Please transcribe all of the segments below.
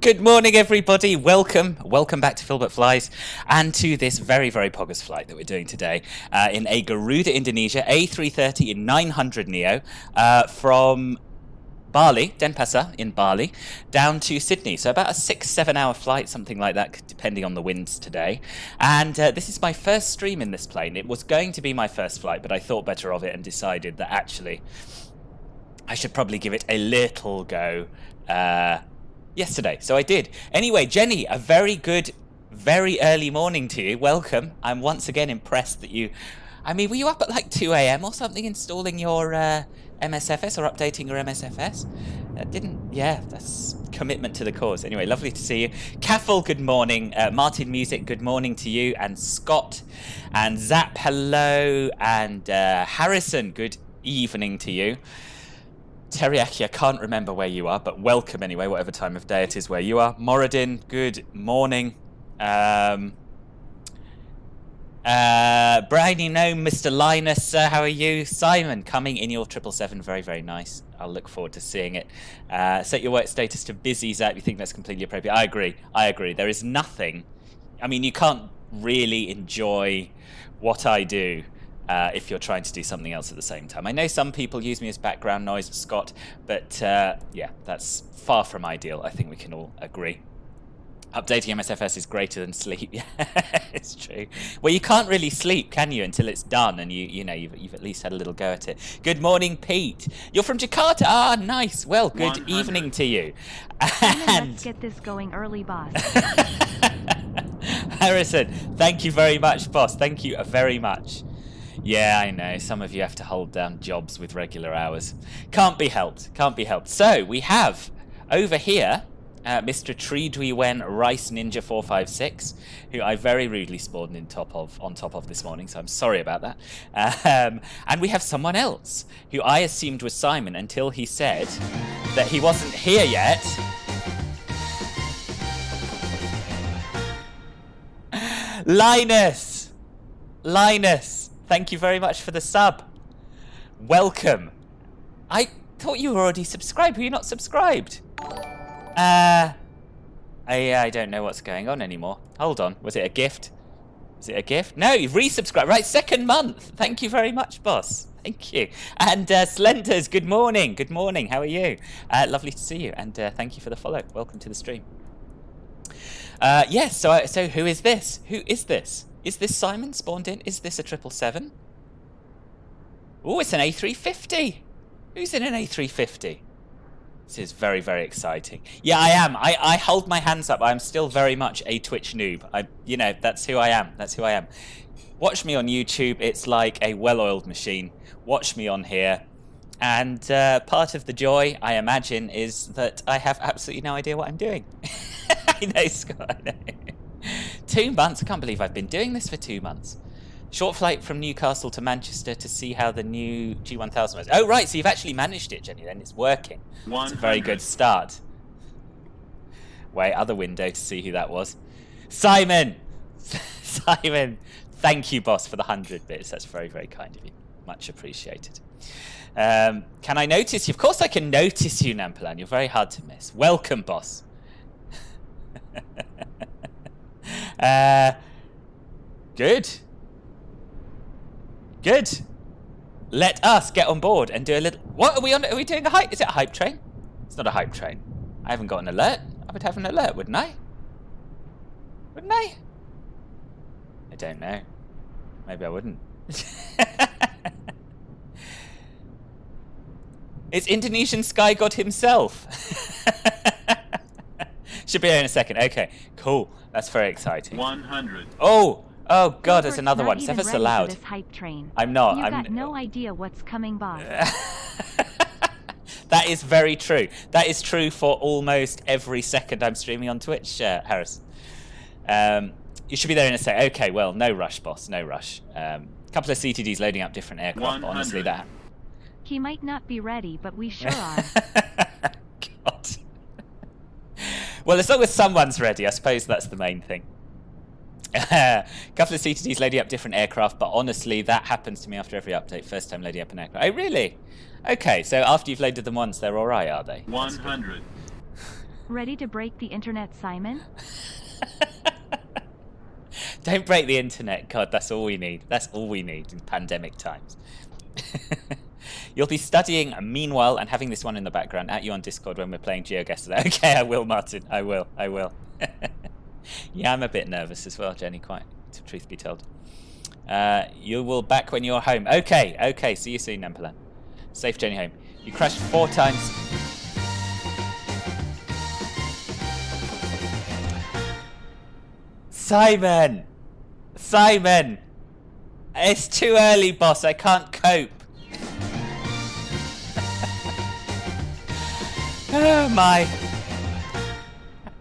Good morning, everybody. Welcome back to Philbert Flies, and to this very, very poggers flight that we're doing today in a Garuda, Indonesia, A330-900 Neo from Bali, Denpasar in Bali, down to Sydney. So about a 6-7 hour flight, something like that, depending on the winds today. And this is my first stream in this plane. It was going to be my first flight, but I thought better of it and decided that actually I should probably give it a little go yesterday. So I did. Anyway, Jenny, a very good, very early morning to you. Welcome. I'm once again impressed that you... I mean, were you up at like 2 a.m. or something installing your MSFS or updating your MSFS? Yeah, that's commitment to the cause. Anyway, lovely to see you. Caffel, good morning. Martin Music, good morning to you. And Scott and Zap, hello. And Harrison, good evening to you. Teriyaki, I can't remember where you are, but welcome anyway, whatever time of day it is where you are. Moradin, good morning. Briny, no, Mr. Linus, how are you? Simon, coming in your 777, very, very nice. I'll look forward to seeing it. Set your work status to busy, Zap. You think that's completely appropriate? I agree. There is nothing. I mean, you can't really enjoy what I do if you're trying to do something else at the same time. I know some people use me as background noise, Scott, but yeah, that's far from ideal. I think we can all agree. Updating MSFS is greater than sleep. Yeah, it's true. Well, you can't really sleep, can you, until it's done, and you've at least had a little go at it. Good morning, Pete. You're from Jakarta. Ah, nice. Well, good 100. Evening to you. And let's get this going early, boss. Harrison, thank you very much, boss. Thank you very much. Yeah, I know. Some of you have to hold down jobs with regular hours. Can't be helped. Can't be helped. So we have over here Mr. Tridwiwen Rice Ninja 456, who I very rudely spawned on top of this morning. So I'm sorry about that. And we have someone else who I assumed was Simon until he said that he wasn't here yet. Linus. Thank you very much for the sub. Welcome. I thought you were already subscribed. Were you not subscribed? I don't know what's going on anymore. Hold on. Was it a gift? Is it a gift? No, you've resubscribed. Right, second month. Thank you very much, boss. Thank you. And Slenders, good morning. Good morning. How are you? Lovely to see you. And thank you for the follow. Welcome to the stream. Yes, so who is this? Who is this? Is this Simon spawned in? Is this a 777? Oh, it's an A350. Who's in an A350? This is very, very exciting. Yeah, I am. I hold my hands up. I'm still very much a Twitch noob. That's who I am. That's who I am. Watch me on YouTube. It's like a well-oiled machine. Watch me on here. And part of the joy, I imagine, is that I have absolutely no idea what I'm doing. I know, Scott. I know. 2 months. I can't believe I've been doing this for 2 months. Short flight from Newcastle to Manchester to see how the new G1000 was. Oh, right. So you've actually managed it, Jenny, then. It's working. 100. It's a very good start. Wait, other window to see who that was. Simon! Simon, thank you, boss, for the 100 bits. That's very, very kind of you. Much appreciated. Can I notice you? Of course I can notice you, Nampalan. You're very hard to miss. Welcome, boss. Good. Let us get on board and do a little... What are we on? Are we doing a hype? Is it a hype train? It's not a hype train. I haven't got an alert. I would have an alert, wouldn't I? Wouldn't I? I don't know. Maybe I wouldn't. It's Indonesian Sky God himself. Should be there in a second. Okay, cool. That's very exciting. 100. Oh God, there's another one. It's ever so loud. This hype train. I'm not. You've got no idea what's coming, boss. That is very true. That is true for almost every second I'm streaming on Twitch, Harris. You should be there in a sec. Okay, well, no rush, boss. No rush. Couple of CTDs loading up different aircraft. But honestly, that... He might not be ready, but we sure are. God. Well, as long as someone's ready, I suppose that's the main thing. Couple of CTDs loading up different aircraft, but honestly, that happens to me after every update. First time loading up an aircraft. Oh, really? Okay, so after you've loaded them once, they're all right, are they? 100. Ready to break the internet, Simon? Don't break the internet. God, that's all we need. That's all we need in pandemic times. You'll be studying meanwhile and having this one in the background at you on Discord when we're playing GeoGuessr. Okay, I will, Martin. I will. Yeah, I'm a bit nervous as well, Jenny, quite, to truth be told. You will back when you're home. Okay. See you soon, Nemperlan. Safe journey home. You crashed 4 times. Simon! It's too early, boss. I can't cope. Oh, my.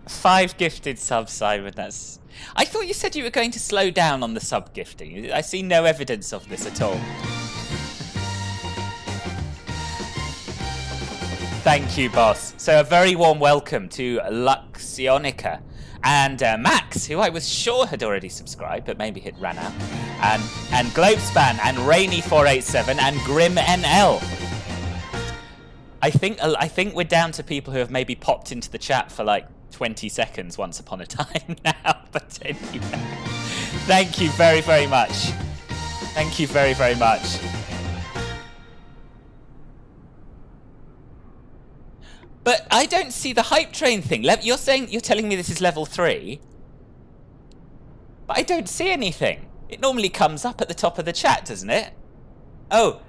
5 gifted subs, Simon. That's... I thought you said you were going to slow down on the sub gifting. I see no evidence of this at all. Thank you, boss. So a very warm welcome to Luxionica and Max, who I was sure had already subscribed, but maybe it ran out. And Globespan and Rainy487 and Grim NL. I think we're down to people who have maybe popped into the chat for like 20 seconds once upon a time now. But anyway, thank you very, very much. Thank you very, very much. But I don't see the hype train thing. You're telling me this is level 3, but I don't see anything. It normally comes up at the top of the chat, doesn't it? Oh,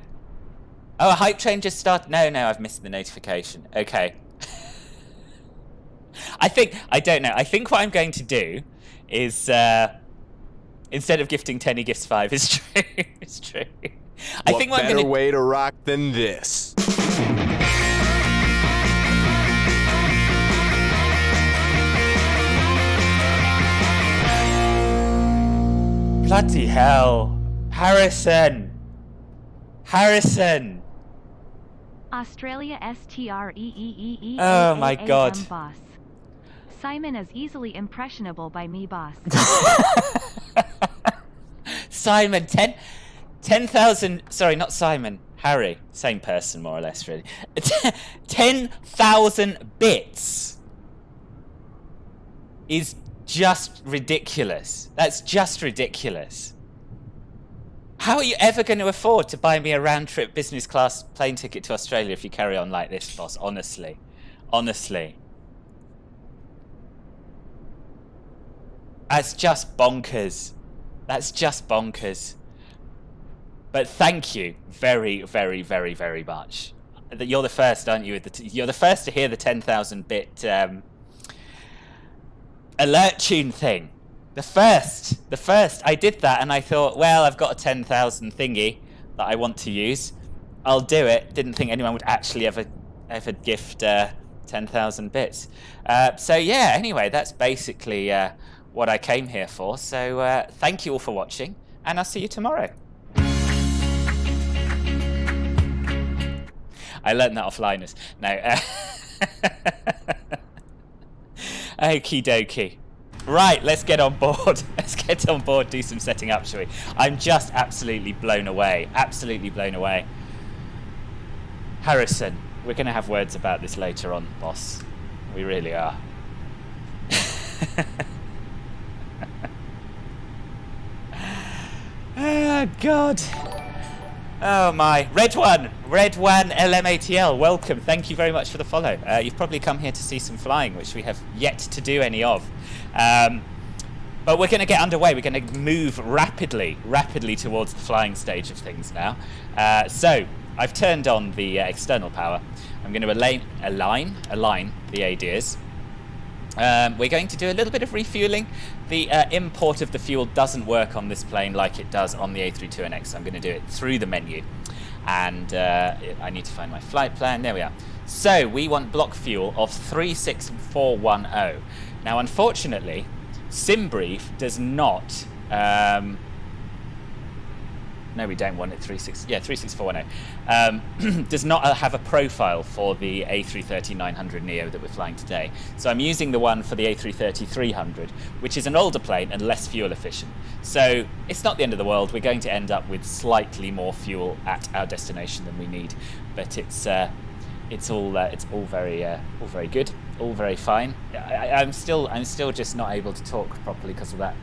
a hype train just started. No, I've missed the notification. Okay. I don't know. I think what I'm going to do is, instead of gifting 10, he gifts 5. It's true. It's true. What better way to rock than this? Bloody hell. Harrison. Australia STREEEE. Oh my God. Boss. Simon is easily impressionable by me, boss. Simon, 10,000. Sorry, not Simon. Harry. Same person, more or less, really. 10,000 bits is just ridiculous. That's just ridiculous. How are you ever going to afford to buy me a round-trip business class plane ticket to Australia if you carry on like this, boss? Honestly. That's just bonkers. But thank you very, very, very, very much. You're the first, aren't you? You're the first to hear the 10,000 bit alert tune thing. The first. I did that and I thought, well, I've got a 10,000 thingy that I want to use. I'll do it. Didn't think anyone would actually ever gift 10,000 bits. So yeah, anyway, that's basically what I came here for. So thank you all for watching, and I'll see you tomorrow. I learned that offliners. No. Okie dokie. Right, let's get on board. Do some setting up, shall we? I'm just absolutely blown away. Harrison, we're going to have words about this later on, boss. We really are. Oh, God. Oh, my. Red One LMATL, welcome. Thank you very much for the follow. You've probably come here to see some flying, which we have yet to do any of. But we're going to get underway. We're going to move rapidly towards the flying stage of things now. So I've turned on the external power. I'm going to align the ADs. We're going to do a little bit of refueling. The import of the fuel doesn't work on this plane like it does on the A320neo, so I'm going to do it through the menu. And I need to find my flight plan. There we are. So we want block fuel of 36410. Now, unfortunately, SimBrief does not... no, we don't want it. 36410. Does not have a profile for the A330-900 Neo that we're flying today. So I'm using the one for the A330-300, which is an older plane and less fuel efficient. So it's not the end of the world. We're going to end up with slightly more fuel at our destination than we need, but it's all very good. all very fine. I'm still just not able to talk properly because of that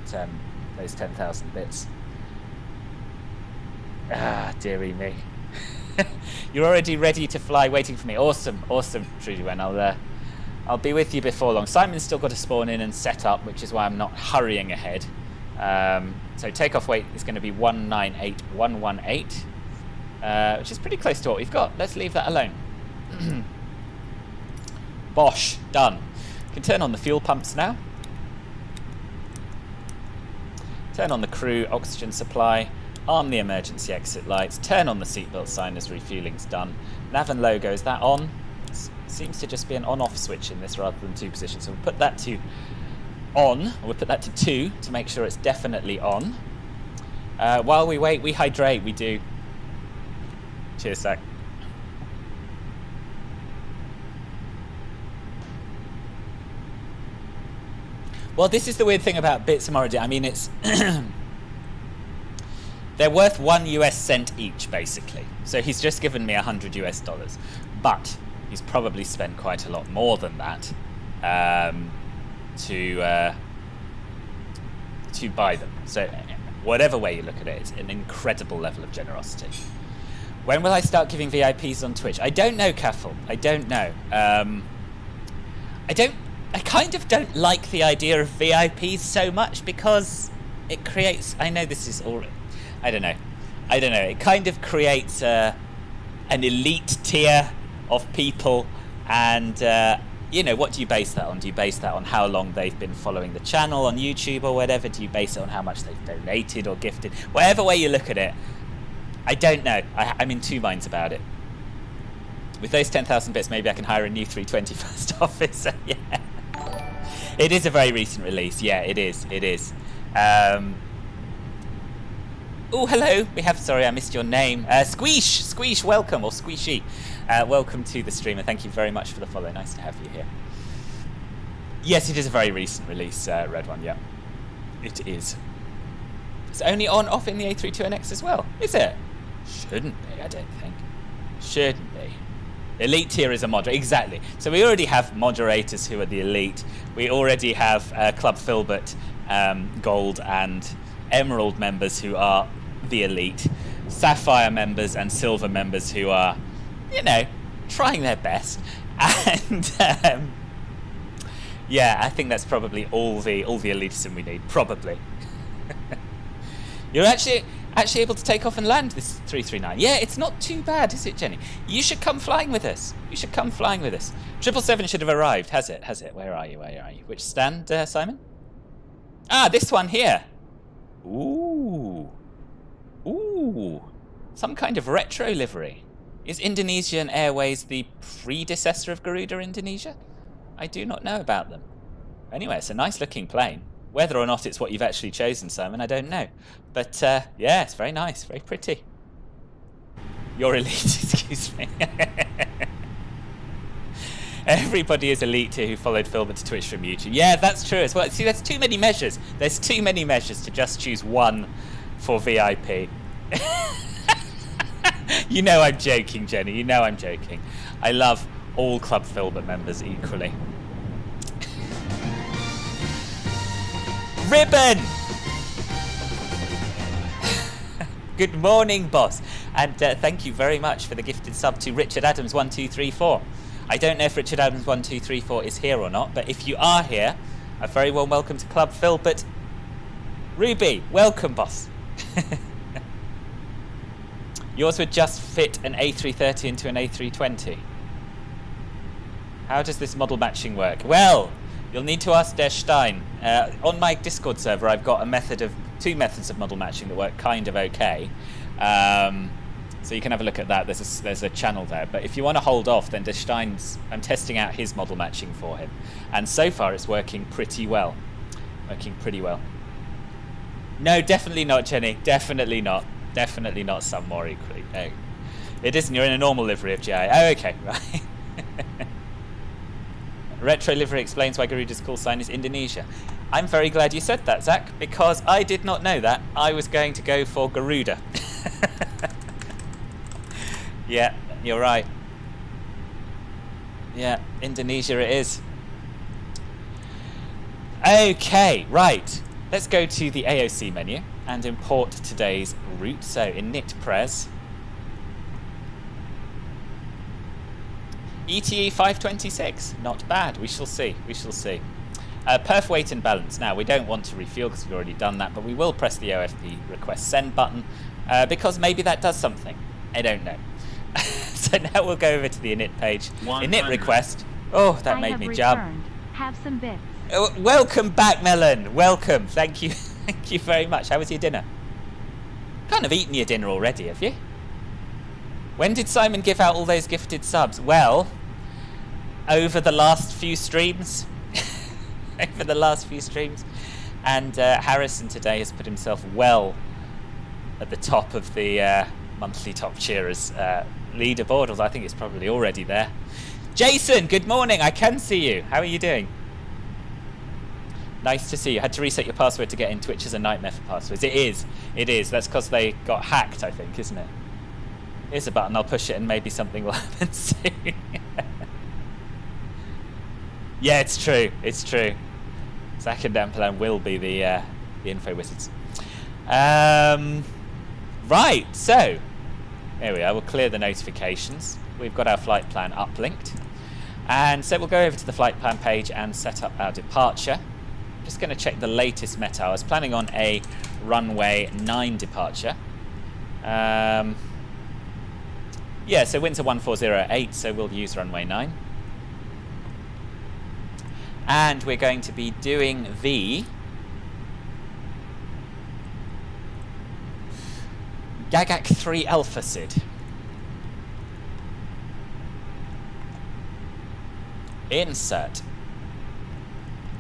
those 10,000 bits. Ah, dearie me. You're already ready to fly, waiting for me. Awesome, awesome, Trudy. When I'll be with you before long. Simon's still got to spawn in and set up, which is why I'm not hurrying ahead. So takeoff weight is going to be 198,118, which is pretty close to what we've got. Let's leave that alone. Bosh, done. Can turn on the fuel pumps now. Turn on the crew oxygen supply. Arm the emergency exit lights. Turn on the seatbelt sign as refueling's done. Nav and logo, is that on? Seems to just be an on-off switch in this rather than 2 positions. So we'll put that to on, or we'll put that to 2 to make sure it's definitely on. While we wait, we hydrate, we do. Cheers, Zach. Well, this is the weird thing about bits of origin. I mean, it's they're worth 1 US cent each, basically. So he's just given me $100 US, but he's probably spent quite a lot more than that to buy them. So whatever way you look at it, it's an incredible level of generosity. When will I start giving VIPs on Twitch? I don't know, Kaffel. I don't know. I kind of don't like the idea of VIPs so much because it creates... I know this is all... I don't know. It kind of creates an elite tier of people, and you know, what do you base that on? Do you base that on how long they've been following the channel on YouTube or whatever? Do you base it on how much they've donated or gifted? Whatever way you look at it, I don't know. I'm in two minds about it. With those 10,000 bits, maybe I can hire a new 320 first officer. Yeah. It is a very recent release. Yeah, it is. It is. Oh, hello. We have... Sorry, I missed your name. Squeesh, welcome. Or Squeeshy. Welcome to the stream, and thank you very much for the follow. Nice to have you here. Yes, it is a very recent release, Red One. Yeah, it is. It's only on-off in the A330-900 as well, is it? Shouldn't be, I don't think. Shouldn't be. Elite tier is a moderator. Exactly. So we already have moderators who are the elite. We already have Club Filbert Gold and Emerald members who are the elite. Sapphire members and Silver members who are, you know, trying their best. And yeah, I think that's probably all the elitism we need. Probably. You're actually able to take off and land this 339. Yeah, it's not too bad, is it, Jenny? You should come flying with us. You should come flying with us. 777 should have arrived. Has it? Has it? Where are you? Where are you? Which stand, Simon? Ah, this one here. Ooh. Ooh. Some kind of retro livery. Is Indonesian Airways the predecessor of Garuda Indonesia? I do not know about them. Anyway, it's a nice looking plane. Whether or not it's what you've actually chosen, Simon, I don't know. But yeah, it's very nice, very pretty. You're elite, excuse me. Everybody is elite here who followed Filbert to Twitch from YouTube. Yeah, that's true as well. See, there's too many measures. There's too many measures to just choose one for VIP. You know I'm joking, Jenny. You know I'm joking. I love all Club Filbert members equally. Ribbon! Good morning, boss. And thank you very much for the gifted sub to Richard Adams 1234. I don't know if Richard Adams 1234 is here or not, but if you are here, a very warm welcome to Club Filbert. Ruby, welcome, boss. Yours would just fit an A330 into an A320. How does this model matching work? Well, you'll need to ask Der Stein. On my Discord server, I've got two methods of model matching that work kind of okay. So you can have a look at that. There's a channel there. But if you want to hold off, then Der Stein's... I'm testing out his model matching for him. And so far, it's working pretty well. Working pretty well. No, definitely not, Jenny. Definitely not. Definitely not some more equally. No. It isn't. You're in a normal livery of GI. Oh, okay. Right. Retro livery explains why Garuda's call sign is Indonesia. I'm very glad you said that, Zach, because I did not know that. I was going to go for Garuda. Yeah, you're right. Yeah, Indonesia it is. Okay, right. Let's go to the AOC menu and import today's route. So init pres. ETE 526, not bad. We shall see. We shall see. Perf weight and balance. Now, we don't want to refuel because we've already done that, but we will press the OFP request send button because maybe that does something. I don't know. So now we'll go over to the init page. 100. Init request. Oh, that made me jump. Have some bits. Welcome back, Melon. Welcome. Thank you. Thank you very much. How was your dinner? Kind of eaten your dinner already, have you? When did Simon give out all those gifted subs? Well, over the last few streams. Over the last few streams. And Harrison today has put himself well at the top of the monthly top cheerers leaderboard, although I think it's probably already there. Jason, good morning. I can see you. How are you doing? Nice to see you. Had to reset your password to get in. Twitch is a nightmare for passwords. It is. It is. That's because they got hacked, I think, isn't it? Here's a button. I'll push it and maybe something will happen soon. Yeah, it's true. It's true. Zach and Denpasar will be the info wizards. Right, so there we are. We'll clear the notifications. We've got our flight plan uplinked. And so we'll go over to the flight plan page and set up our departure. I'm just going to check the latest meta. I was planning on a runway 9 departure. Yeah, so winds are 1408, so we'll use runway 9. And we're going to be doing the Gagak 3 Alpha Sid. Insert.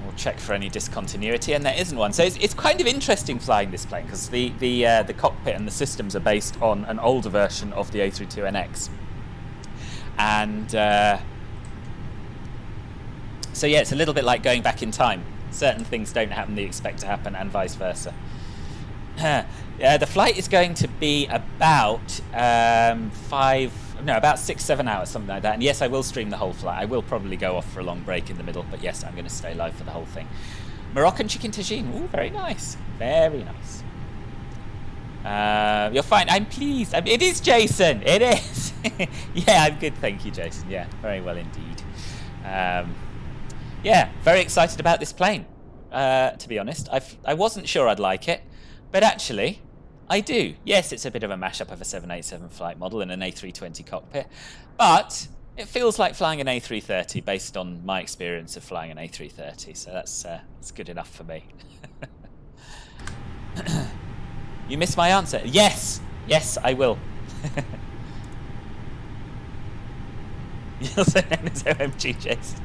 We'll check for any discontinuity, and there isn't one. So it's kind of interesting flying this plane because the cockpit and the systems are based on an older version of the A330-900. And so yeah, it's a little bit like going back in time. Certain things don't happen that you expect to happen, and vice versa. The flight is going to be about about 6-7 hours, something like that. And yes, I will stream the whole flight. I will probably go off for a long break in the middle, but yes, I'm going to stay live for the whole thing. Moroccan chicken tagine. Ooh, very nice. Very nice. You're fine. I'm pleased. It is Jason. It is. Yeah, I'm good. Thank you, Jason. Yeah, very well indeed. Yeah, very excited about this plane. To be honest, I wasn't sure I'd like it, but actually, I do. Yes, it's a bit of a mashup of a 787 flight model and an A320 cockpit, but it feels like flying an A330 based on my experience of flying an A330, so that's good enough for me. You missed my answer. Yes, yes, I will. You're so known as OMG, Jason.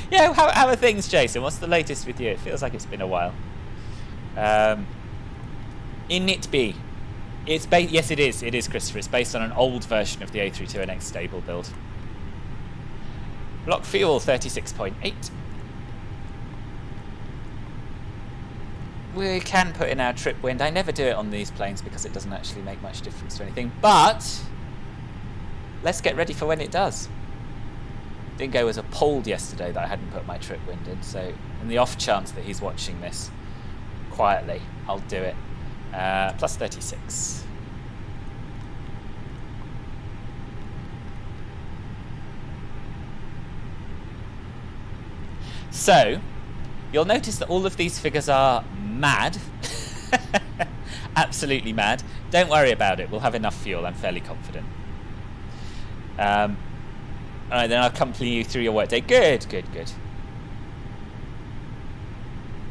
Yeah, how are things, Jason? What's the latest with you? It feels like it's been a while. Init it's yes, it is. It is, Christopher. It's based on an old version of the A320 stable build. Block fuel 36.8. We can put in our trip wind. I never do it on these planes because it doesn't actually make much difference to anything. But let's get ready for when it does. Dingo was appalled yesterday that I hadn't put my trip wind in, so in the off chance that he's watching this quietly, I'll do it. Plus 36. So, you'll notice that all of these figures are mad. Absolutely mad. Don't worry about it. We'll have enough fuel. I'm fairly confident. All right, then I'll accompany you through your workday. Good, good, good.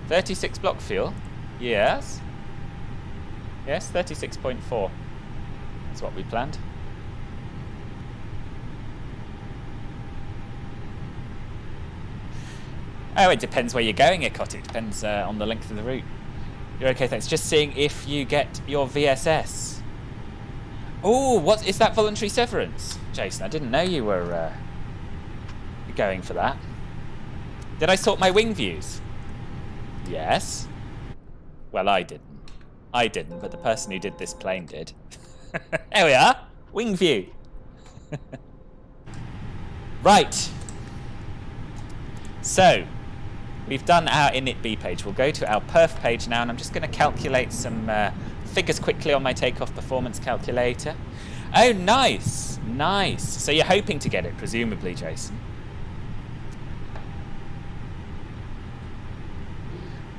36 block fuel. Yes. Yes, 36.4. That's what we planned. Oh, it depends where you're going, Ecot. It depends on the length of the route. You're okay, thanks. Just seeing if you get your VSS. Oh, what is that voluntary severance? Jason, I didn't know you were going for that. Did I sort my wing views? Yes. Well, I didn't. I didn't, but the person who did this plane did. There we are. Wing view. Right. So, we've done our init B page. We'll go to our perf page now, and I'm just going to calculate some figures quickly on my takeoff performance calculator. Oh, nice, nice. So you're hoping to get it, presumably, Jason.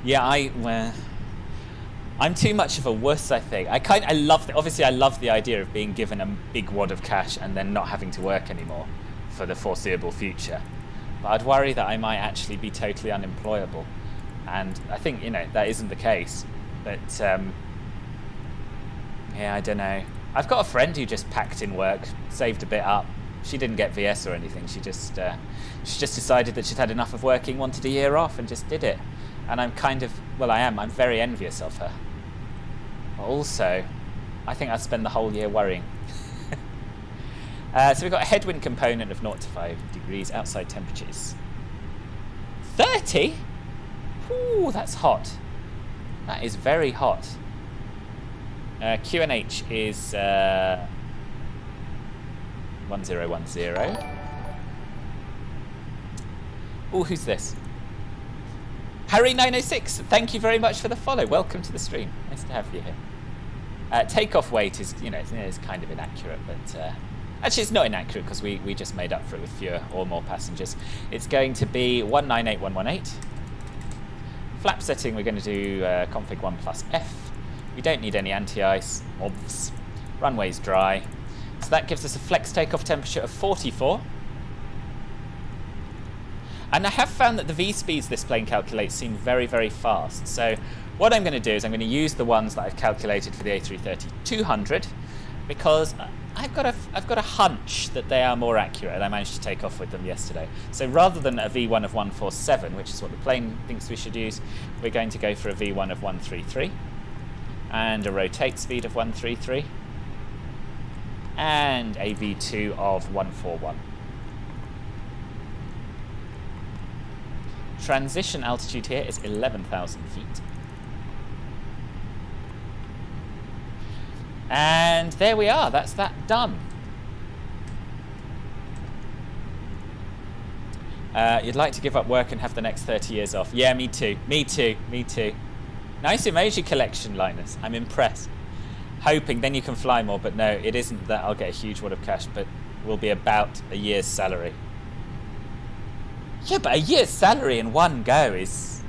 Yeah, I'm too much of a wuss, I think. I love the idea of being given a big wad of cash and then not having to work anymore for the foreseeable future. But I'd worry that I might actually be totally unemployable. And I think, that isn't the case. But, yeah, I don't know. I've got a friend who just packed in work, saved a bit up. She didn't get VS or anything. She just decided that she'd had enough of working, wanted a year off, and just did it. And I'm I'm very envious of her. But also, I think I'd spend the whole year worrying. So we've got a headwind component of 0 to 5 degrees, outside temperatures 30? Ooh, that's hot. That is very hot. QNH is 1010. Ooh, who's this? Harry906, thank you very much for the follow. Welcome to the stream. Nice to have you here. Takeoff weight is, is kind of inaccurate, but actually it's not inaccurate because we just made up for it with fewer or more passengers. It's going to be 198118. Flap setting, we're going to do config 1 plus F. We don't need any anti-ice, obvs. Runway's dry. So that gives us a flex takeoff temperature of 44. And I have found that the V-speeds this plane calculates seem very, very fast. So what I'm going to do is I'm going to use the ones that I've calculated for the A330-200 because I've got a hunch that they are more accurate, and I managed to take off with them yesterday. So rather than a V1 of 147, which is what the plane thinks we should use, we're going to go for a V1 of 133 and a rotate speed of 133 and a V2 of 141. Transition altitude here is 11,000 feet. And there we are, that's that done. You'd like to give up work and have the next 30 years off. Yeah, me too, me too, me too. Nice emoji collection, Linus, I'm impressed. Hoping then you can fly more, but no, it isn't that I'll get a huge wad of cash, but will be about a year's salary. Yeah, but a year's salary in one go is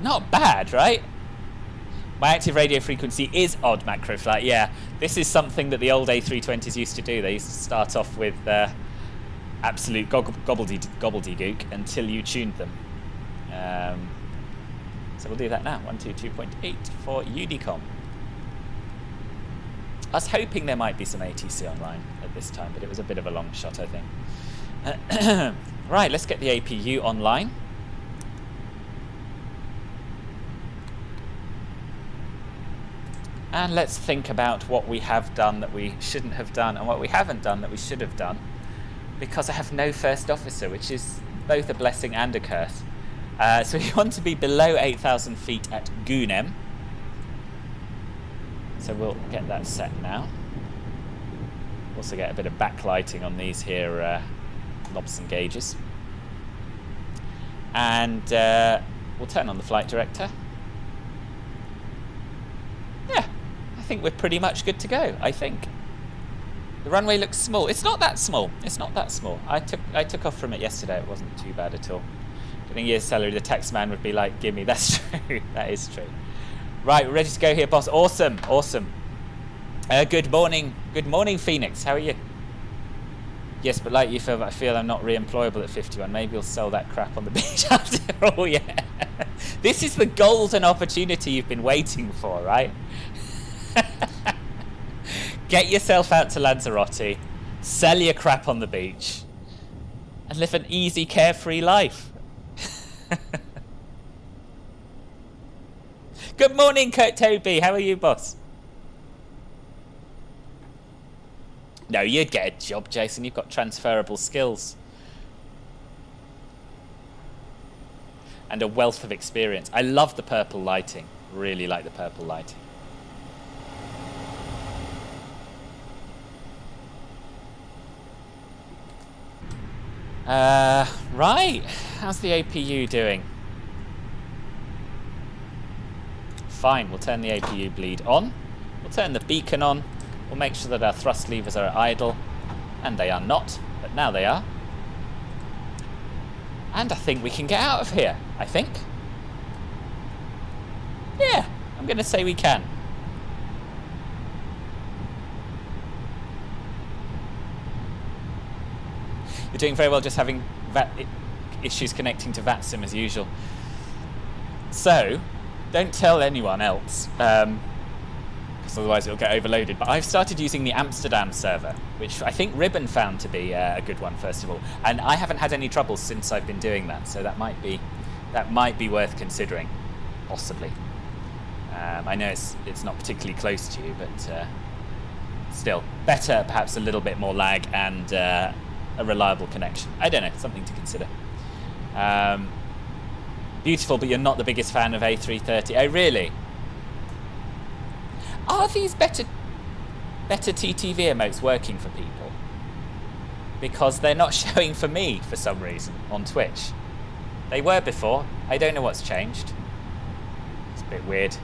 not bad, right? My active radio frequency is odd macro flight. Yeah, this is something that the old A320s used to do. They used to start off with absolute gobbledygook until you tuned them. So we'll do that now. 122.8 for UDCOM. I was hoping there might be some ATC online at this time, but it was a bit of a long shot, I think. Right, let's get the APU online. And let's think about what we have done that we shouldn't have done and what we haven't done that we should have done. Because I have no first officer, which is both a blessing and a curse. So we want to be below 8,000 feet at Goonem. So we'll get that set now. Also get a bit of backlighting on these here knobs and gauges. And we'll turn on the flight director. Yeah, I think we're pretty much good to go, I think. The runway looks small. It's not that small. It's not that small. I took off from it yesterday. It wasn't too bad at all. Getting a year's salary, the tax man would be like, gimme. That's true. That is true. Right, we're ready to go here, boss. Awesome, awesome. Good morning. Good morning, Phoenix. How are you? Yes, but like you, Phil, I feel I'm not re-employable at 51. Maybe you'll sell that crap on the beach after all, yeah. This is the golden opportunity you've been waiting for, right? Get yourself out to Lanzarote, sell your crap on the beach, and live an easy, carefree life. Good morning, Kurt Toby. How are you, boss? No, you'd get a job, Jason. You've got transferable skills. And a wealth of experience. I love the purple lighting. Really like the purple lighting. Right, how's the APU doing? Fine, we'll turn the APU bleed on. We'll turn the beacon on. We'll make sure that our thrust levers are idle. And they are not, but now they are. And I think we can get out of here, I think. Yeah, I'm going to say we can. You're doing very well, just having issues connecting to VATSIM as usual. So, don't tell anyone else, because otherwise it'll get overloaded. But I've started using the Amsterdam server, which I think Ribbon found to be a good one, first of all. And I haven't had any trouble since I've been doing that, so that might be worth considering, possibly. I know it's not particularly close to you, but still, better, perhaps a little bit more lag and a reliable connection. I don't know, something to consider. Beautiful, but you're not the biggest fan of A330. Oh, really? Are these better TTV emotes working for people? Because they're not showing for me for some reason on Twitch. They were before. I don't know what's changed. It's a bit weird.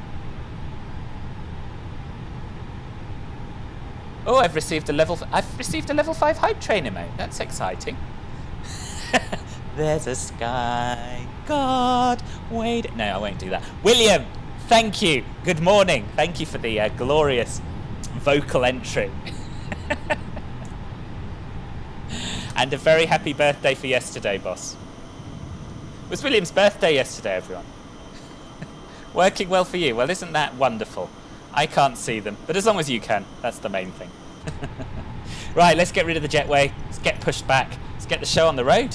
Oh, I've received a level 5 hype train emote. That's exciting. There's a sky god. Wait. No, I won't do that. William, thank you. Good morning. Thank you for the glorious vocal entry. And a very happy birthday for yesterday, boss. It was William's birthday yesterday, everyone. Working well for you. Well, isn't that wonderful? I can't see them, but as long as you can, that's the main thing. Right, let's get rid of the jetway. Let's get pushed back. Let's get the show on the road.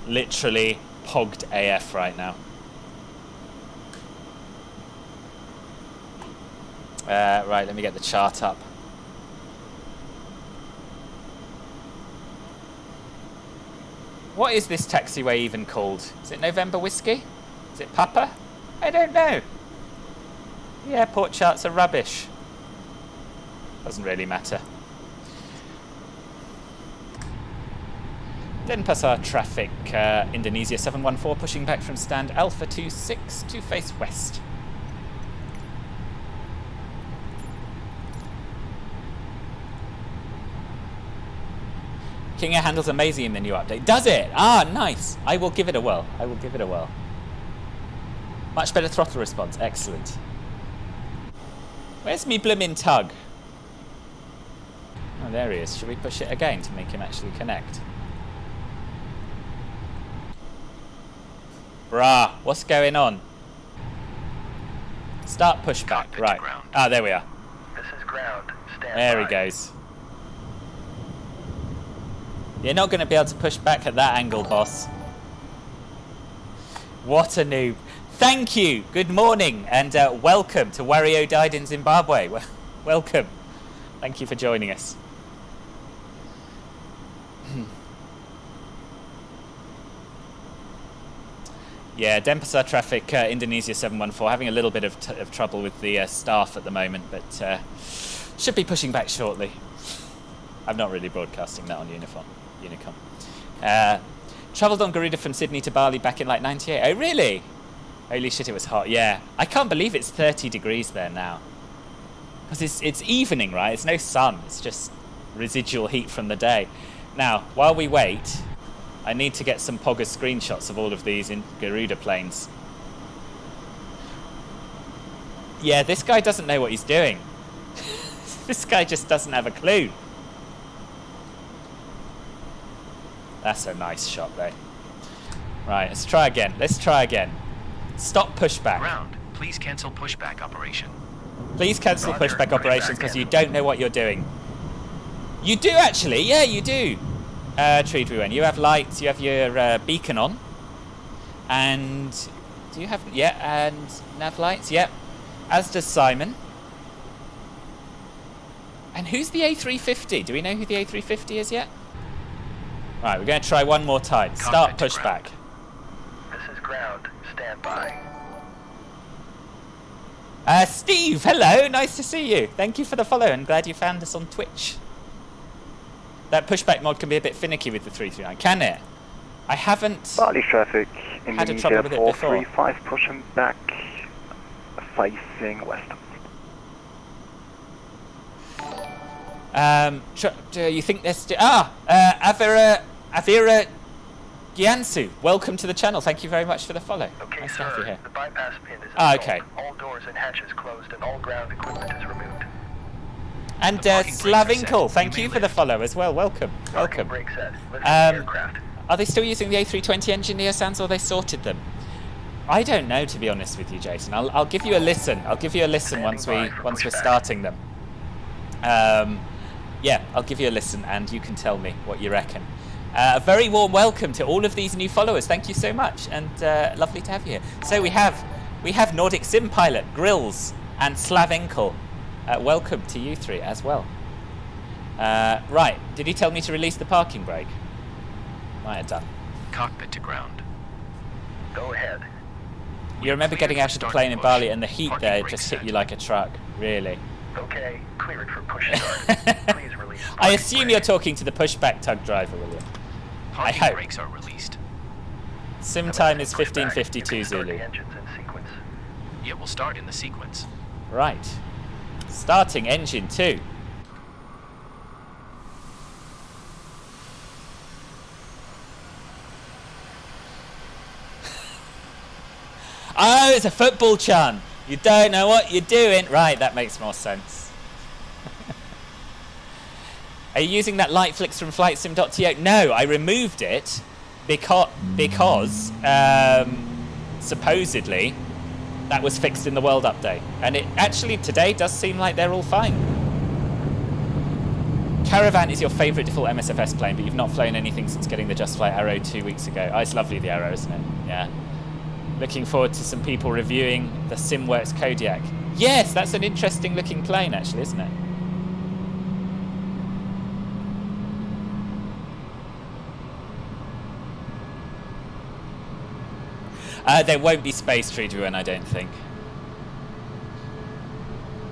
Literally pogged AF right now. Right, let me get the chart up. What is this taxiway even called? Is it November Whiskey? Is it Papa? I don't know. The airport charts are rubbish. Doesn't really matter. Denpasar traffic, Indonesia 714 pushing back from stand Alpha 26 to face west. King Air handles amazing in the new update. Does it? Ah, nice. I will give it a whirl. I will give it a whirl. Much better throttle response. Excellent. Where's me bloomin' tug? Oh, there he is. Should we push it again to make him actually connect? Brah, what's going on? Start pushback. Right. Ah, there we are. This is ground. Stand there by. he goes. You're not going to be able to push back at that angle, boss. What a noob. Thank you. Good morning and welcome to Wario Died in Zimbabwe. Welcome. Thank you for joining us. Yeah, Denpasar traffic, Indonesia 714, having a little bit of trouble with the staff at the moment, but should be pushing back shortly. I'm not really broadcasting that on Unicom. Travelled on Garuda from Sydney to Bali back in like 98. Oh, really? Holy shit, it was hot. Yeah, I can't believe it's 30 degrees there now. Because it's evening, right? It's no sun. It's just residual heat from the day. Now, while we wait, I need to get some Pogger screenshots of all of these in Garuda planes. Yeah, this guy doesn't know what he's doing. This guy just doesn't have a clue. That's a nice shot, though. Right, let's try again. Let's try again. Stop pushback. Ground. Please cancel pushback operation. Please cancel Roger, pushback operations because you cancel. don't know what you're doing. You do actually, yeah, you do. Treedween, you have lights, you have your beacon on, and do you have and nav lights? Yep. As does Simon. And who's the A350? Do we know who the A350 is yet? Right, we're going to try one more time. Start Cockpit to pushback. ground. This is ground. Stand by. Steve, hello, nice to see you. Thank you for the follow and glad you found us on Twitch. That pushback mod can be a bit finicky with the 339, can it? I haven't Bali traffic, had a trouble with it before. 435 pushing back, facing west. You think there's... Avira Gyansu, welcome to the channel. Thank you very much for the follow. Okay, nice to have you sir. here. The bypass pin is Ah, installed. okay. All doors and hatches closed and all ground equipment is removed. And The parking brakes are Slavinkle, set. thank You you may for the lift. follow as well. Welcome. Parking Welcome. brake set. Lift the Um, aircraft. Are they still using the A320 engine Neosounds, or they sorted them? I don't know, to be honest with you, Jason. I'll give you a listen. I'll give you a listen once we're Pushback. starting them. Yeah, I'll give you a listen, and you can tell me what you reckon. A very warm welcome to all of these new followers. Thank you so much, and lovely to have you here. So we have Nordic Sim Pilot, Grills, and Slavinkle. Welcome to you three as well. Right, did he tell me to release the parking brake? Might have done. Cockpit to ground. Go ahead. You remember getting out of the plane in Bali and the heat there just hit you like a truck, really? Okay, clear it for push start. Please release. I assume you're talking to the pushback tug driver, William. I Parking hope. brakes are released. Sim time is Pushback. You 15:52 can start Zulu. the engines in sequence. It will start in the sequence. Right. Starting engine 2. Oh, it's a football chant. You don't know what you're doing. Right, that makes more sense. Are you using that light flicks from flightsim.to? No, I removed it because supposedly that was fixed in the world update. And it actually today does seem like they're all fine. Caravan is your favourite default MSFS plane, but you've not flown anything since getting the Just Flight Arrow 2 weeks ago. Oh, it's lovely, the Arrow, isn't it? Yeah. Looking forward to some people reviewing the SimWorks Kodiak. Yes, that's an interesting looking plane, actually, isn't it? There won't be space tree to win, I don't think.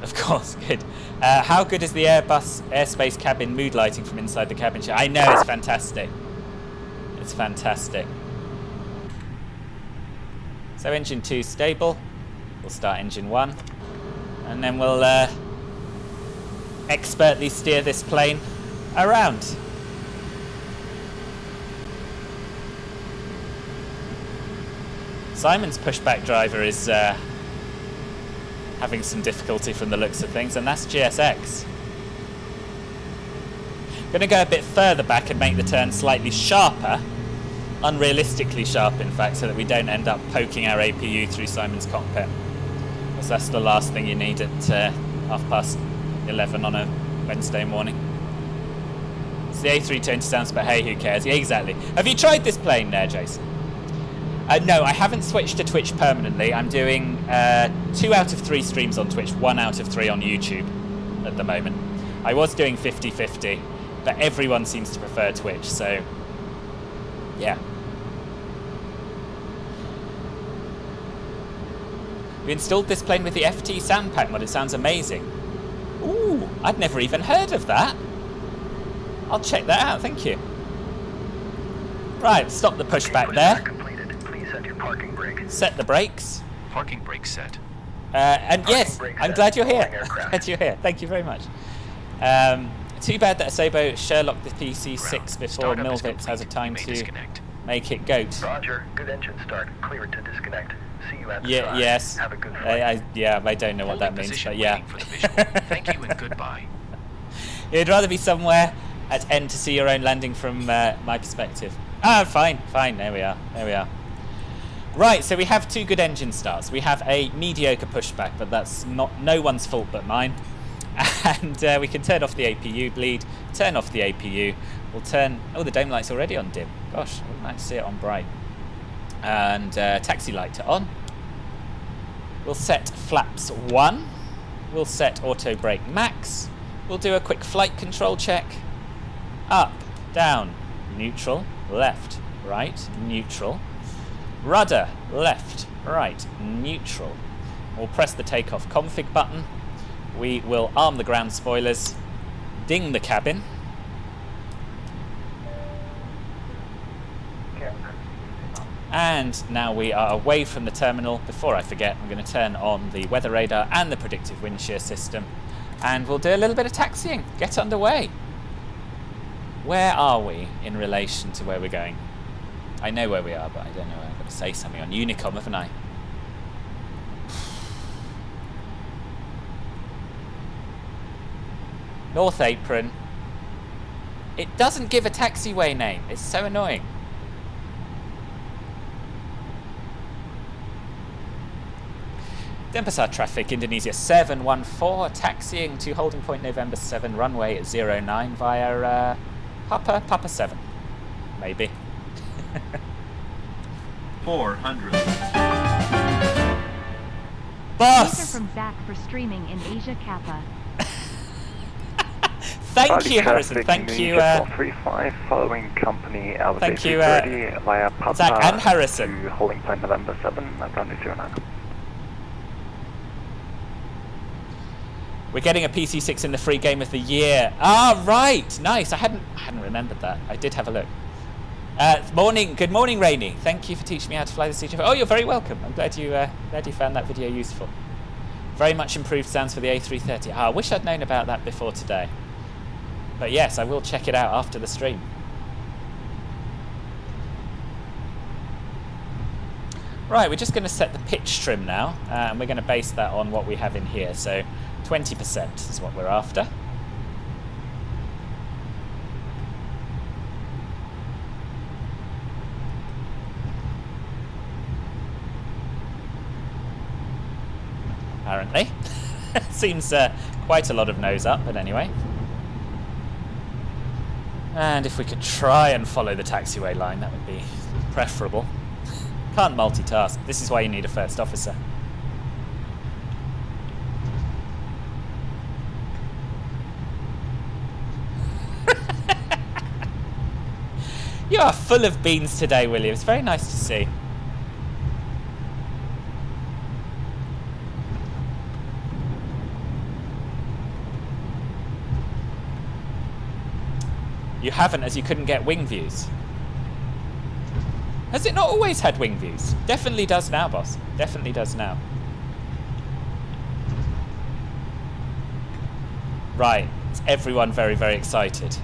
Of course, good. How good is the Airbus airspace cabin mood lighting from inside the cabin shell? I know, it's fantastic. It's fantastic. So engine 2 stable. We'll start engine 1. And then we'll expertly steer this plane around. Simon's pushback driver is having some difficulty from the looks of things, and that's GSX. Going to go a bit further back and make the turn slightly sharper, unrealistically sharp in fact, so that we don't end up poking our APU through Simon's cockpit, because that's the last thing you need at 11:30 on a Wednesday morning. It's the A320 sounds, but hey, who cares? Yeah, exactly. Have you tried this plane there, Jason? No, I haven't switched to Twitch permanently. I'm doing 2 out of 3 streams on Twitch, 1 out of 3 on YouTube at the moment. I was doing 50-50, but everyone seems to prefer Twitch, so yeah. We installed this plane with the FT sound pack mod. It sounds amazing. Ooh, I'd never even heard of that. I'll check that out, thank you. Right, stop the pushback there. Set your parking brake. Set the brakes. Parking brake set. And Parking yes, brake I'm set. glad you're here. Calling aircraft. Glad you're here. Thank you very much. Too bad that Asobo Sherlock the PC6 Ground. before Startup is Milvitz has a complete. time You may to disconnect. make it goat. Roger. Good engine start. Clear it to disconnect. See you at the Yeah, side. yes. Have a good flight. I don't know what that Holding means, position but yeah. waiting for the visual. Thank you and goodbye. You'd rather be somewhere at end to see your own landing from my perspective. Ah, fine. There we are. Right, so we have 2 good engine starts. We have a mediocre pushback, but that's no one's fault but mine. And we can turn off the APU bleed, turn off the APU. We'll turn... Oh, the dome light's already on dim. Gosh, I wouldn't like to see it on bright. And taxi light to on. We'll set flaps 1. We'll set auto brake max. We'll do a quick flight control check. Up, down, neutral, left, right, neutral. Rudder, left, right, neutral. We'll press the takeoff config button. We will arm the ground spoilers, ding the cabin, And now we are away from the terminal. Before I forget, I'm going to turn on the weather radar and the predictive wind shear system. And we'll do a little bit of taxiing. Get underway. Where are we in relation to where we're going? I know where we are, but I don't know where. I've got to say something on Unicom, haven't I? North Apron. It doesn't give a taxiway name. It's so annoying. Denpasar traffic, Indonesia 714, taxiing to holding point November 7, runway at 09 via Papa 7, maybe. 400. Thanks Boss! from Zach for streaming in Asia Kappa. Thank you, Harrison. Thank you. 435 following company Albert Thank you, A330 via Papa Zach and Harrison. to holding point November 7 at runway 09. We're getting a PC6 in the free game of the year. Ah, right. Nice. I hadn't remembered that. I did have a look. Good morning, Rainey. Thank you for teaching me how to fly the CGF. Oh, you're very welcome. I'm glad you found that video useful. Very much improved sounds for the A330. I wish I'd known about that before today. But yes, I will check it out after the stream. Right, we're just going to set the pitch trim now, and we're going to base that on what we have in here. So 20% is what we're after. Apparently. Seems quite a lot of nose up, but anyway. And if we could try and follow the taxiway line, that would be preferable. Can't multitask. This is why you need a first officer. You are full of beans today, William. It's very nice to see. You haven't, as you couldn't get wing views. Has it not always had wing views? Definitely does now, boss. Definitely does now. Right. Is everyone very, very excited?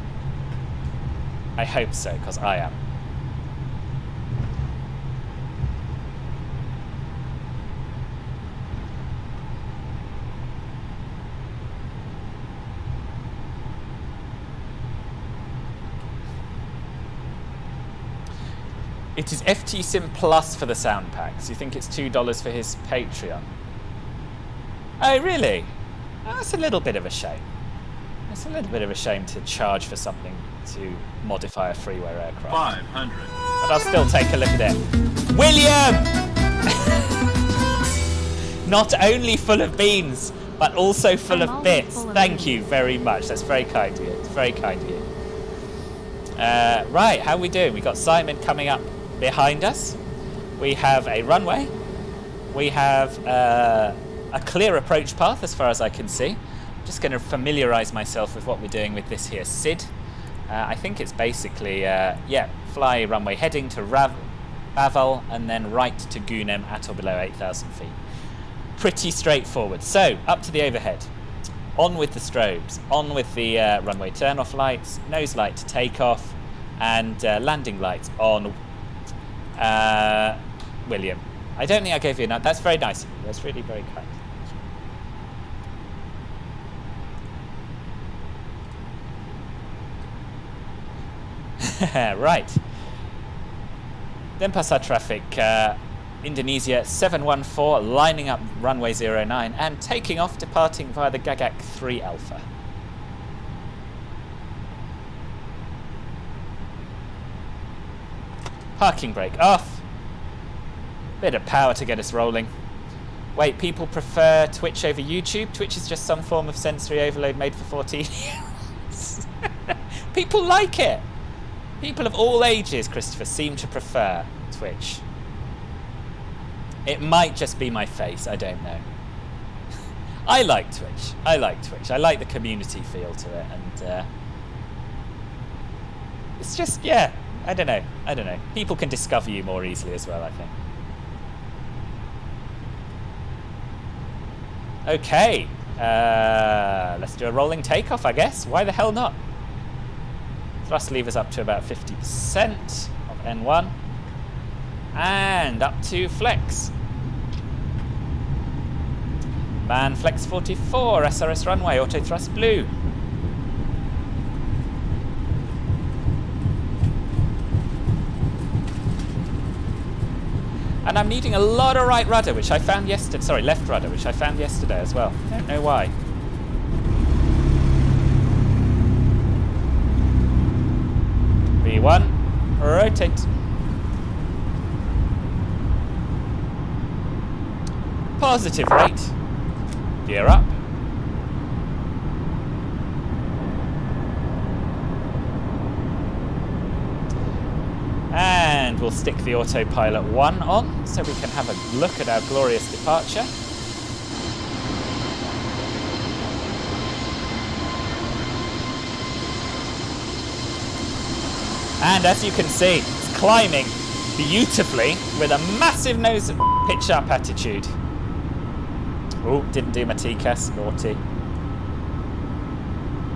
I hope so, because I am. It is FTSIM Plus for the sound packs. You think it's $2 for his Patreon? Oh, really? Oh, that's a little bit of a shame. It's a little bit of a shame to charge for something to modify a freeware aircraft. 500. But I'll still take a look at it. William! Not only full of beans, but also full of bits. Thank you very much. That's very kind of you. It's very kind of you. Right, how are we doing? We've got Simon coming up behind us. We have a runway. We have a clear approach path as far as I can see. I'm just going to familiarise myself with what we're doing with this here SID. I think it's basically, fly runway heading to Bavel and then right to Gunem at or below 8,000 feet. Pretty straightforward. So, up to the overhead. On with the strobes. On with the runway turn-off lights, nose light to take off, and landing lights on William. I don't think I gave you enough. That's very nice of you. That's really very kind. Right. Denpasar traffic, Indonesia 714, lining up runway 09 and taking off, departing via the Gagak 3 Alpha. Parking brake off. Bit of power to get us rolling. Wait, people prefer Twitch over YouTube? Twitch is just some form of sensory overload made for 14-year-olds. People like it. People of all ages, Christopher, seem to prefer Twitch. It might just be my face, I don't know. I like Twitch. I like Twitch. I like the community feel to it, and it's just, yeah, I don't know. People can discover you more easily as well, I think. Okay. Let's do a rolling takeoff, I guess. Why the hell not? Thrust levers up to about 50% of N1. And up to flex. Man flex 44, SRS runway, auto thrust blue. And I'm needing a lot of right rudder, which I found yesterday. Sorry, left rudder, which I found yesterday as well. I don't know why. V1, rotate. Positive rate. Gear up. And we'll stick the autopilot 1 on so we can have a look at our glorious departure. And as you can see, it's climbing beautifully with a massive nose pitch up attitude. Oh, didn't do my TCAS, naughty.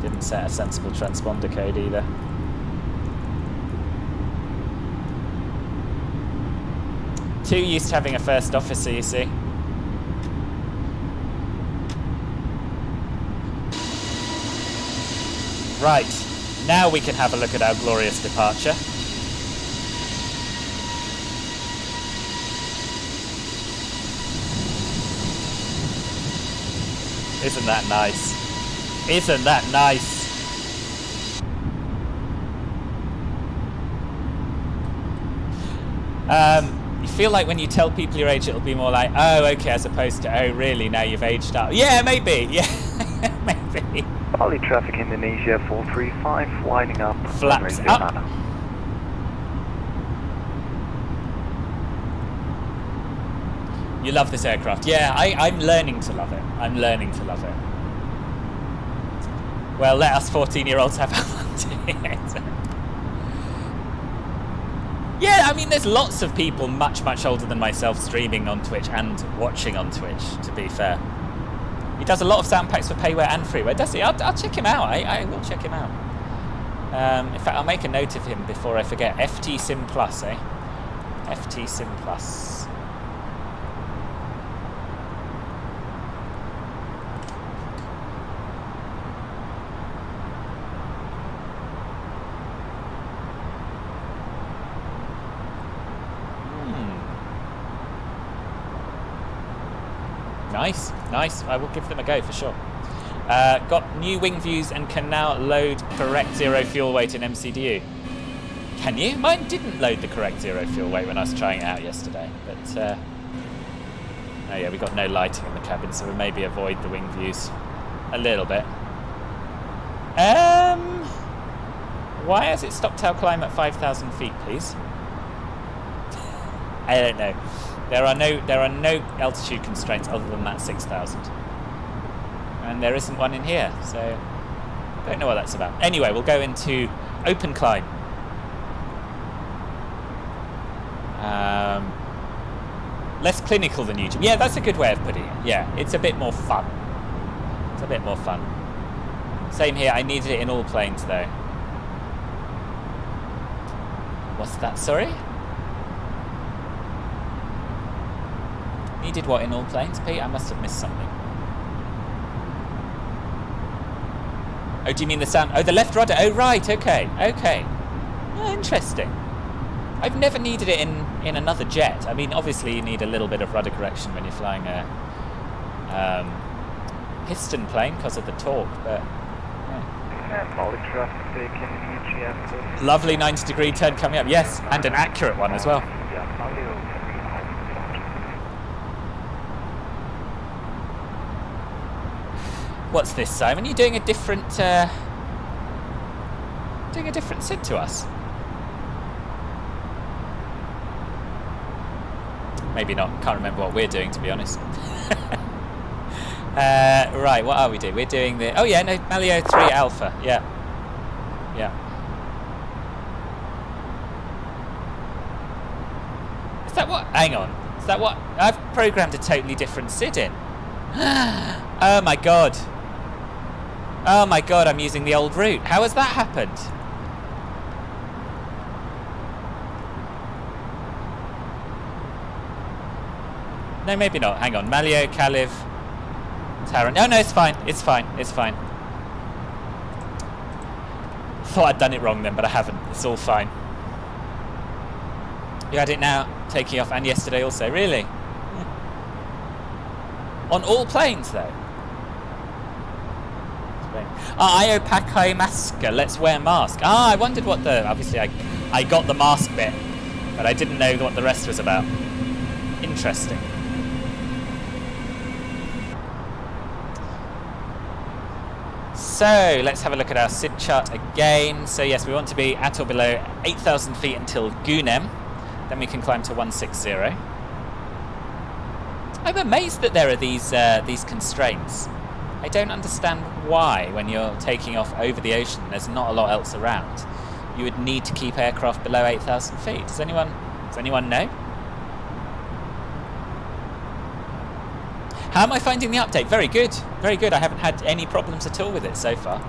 Didn't set a sensible transponder code either. Too used to having a first officer, you see. Right, now we can have a look at our glorious departure. Isn't that nice? Isn't that nice? You feel like when you tell people your age, it'll be more like, oh, okay, as opposed to, oh, really, now you've aged up. Yeah, maybe. Yeah, maybe. Bali traffic Indonesia 435, lining up. Flaps up. You love this aircraft. Yeah, I'm learning to love it. I'm learning to love it. Well, let us 14-year-olds have our fun doing it. Yeah, I mean, there's lots of people much, much older than myself streaming on Twitch and watching on Twitch, to be fair. He does a lot of sound packs for payware and freeware, does he? I'll check him out. I will check him out. In fact, I'll make a note of him before I forget. FT Sim Plus, eh? FT Sim Plus. Nice, nice. I will give them a go for sure. Got new wing views and can now load correct zero fuel weight in MCDU. Can you? Mine didn't load the correct zero fuel weight when I was trying it out yesterday. But, oh yeah, we got no lighting in the cabin, so we maybe avoid the wing views a little bit. Why has it stopped our climb at 5,000 feet, please? I don't know. There are no altitude constraints other than that 6,000, and there isn't one in here, so don't know what that's about. Anyway, we'll go into open climb. Less clinical than YouTube. Yeah, that's a good way of putting it. Yeah, it's a bit more fun. It's a bit more fun. Same here. I needed it in all planes though. What's that? Sorry. Needed what in all planes, Pete? I must have missed something. Oh, do you mean the sound? Oh, the left rudder. Oh, right. Okay. Okay. Oh, interesting. I've never needed it in another jet. I mean, obviously you need a little bit of rudder correction when you're flying a piston plane because of the torque, but yeah. Lovely 90-degree turn coming up. Yes, and an accurate one as well. What's this, Simon? You're doing a different SID to us. Maybe not. Can't remember what we're doing, to be honest. Right, what are we doing? We're doing the... Oh, yeah, no, Malio 3 Alpha. Yeah. Yeah. hang on. Is that what? I've programmed a totally different SID in. Oh my god. Oh my god, I'm using the old route. How has that happened? No, maybe not. Hang on. Malio, Kaliv, Taran. No, it's fine. It's fine. It's fine. Thought I'd done it wrong then, but I haven't. It's all fine. You had it now, taking off, and yesterday also. Really? Yeah. On all planes, though. Io Pakai Maska, let's wear mask. I wondered what the... Obviously, I got the mask bit, but I didn't know what the rest was about. Interesting. So, let's have a look at our SID chart again. So, yes, we want to be at or below 8,000 feet until Gunem. Then we can climb to 160. I'm amazed that there are these constraints. I don't understand why, when you're taking off over the ocean, there's not a lot else around. You would need to keep aircraft below 8,000 feet. Does anyone know? How am I finding the update? Very good, very good. I haven't had any problems at all with it so far,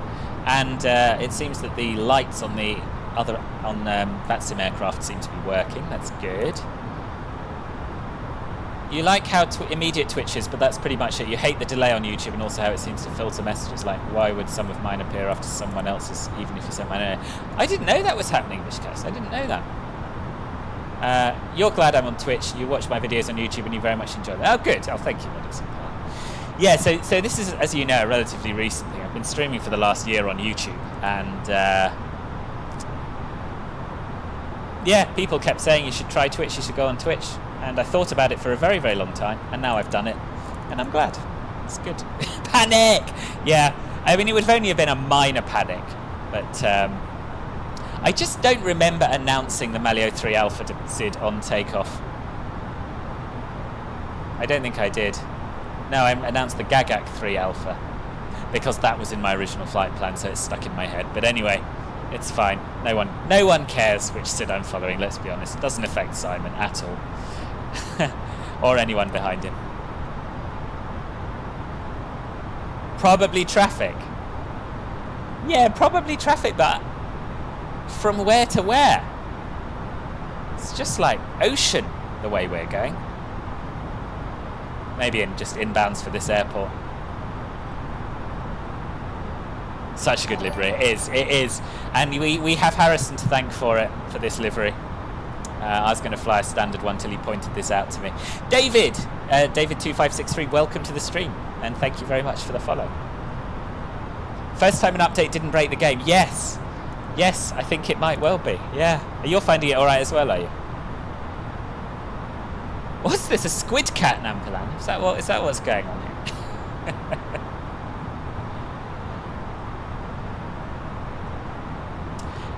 and it seems that the lights on the VATSIM aircraft seem to be working. That's good. You like how immediate twitches, but that's pretty much it. You hate the delay on YouTube and also how it seems to filter messages, like why would some of mine appear after someone else's, even if you sent mine earlier. I didn't know that was happening, Vishkas. I didn't know that. You're glad I'm on Twitch. You watch my videos on YouTube and you very much enjoy that. Oh, good. Oh, thank you, Madison. Yeah, so this is, as you know, a relatively recent thing. I've been streaming for the last year on YouTube, and yeah, people kept saying you should try Twitch, you should go on Twitch. And I thought about it for a very, very long time, and now I've done it, and I'm glad. It's good. Panic! Yeah, I mean, it would have only have been a minor panic, but I just don't remember announcing the Malio 3 Alpha SID on takeoff. I don't think I did. No, I announced the Gagak 3 Alpha, because that was in my original flight plan, so it's stuck in my head. But anyway, it's fine. No one cares which SID I'm following, let's be honest. It doesn't affect Simon at all. Or anyone behind him. Probably traffic. Yeah, probably traffic, but from where to where? It's just like ocean the way we're going. Maybe just inbounds for this airport. Such a good livery. It is. And we have Harrison to thank for this livery. I was going to fly a standard one till he pointed this out to me. David2563, welcome to the stream, and thank you very much for the follow. First time an update didn't break the game. Yes, I think it might well be. Yeah, you're finding it all right as well, are you? What's this? A squid cat, Nampalan? Is that what's going on here?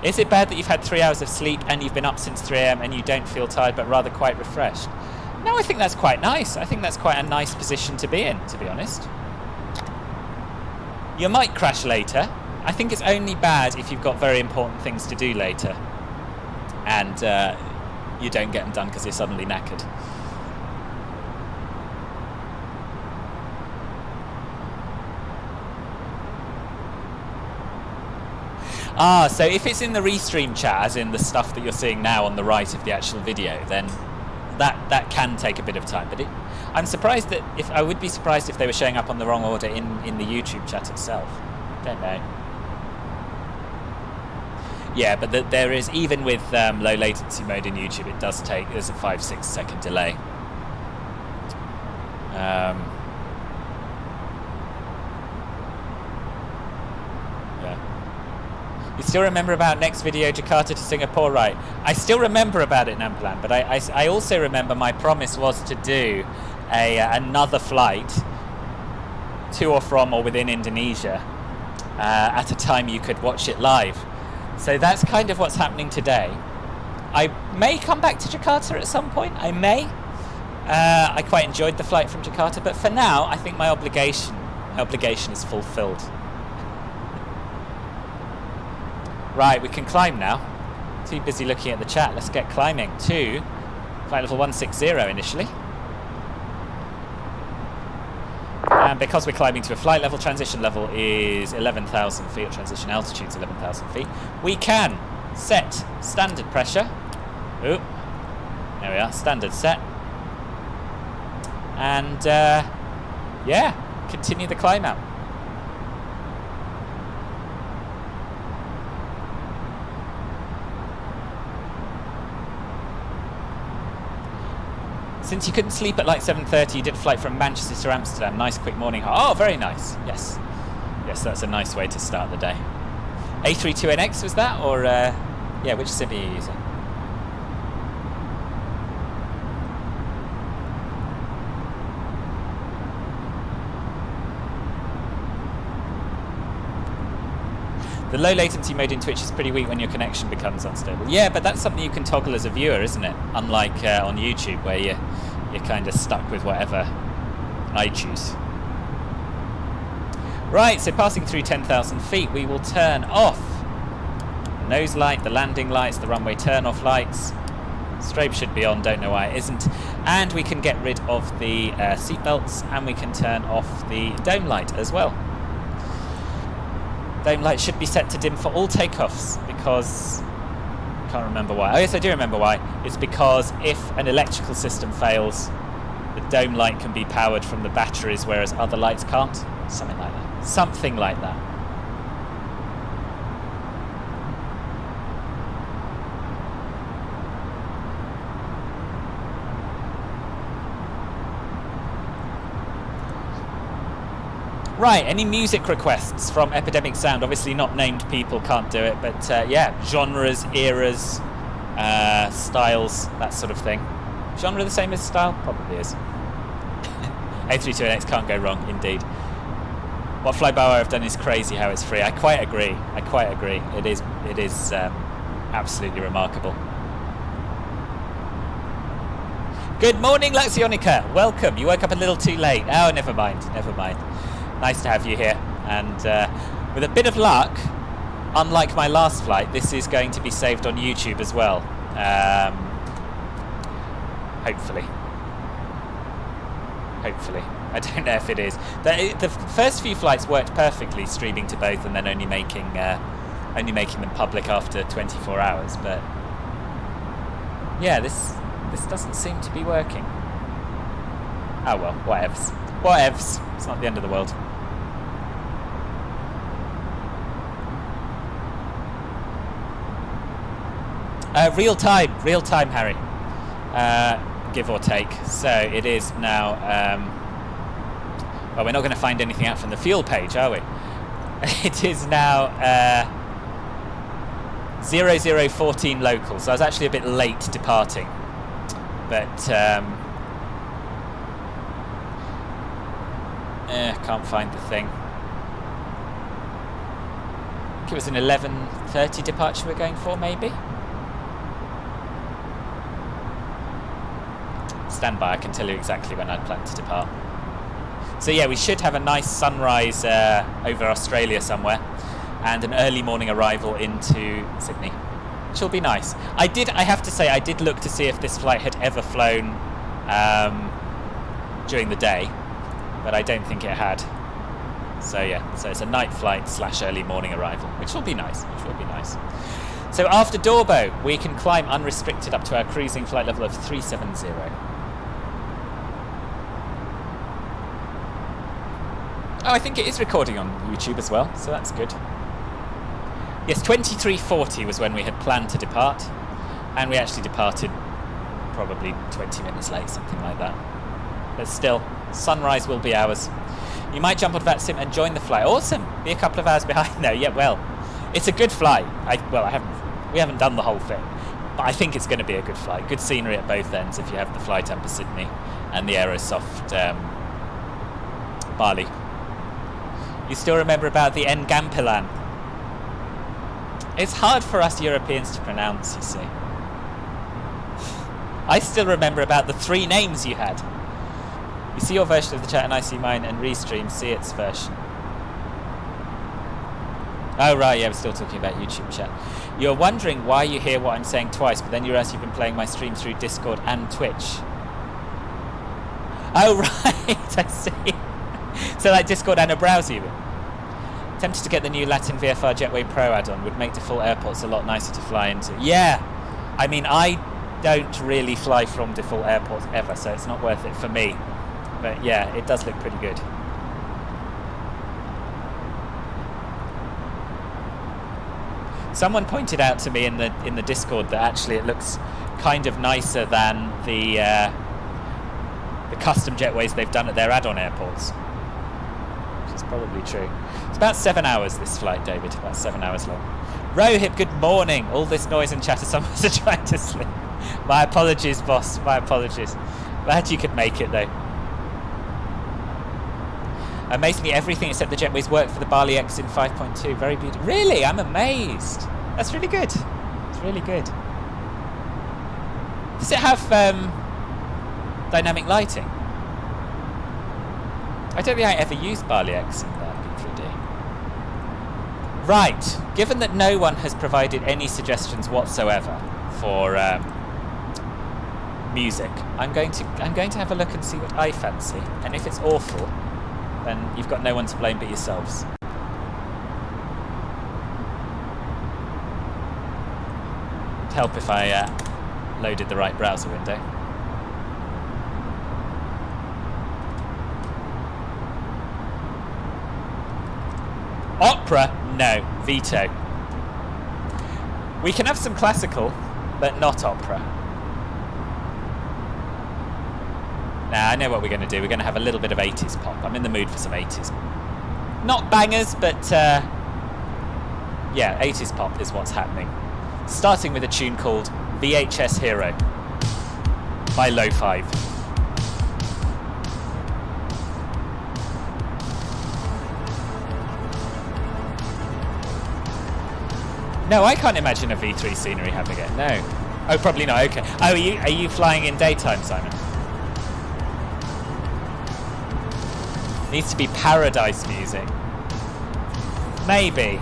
Is it bad that you've had 3 hours of sleep and you've been up since 3 AM and you don't feel tired but rather quite refreshed? No, I think that's quite nice. I think that's quite a nice position to be in, to be honest. You might crash later. I think it's only bad if you've got very important things to do later and you don't get them done because you're suddenly knackered. So if it's in the restream chat, as in the stuff that you're seeing now on the right of the actual video, then that can take a bit of time. But I'm surprised that I would be surprised if they were showing up on the wrong order in the YouTube chat itself. Don't know. Yeah, but there is, even with low latency mode in YouTube, it does take, there's a 5-6 second delay. You still remember about next video, Jakarta to Singapore, right? I still remember about it, Namplan, but I also remember my promise was to do another flight to or from or within Indonesia at a time you could watch it live. So that's kind of what's happening today. I may come back to Jakarta at some point, I may. I quite enjoyed the flight from Jakarta, but for now, I think my obligation is fulfilled. Right, we can climb now. Too busy looking at the chat. Let's get climbing to Flight level 160 initially. And because we're climbing to a flight level, transition level is 11,000 feet, or transition altitude is 11,000 feet, we can set standard pressure. Ooh, there we are, standard set. And yeah, continue the climb out. Since you couldn't sleep at like 7:30, you did a flight from Manchester to Amsterdam. Nice quick morning. Oh, very nice. Yes. Yes, that's a nice way to start the day. A330-900 was that? Or, yeah, which sim are you using? The low latency mode in Twitch is pretty weak when your connection becomes unstable. Yeah, but that's something you can toggle as a viewer, isn't it? Unlike on YouTube, where you're kind of stuck with whatever I choose. Right, so passing through 10,000 feet, we will turn off the nose light, the landing lights, the runway turn-off lights. Strobe should be on, don't know why it isn't. And we can get rid of the seat belts, and we can turn off the dome light as well. Dome light should be set to dim for all takeoffs because I can't remember why. Oh yes, I do remember why. It's because if an electrical system fails, the dome light can be powered from the batteries, whereas other lights can't. Something like that. Something like that. Right, any music requests from Epidemic Sound? Obviously not named people can't do it, but yeah, genres, eras, styles, that sort of thing. Genre the same as style? Probably is. A320X can't go wrong, indeed. What Flybower have done is crazy how it's free. I quite agree. I quite agree. It is absolutely remarkable. Good morning, Luxionica. Welcome. You woke up a little too late. Oh, never mind. Never mind. Nice to have you here, and with a bit of luck, unlike my last flight, this is going to be saved on YouTube as well. Hopefully. Hopefully. I don't know if it is. The first few flights worked perfectly, streaming to both and then only making them public after 24 hours. But yeah, this doesn't seem to be working. Oh well, whatevs. Whatevs. It's not the end of the world. Real time, Harry. Give or take. So it is now. Well, we're not going to find anything out from the fuel page, are we? It is now 0014 local. So I was actually a bit late departing, but can't find the thing. I think it was an 11:30 departure we're going for, maybe. Stand by, I can tell you exactly when I plan to depart. So yeah, we should have a nice sunrise over Australia somewhere, and an early morning arrival into Sydney, which will be nice. I have to say, I did look to see if this flight had ever flown during the day, but I don't think it had. So yeah, so it's a night flight / early morning arrival, which will be nice. So after Dorbo, we can climb unrestricted up to our cruising flight level of 370. Oh, I think it is recording on YouTube as well, so that's good. Yes, 23:40 was when we had planned to depart, and we actually departed probably 20 minutes late, something like that. But still, sunrise will be ours. You might jump on VATSIM and join the flight. Awesome! Be a couple of hours behind though. Yeah, well, it's a good flight. We haven't done the whole thing, but I think it's going to be a good flight. Good scenery at both ends if you have the flight time to Sydney and the Aerosoft Bali. You still remember about the Ngampilan? It's hard for us Europeans to pronounce, you see. I still remember about the 3 names you had. You see your version of the chat and I see mine, and Restream see its version. Oh, right, yeah, we're still talking about YouTube chat. You're wondering why you hear what I'm saying twice, but then you realise you've been playing my stream through Discord and Twitch. Oh, right, I see. So like Discord and a browser even. Tempted to get the new Latin VFR Jetway Pro add-on. Would make default airports a lot nicer to fly into. Yeah, I mean, I don't really fly from default airports ever, so it's not worth it for me. But yeah, it does look pretty good. Someone pointed out to me in the Discord that actually it looks kind of nicer than the custom jetways they've done at their add-on airports, which is probably true. It's about 7 hours this flight, David. About 7 hours long. Rohib, good morning. All this noise and chatter, someone's trying to sleep. My apologies, boss. My apologies. Glad you could make it though. Amazingly, everything except the jetways work for the Bali X in 5.2. Very beautiful. Really? I'm amazed. That's really good. It's really good. Does it have dynamic lighting? I don't think I ever used Bali X in B3D. Right. Given that no one has provided any suggestions whatsoever for music, I'm going to have a look and see what I fancy. And if it's awful, then you've got no one to blame but yourselves. It'd help if I loaded the right browser window. Opera? No. Veto. We can have some classical, but not opera. Nah, I know what we're going to do. We're going to have a little bit of 80s pop. I'm in the mood for some 80s. Not bangers, but yeah, 80s pop is what's happening. Starting with a tune called VHS Hero by Low 5. No, I can't imagine a V3 scenery having it. No. Oh, probably not. Okay. Oh, are you flying in daytime, Simon? Needs to be paradise music. Maybe.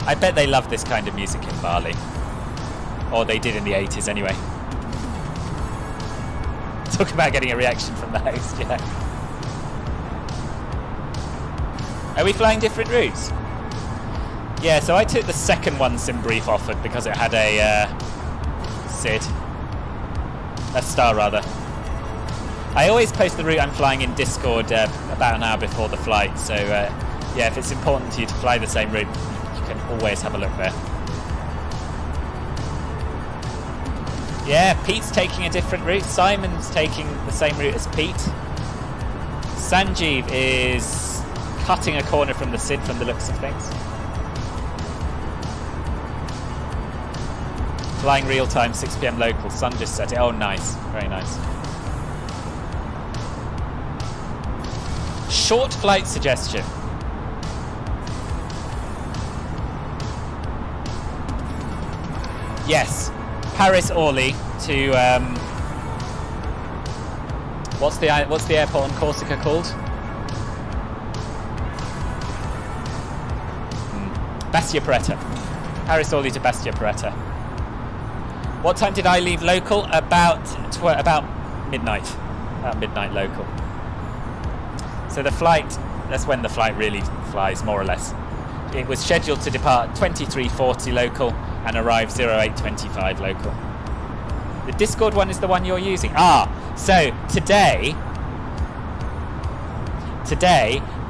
I bet they love this kind of music in Bali. Or they did in the 80s anyway. Talk about getting a reaction from the host, yeah. Are we flying different routes? Yeah, so I took the second one SimBrief offered because it had a star rather. I always post the route I'm flying in Discord about an hour before the flight, so yeah, if it's important to you to fly the same route, you can always have a look there. Yeah, Pete's taking a different route. Simon's taking the same route as Pete. Sanjeev is cutting a corner from the SID from the looks of things. Flying real time, 6 PM local. Sun just set it. Oh, nice. Very nice. Short flight suggestion. Yes, Paris Orly to what's the airport on Corsica called? Bastia Paretta. Paris Orly to Bastia Paretta. What time did I leave local? About midnight. About midnight local. So the flight, that's when the flight really flies, more or less. It was scheduled to depart 23:40 local and arrive 08:25 local. The Discord one is the one you're using. So today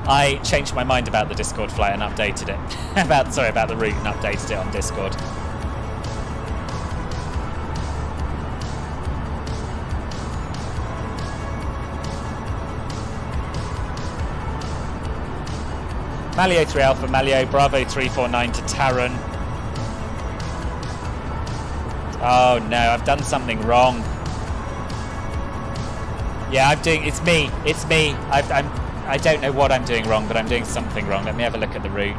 I changed my mind about the Discord flight and updated it. about the route and updated it on Discord. Malio 3 Alpha, Malio, Bravo 349 to Taran. Oh no, I've done something wrong. Yeah, it's me. I don't know what I'm doing wrong, but I'm doing something wrong. Let me have a look at the route.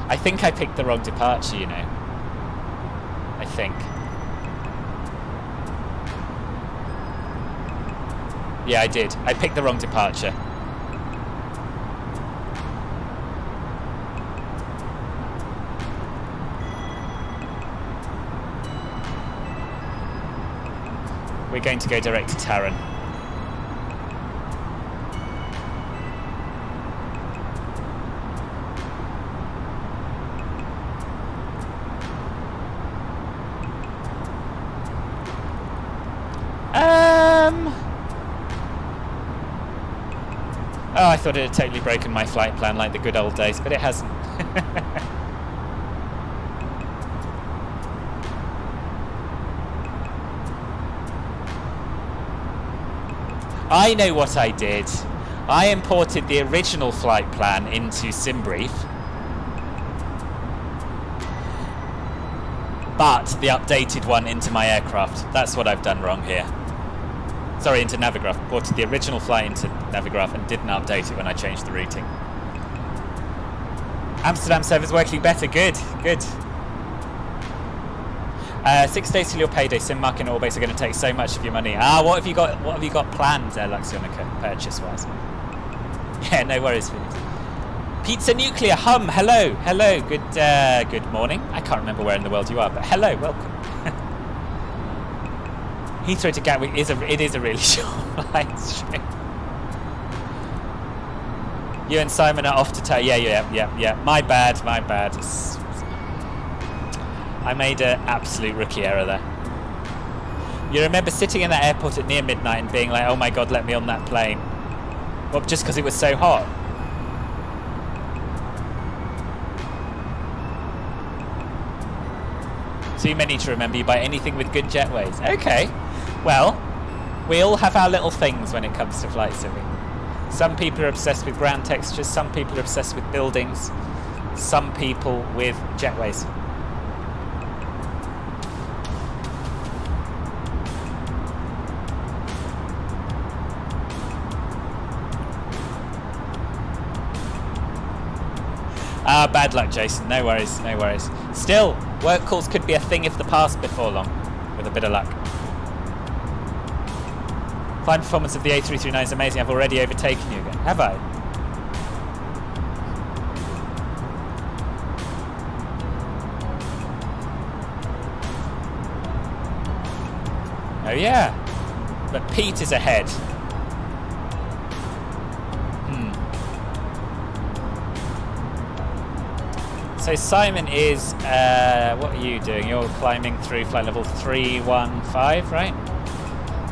I think I picked the wrong departure, you know. I think. Yeah, I did. I picked the wrong departure. We're going to go direct to Taran. Oh, I thought it had totally broken my flight plan like the good old days, but it hasn't. I know what I did. I imported the original flight plan into SimBrief, but the updated one into my aircraft. That's what I've done wrong here. Sorry, into Navigraph. Ported the original flight into Navigraph and didn't update it when I changed the routing. Amsterdam server's working better. Good, good. 6 days till your payday. SimMark and Orbase are going to take so much of your money. What have you got? What have you got planned, Luxionica, purchase-wise? Yeah, no worries, Felix. Pizza Nuclear Hum. Hello, hello. Good morning. I can't remember where in the world you are, but hello, welcome. Heathrow to Gatwick is a really short flight. You and Simon are off to town. Yeah. My bad. I made an absolute rookie error there. You remember sitting in that airport at near midnight and being like, oh my god, let me on that plane. Well, just because it was so hot. Too many to remember. You buy anything with good jetways. Okay. Well, we all have our little things when it comes to flight simming. Some people are obsessed with ground textures, some people are obsessed with buildings, some people with jetways. Bad luck, Jason. No worries, no worries. Still, work calls could be a thing of the past before long, with a bit of luck. Fine performance of the A330-900 is amazing. I've already overtaken you again. Have I? Oh yeah. But Pete is ahead. So Simon is, what are you doing? You're climbing through flight level 315, right?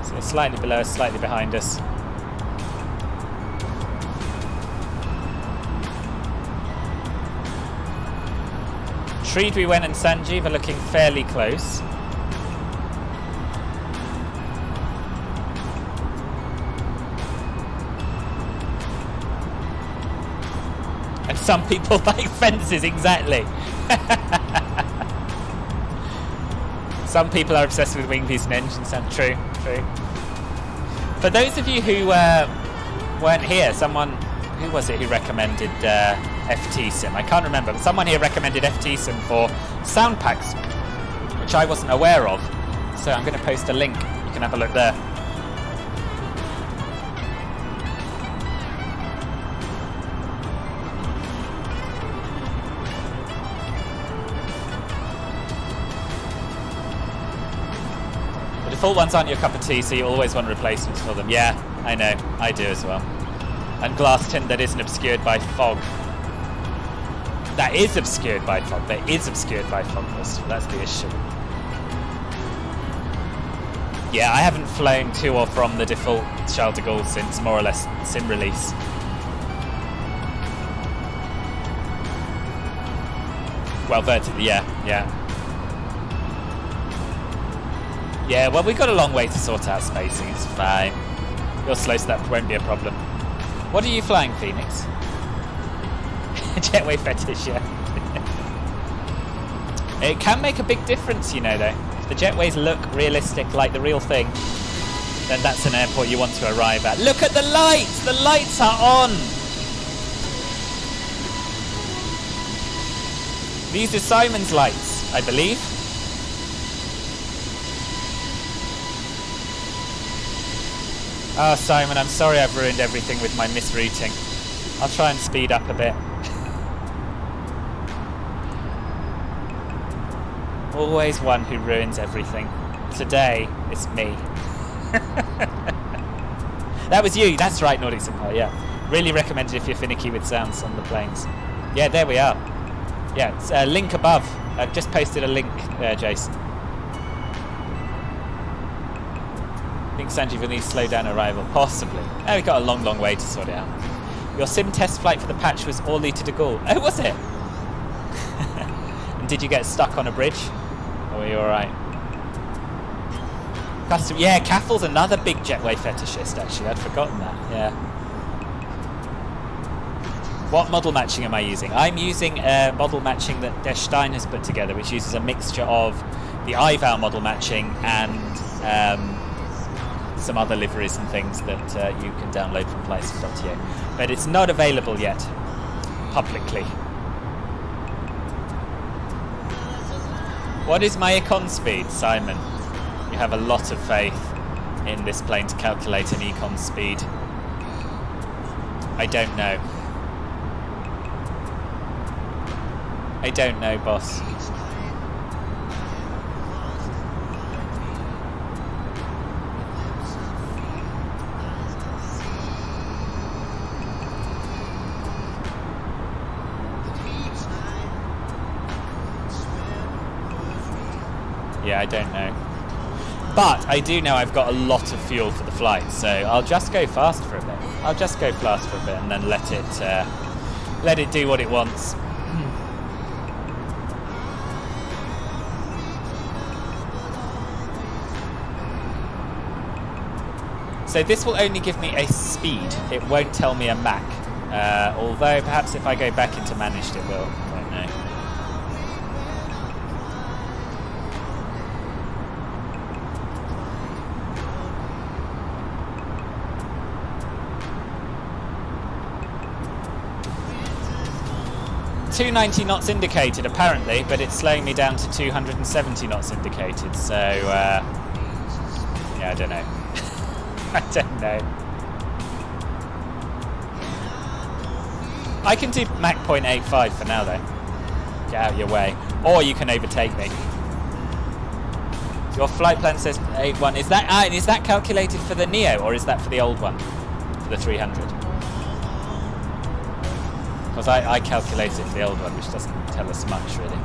So slightly below us, slightly behind us. Sridwiwen and Sanjeev are looking fairly close. And some people like fences, exactly. Some people are obsessed with wing piece and engine sound. True. For those of you who weren't here, who was it who recommended FT Sim? I can't remember, but someone here recommended FT Sim for sound packs, which I wasn't aware of. So I'm going to post a link. You can have a look there. Default ones aren't your cup of tea, so you always want replacements for them. Yeah, I know. I do as well. And glass tint that isn't obscured by fog. That is obscured by fog. That is obscured by fog, Christopher. That's the issue. Yeah, I haven't flown to or from the default Charles de Gaulle since more or less sim release. Well, vertically, yeah. Yeah, well, we've got a long way to sort out spacing. It's fine. Your slow step won't be a problem. What are you flying, Phoenix? Jetway fetish, yeah. It can make a big difference, you know, though. If the jetways look realistic, like the real thing, then that's an airport you want to arrive at. Look at the lights! The lights are on! These are Simon's lights, I believe. Oh, Simon, I'm sorry I've ruined everything with my misrouting. I'll try and speed up a bit. Always one who ruins everything. Today, it's me. That was you. That's right, Nordic Senpai. Yeah. Really recommended if you're finicky with sounds on the planes. Yeah, there we are. Yeah, it's a link above. I've just posted a link there, Jason. I think Sanjeev will need to slow down arrival. Possibly. Oh, we've got a long, long way to sort it out. Your sim test flight for the patch was Orly to de Gaulle. Oh, was it? And did you get stuck on a bridge? Or were you alright? Custom. Yeah, Kaffle's another big jetway fetishist, actually. I'd forgotten that. Yeah. What model matching am I using? I'm using model matching that Der Stein has put together, which uses a mixture of the iVal model matching and some other liveries and things that you can download from flightsim.to. But it's not available yet, publicly. What is my econ speed, Simon? You have a lot of faith in this plane to calculate an econ speed. I don't know. I don't know, boss. Yeah, I don't know. But I do know I've got a lot of fuel for the flight, so I'll just go fast for a bit. I'll just go fast for a bit and then let it do what it wants. So this will only give me a speed. It won't tell me a Mach. Although perhaps if I go back into managed it will. I don't know. .290 knots indicated apparently, but it's slowing me down to 270 knots indicated. So yeah, I don't know. I don't know. I can do Mach 0.85 for now though. Get out of your way. Or you can overtake me. Your flight plan says 81. Is that calculated for the Neo or is that for the old one? For the 300? Because I calculated for the old one, which doesn't tell us much really.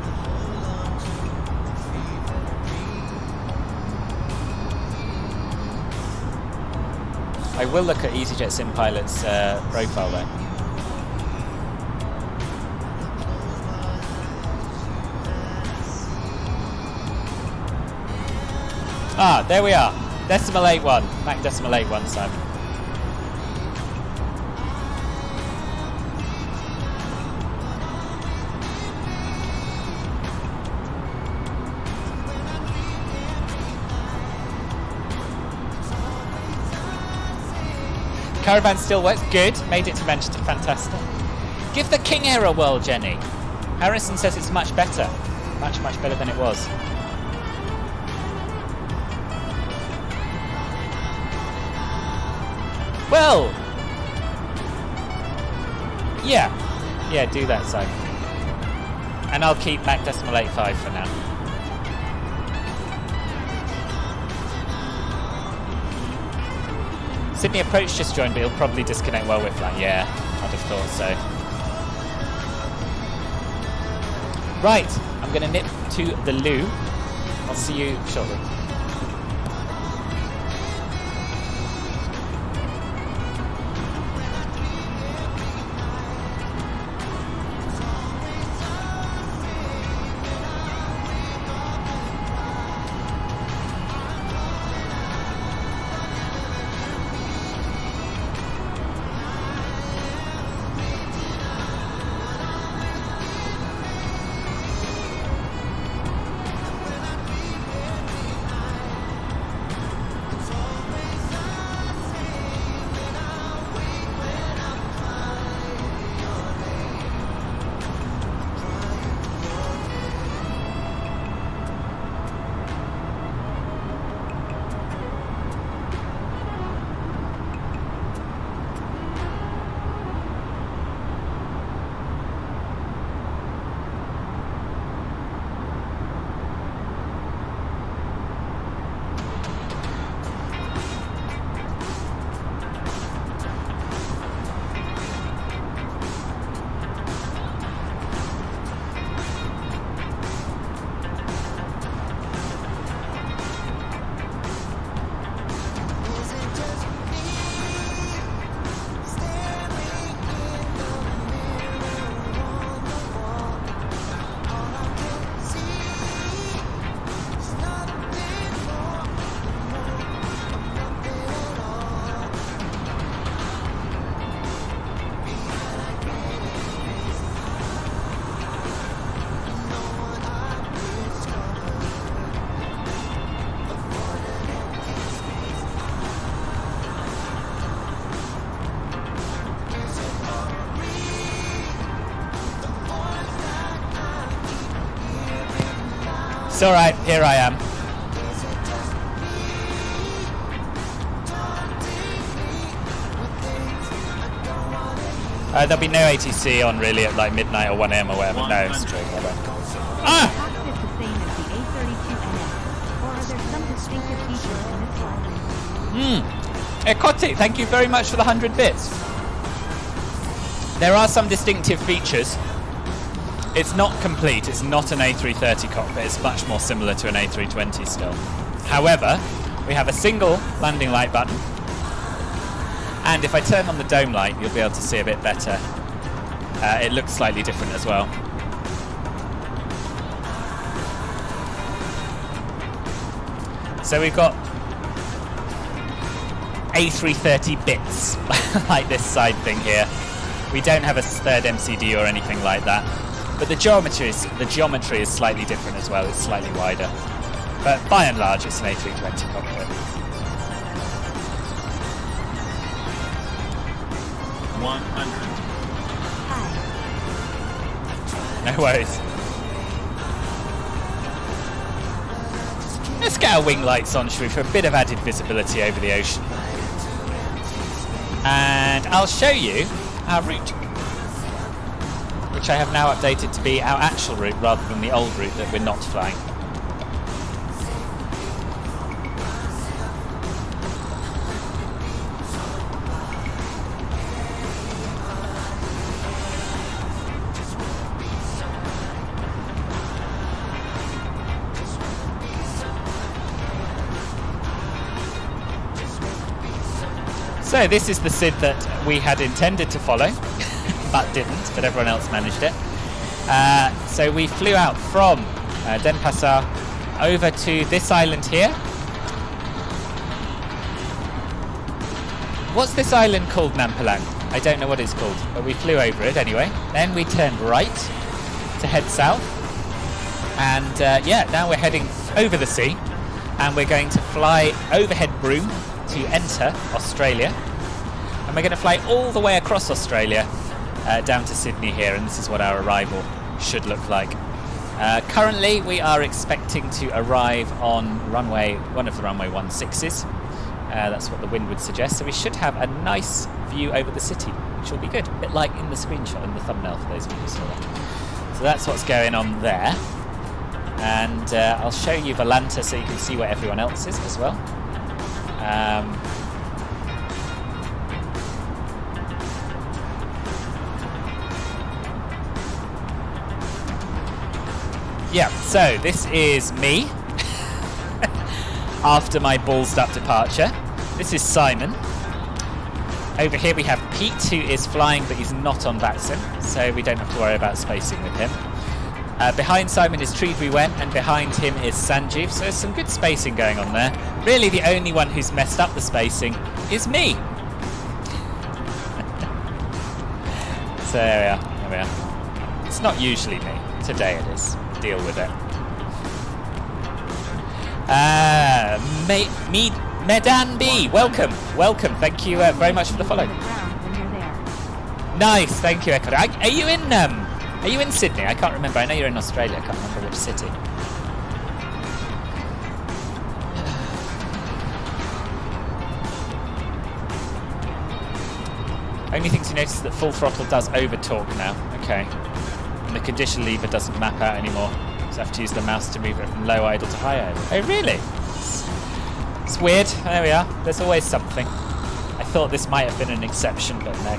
I will look at EasyJet Sim Pilot's profile though. Ah, there we are. Decimal 81. Mach decimal 81, Simon. Caravan still works. Good. Made it to Manchester. Fantastic. Give the King Air a whirl, Jenny. Harrison says it's much better. Much, much better than it was. Well. Yeah. Yeah, do that, Simon. And I'll keep Mach decimal 85 for now. Sydney Approach just joined, but he'll probably disconnect while we're flying. Yeah, I'd have thought so. Right, I'm going to nip to the loo. I'll see you shortly. It's all right. Here I am. There'll be no ATC on really at like midnight or 1 a.m. or whatever. No, it's true. Ah! Cockpit the same as the A330-900, or are there some distinctive features in this one? Kotti, thank you very much for the 100 bits. There are some distinctive features. It's not complete. It's not an A330 cockpit. It's much more similar to an A320 still. However, we have a single landing light button. And if I turn on the dome light, you'll be able to see a bit better. It looks slightly different as well. So we've got A330 bits, like this side thing here. We don't have a third MCD or anything like that. But the geometry is slightly different as well. It's slightly wider. But by and large, it's an A320 cockpit. 100. No worries. Let's get our wing lights on, shall we, for a bit of added visibility over the ocean. And I'll show you our route, which I have now updated to be our actual route rather than the old route that we're not flying. So this is the SID that we had intended to follow, but didn't, but everyone else managed it. So we flew out from Denpasar over to this island here. What's this island called, Nampalang? I don't know what it's called, but we flew over it anyway. Then we turned right to head south. And yeah, now we're heading over the sea. And we're going to fly overhead Broome to enter Australia, and we're going to fly all the way across Australia down to Sydney here, and this is what our arrival should look like. Currently we are expecting to arrive on one of the runway 16s. That's what the wind would suggest, so we should have a nice view over the city, which will be good, a bit like in the screenshot in the thumbnail for those of you who saw that. So that's what's going on there, and I'll show you Volanta so you can see where everyone else is as well. Yeah, so this is me after my ballsed up departure. This is Simon. Over here we have Pete, who is flying, but he's not on VATSIM, so we don't have to worry about spacing with him. Behind Simon is Trivwen, and behind him is Sanjeev, so there's some good spacing going on there. Really, the only one who's messed up the spacing is me. So there we are. It's not usually me. Today it is. Deal with it. Medan B, welcome. Thank you very much for the follow. Nice, thank you, Echo. Are you in Sydney? I can't remember. I know you're in Australia. I can't remember which city. Only thing to notice is that full throttle does over torque now. Okay. And the condition lever doesn't map out anymore. So I have to use the mouse to move it from low idle to high idle. Oh, really? It's weird. There we are. There's always something. I thought this might have been an exception, but no.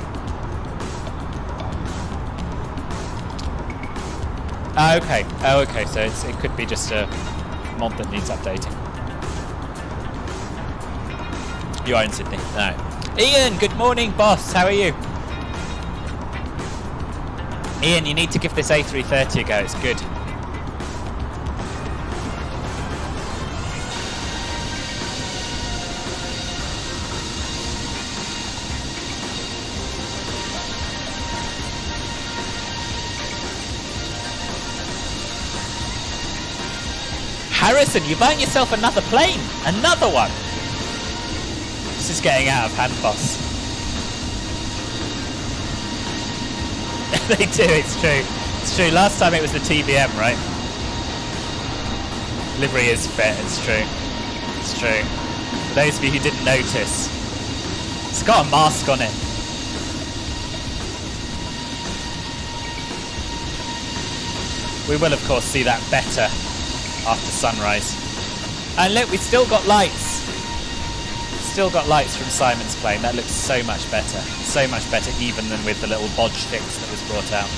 Okay. Oh, okay. So it could be just a mod that needs updating. You are in Sydney. No. Ian, good morning, boss. How are you? Ian, you need to give this A330 a go. It's good. Harrison, you're buying yourself another plane. Another one. This is getting out of hand, boss. They do, it's true. It's true. Last time it was the TBM, right? Livery is fit, it's true. It's true. For those of you who didn't notice, it's got a mask on it. We will, of course, see that better after sunrise. And look, we've still got lights. Still got lights from Simon's plane. That looks so much better. So much better even than with the little bodge fix that was brought out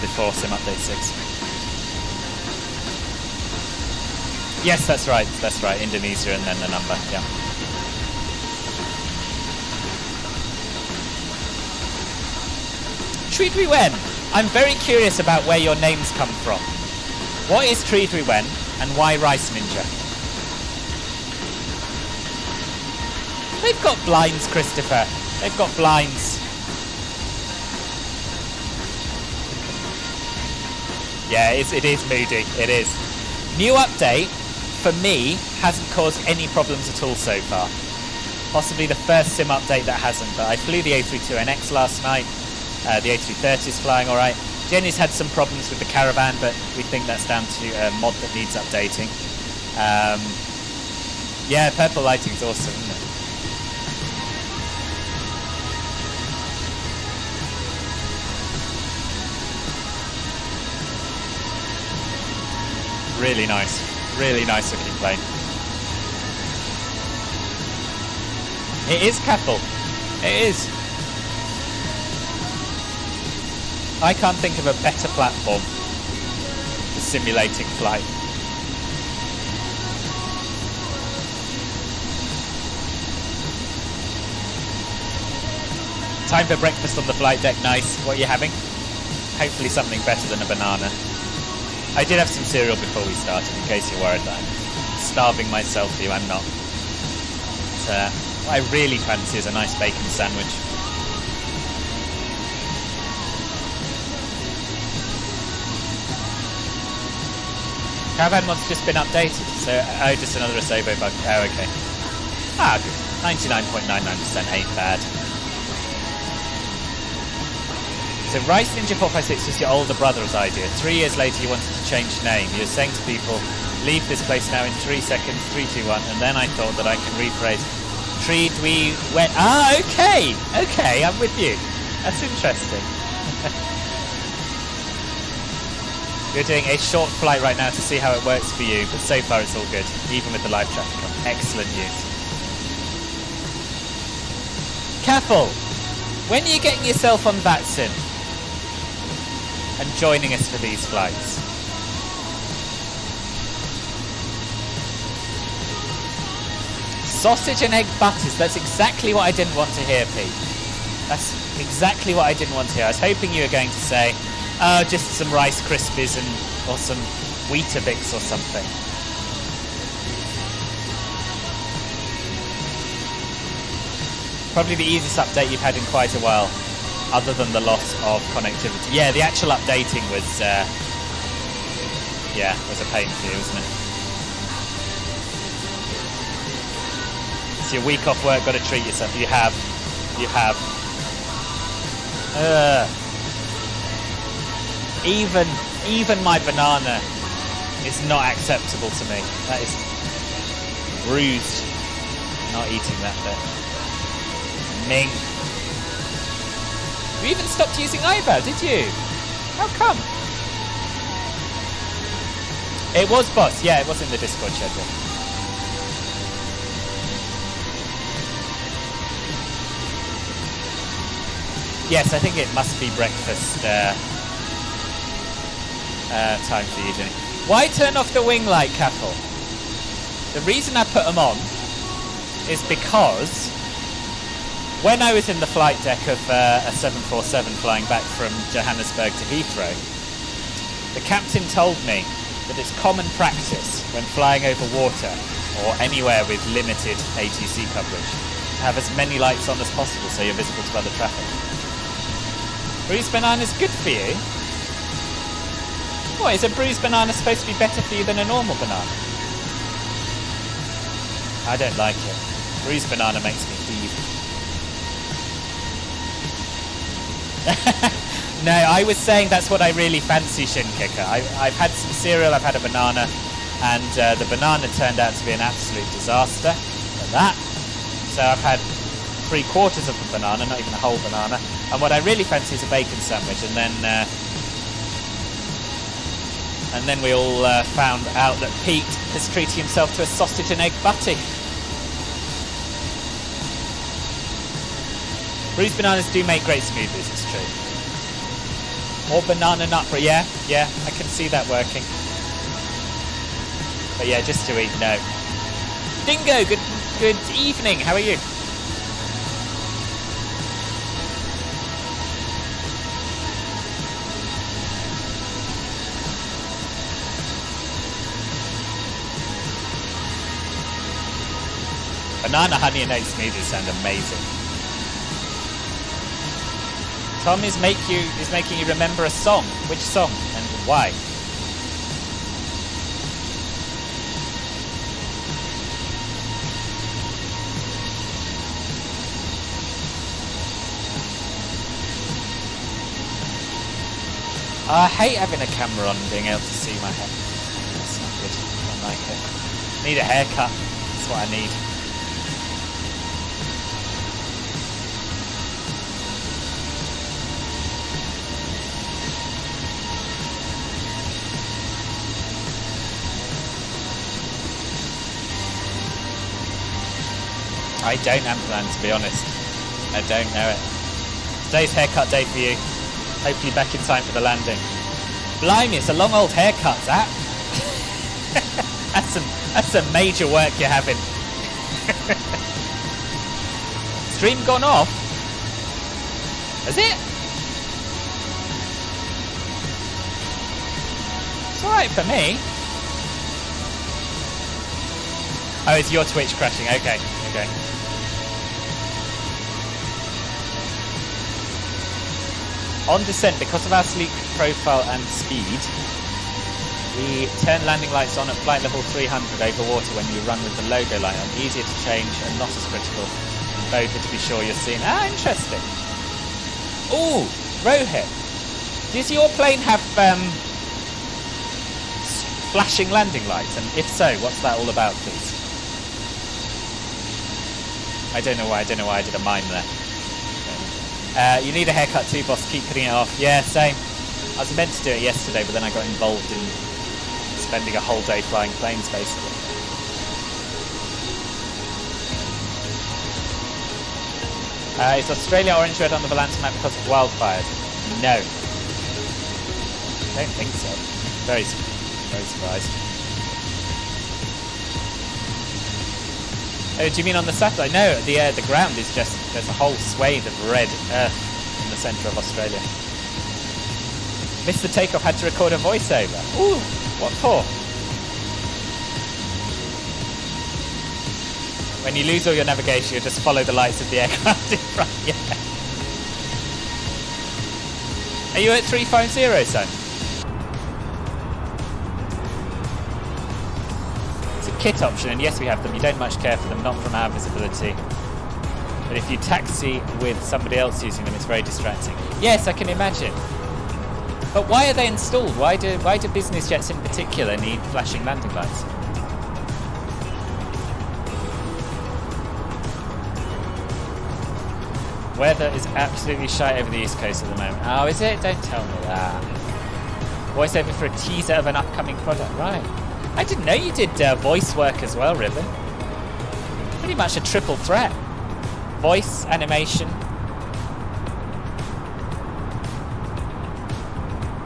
before Sim Update 6. Yes, that's right. That's right. Indonesia and then the number. Yeah. Tridwiwen, I'm very curious about where your names come from. What is Tridwiwen and why Rice Ninja? They've got blinds, Christopher. They've got blinds. Yeah, it is moody. It is. New update, for me, hasn't caused any problems at all so far. Possibly the first sim update that hasn't, but I flew the A330-900 last night. The A330 is flying all right. Jenny's had some problems with the Caravan, but we think that's down to a mod that needs updating. Yeah, purple lighting's awesome, isn't it? Really nice looking plane. It is Keppel. It is. I can't think of a better platform for simulating flight. Time for breakfast on the flight deck. Nice. What are you having? Hopefully something better than a banana. I did have some cereal before we started, in case you're worried that I'm starving myself for you. I'm not. But, what I really fancy is a nice bacon sandwich. Caravan mod's just been updated, so just another Asobo bug. Oh, okay. Ah, good. 99.99% ain't bad. So Rice Ninja 456 was your older brother's idea. 3 years later, you wanted to change name. You were saying to people, leave this place now in 3 seconds, 3, 2, 1, and then I thought that I can rephrase, treed we went. Ah, okay, okay, I'm with you. That's interesting. You're doing a short flight right now to see how it works for you, but so far it's all good, even with the live traffic on. Excellent news. Careful! When are you getting yourself on VATSIM and joining us for these flights? Sausage and egg butters, that's exactly what I didn't want to hear, Pete. That's exactly what I didn't want to hear. I was hoping you were going to say, oh, just some Rice Krispies or some Weetabix or something. Probably the easiest update you've had in quite a while, other than the loss of connectivity. Yeah, the actual updating was, was a pain for you, wasn't it? It's your week off work, got to treat yourself. You have. Even my banana is not acceptable to me. That is bruised. Not eating that bit. Ming. You even stopped using eyebrow, did you? How come? It was boss, yeah, it was in the Discord schedule. Yes, I think it must be breakfast time for you, Jenny. Why turn off the wing light, Caffel? The reason I put them on is because when I was in the flight deck of a 747 flying back from Johannesburg to Heathrow, the captain told me that it's common practice when flying over water or anywhere with limited ATC coverage to have as many lights on as possible so you're visible to other traffic. Bruised banana is good for you? What, is a bruised banana supposed to be better for you than a normal banana? I don't like it. Bruised banana makes me heave. No, I was saying that's what I really fancy, Shin Kicker. I've had some cereal, I've had a banana. and the banana turned out to be an absolute disaster at that. So I've had 3/4 of the banana, not even a whole banana, and what I really fancy is a bacon sandwich, and then we all found out that Pete has treated himself to a sausage and egg butty. Bruised bananas do make great smoothies, it's true. Or banana nut bread, yeah, I can see that working. But yeah, just to eat, no. Dingo, good evening, how are you? Banana honey and egg smoothies sound amazing. Tom is making you remember a song. Which song and why? I hate having a camera on and being able to see my head. That's not good. I don't like it. Need a haircut. That's what I need. I don't have plan, to be honest. I don't know it. Today's haircut day for you. Hopefully back in time for the landing. Blimey, it's a long old haircut, that. That's some major work you're having. Stream gone off? Has it? It's alright for me. Oh, it's your Twitch crashing. Okay. On descent, because of our sleek profile and speed, we turn landing lights on at flight level 300 over water when you run with the logo light on. Easier to change and not as critical. Both to be sure you're seen. Ah, interesting. Ooh, Rohit. Does your plane have flashing landing lights? And if so, what's that all about, please? I don't know why I did a mime there. You need a haircut too, boss. Keep putting it off. Yeah, same. I was meant to do it yesterday, but then I got involved in spending a whole day flying planes, basically. Is Australia orange-red on the Valance map because of wildfires? No. Don't think so. Very surprised. Oh, do you mean on the satellite? No, the ground is just, there's a whole swathe of red earth in the centre of Australia. Mr. Takeoff had to record a voiceover. Ooh, what for? When you lose all your navigation, you just follow the lights of the aircraft in front. Yeah. Are you at 350, son? Kit option, and yes, we have them. You don't much care for them, not from our visibility. But if you taxi with somebody else using them, it's very distracting. Yes, I can imagine. But why are they installed? Why do business jets in particular need flashing landing lights? Weather is absolutely shite over the East Coast at the moment. Oh, is it? Don't tell me that. Voiceover for a teaser of an upcoming product, right? I didn't know you did voice work as well, Ribbon. Pretty much a triple threat. Voice, animation.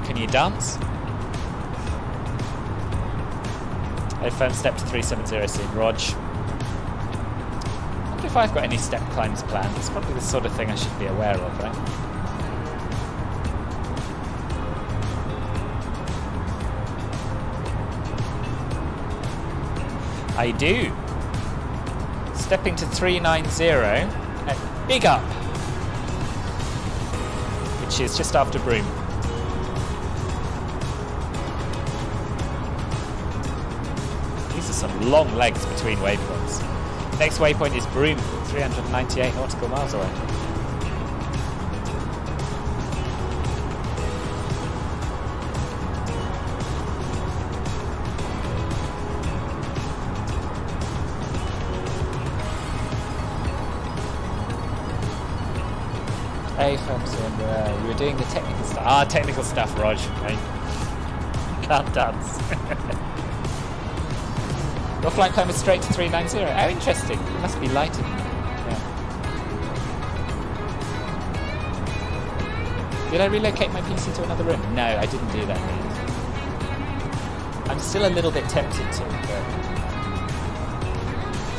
Can you dance? I firm step to 370 soon, Rog. I wonder if I've got any step climbs planned. It's probably the sort of thing I should be aware of, right? I do. Stepping to 390 at Big Up, which is just after Broome. These are some long legs between waypoints. Next waypoint is Broome, 398 nautical miles away. Hey, folks, we were doing the technical stuff. Ah, technical stuff, Rog. Right. Can't dance. Your flight time is straight to 390. Oh, interesting. It must be lighter than that. Yeah. Did I relocate my PC to another room? No, I didn't do that yet. I'm still a little bit tempted to. But...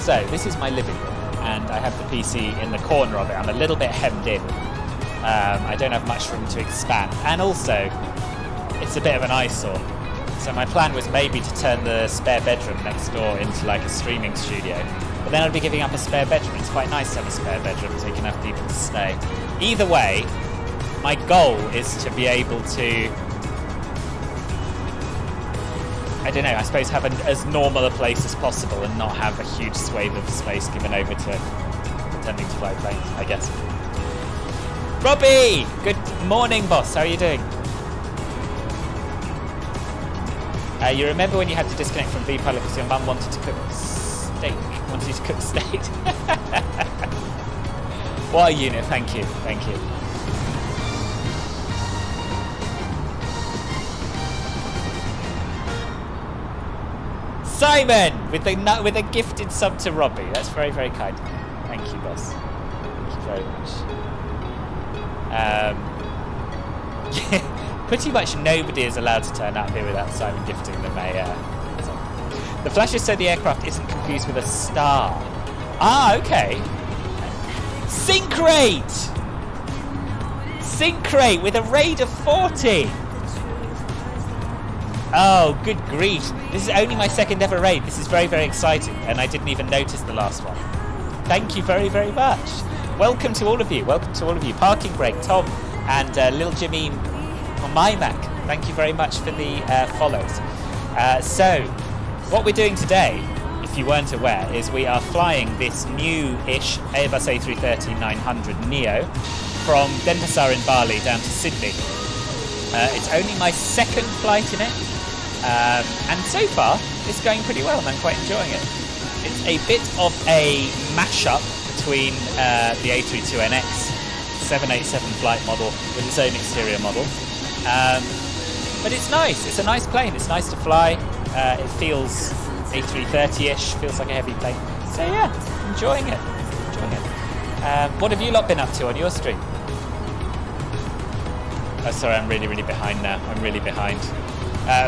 So, this is my living room, and I have the PC in the corner of it. I'm a little bit hemmed in. I don't have much room to expand, and also it's a bit of an eyesore. So my plan was maybe to turn the spare bedroom next door into like a streaming studio, but then I'd be giving up a spare bedroom. It's quite nice to have a spare bedroom so you can have people to stay. Either way, my goal is to be able to, I don't know, I suppose have as normal a place as possible and not have a huge swathe of space given over to pretending to fly planes, I guess. Robbie! Good morning, boss. How are you doing? You remember when you had to disconnect from V-Pilot because your mum wanted to cook steak? Wanted you to cook steak? What a unit. Thank you. Thank you. Simon! With a gifted sub to Robbie. That's very, very kind. Thank you, boss. Thank you very much. Pretty much nobody is allowed to turn up here without Simon gifting them a... The flashes so the aircraft isn't confused with a star. Ah, okay. Sync rate! Sync rate with a raid of 40! Oh, good grief. This is only my second ever raid. This is very, very exciting, and I didn't even notice the last one. Thank you very, very much. Welcome to all of you. Welcome to all of you. Parking Break, Tom, and Lil Jimmy on my Mac. Thank you very much for the follows. So, what we're doing today, if you weren't aware, is we are flying this new-ish Airbus A330-900 Neo from Denpasar in Bali down to Sydney. It's only my second flight in it, and so far it's going pretty well and I'm quite enjoying it. It's a bit of a mashup between the A320neo 787 flight model with its own exterior model. But it's nice. It's a nice plane. It's nice to fly. It feels A330-ish. Feels like a heavy plane. So yeah, enjoying it. What have you lot been up to on your stream? Oh, sorry, I'm really, really behind now. I'm really behind.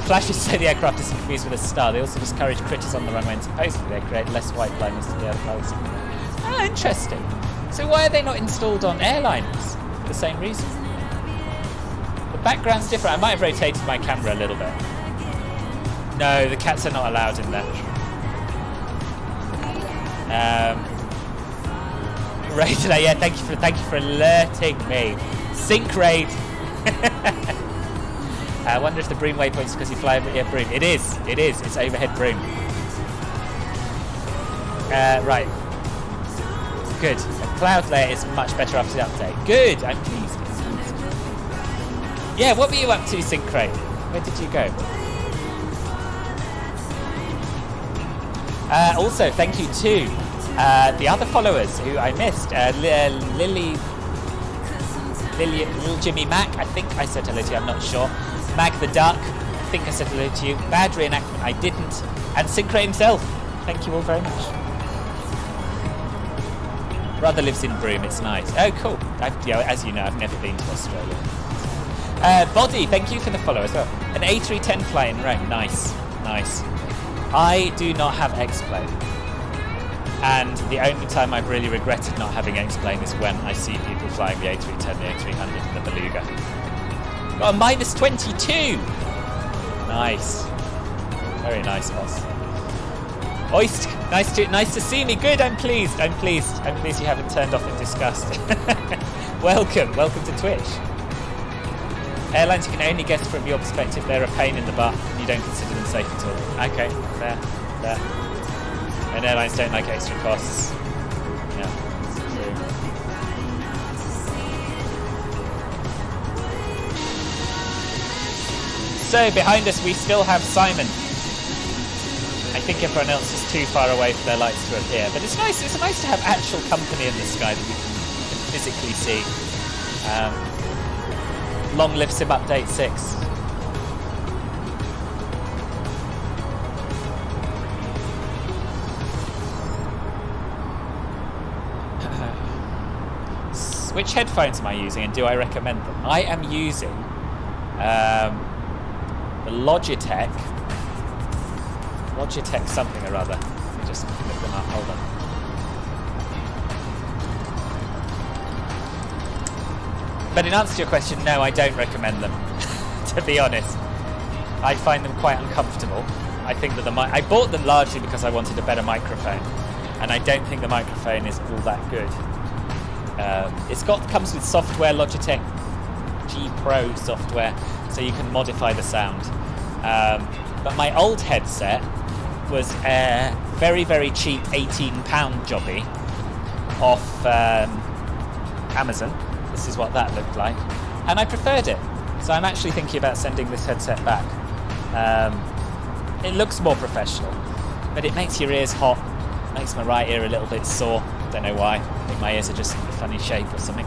Flashes say the aircraft is confused with a star. They also discourage critters on the runway and supposedly they create less white blindness to the other pilots. Ah, interesting. So why are they not installed on airliners? For the same reason. The background's different. I might have rotated my camera a little bit. No, the cats are not allowed in there. Right today, yeah. Thank you for alerting me. Sync rate. I wonder if the broom waypoint is because you fly over broom. It is. It's overhead broom. Right. Good. The cloud layer is much better after the update. Good. I'm pleased. Yeah, what were you up to, Syncrate? Where did you go? Also, thank you to the other followers who I missed. Lil Jimmy Mac, I think I said hello to you, I'm not sure. Mag the Duck, I think I said hello to you. Bad Reenactment, I didn't. And Syncrate himself, thank you all very much. Brother lives in Broome, it's nice. Oh, cool. As you know, I've never been to Australia. Body, thank you for the follow as well. An A310 flight in Rome, nice. I do not have X-Plane. And the only time I've really regretted not having X-Plane is when I see people flying the A310, the A300 and the Beluga. Got a minus 22! Nice. Very nice, boss. Oist, nice to see me. Good, I'm pleased you haven't turned off in disgust. Welcome to Twitch. Airlines, you can only guess from your perspective, they're a pain in the butt and you don't consider them safe at all. Okay, fair. And airlines don't like extra costs. Yeah, true. So behind us we still have Simon. I think everyone else is too far away for their lights to appear. But it's nice to have actual company in the sky that we can physically see. Long live Sim Update 6. Which headphones am I using, and do I recommend them? I am using the Logitech something or other. Let me just look them up. Hold on. But in answer to your question, no, I don't recommend them. To be honest, I find them quite uncomfortable. I think that I bought them largely because I wanted a better microphone, and I don't think the microphone is all that good. Comes with software, Logitech G Pro software, so you can modify the sound. But my old headset was a very, very cheap £18 jobby off Amazon. This is what that looked like, and I preferred it. So I'm actually thinking about sending this headset back. It looks more professional, but it makes your ears hot, makes my right ear a little bit sore. Don't know why. I think my ears are just a funny shape or something.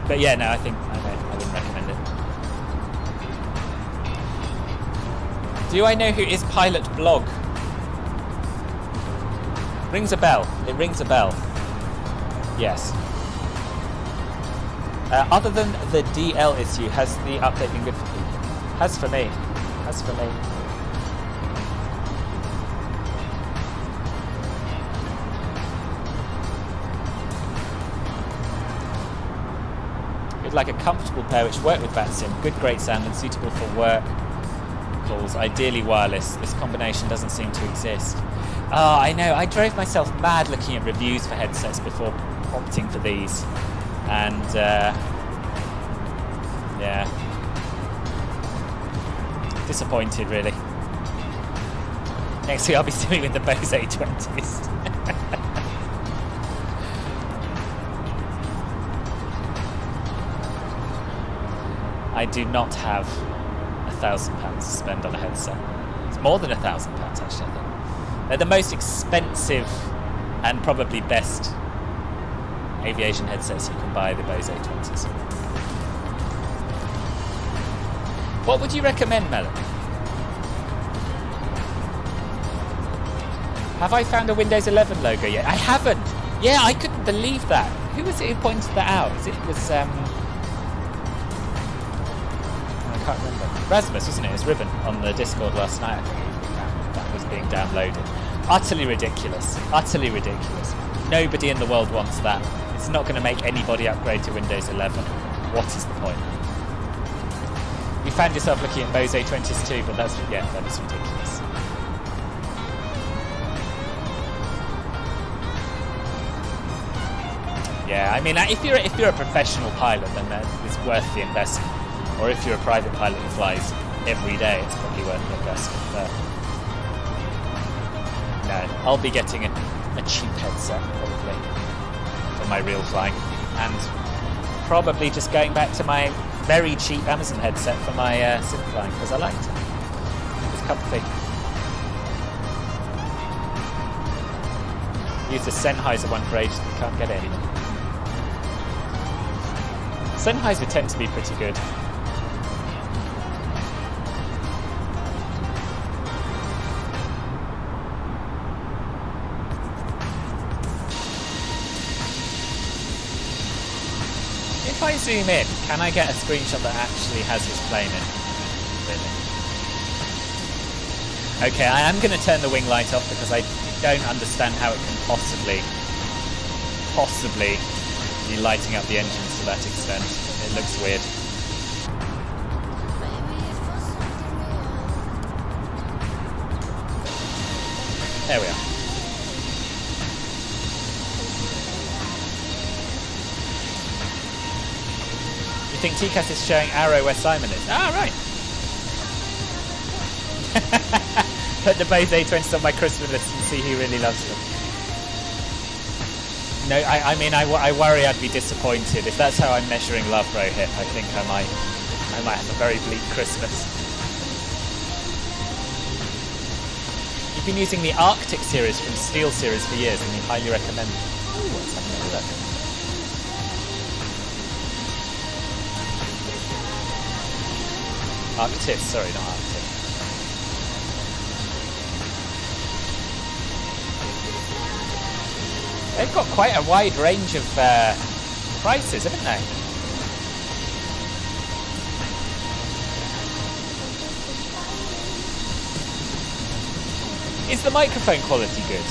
But yeah, no, I wouldn't recommend it. Do I know who is Pilot Blog? Rings a bell. It rings a bell. Yes. Other than the DL issue, has the update been good for people? Has for me. Has for me. You'd like a comfortable pair which work with VATSIM, good great sound and suitable for work calls, ideally wireless. This combination doesn't seem to exist. Oh, I know. I drove myself mad looking at reviews for headsets before opting for these. And, yeah. Disappointed, really. Next week I'll be doing with the Bose A20s. I do not have £1,000 to spend on a headset. It's more than £1,000, actually, I think. They're the most expensive and probably best aviation headsets you can buy, the Bose A20s. What would you recommend, Melanie? Have I found a Windows 11 logo yet? I haven't. Yeah, I couldn't believe that. Who was it who pointed that out? It was I can't remember. Rasmus, wasn't it? It was Ribbon on the Discord last night. I think that was being downloaded. Utterly ridiculous. Utterly ridiculous. Nobody in the world wants that. It's not going to make anybody upgrade to Windows 11. What is the point? You found yourself looking at Bose A20s too, but that was ridiculous. Yeah, I mean, if you're a professional pilot, then it's worth the investment. Or if you're a private pilot who flies every day, it's probably worth the investment. But no, I'll be getting a cheap headset probably for my real flying, and probably just going back to my very cheap Amazon headset for my sim flying because I liked it. It's comfy. Used a Sennheiser one for ages, but can't get it anymore. Sennheiser tend to be pretty good. If I zoom in, can I get a screenshot that actually has this plane in? Really? Okay, I am going to turn the wing light off because I don't understand how it can possibly be lighting up the engines to that extent. It looks weird. There we are. You think TCAS is showing Arrow where Simon is? Ah, right. Put the Bose A20s on my Christmas list and see who really loves them. No, I mean, I worry I'd be disappointed. If that's how I'm measuring love, Rohit, I think I might have a very bleak Christmas. You've been using the Arctic series from Steel series for years, and you highly recommend it. Ooh, let's have a look. Arctis, sorry, not Arctic. They've got quite a wide range of prices, haven't they? Is the microphone quality good?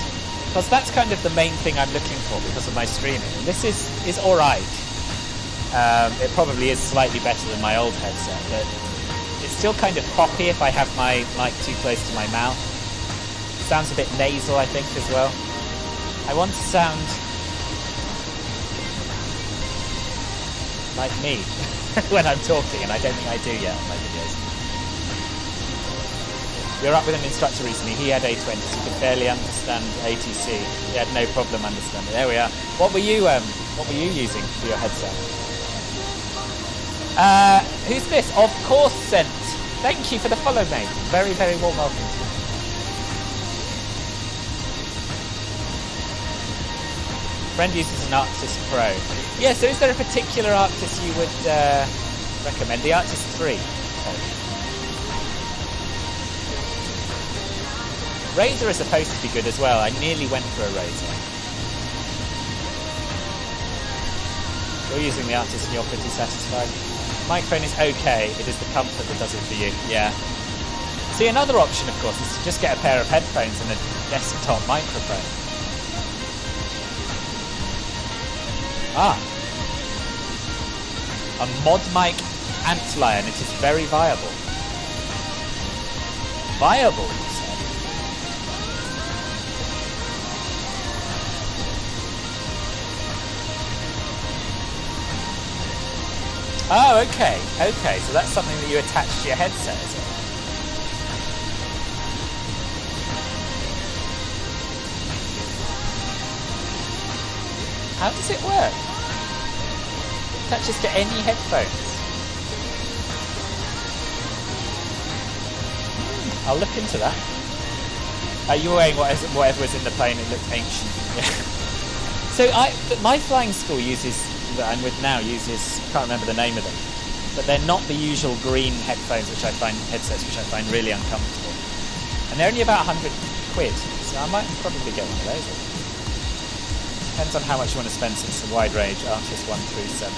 Because that's kind of the main thing I'm looking for because of my streaming. This is alright. It probably is slightly better than my old headset, but it's still kind of poppy if I have my mic too close to my mouth. Sounds a bit nasal, I think, as well. I want to sound like me when I'm talking, and I don't think I do yet on my videos. We were up with an instructor recently. He had A20s. He could barely understand ATC. He had no problem understanding. There we are. What were you using for your headset? Who's this? Of course, Sent. Thank you for the follow, mate. Very, very warm welcome. Friend uses an Arctis Pro. Yeah, so is there a particular Arctis you would recommend? The Arctis 3. Razer is supposed to be good as well. I nearly went for a Razer. You're using the Arctis and you're pretty satisfied. Microphone is okay. It is the comfort that does it for you. Yeah. See, another option, of course, is to just get a pair of headphones and a desktop microphone. Ah. A mod mic Antlion. It is very viable. Viable, you said. Oh, okay. Okay, so that's something that you attach to your headset, is it? How does it work? Attaches to any headphones. I'll look into that. You were wearing whatever was in the plane. It looked ancient. Yeah. So my flying school that I'm with now uses, can't remember the name of them, but they're not the usual green headsets which I find really uncomfortable. And they're only about 100 quid, so I might probably get one of those. Depends on how much you want to spend, since it's a wide range. Arctis 137.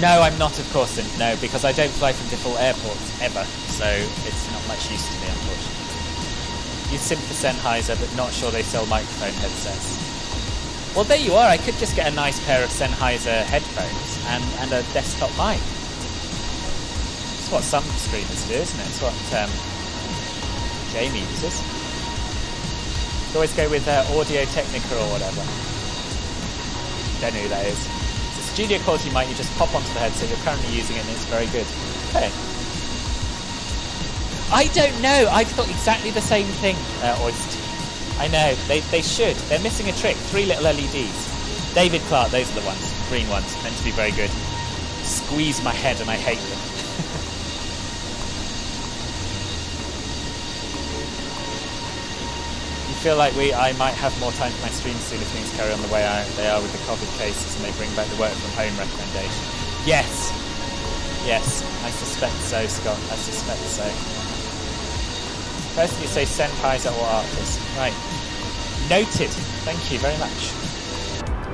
No, I'm not, of course, no, because I don't fly from default airports, ever, so it's not much use to me, unfortunately. Use SIM for Sennheiser, but not sure they sell microphone headsets. Well, there you are. I could just get a nice pair of Sennheiser headphones and a desktop mic. It's what some streamers do, isn't it? It's what Jamie uses. Always go with Audio Technica or whatever. Don't know who that is. It's a studio quality mic. You just pop onto the headset. You're currently using it, and it's very good. Okay. I don't know. I thought exactly the same thing, Oyster. I know. They should. They're missing a trick. 3 little LEDs. David Clark. Those are the ones. Green ones. Meant to be very good. Squeeze my head, and I hate them. Feel like I might have more time for my streams soon if things carry on the way they are with the COVID cases and they bring back the work from home recommendation. Yes, I suspect so, Scott. I suspect so. First you say Sennheiser or Arctis. Right. Noted. Thank you very much.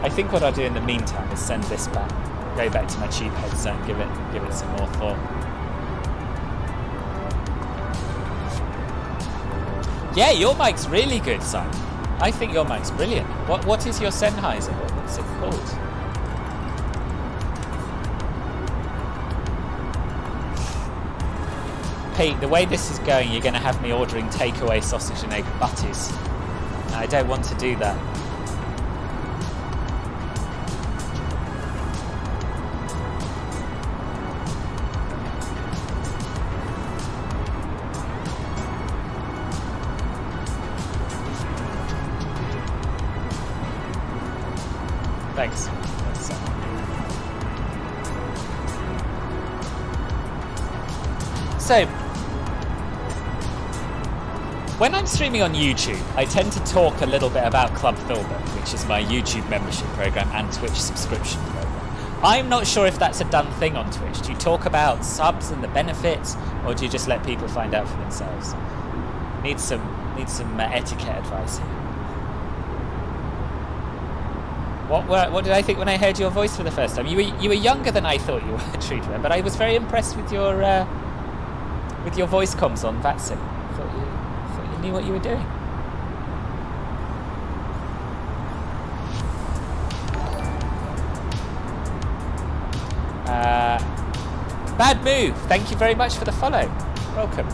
I think what I'll do in the meantime is send this back, go back to my cheap headset and give it some more thought. Yeah, your mic's really good, son. I think your mic's brilliant. What is your Sennheiser? What's it called? Pete, the way this is going, you're going to have me ordering takeaway sausage and egg butties. I don't want to do that. Thanks. So, when I'm streaming on YouTube, I tend to talk a little bit about Club Filbert, which is my YouTube membership program and Twitch subscription program. I'm not sure if that's a done thing on Twitch. Do you talk about subs and the benefits, or do you just let people find out for themselves? Need some etiquette advice here. What did I think when I heard your voice for the first time? You were younger than I thought you were, Trudeman, but I was very impressed with your voice comms on VATSIM. Thought you knew what you were doing. Bad move. Thank you very much for the follow. Welcome.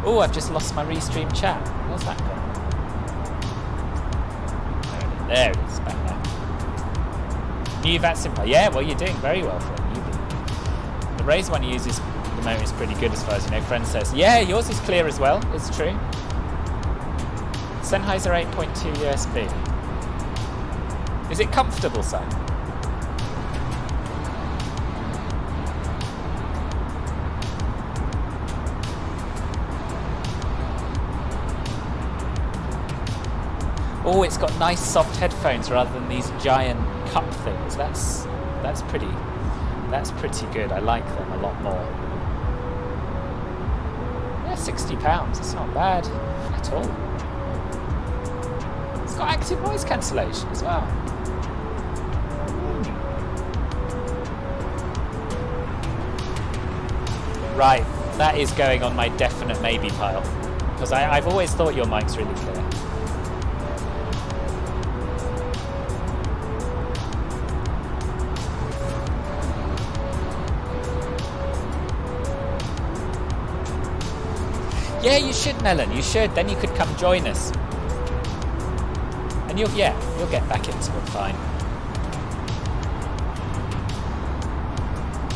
Oh, I've just lost my restream chat. Where's that gone? There it is, back now. New VATSIM player. Yeah, well, you're doing very well for a newbie. The Razer one you use at the moment is pretty good as far as you know. Friend says, yeah, yours is clear as well. It's true. Sennheiser 8.2 USB. Is it comfortable, son? Oh, it's got nice soft headphones rather than these giant cup things. That's pretty good. I like them a lot more. Yeah, £60. It's not bad at all. It's got active noise cancellation as well. Right, that is going on my definite maybe pile, because I've always thought your mic's really clear. Yeah, you should, Melon. You should. Then you could come join us, and you'll get back into it fine.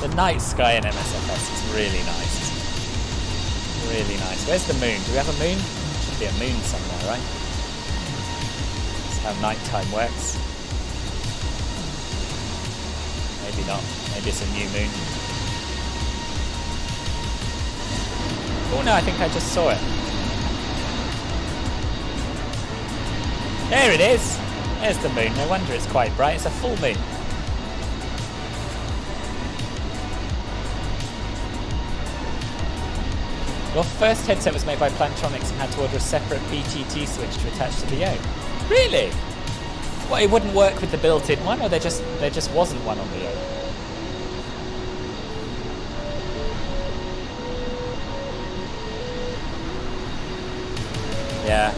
The night sky in MSFS is really nice. Really nice. Where's the moon? Do we have a moon? Should be a moon somewhere, right? That's how nighttime works. Maybe not. Maybe it's a new moon. Oh no, I think I just saw it. There it is. There's the moon. No wonder it's quite bright. It's a full moon. Your first headset was made by Plantronics and had to order a separate BTT switch to attach to the O. Really? What, it wouldn't work with the built-in one, or there just wasn't one on the O? Yeah.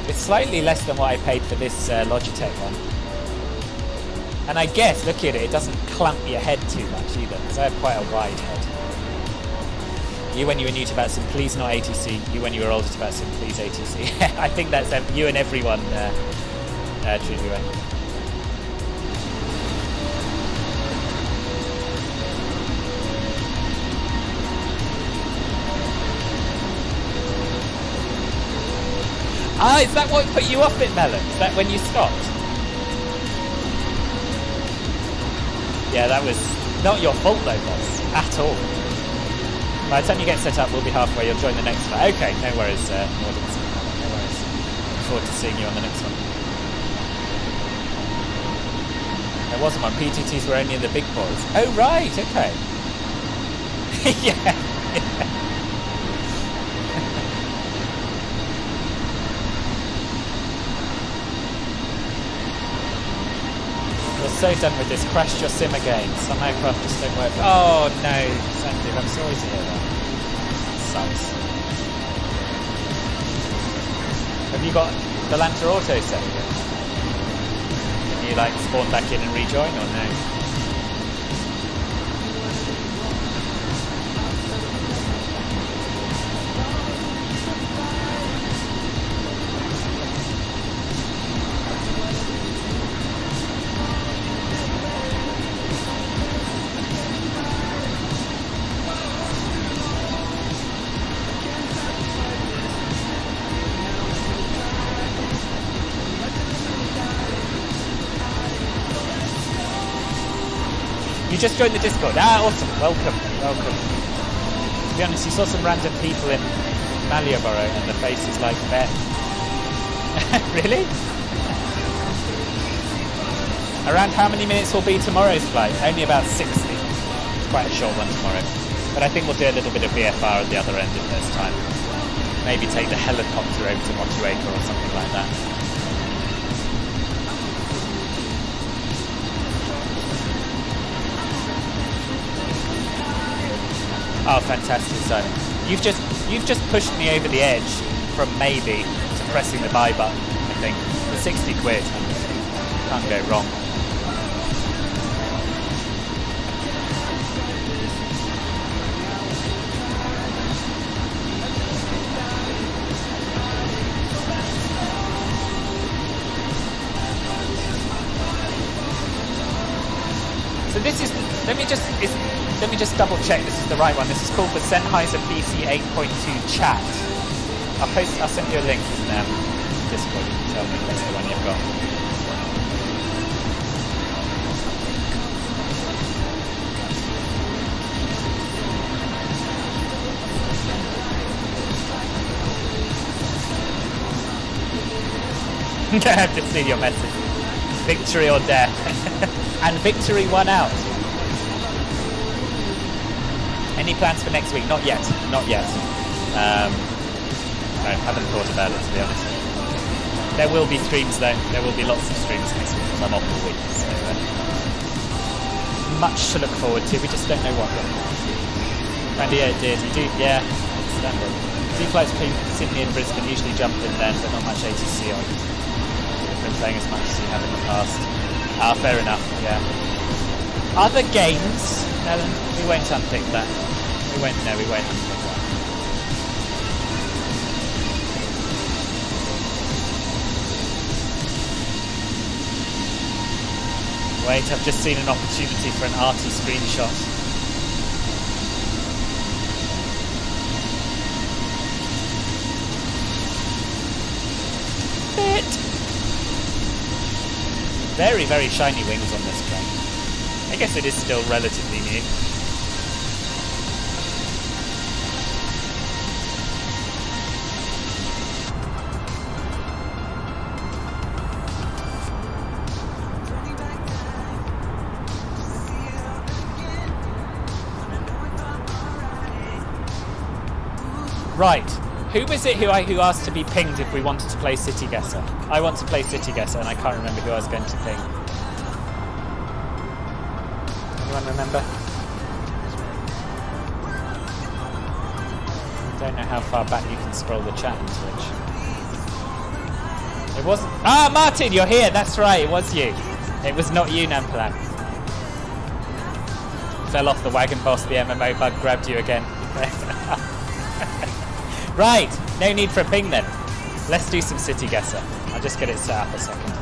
It's slightly less than what I paid for this Logitech one. And I guess, look at it, it doesn't clamp your head too much either, because I have quite a wide head. You when you were new to VATSIM, please not ATC. You when you were older to VATSIM, please ATC. I think that's you and everyone, truly right. Ah, is that what put you off it, Melon? Is that when you stopped? Yeah, that was not your fault though, boss, at all. By the time you get set up, we'll be halfway. You'll join the next one. Okay, no worries, audience. No worries. Look forward to seeing you on the next one. There wasn't one. PTTs were only in the big boys. Oh, right, okay. Yeah. So done with this. Crashed your sim again. Some aircraft just don't work. Oh no, Sandy, I'm sorry to hear that. Sucks. Have you got the Lancer Auto set? Can you like spawn back in and rejoin or no? Just joined the Discord. Ah, awesome. Welcome. Welcome. To be honest, you saw some random people in Malioboro and the faces like Beth. Really? Around how many minutes will be tomorrow's flight? Only about 60. It's quite a short one tomorrow. But I think we'll do a little bit of VFR at the other end if there's time. Maybe take the helicopter over to Motueka or something like that. Oh, fantastic, Simon. You've just pushed me over the edge from maybe to pressing the buy button, I think. For 60 quid. Can't go wrong. So this is, let me just double check this is the right one. This is called the Sennheiser PC 8.2 chat. I'll send you a link in Discord. You can tell me if that's the one you've got. I've just seen your message. Victory or death. And victory won out. Any plans for next week? Not yet. Not yet. I haven't thought about it, to be honest. There will be streams, though. There will be lots of streams next week because I'm off all week. So much to look forward to. We just don't know what yet. And yeah, it did. You do, yeah. Understandable. Do flights between Sydney and Brisbane usually jump in then, but not much ATC on. Been playing as much as you have in the past. Ah, fair enough, yeah. Other games, Ellen, we won't unpick that. We won't unpick that. Wait, I've just seen an opportunity for an arty screenshot. Very, very shiny wings on this plane. I guess it is still relatively new. Right. Who was it who asked to be pinged if we wanted to play City Guesser? I want to play City Guesser and I can't remember who I was going to ping. Anyone remember? I don't know how far back you can scroll the chat in Twitch. It wasn't... Ah, Martin, you're here! That's right, it was you. It was not you, Namplan. Fell off the wagon, boss, the MMO bug grabbed you again. Right, no need for a ping then. Let's do some City Guesser. I'll just get it set up a second.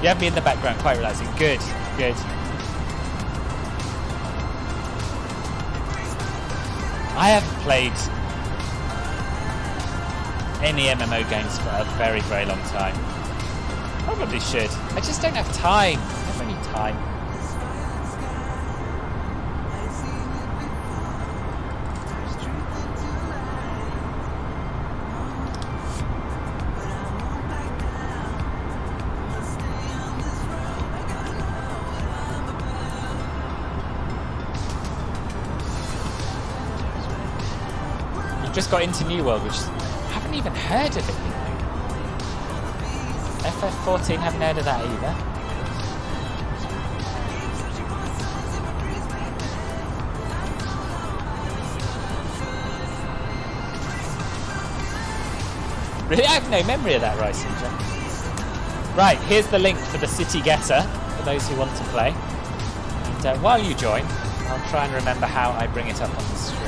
You have me in the background, quite relaxing. Good, good. I haven't played any MMO games for a very, very long time. Probably should. I just don't have time. I never need time. You've just got into New World, which even heard of it, you know. FF14, haven't heard of that either. Really, I have no memory of that, Rising John. Right, here's the link for the City Guesser for those who want to play. And while you join, I'll try and remember how I bring it up on the screen.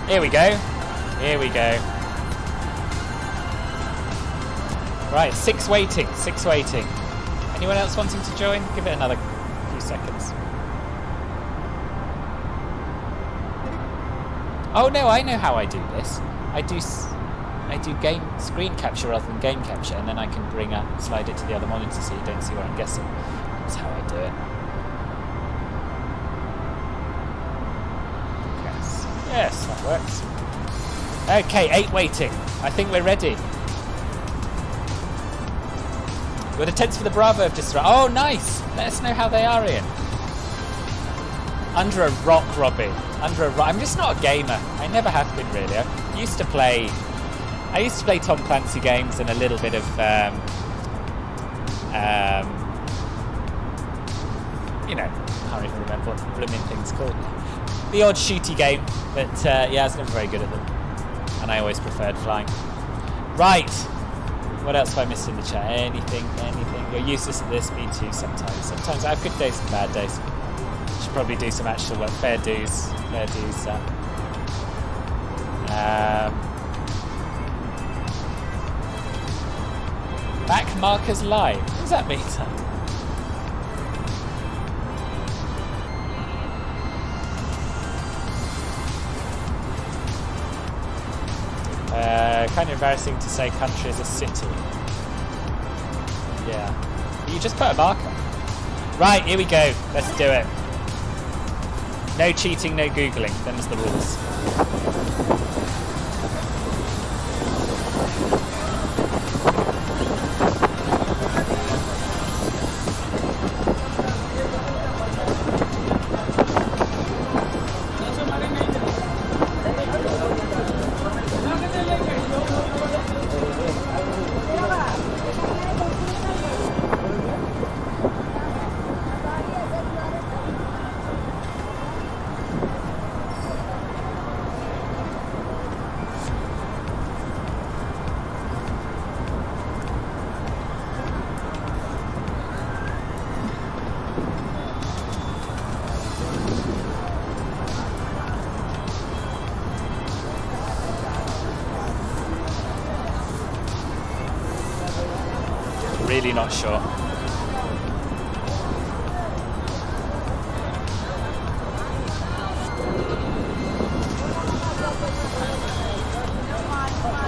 Here we go. Here we go. Right, 6 waiting, 6 waiting. Anyone else wanting to join? Give it another few seconds. Oh no, I know how I do this. I do game screen capture rather than game capture, and then I can slide it to the other monitor so you don't see where I'm guessing. That's how I do it. Yes, that works. Okay, 8 waiting. I think we're ready. Well, the tents for the Bravo have just arrived. Oh, nice! Let us know how they are, Ian. Under a rock, Robbie. Under a rock. I'm just not a gamer. I never have been, really. I used to play Tom Clancy games and a little bit of you know, I can't even remember what the blooming thing's called. The odd shooty game, but yeah, I was never very good at them. And I always preferred flying. Right. What else have I missed in the chat? Anything? You're useless at this, me too sometimes. Sometimes I have good days and bad days. Should probably do some actual work. Fair dues. Back markers live. What does that mean, Sam? Kind of embarrassing to say country is a city. Yeah. You just put a marker. Right, here we go. Let's do it. No cheating, no Googling. Them's the rules. Really not sure.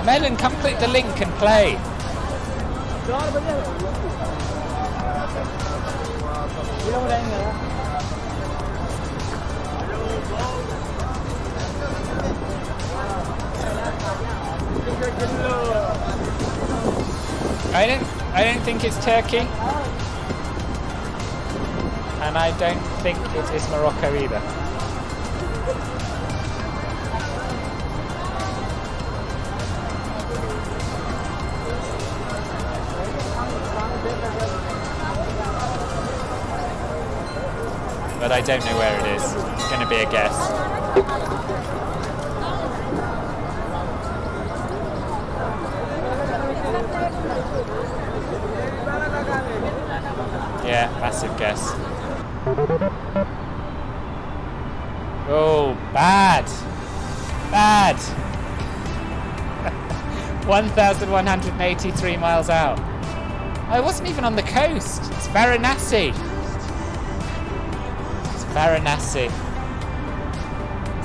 Melon, come click the link and play. I don't think it's Turkey, and I don't think it is Morocco either. But I don't know where it is. It's going to be a guess. Yeah, massive guess. Oh, bad. 1,183 miles out. I wasn't even on the coast. It's Varanasi.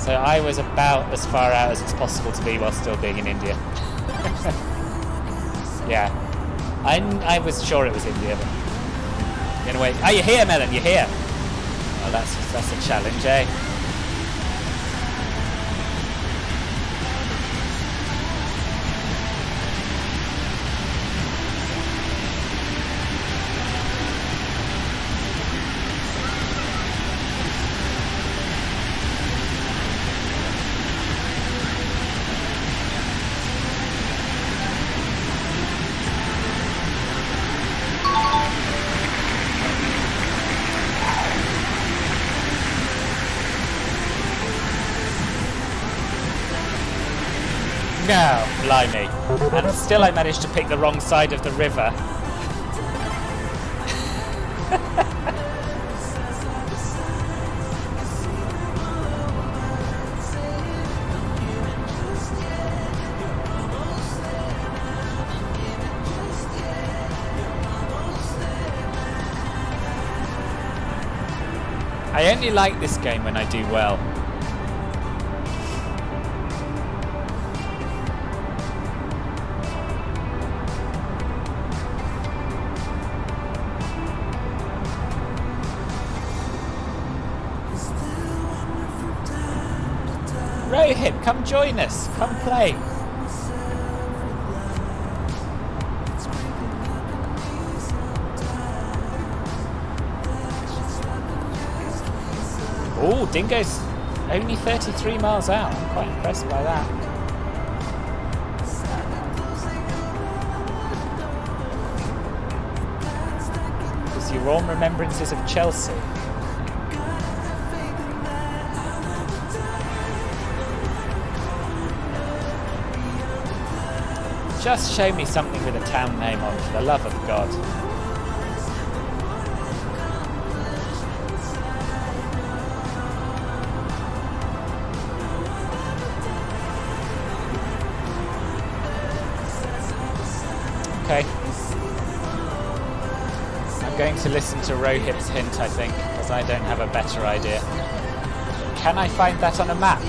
So I was about as far out as it's possible to be while still being in India. Yeah. I was sure it was India, but in a way. Oh, you're here, Melon, you're here. Oh, that's a challenge, eh? No, blimey. And still I managed to pick the wrong side of the river. I only like this game when I do well. Rohit, come join us. Come play. Oh, Dingo's only 33 miles out. I'm quite impressed by that. Because your warm remembrances of Chelsea. Just show me something with a town name on, for the love of God. Okay. I'm going to listen to Rohit's hint, I think, because I don't have a better idea. Can I find that on a map?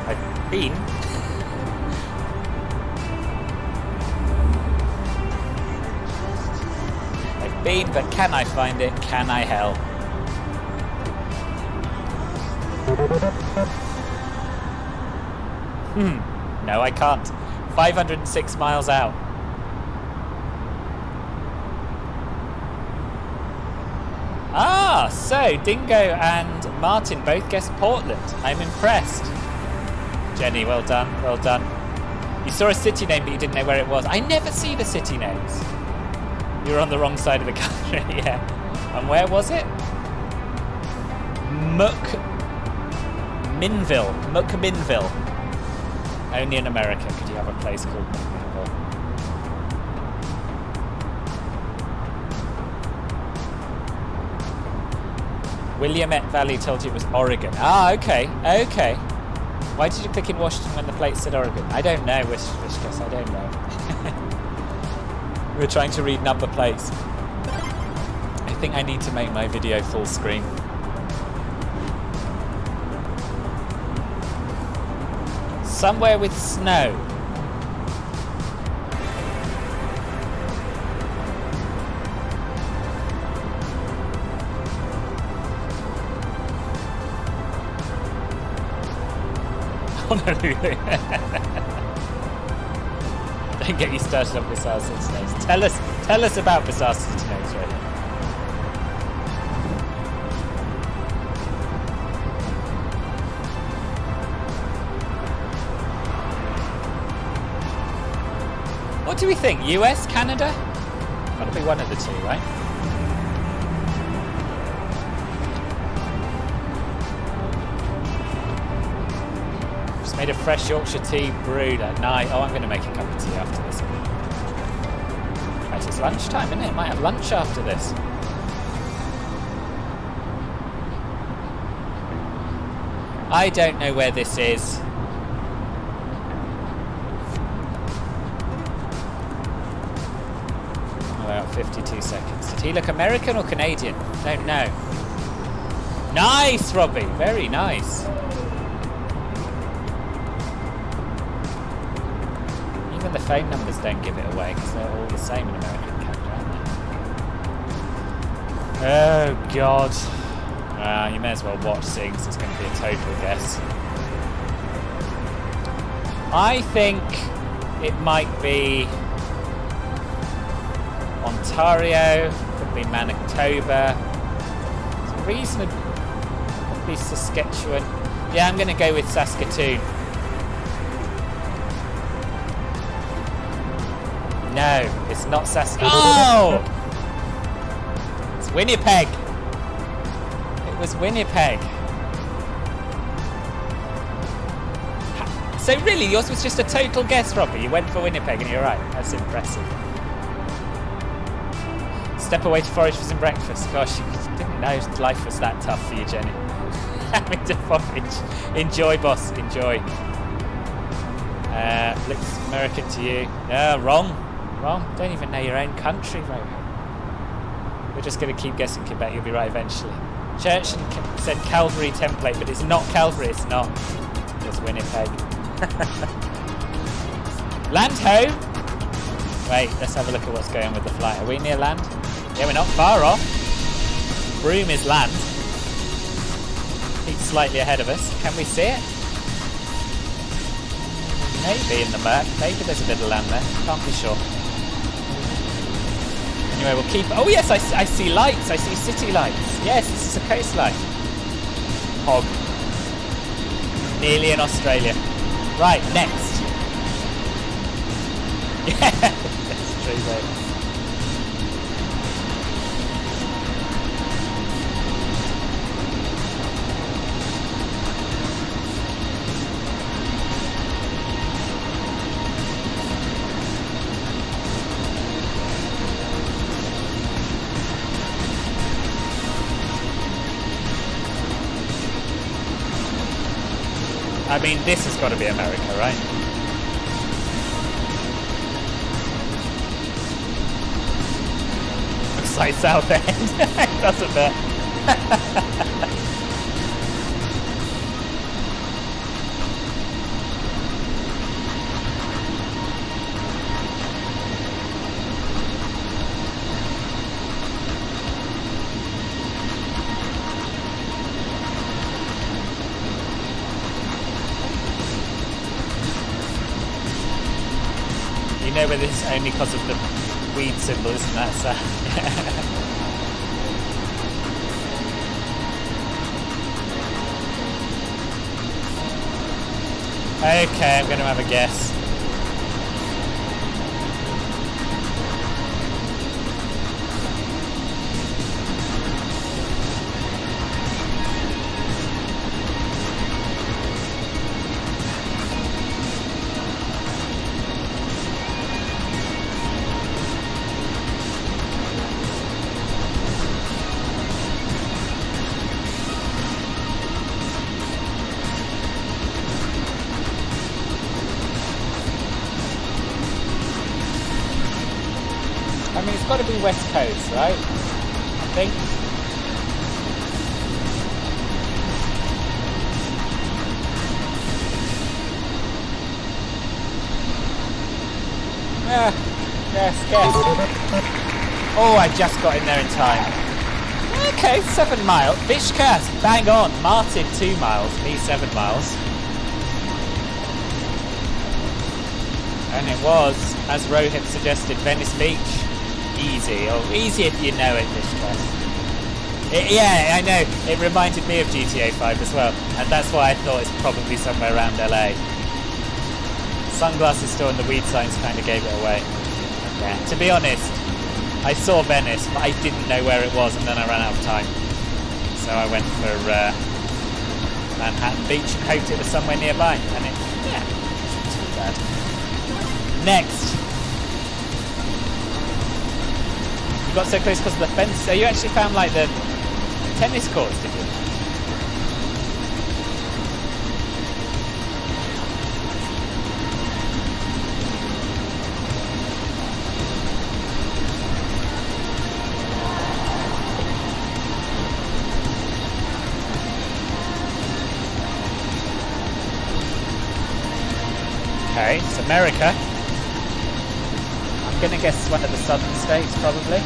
I've been. I've been, but can I find it? Can I help? No, I can't. 506 miles out. Ah, so Dingo and Martin both guessed Portland. I'm impressed. Jenny, well done, well done. You saw a city name, but you didn't know where it was. I never see the city names. You were on the wrong side of the country, yeah. And where was it? Muckminville. Only in America could you have a place called Muckminville. Willamette Valley told you it was Oregon. Ah, okay, okay. Why did you click in Washington when the plate said Oregon? I don't know, Wishcus, I don't know. We're trying to read number plates. I think I need to make my video full screen. Somewhere with snow. Honolulu. Don't get you started on Bizarre City Names. Tell us about Bizarre City Names, right? What do we think? US, Canada? Gotta be one of the two, right? Just made a fresh Yorkshire tea brewed at night. Oh, I'm going to make a cup of tea after this. Right, it's lunchtime, isn't it? Might have lunch after this. I don't know where this is. About 52 seconds. Did he look American or Canadian? Don't know. Nice, Robbie. Very nice. Even the phone numbers don't give it away because they're all the same in America and Canada, aren't they? Oh, God. You may as well watch seeing because it's going to be a total guess. I think it might be Ontario, could be Manitoba. It's reasonable. Could be Saskatchewan. Yeah, I'm going to go with Saskatoon. No, it's not Saskatoon. Oh! It's Winnipeg. It was Winnipeg. So really, yours was just a total guess, Robbie. You went for Winnipeg and you're right. That's impressive. Step away to forage for some breakfast. Gosh, you didn't know life was that tough for you, Jenny. Having to forage. Enjoy, boss. Enjoy. Looks American to you. Wrong. Wrong. Don't even know your own country, Rohan. We're just going to keep guessing Quebec. You'll be right eventually. Church said Calvary template, but it's not Calvary. It's not. It's Winnipeg. Land ho! Wait, let's have a look at what's going on with the flight. Are we near land? Yeah, we're not far off. Broome is land. He's slightly ahead of us. Can we see it? Maybe in the murk. Maybe there's a bit of land there. Can't be sure. Anyway, we'll keep... Oh, yes, I see lights. I see city lights. Yes, this is a coastline. Hog. Nearly in Australia. Right, next. Yeah, that's true, though. I mean, this has got to be America, right? Looks like South End. It doesn't it? You know whether this is only because of the weed symbol, isn't that sad? Okay, I'm going to have a guess. I mean, it's got to be West Coast, right? I think. Yes. Oh, I just got in there in time. Okay, 7 miles. Bishka, bang on. Martin, 2 miles. Me, 7 miles. And it was, as Rohit suggested, Venice Beach. Easy. Oh, easy if you know it, Bishka. Yeah, I know. It reminded me of GTA 5 as well. And that's why I thought it's probably somewhere around LA. Sunglasses store and the weed signs kind of gave it away. Yeah. To be honest, I saw Venice, but I didn't know where it was, and then I ran out of time. So I went for Manhattan Beach and hoped it was somewhere nearby. And it, yeah, wasn't too bad. Next. You got so close because of the fence. So you actually found like the tennis courts, did you? Okay, it's America. I'm gonna guess one of the southern states, probably.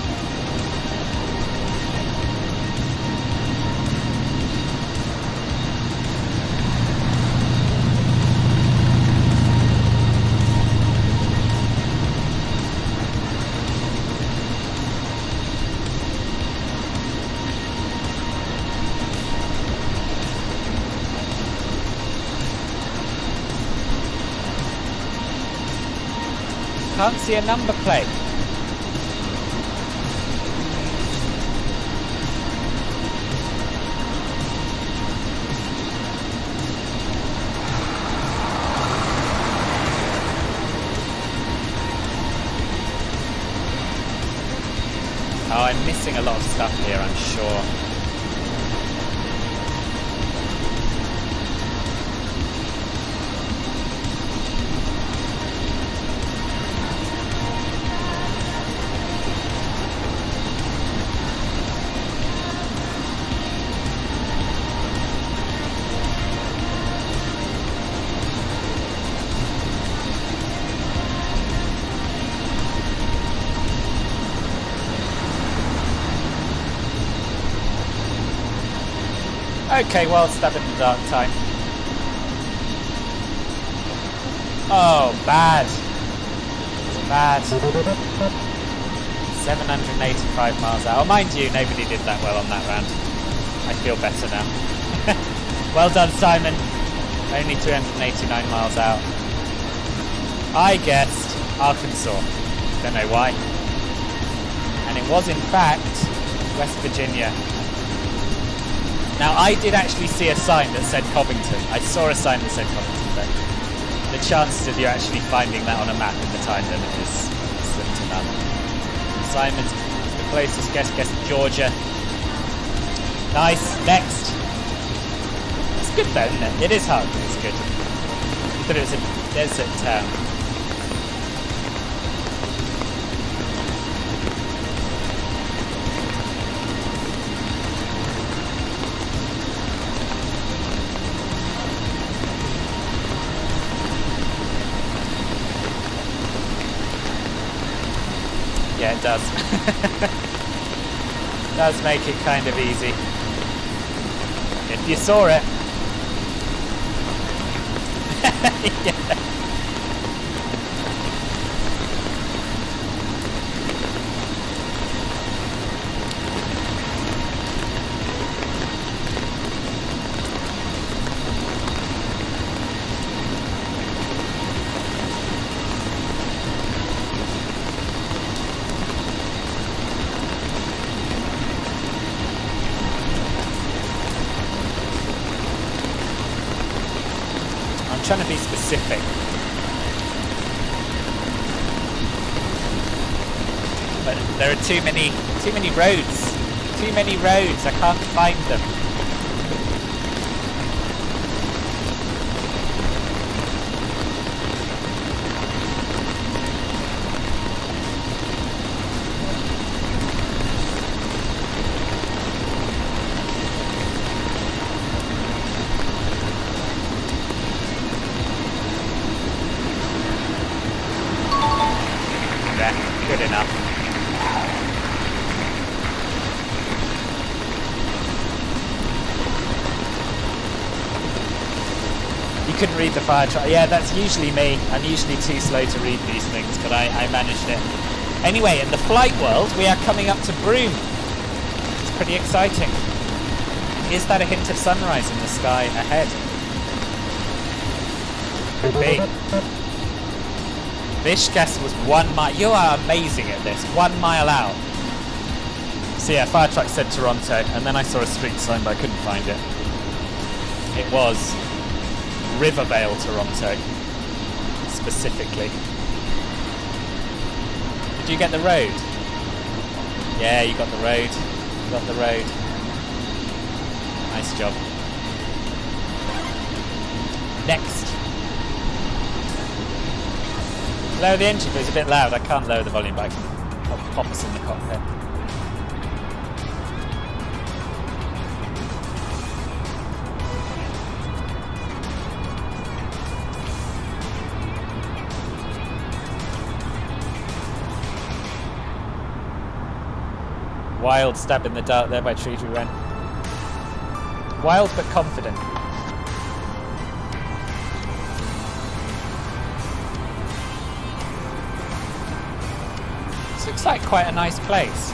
Can't see a number plate. Oh, I'm missing a lot of stuff here, I'm sure. Okay, well, stab in the dark time. Oh, bad. Bad. 785 miles out. Oh, mind you, nobody did that well on that round. I feel better now. Well done, Simon. Only 289 miles out. I guessed Arkansas. Don't know why. And it was, in fact, West Virginia. Now, I did actually see a sign that said Covington. I saw a sign that said Covington, but the chances of you actually finding that on a map in the time limit is slim to none. Simon's the closest guess Georgia. Nice. Next. It's good though, isn't it? It is hard, but it's good. I thought it was a desert town. Yeah, it does. Does make it kind of easy. If you saw it. Yeah. Trying to be specific. But there are too many roads. Too many roads. I can't find them. Good enough. You couldn't read the fire truck. Yeah, that's usually me. I'm usually too slow to read these things, but I managed it. Anyway, in the flight world, we are coming up to Broome. It's pretty exciting. Is that a hint of sunrise in the sky ahead? Could be. Vishkas was 1 mile. You are amazing at this. 1 mile out. So yeah, fire truck said Toronto, and then I saw a street sign, but I couldn't find it. It was Rivervale, Toronto, specifically. Did you get the road? Yeah, you got the road. You got the road. Nice job. Next. Lower the engine, but it's a bit loud. I can't lower the volume, but I can pop us in the cockpit. Wild stab in the dark there by Treaty Wren. Wild but confident. This looks like quite a nice place.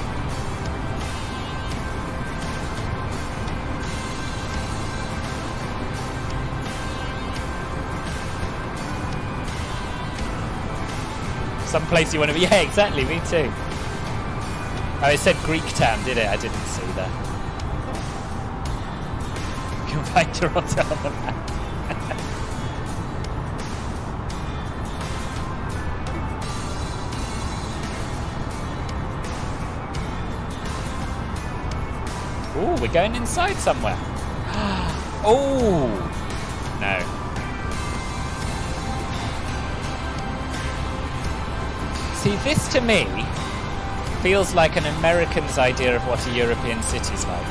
Some place you want to be. Yeah, exactly, me too. Oh, it said Greek town, did it? I didn't see that. You can find Toronto on the map. Ooh, we're going inside somewhere. Oh, no. See, this to me feels like an American's idea of what a European city's like.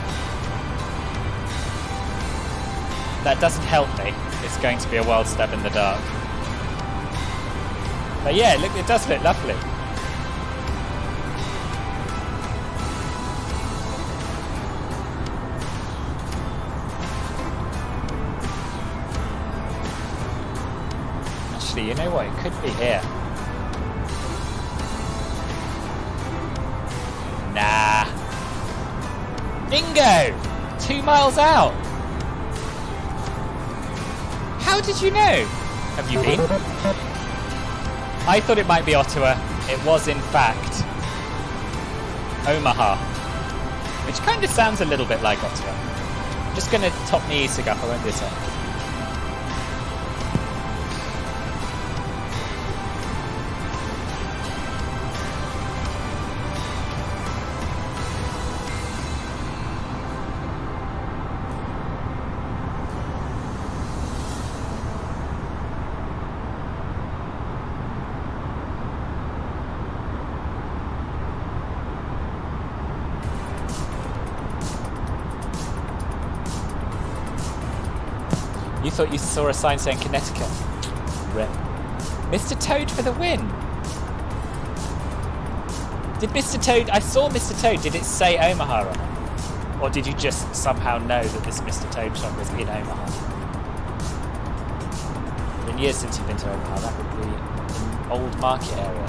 That doesn't help me. It's going to be a wild stab in the dark. But yeah, look, it does look lovely. Actually, you know what? It could be here. Nah. Bingo! 2 miles out. How did you know? Have you been? I thought it might be Ottawa. It was, in fact, Omaha. Which kind of sounds a little bit like Ottawa. I'm just going to top my e-cig up. I won't do so. You thought you saw a sign saying Connecticut. Rip. Mr. Toad for the win. Did Mr. Toad... I saw Mr. Toad. Did it say Omaha on it? Or did you just somehow know that this Mr. Toad shop was in Omaha? It's been years since you've been to Omaha. That would be an old market area.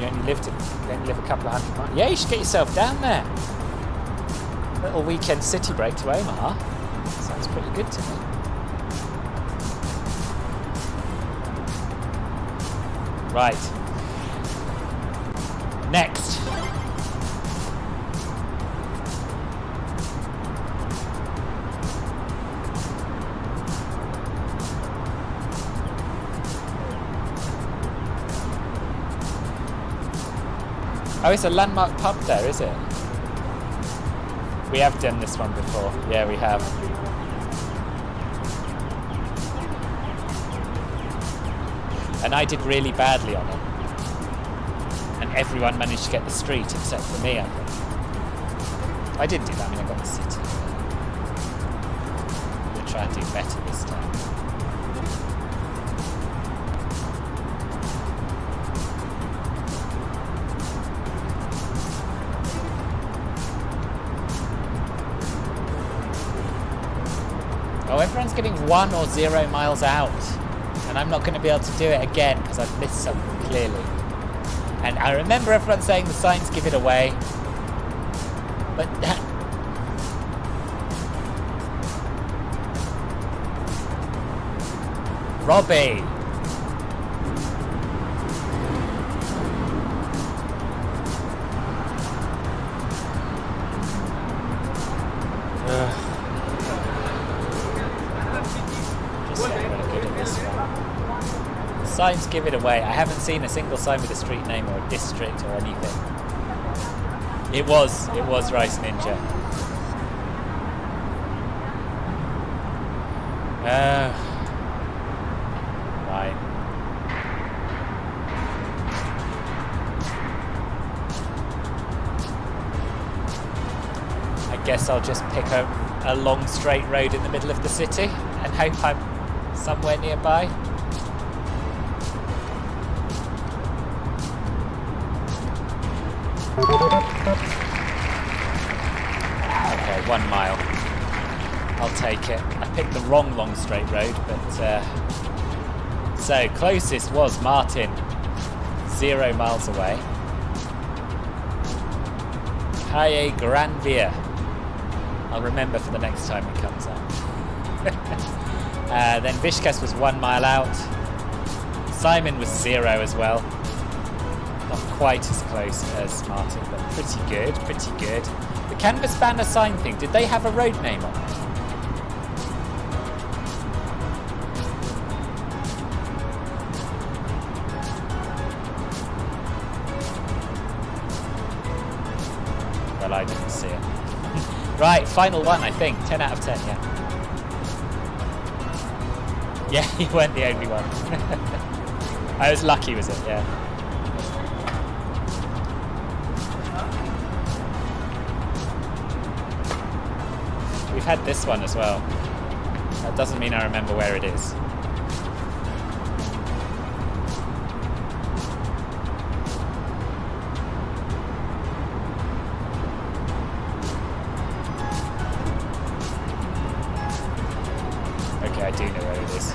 You only live a couple of hundred miles. Yeah, you should get yourself down there. Little weekend city break to Omaha. Sounds pretty good to me. Right. Next. Oh, it's a landmark pub there, is it? We have done this one before. Yeah, we have. And I did really badly on it. And everyone managed to get the street except for me, I think. I didn't do that, I mean, I got the city. We'll try and do better this time. Oh, everyone's getting 1 or 0 miles out. And I'm not going to be able to do it again because I've missed something clearly. And I remember everyone saying the signs give it away. But Robbie! Signs give it away. I haven't seen a single sign with a street name or a district or anything. It was Rice Ninja. Right. I guess I'll just pick up a long straight road in the middle of the city and hope I'm somewhere nearby. Okay, 1 mile. I'll take it. I picked the wrong long straight road, but so closest was Martin, 0 miles away. Calle Gran Via. I'll remember for the next time it comes up. Then Vishkas was 1 mile out. Simon was 0 as well. Not quite as close as Martin, but pretty good, pretty good. The canvas banner sign thing, did they have a road name on it? Well, I didn't see it. Right, final one, I think. 10 out of 10, yeah. Yeah, you weren't the only one. I was lucky, was it? Yeah. We've had this one as well. That doesn't mean I remember where it is. Okay, I do know where it is.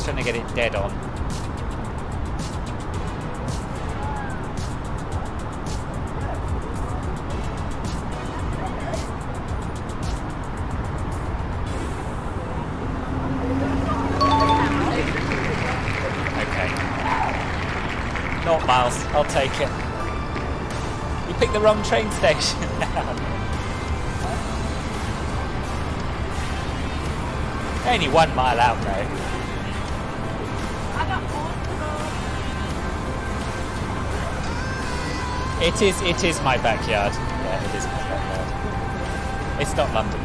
just trying to get it dead on. Not miles, I'll take it. You picked the wrong train station. Only 1 mile out though. It is my backyard. Yeah, it is my backyard. It's not London.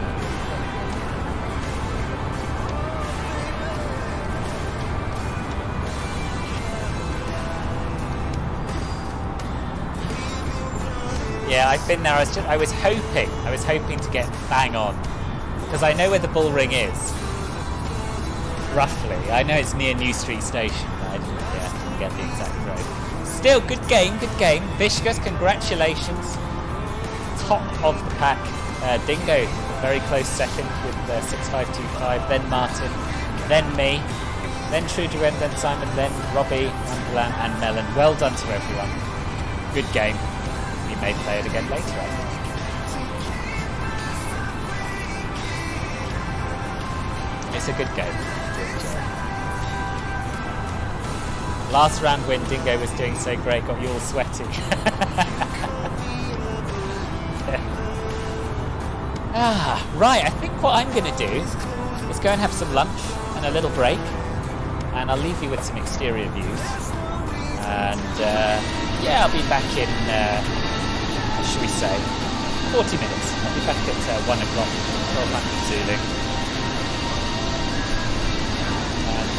Yeah, I've been there. I was hoping to get bang on, because I know where the bull ring is. Roughly, I know it's near New Street Station, but I didn't get the exact road. Still, good game. Vishkas, congratulations. Top of the pack. Dingo, very close second with 6525. Then Martin, then me, then Trudewen, then Simon, then Robbie, Ambulan, and Melon. Well done to everyone. Good game. We may play it again later, I think. It's a good game. Last round when Dingo was doing so great, got you all sweaty. Right, I think what I'm going to do is go and have some lunch and a little break, and I'll leave you with some exterior views. And yeah, I'll be back in... should we say 40 minutes. I'll be back at 1 o'clock, 1200 Zulu.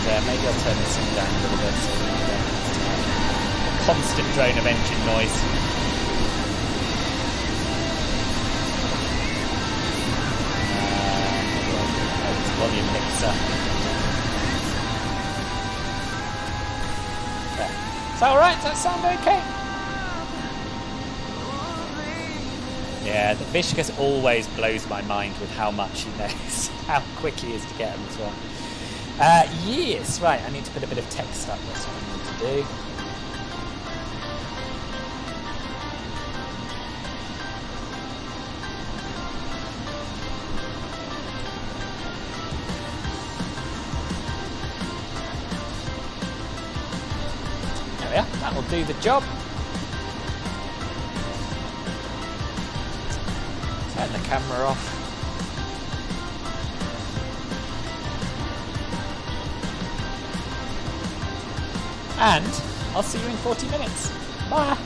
And maybe I'll turn this one down a little bit so we don't have a constant drone of engine noise. Volume mixer. There. Is that alright? Does that sound okay? Yeah, the Vishkas always blows my mind with how much he knows, how quick he is to get them as well. Yes, right, I need to put a bit of text up, that's what I need to do. There we are, that'll do the job. Turn the camera off. And I'll see you in 40 minutes. Bye.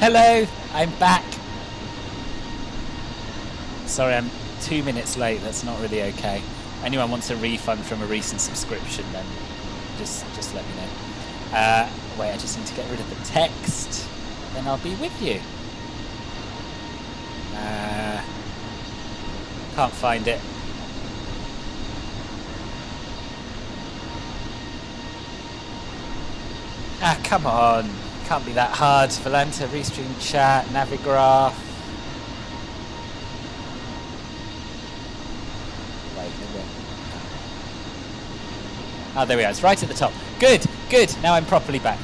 Hello, I'm back. Sorry, I'm 2 minutes late. That's not really okay. If anyone wants a refund from a recent subscription, then just let me know. Wait, I just need to get rid of the text. Then I'll be with you. Can't find it. Ah, come on. Can't be that hard. Volanta, restream chat, Navigraph. Wait. Oh, there we are. It's right at the top. Good, good. Now I'm properly back.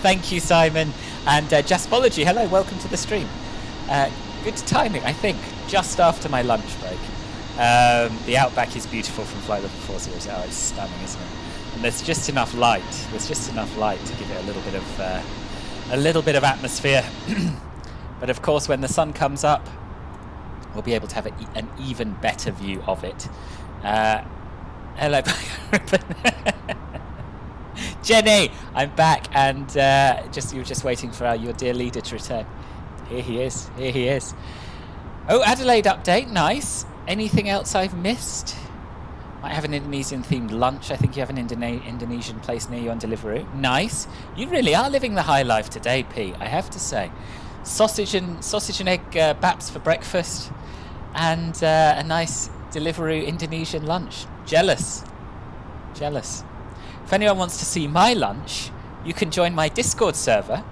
Thank you, Simon. And Jaspology, hello, welcome to the stream. Good timing, I think, just after my lunch break. The outback is beautiful from flight level 400. Oh, it's stunning, isn't it? And there's just enough light. There's just enough light to give it a little bit of atmosphere. But of course, when the sun comes up, we'll be able to have an even better view of it. Hello, Jenny. I'm back, and you were just waiting for your dear leader to return. Here he is. Here he is. Oh, Adelaide update. Nice. Anything else I've missed? Might have an Indonesian-themed lunch. I think you have an Indonesian place near you on Deliveroo. Nice. You really are living the high life today, Pete, I have to say. Sausage and egg baps for breakfast, and a nice Deliveroo Indonesian lunch. Jealous. Jealous. If anyone wants to see my lunch, you can join my Discord server.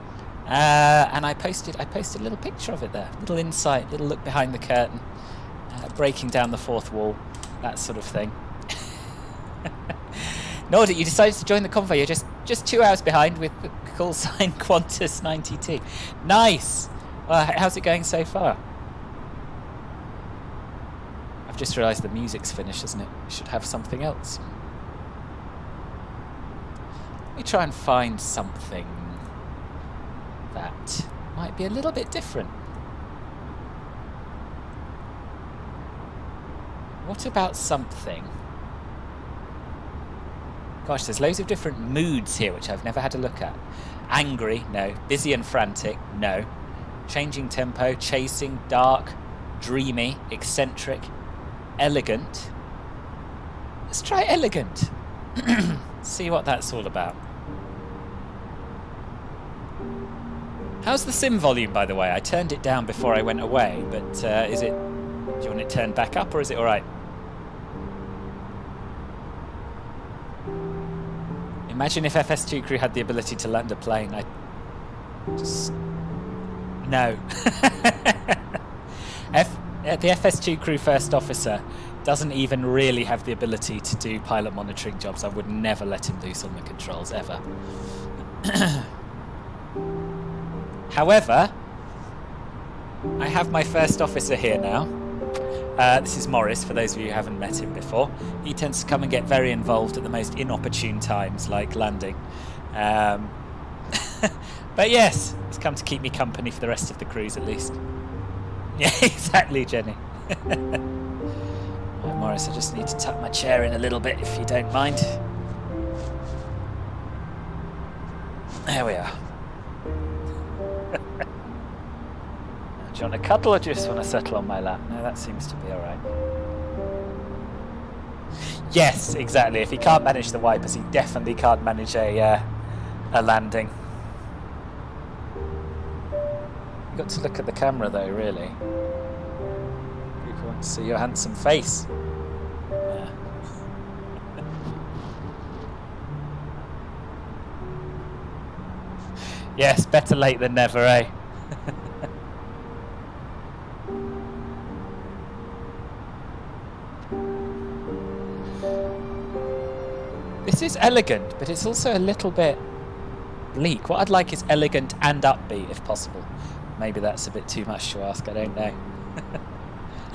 And I posted a little picture of it there. Little insight, little look behind the curtain, breaking down the fourth wall, that sort of thing. Nordic, you decided to join the convoy. You're just 2 hours behind with the call sign Qantas 90T. Nice. How's it going so far? I've just realised the music's finished, isn't it? We should have something else. Let me try and find something that might be a little bit different. What about something? Gosh, there's loads of different moods here which I've never had a look at. Angry, no. Busy and frantic, no. Changing tempo, chasing, dark, dreamy, eccentric, elegant. Let's try elegant. See what that's all about. How's the sim volume, by the way? I turned it down before I went away, but is it... Do you want it turned back up, or is it all right? Imagine if FS2 crew had the ability to land a plane. I just... No. The FS2 crew first officer doesn't even really have the ability to do pilot monitoring jobs. I would never let him loose on the controls, ever. However, I have my first officer here now. This is Morris, for those of you who haven't met him before. He tends to come and get very involved at the most inopportune times, like landing. But yes, he's come to keep me company for the rest of the cruise, at least. Yeah, exactly, Jenny. Right, Morris, I just need to tuck my chair in a little bit, if you don't mind. There we are. Do you want to cuddle or do you just want to settle on my lap? No, that seems to be alright. Yes, exactly. If he can't manage the wipers, he definitely can't manage a landing. You've got to look at the camera though, really. People want to see your handsome face. Yeah. Yes, better late than never, eh? This is elegant, but it's also a little bit bleak. What I'd like is elegant and upbeat, if possible. Maybe that's a bit too much to ask, I don't know.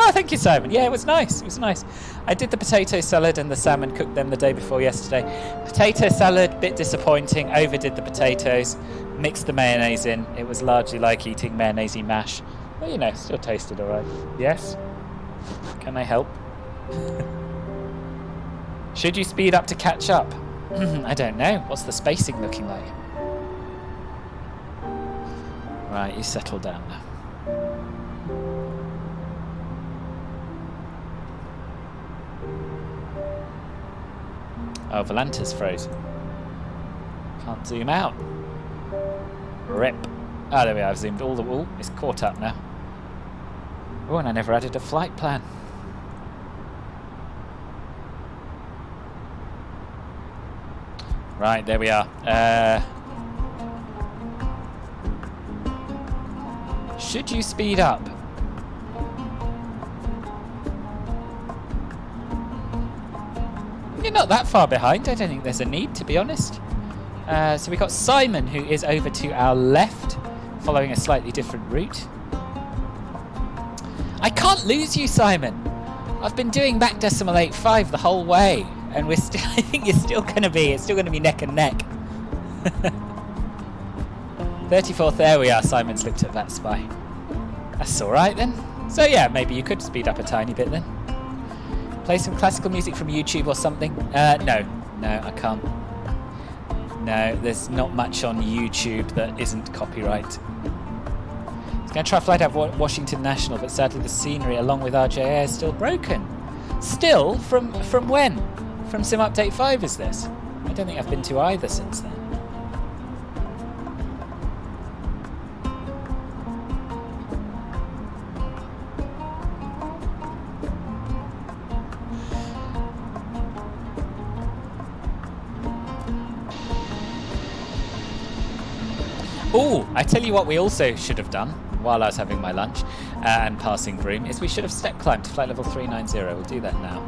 Oh, thank you, Simon. Yeah, it was nice. It was nice. I did the potato salad and the salmon, cooked them the day before yesterday. Potato salad, bit disappointing. Overdid the potatoes, mixed the mayonnaise in. It was largely like eating mayonnaise-y mash. But, you know, still tasted all right. Yes? Can I help? Should you speed up to catch up? I don't know. What's the spacing looking like? Right, you settle down now. Oh, Volanta's frozen. Can't zoom out. Rip. Ah, there we are. I've zoomed all the... Oh, it's caught up now. Oh, and I never added a flight plan. Right, there we are. Should you speed up? You're not that far behind. I don't think there's a need, to be honest. So we've got Simon, who is over to our left, following a slightly different route. I can't lose you, Simon. I've been doing back decimal 8.5 the whole way, and we're still. I think it's still going to be neck and neck. 34th, there we are. Simon's looked at that spy. That's all right then. So yeah, maybe you could speed up a tiny bit then. Play some classical music from YouTube or something. No, I can't. No, there's not much on YouTube that isn't copyright. I was going to try flight out of Washington National, but sadly the scenery along with RJA is still broken. Still? From when? From Sim Update 5 is this? I don't think I've been to either since then. Oh, I tell you what we also should have done while I was having my lunch and passing Broome is we should have step climbed to flight level 390. We'll do that now.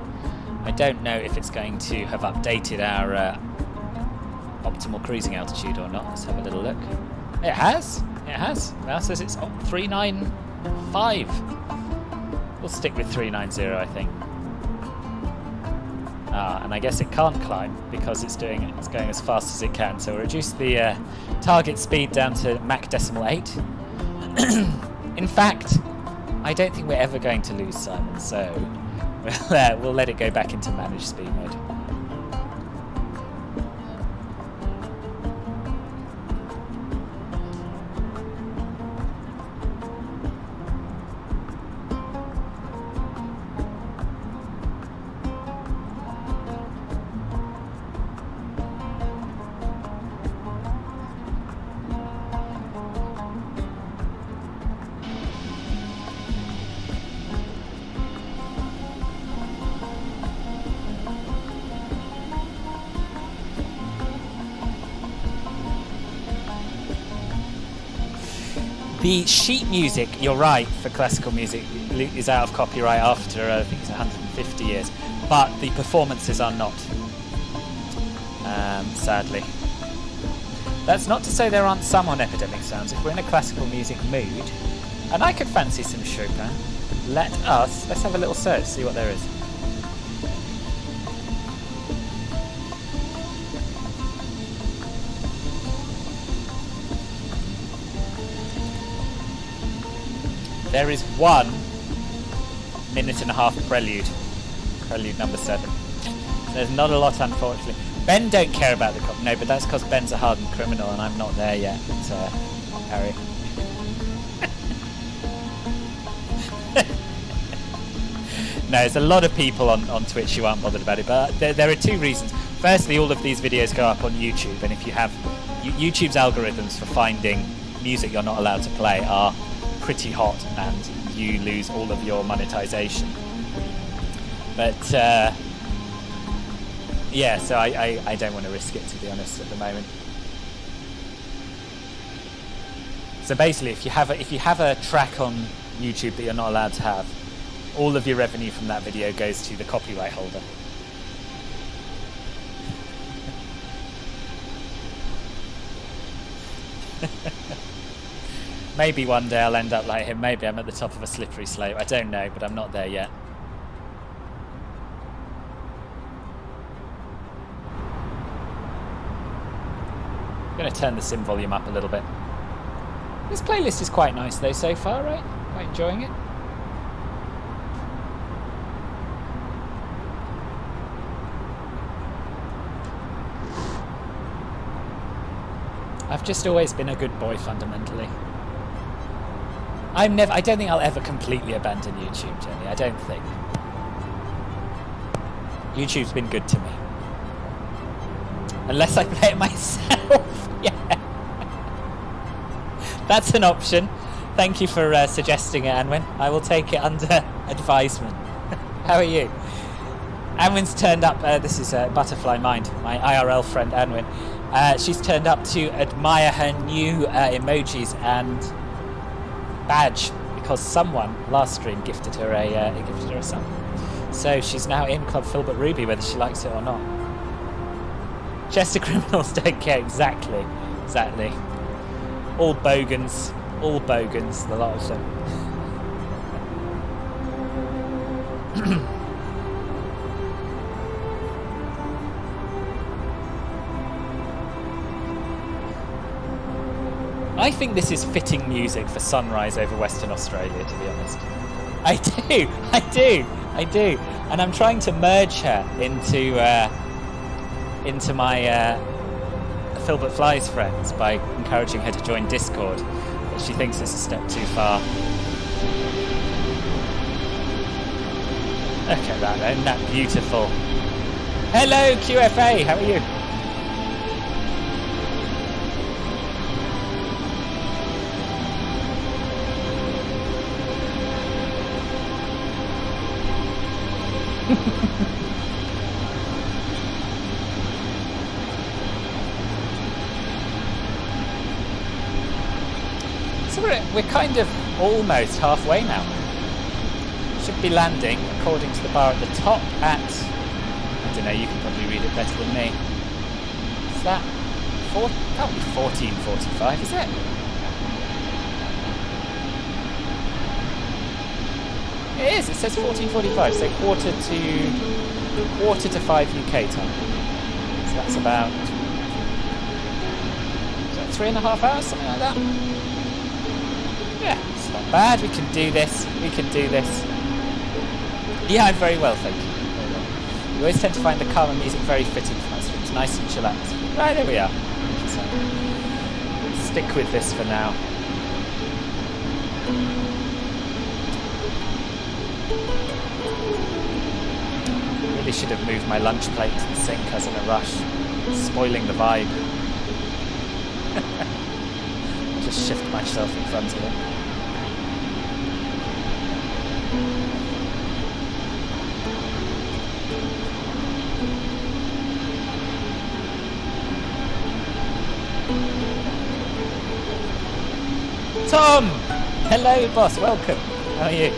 I don't know if it's going to have updated our optimal cruising altitude or not. Let's have a little look. It has. It has. Now it says it's 395. We'll stick with 390, I think. And I guess it can't climb because it's going as fast as it can. So we'll reduce the target speed down to Mach decimal 8. In fact, I don't think we're ever going to lose Simon, so we'll let it go back into managed speed mode. The sheet music, you're right, for classical music is out of copyright after, I think it's 150 years, but the performances are not, sadly. That's not to say there aren't some on Epidemic Sounds. If we're in a classical music mood, and I could fancy some Chopin, let's have a little search, see what there is. There is 1 minute and a half prelude number 7. There's not a lot, unfortunately. Ben don't care about the cop. No, but that's because Ben's a hardened criminal and I'm not there yet, Harry. No, there's a lot of people on Twitch who aren't bothered about it, but there are 2 reasons. Firstly, all of these videos go up on YouTube, and if you have... YouTube's algorithms for finding music you're not allowed to play are pretty hot, and you lose all of your monetization. But yeah, so I don't want to risk it, to be honest, at the moment. So basically, if you have a track on YouTube that you're not allowed to have, all of your revenue from that video goes to the copyright holder. Maybe one day I'll end up like him. Maybe I'm at the top of a slippery slope. I don't know, but I'm not there yet. I'm going to turn the sim volume up a little bit. This playlist is quite nice though so far, right? Quite enjoying it. I've just always been a good boy, fundamentally. I don't think I'll ever completely abandon YouTube, Jenny. I don't think. YouTube's been good to me. Unless I play it myself. Yeah. That's an option. Thank you for suggesting it, Anwin. I will take it under advisement. How are you? Anwin's turned up. This is Butterfly Mind, my IRL friend Anwin. She's turned up to admire her new emojis and badge because someone last stream gifted her a sum. So she's now in Club Filbert Ruby, whether she likes it or not. Chester criminals don't care. Exactly. All bogans, the lot of them. I think this is fitting music for sunrise over Western Australia, to be honest. I do. And I'm trying to merge her into my Filbert Flies friends by encouraging her to join Discord, but she thinks it's a step too far. Look at that, isn't that beautiful? Hello, QFA, how are you? So we're kind of almost halfway now. Should be landing, according to the bar at the top, at, I don't know, you can probably read it better than me. Is that, can't be 14:45, is it? It is, it says 14:45, so quarter to 5 UK time. So that's about, is that 3.5 hours, something like that? Yeah, it's not bad, we can do this. Yeah, I'm very well, thank you. Very well. You always tend to find the calm and music very fitting for my streams, nice and chillaxed. Right, there we are. So, stick with this for now. Really should have moved my lunch plate to the sink. I was in a rush, spoiling the vibe. Just shift myself in front of it. Tom! Hello, boss, welcome. How are you?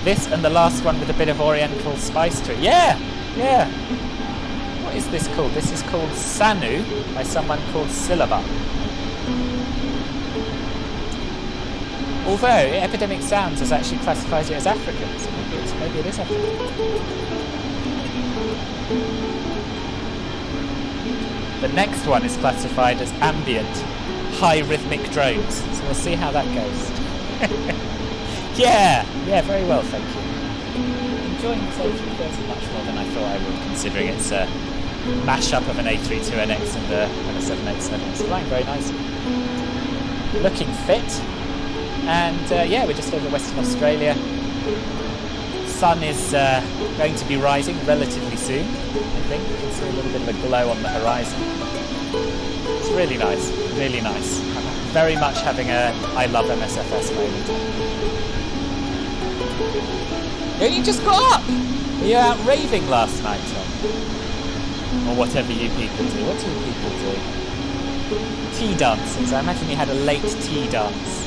This and the last one with a bit of oriental spice to it. Yeah! What is this called? This is called Sanu by someone called Syllaba. Although Epidemic Sounds has actually classified it as African, so maybe it is African. The next one is classified as ambient, high rhythmic drones, so we'll see how that goes. Yeah, very well, thank you. Enjoying this A330 much more than I thought I would, considering it's a mashup of an A320nx and a 787. It's flying very nicely. Looking fit. And yeah, we're just over Western Australia. Sun is going to be rising relatively soon, I think. You can see a little bit of a glow on the horizon. It's really nice, really nice. I'm very much having a I love MSFS moment. You just got up! Were you out raving last night, Tom? Or whatever you people do. What do you people do? Tea dances. I imagine you had a late tea dance.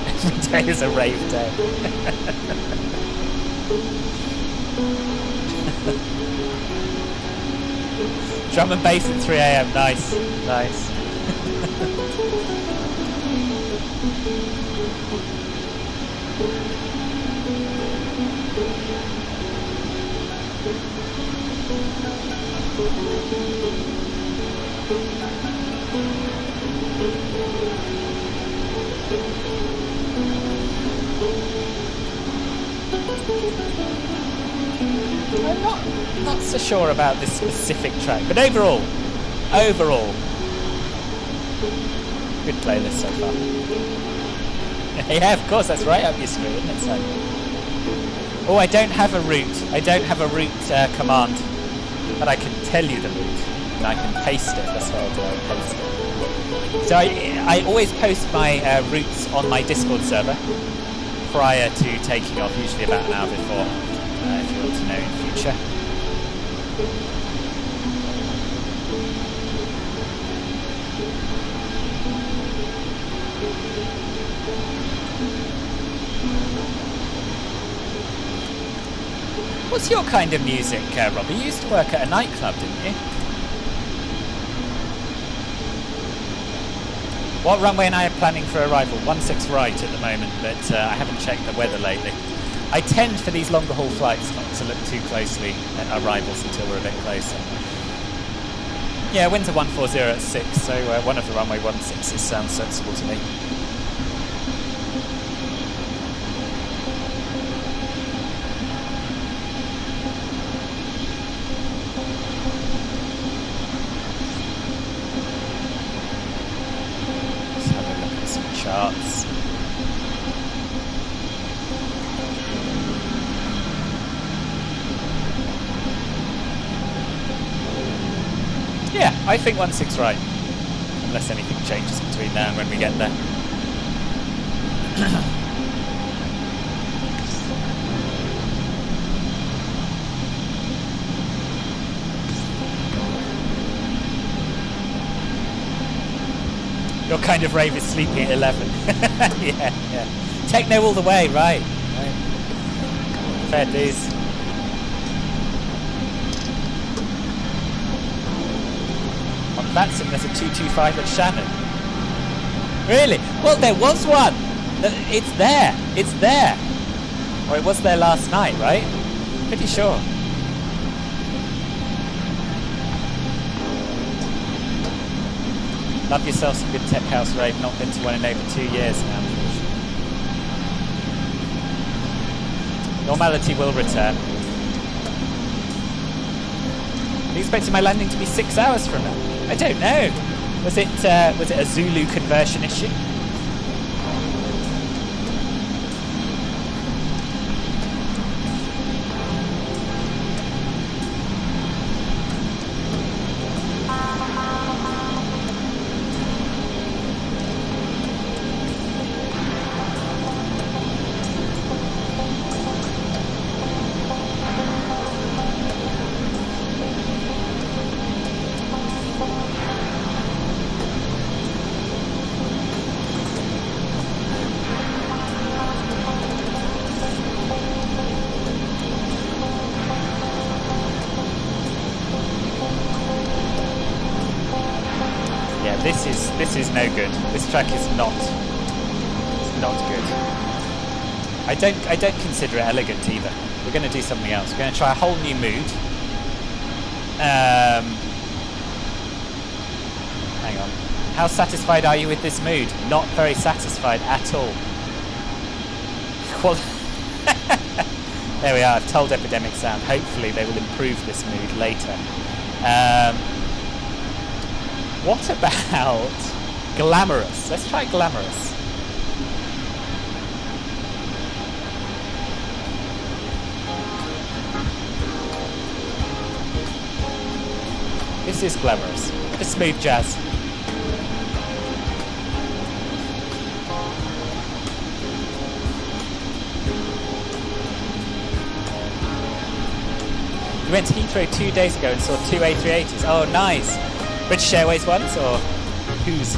Every day is a rave day. Drum and bass at 3 AM. Nice. I'm not so sure about this specific track, but overall, good playlist so far. Yeah, of course, that's right up your screen, isn't it, son? Oh, I don't have a route. I don't have a route command, but I can tell you the route, and I can paste it. That's what I'll do. I'll paste it. So I always post my routes on my Discord server prior to taking off, usually about an hour before, if you want to know in future. What's your kind of music, Robbie? You used to work at a nightclub, didn't you? What runway and I are planning for arrival? 16 right at the moment, but I haven't checked the weather lately. I tend, for these longer haul flights, not to look too closely at arrivals until we're a bit closer. Yeah, winds are 140 at 6, so one of the runway 16s sounds sensible to me. Charts. Yeah, I think 16 right, unless anything changes between now and when we get there. Your kind of rave is sleeping at 11. yeah. Techno all the way, right. Fair dues. On VATSIM, there's a 225 at Shannon. Really? Well, there was one. It's there. It's there. Or it was there last night, right? Pretty sure. Love yourself some good tech house rave. Not been to one in over 2 years now. Normality will return. Are you expecting my landing to be 6 hours from now? I don't know. Was it a Zulu conversion issue? This is no good. This track is not good. I don't consider it elegant either. We're going to do something else. We're going to try a whole new mood. Hang on. How satisfied are you with this mood? Not very satisfied at all. Well, there we are. I've told Epidemic Sound. Hopefully they will improve this mood later. What about glamorous? Let's try glamorous. This is glamorous. Just smooth jazz. We went to Heathrow 2 days ago and saw 2 A380s. Oh, nice. British Airways ones or whose?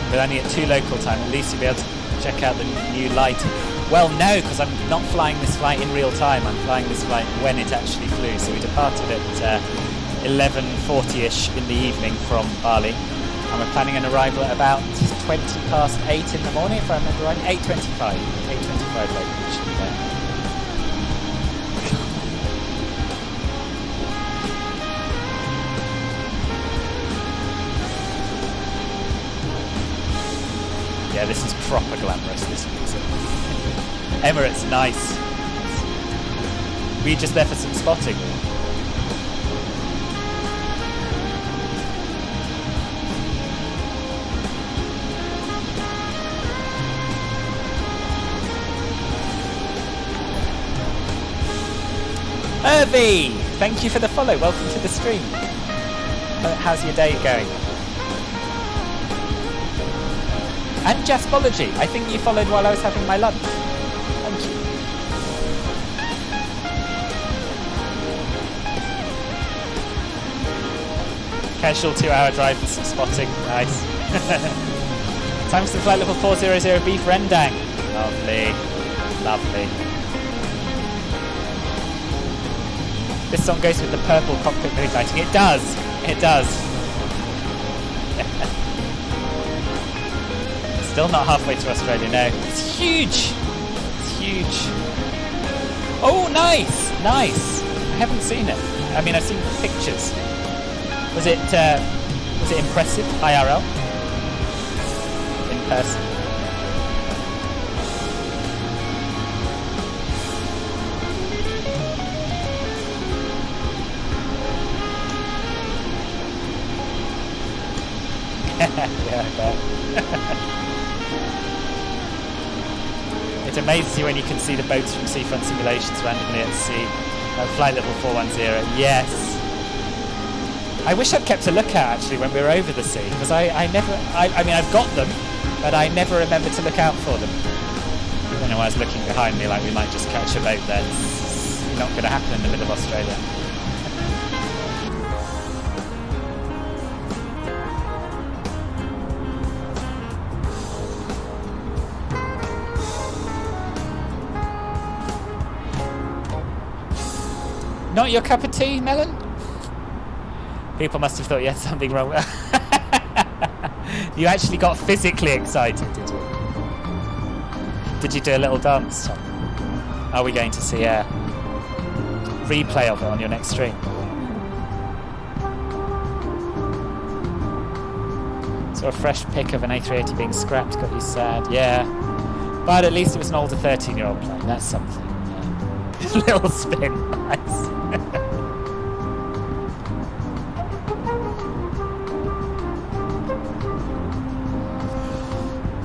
But only at 2 local time. At least you'll be able to check out the new lighting. Well, no, because I'm not flying this flight in real time. I'm flying this flight when it actually flew. So we departed at 11:40ish in the evening from Bali. And we're planning an arrival at about 20 past 8 in the morning, if I remember right. 8:25. 8:25 location there. Yeah, this is proper glamorous, this music. Emirates, nice. Were you just there for some spotting? Irvi, thank you for the follow. Welcome to the stream. How's your day going? And Jaspology, I think you followed while I was having my lunch. Thank you. Casual 2-hour drive for some spotting. Nice. Time for the flight level 400B for Endang. Lovely. Lovely. This song goes with the purple cockpit mood lighting. It does. It does. Still not halfway to Australia, no. It's huge. It's huge. Oh, nice. Nice. I haven't seen it. I mean, I've seen pictures. Was it impressive, IRL? In person? Yeah, I bet. It amazes you when you can see the boats from seafront simulations randomly at sea. Flight level 410, yes. I wish I'd kept a lookout actually when we were over the sea, because I mean I've got them, but I never remember to look out for them. I don't know why I was looking behind me like we might just catch a boat there. It's not going to happen in the middle of Australia. Not your cup of tea, Melon? People must have thought you had something wrong. You actually got physically excited, did you? Did you do a little dance, Tom? Are we going to see a replay of it on your next stream? So a fresh pic of an A380 being scrapped got you sad. Yeah. But at least it was an older 13-year-old plane. That's something. Yeah. Little spin. Nice.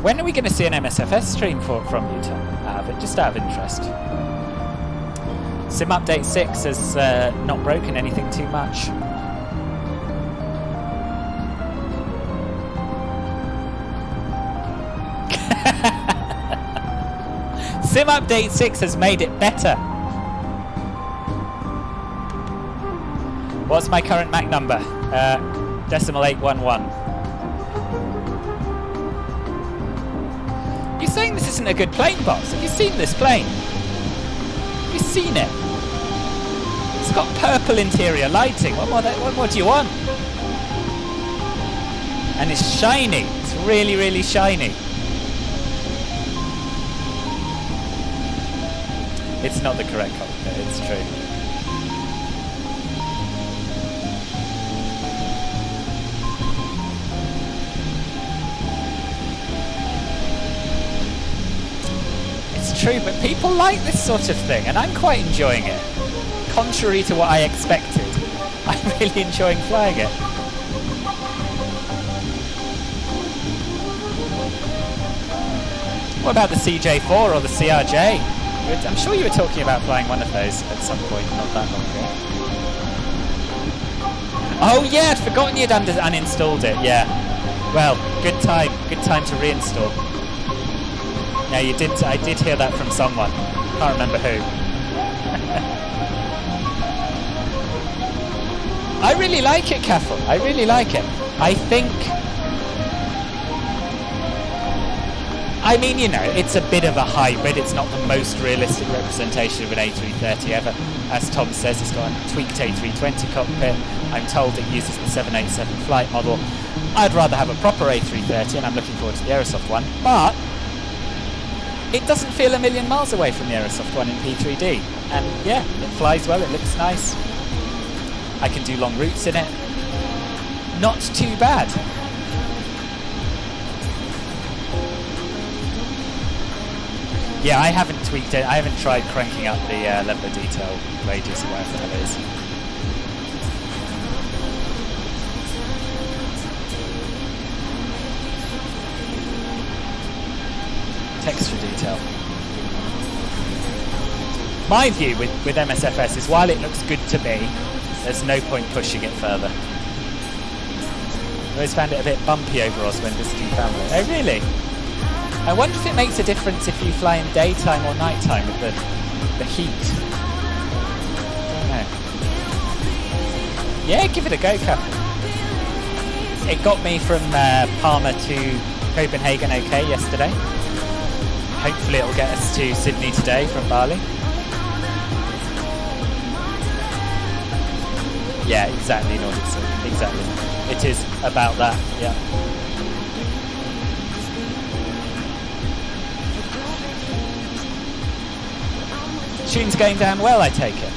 When are we going to see an MSFS stream from you, Tom? Just out of interest. Sim Update 6 has not broken anything too much. Sim Update 6 has made it better. What's my current Mac number? Decimal 811. You're saying this isn't a good plane, boss? Have you seen this plane? Have you seen it? It's got purple interior lighting. What more do you want? And it's shiny. It's really, really shiny. It's not the correct cockpit, it's true. True, but people like this sort of thing, and I'm quite enjoying it. Contrary to what I expected, I'm really enjoying flying it. What about the CJ4 or the CRJ? I'm sure you were talking about flying one of those at some point, not that long ago. Oh yeah, I'd forgotten you'd uninstalled it, yeah. Well, good time to reinstall. Yeah, you did. I did hear that from someone. Can't remember who. I really like it, Caffel. I really like it. I think. I mean, you know, it's a bit of a hybrid. It's not the most realistic representation of an A330 ever. As Tom says, it's got a tweaked A320 cockpit. I'm told it uses the 787 flight model. I'd rather have a proper A330, and I'm looking forward to the Aerosoft one. But it doesn't feel a million miles away from the Aerosoft one in P3D. And yeah, it flies well, it looks nice. I can do long routes in it. Not too bad. Yeah, I haven't tweaked it. I haven't tried cranking up the level of detail radius or whatever the hell it is. Texture detail. My view with MSFS is while it looks good to me, there's no point pushing it further. I always found it a bit bumpy over us when visiting family. Oh really? I wonder if it makes a difference if you fly in daytime or nighttime with the heat. I don't know. Yeah, give it a go, Cap. It got me from Palma to Copenhagen okay yesterday. Hopefully it'll get us to Sydney today from Bali. Yeah, exactly, Nordic Sea. Exactly. It is about that, yeah. Tune's going down well, I take it.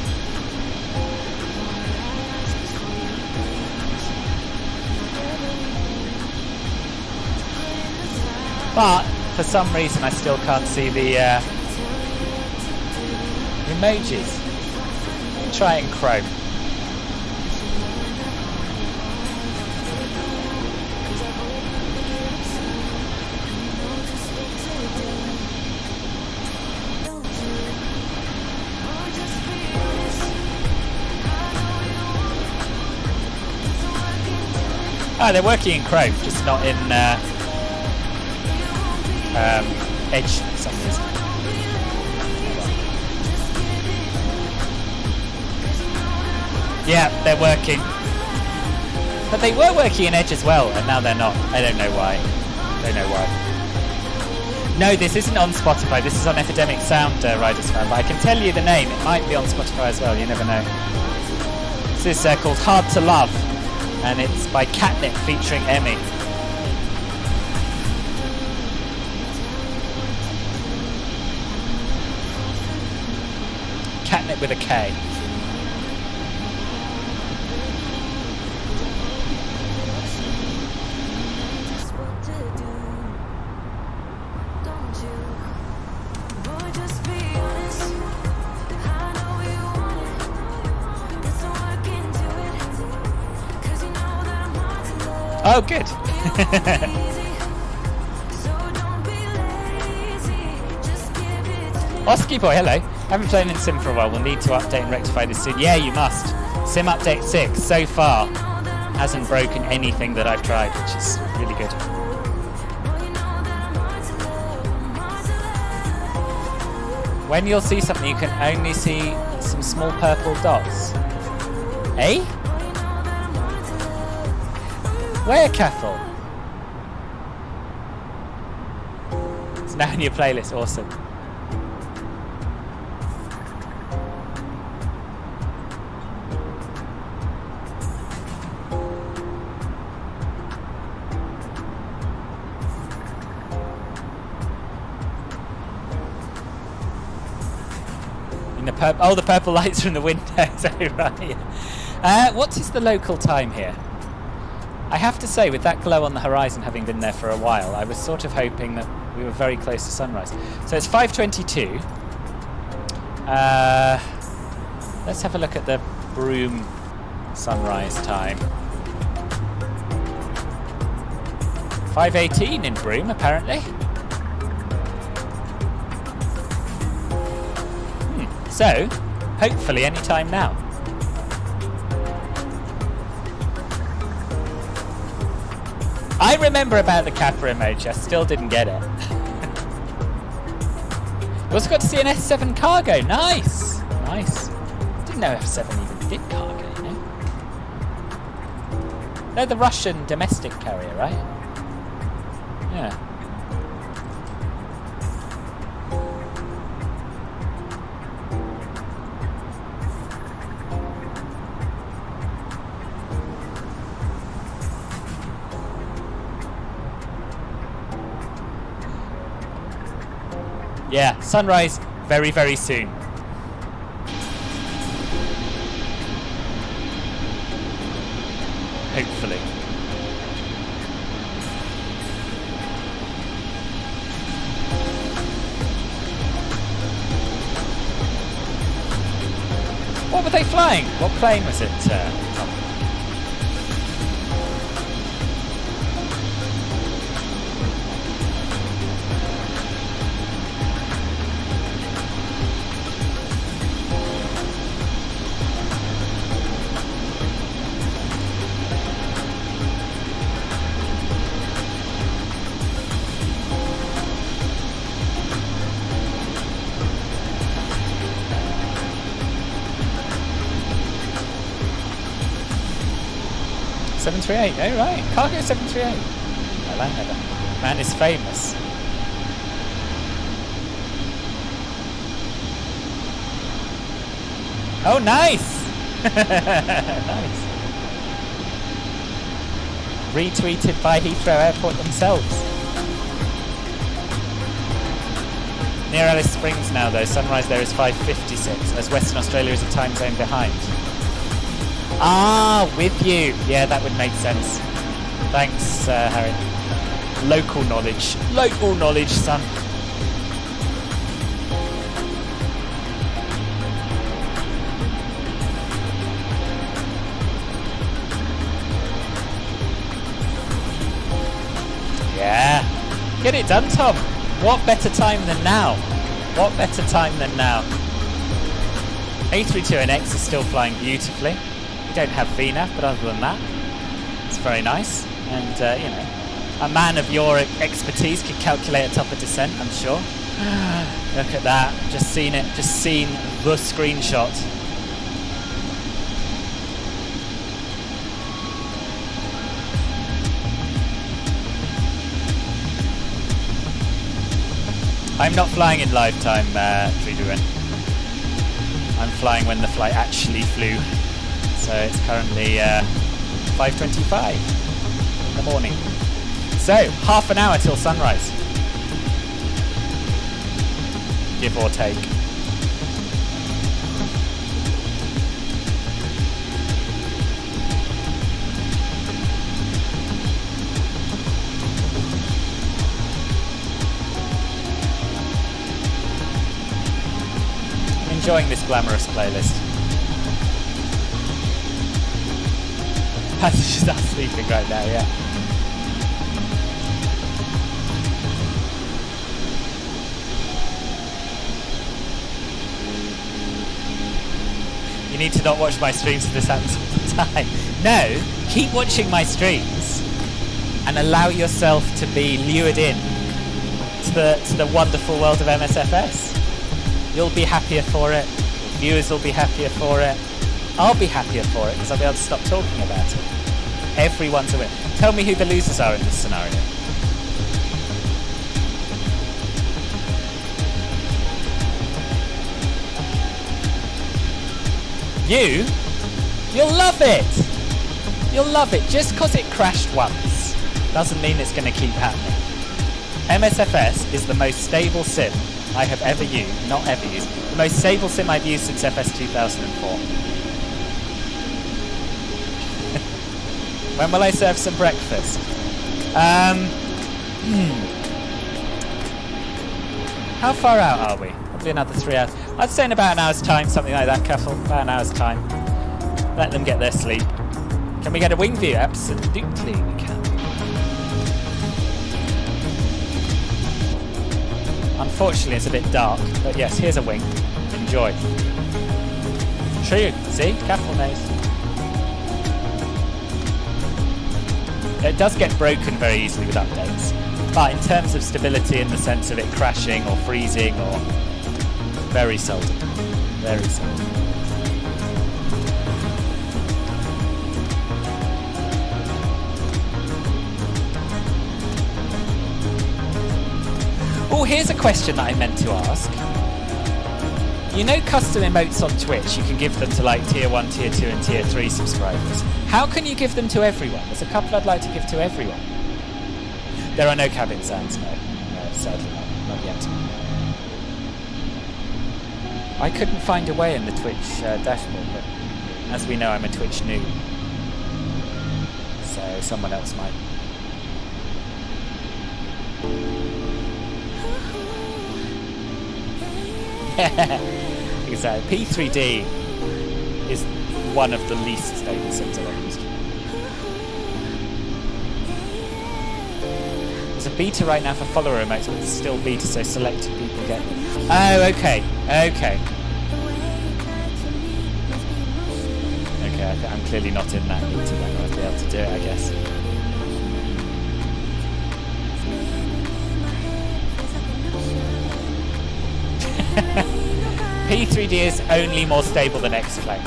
But for some reason I still can't see the emojis. Try it in Chrome. Oh, they're working in Chrome, just not in Edge for some reason. Yeah, they're working. But they were working in Edge as well, and now they're not. I don't know why. Don't know why. No, this isn't on Spotify. This is on Epidemic Sound, Riders Fan. But I can tell you the name. It might be on Spotify as well. You never know. This is called Hard to Love. And it's by Catnip featuring Emmy. Catnip with a K. Oh, good. Oski boy, hello. Haven't played in Sim for a while. We'll need to update and rectify this soon. Yeah, you must. Sim Update 6 so far hasn't broken anything that I've tried, which is really good. When you'll see something, you can only see some small purple dots. Eh? Where, Cathal? It's now in your playlist. Awesome. In the oh, the purple lights from the windows. Oh, right. What is the local time here? I have to say, with that glow on the horizon, having been there for a while, I was sort of hoping that we were very close to sunrise. So it's 5:22. Let's have a look at the Broome sunrise time. 5:18 in Broome, apparently. So, hopefully any time now. I remember about the Kappa emoji, I still didn't get it. We also got to see an S7 cargo, nice! Nice. Didn't know F7 even did cargo, you know? They're the Russian domestic carrier, right? Yeah. Yeah, sunrise very, very soon. Hopefully. flying? What plane was it, Tom? Oh right, Cargo 738. I like that. Man is famous. Oh, nice! Nice. Retweeted by Heathrow Airport themselves. Near Alice Springs now though, sunrise there is 5:56, as Western Australia is a time zone behind. Ah, with you. Yeah, that would make sense. Thanks, Harry. Local knowledge. Local knowledge, son. Yeah. Get it done, Tom. What better time than now? What better time than now? A330-900 is still flying beautifully. We don't have VNAV, but other than that, it's very nice. And, you know, a man of your expertise could calculate a top of descent, I'm sure. Look at that. Just seen it. Just seen the screenshot. I'm not flying in lifetime, Triduan. I'm flying when the flight actually flew. So it's currently 5:25 in the morning. So, half an hour till sunrise. Give or take. I'm enjoying this glamorous playlist. Passengers are sleeping right now, yeah. You need to not watch my streams if this happens all the time. No, keep watching my streams and allow yourself to be lured in to the wonderful world of MSFS. You'll be happier for it. Your viewers will be happier for it. I'll be happier for it because I'll be able to stop talking about it. Everyone's a winner. Tell me who the losers are in this scenario. You'll love it. You'll love it. Just because it crashed once doesn't mean it's going to keep happening. MSFS is the most stable sim I have ever used. Not ever used. The most stable sim I've used since FS 2004. When will I serve some breakfast? How far out are we? Probably another 3 hours. I'd say in about an hour's time, something like that, Caffel. About an hour's time. Let them get their sleep. Can we get a wing view? Absolutely we can. Unfortunately, it's a bit dark, but yes, here's a wing. Enjoy. True. See? Caffel knows. It does get broken very easily with updates, but in terms of stability in the sense of it crashing or freezing or very seldom. Very seldom. Oh, here's a question that I meant to ask. You know custom emotes on Twitch, you can give them to like tier 1, tier 2 and tier 3 subscribers. How can you give them to everyone? There's a couple I'd like to give to everyone. There are no cabin sounds, no. No, sadly not yet. I couldn't find a way in the Twitch dashboard, but as we know I'm a Twitch noob. So someone else might. Exactly. P3D. is one of the least stable sims I've ever used. There's a beta right now for follower remotes, but it's still beta, so selected people get them. Oh, okay. Okay, I'm clearly not in that beta, then I'll be able to do it, I guess. P3D is only more stable than X-Plane.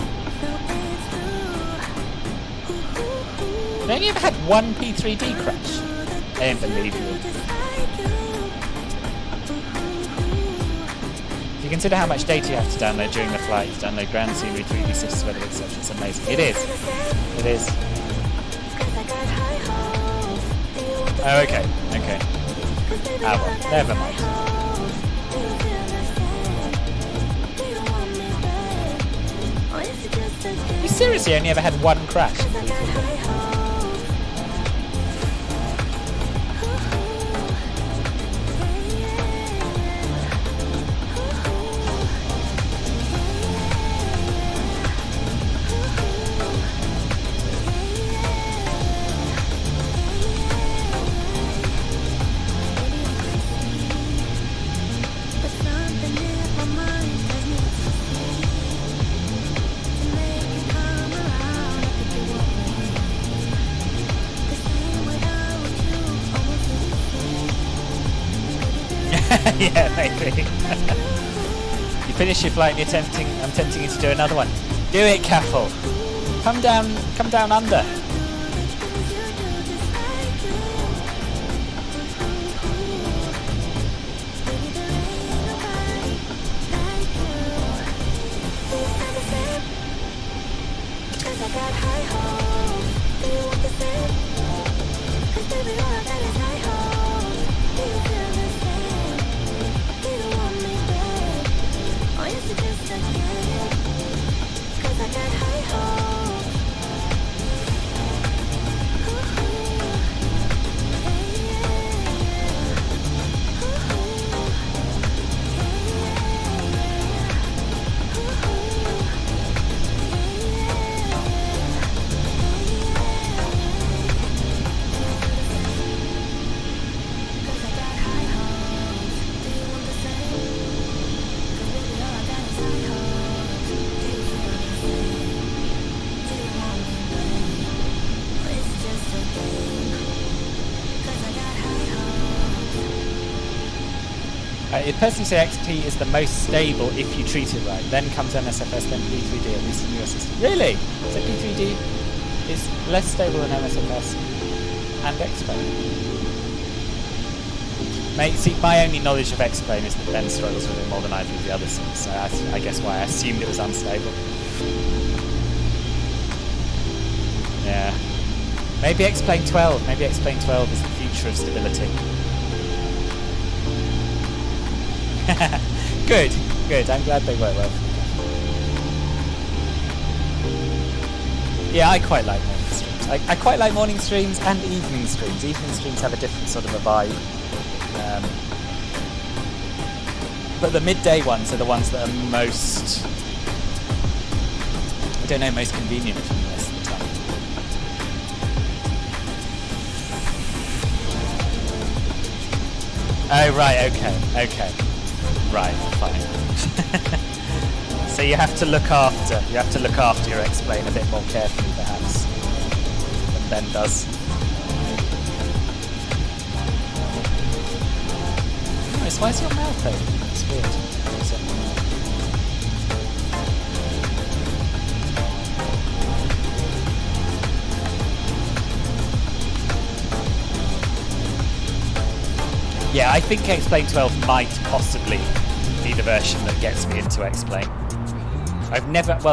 Have you only ever had one P3D crash? I don't believe you. If you consider how much data you have to download during the flight, download ground scenery, 3D systems, weather, etc., it's amazing. It is. It is. Oh, okay. Okay. Ah, well, never mind. You seriously only ever had one crash? Yeah, maybe. You finish your flight and I'm tempting you to do another one. Do it, Caffel. Come down under. It personally say XP is the most stable if you treat it right. Then comes MSFS, then P3D, at least in your system. Really? So P3D is less stable than MSFS and X-Plane? Mate, see, my only knowledge of X-Plane is that Ben struggles with it more than I do with the other sims, so that's, I guess, why I assumed it was unstable. Yeah. Maybe X-Plane 12. Maybe X-Plane 12 is the future of stability. Good, good. I'm glad they work well. Yeah, I quite like morning streams. I quite like morning streams and evening streams. Evening streams have a different sort of a vibe. But the midday ones are the ones that are most, I don't know, most convenient for me most of the time. Oh, right, okay. Right, fine. So you have to look after your X-Plane a bit more carefully, perhaps, than Ben does. Nice. Why is your mouth open? It's weird. Yeah, I think X-Plane 12 might possibly be the version that gets me into X-Plane. I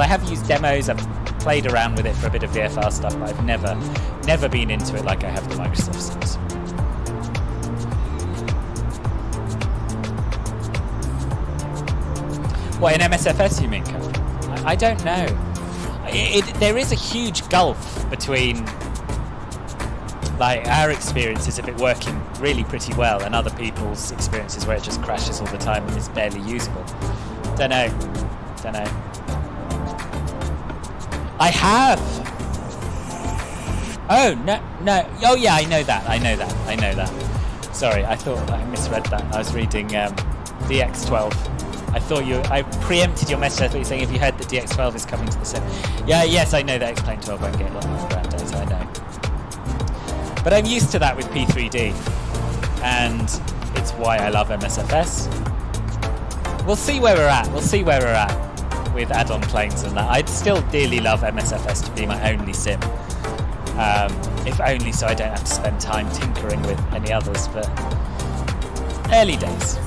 have used demos, I've played around with it for a bit of VFR stuff, but I've never been into it like I have the Microsoft Sims. What, in MSFS you mean, Kevin? I don't know. There is a huge gulf between like our experiences of it working really pretty well and other people's experiences where it just crashes all the time and is barely usable. Don't know. I have. Oh no. Oh yeah, I know that. Sorry, I thought I misread that. I was reading DX12. I thought I preempted your message. I thought you were saying if you heard that DX12 is coming to the sim. Yeah, yes, I know that X-Plane 12 won't get a lot more ground data. I know. But I'm used to that with P3D, and it's why I love MSFS. We'll see where we're at. With add-on planes and that. I'd still dearly love MSFS to be my only sim. If only so I don't have to spend time tinkering with any others, but early days.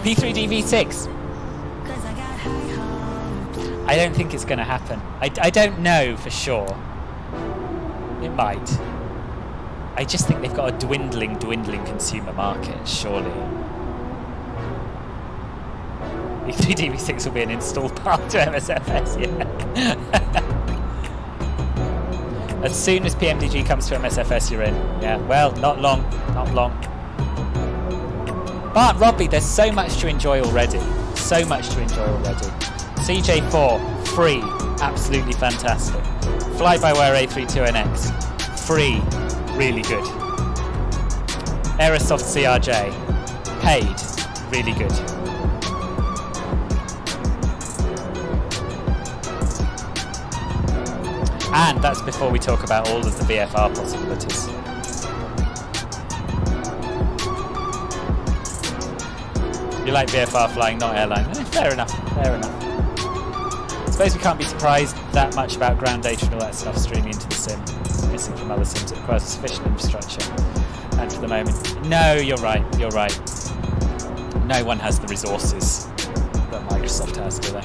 P3D V6. I don't think it's going to happen. I don't know for sure. It might. I just think they've got a dwindling consumer market, surely. P3D V6 will be an installed part to MSFS, yeah. As soon as PMDG comes to MSFS, you're in. Yeah, well, not long. But, Robbie, there's so much to enjoy already. CJ4, free, absolutely fantastic. Fly-by-wire A330-900, free, really good. Aerosoft CRJ, paid, really good. And that's before we talk about all of the VFR possibilities. You like VFR flying, not airline. Fair enough. I suppose we can't be surprised that much about ground data and all that stuff streaming into the sim, missing from other sims. It requires sufficient infrastructure. And for the moment, no, you're right. No one has the resources that Microsoft has, do they?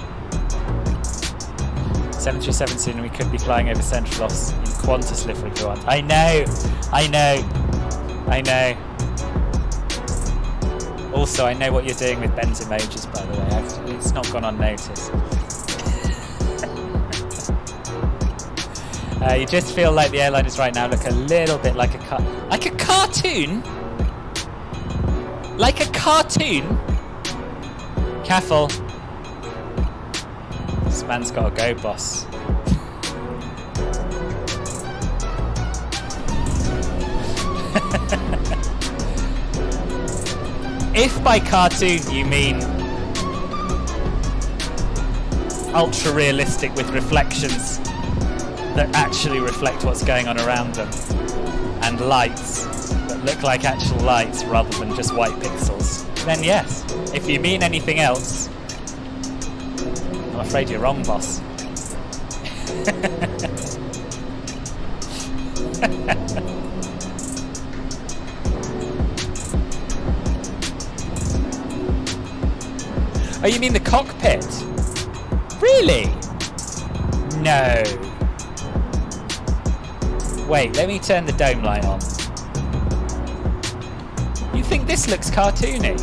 737 soon, we could be flying over central office in Qantas livery for once. I know. Also, I know what you're doing with Ben's emojis, by the way. It's not gone unnoticed. You just feel like the airliners right now look a little bit like a cartoon? Like a cartoon? Careful. This man's got to go, boss. If by cartoon you mean ultra realistic with reflections that actually reflect what's going on around them, and lights that look like actual lights rather than just white pixels, then yes. If you mean anything else, I'm afraid you're wrong, boss. Oh, you mean the cockpit? Really? No. Wait, let me turn the dome light on. You think this looks cartoony?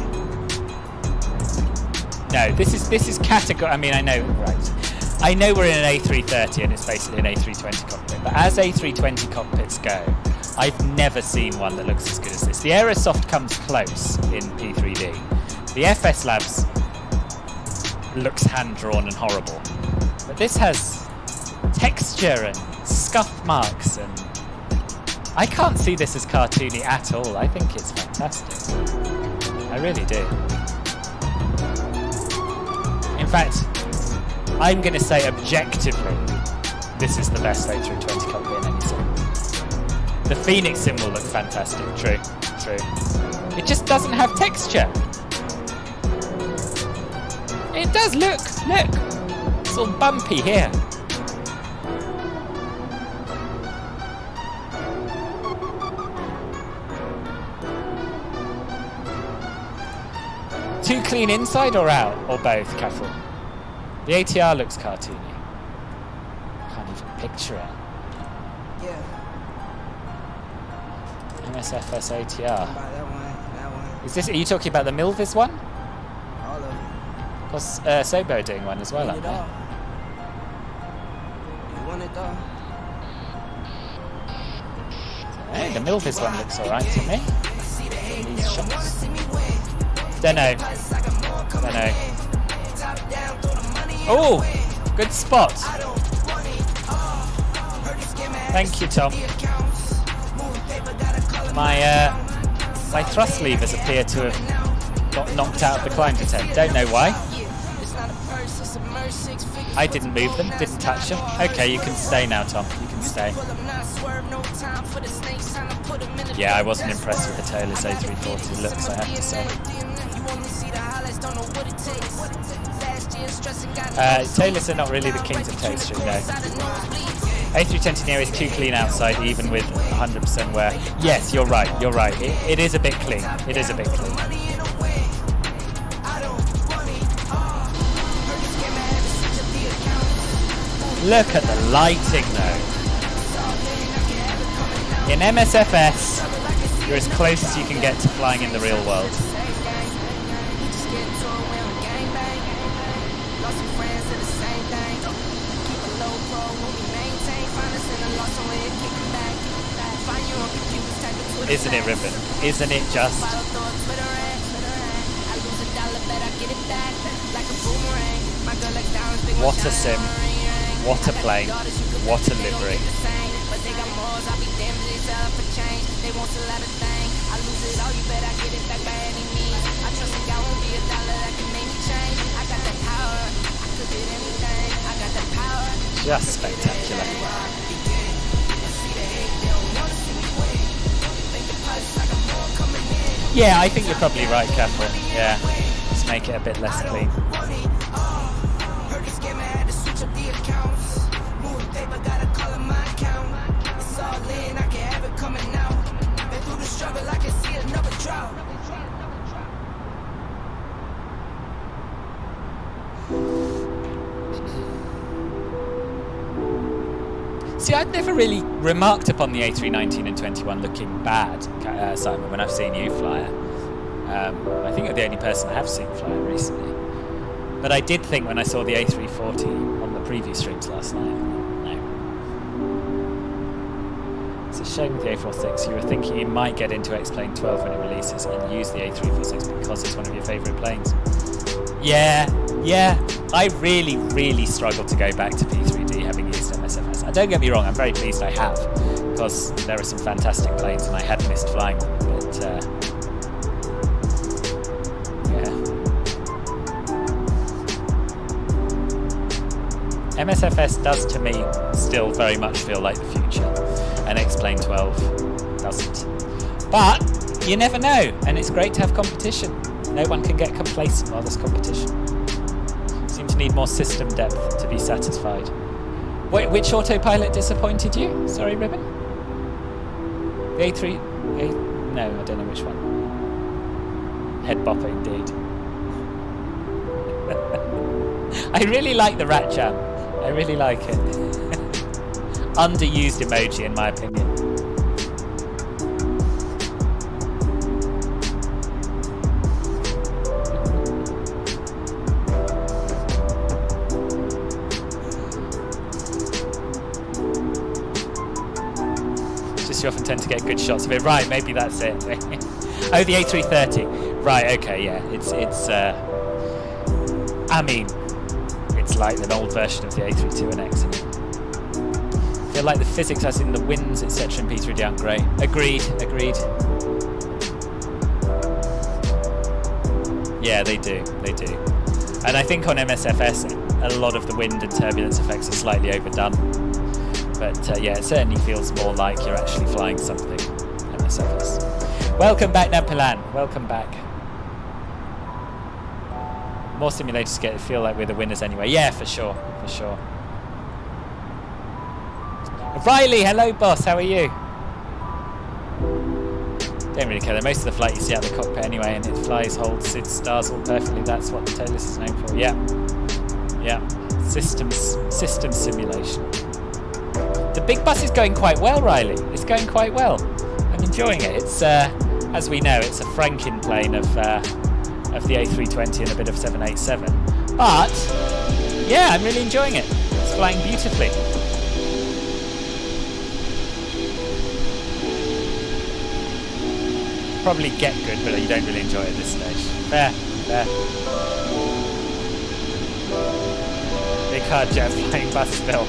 No, this is category. I mean, I know, right? I know we're in an A330 and it's basically an A320 cockpit, but as A320 cockpits go, I've never seen one that looks as good as this. The Aerosoft comes close in P3D. The FS Labs looks hand-drawn and horrible, but this has texture and scuff marks, and I can't see this as cartoony at all. I think it's fantastic. I really do. In fact, I'm going to say objectively, this is the best A320 cockpit in any sim. The Phoenix sim will look fantastic. True. It just doesn't have texture. It does, look. It's all bumpy here. Too clean inside or out? Or both, Catherine? The ATR looks cartoony. Can't even picture it. Yeah. MSFS ATR. That one. Is this? Are you talking about the Milvis one? All of them. Because Sobo doing one as well, aren't they? You want it though? the Milvis one looks alright to me. These shots. Don't know. Oh, good spot. Thank you, Tom. My thrust levers appear to have got knocked out of the climb attempt. Don't know why. I didn't move them, didn't touch them. Okay, you can stay now, Tom. You can stay. Yeah, I wasn't impressed with the tailless A340 looks, I have to say. Tailless are not really the kings of taste, you know. A320neo is too clean outside, even with 100% wear. Yes, you're right. It is a bit clean. It is a bit clean. Look at the lighting, though. In MSFS, you're as close as you can get to flying in the real world. Isn't it ripping? Isn't it just? What a sim. What a plane. What a livery. Just spectacular. Yeah, I think you're probably right, Catherine. Yeah, just make it a bit less clean. See, I've never really remarked upon the A319 and 21 looking bad, Simon, when I've seen you fly it. I think you're the only person I have seen fly it recently. But I did think when I saw the A340 on the preview streams last night, no. It's a shame with the A46. You were thinking you might get into X-Plane 12 when it releases and use the A346 because it's one of your favourite planes. Yeah. I really, really struggle to go back to P3D having used MSFS. Don't get me wrong, I'm very pleased I have, because there are some fantastic planes and I had missed flying them, but yeah. MSFS does to me still very much feel like the future, and X-Plane 12 doesn't. But you never know, and it's great to have competition. No one can get complacent while there's competition. Seem to need more system depth to be satisfied. Wait, which autopilot disappointed you? Sorry, Ribbon? The A3... no, I don't know which one. Head bopper, indeed. I really like the rat jam. I really like it. Underused emoji, in my opinion. You often tend to get good shots of it. Right, maybe that's it. Oh, the A330. Right, okay, yeah. It's I mean, it's like an old version of the A321X. I feel like the physics as in the winds, etc. in P3D aren't great. Agreed. Yeah, they do. And I think on MSFS, a lot of the wind and turbulence effects are slightly overdone. But yeah, it certainly feels more like you're actually flying something. MSFS. Welcome back, Nampalan. Welcome back. More simulators get to feel like we're the winners anyway. Yeah, for sure. Riley, hello, boss. How are you? Don't really care. Most of the flight you see out of the cockpit anyway, and it flies, holds, it stars all perfectly. That's what the tailless is known for. Yeah. System simulation. The big bus is going quite well, Riley. It's going quite well. I'm enjoying it. It's, as we know, it's a Franken plane of the A320 and a bit of 787. But, yeah, I'm really enjoying it. It's flying beautifully. probably get good, but you don't really enjoy it at this stage. Fair. Big hard jet flying bus build.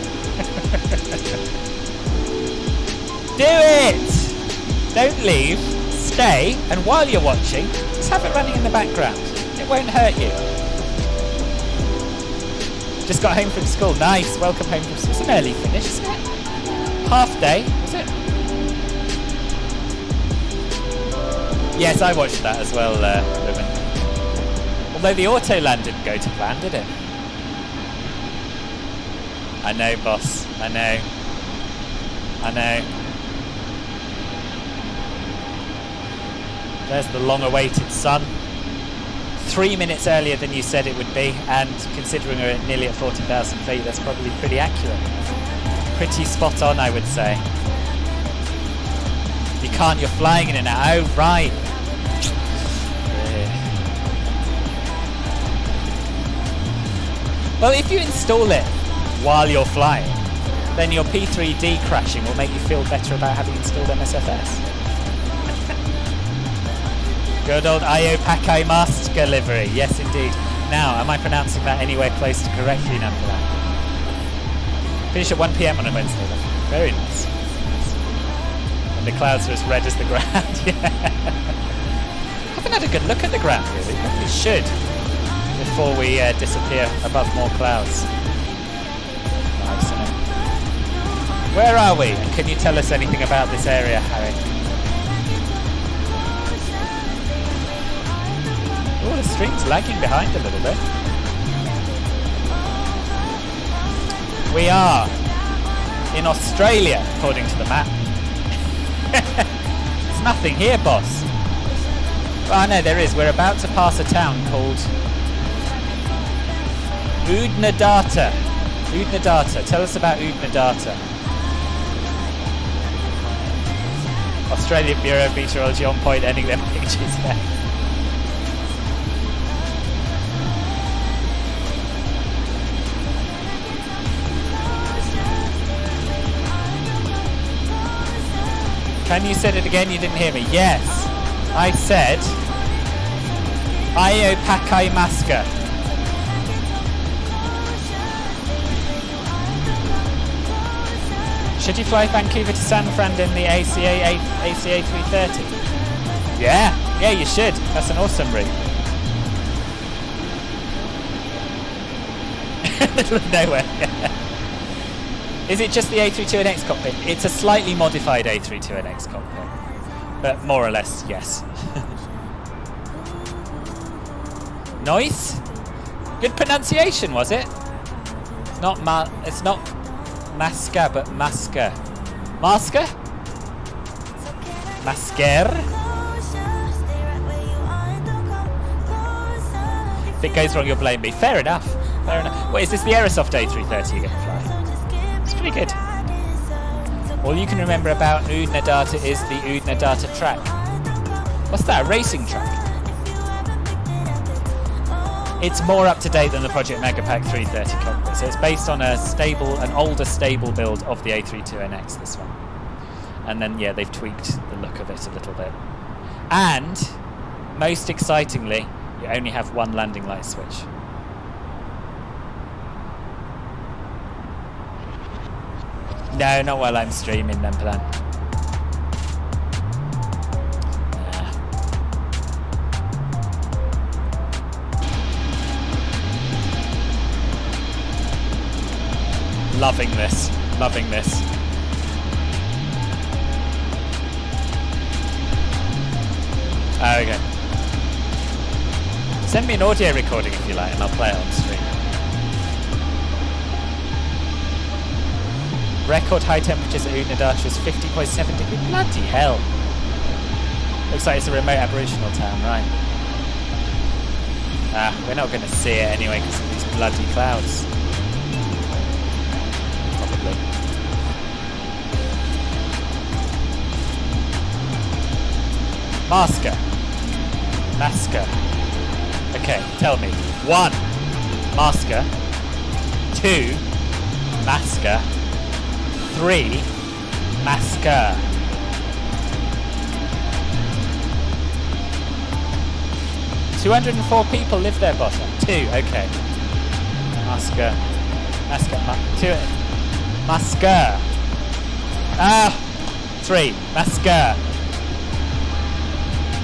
Do it! Don't leave. Stay, and while you're watching, just have it running in the background. It won't hurt you. Just got home from school. Nice. Welcome home from school. It's an early finish, isn't it? Half day, is it? Yes, I watched that as well, Ruben. Although the auto land didn't go to plan, did it? I know, boss. I know. There's the long-awaited sun. 3 minutes earlier than you said it would be, and considering we're nearly at 40,000 feet, that's probably pretty accurate. Pretty spot on, I would say. You can't, you're flying in and out. Oh, right. Well, if you install it while you're flying, then your P3D crashing will make you feel better about having installed MSFS. Good old IO Pakai Master livery. Yes, indeed. Now, am I pronouncing that anywhere close to correctly, Nampala? Finish at 1 PM on a Wednesday. Very nice. And the clouds are as red as the ground. Yeah. Haven't had a good look at the ground, really. Probably should before we disappear above more clouds. Nice, isn't it? Where are we? And can you tell us anything about this area, Harry? Oh, the stream's lagging behind a little bit. We are in Australia, according to the map. There's nothing here, boss. Oh no, there is. We're about to pass a town called Oodnadatta. Oodnadatta. Tell us about Oodnadatta. Australian Bureau of Meteorology on point, ending their pictures there. Can you say it again? You didn't hear me. Yes, I said Io Pakai Maska. Should you fly Vancouver to San Fran in the ACA 330? Yeah, you should. That's an awesome route. Middle of nowhere. Is it just the A320X cockpit? It's a slightly modified A320X cockpit, but more or less, yes. Nice. Good pronunciation, was it? It's not Maska, but Maska. Maska? Masker? If it goes wrong, you'll blame me. Fair enough. Wait, is this the Aerosoft A330 you're going to fly? It's pretty good. All you can remember about Oodnadatta is the Oodnadatta track. What's that, a racing track? It's more up to date than the Project Megapack 330 cockpit. So it's based on an older stable build of the A320nx, this one. And then, yeah, they've tweaked the look of it a little bit. And, most excitingly, you only have one landing light switch. No, not while I'm streaming, then, plan. Loving this. Loving this. Oh, okay. Send me an audio recording if you like, and I'll play it on stream. Record high temperatures at Oodnadatta is 50.7 degrees. Bloody hell. Looks like it's a remote Aboriginal town, right? We're not going to see it anyway because of these bloody clouds. Probably. Maska. Okay, tell me. 1. Maska. 2. Maska. 3. Maska. 204 people live there, boss. 2, okay. Masker. Masker. 3. Masker.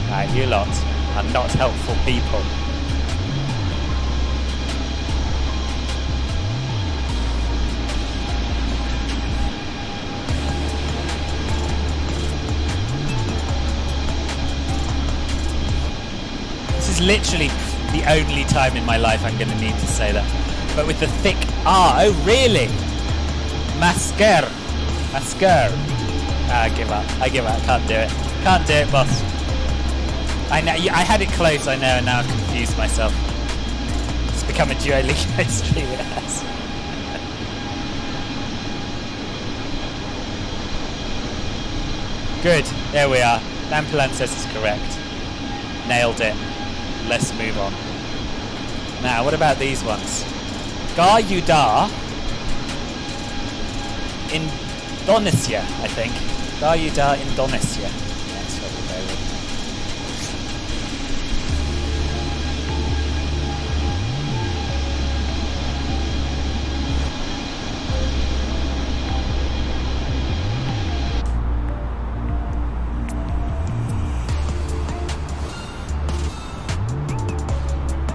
Right, you lot are not helpful people. This is literally the only time in my life I'm going to need to say that. But with the thick R. Oh, really? Masker. I give up. Can't do it. Can't do it, boss. I know. I had it close, I know, and now I've confused myself. It's become a Duolingo stream, it has. Good. There we are. Nampulan says it's correct. Nailed it. Let's move on. Now, what about these ones? Garuda Indonesia, I think. Garuda Indonesia. That's what we'll go with.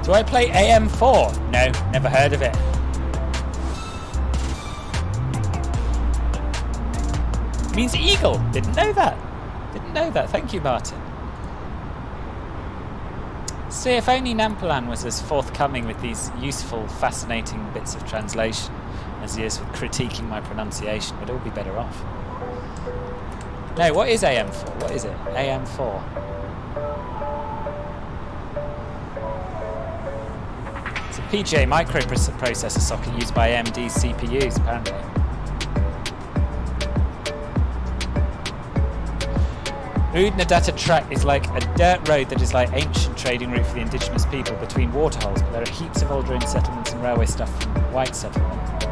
Do I play AM4? No, never heard of it. Means eagle. Didn't know that. Thank you, Martin. See, if only Nampulan was as forthcoming with these useful, fascinating bits of translation as he is with critiquing my pronunciation, we'd all be better off. No, what is AM4? What is it? AM4. It's a PGA microprocessor socket used by AMD CPUs, apparently. Udnadata track is like a dirt road that is like ancient trading route for the indigenous people between waterholes, but there are heaps of old ruined settlements and railway stuff from white settlement,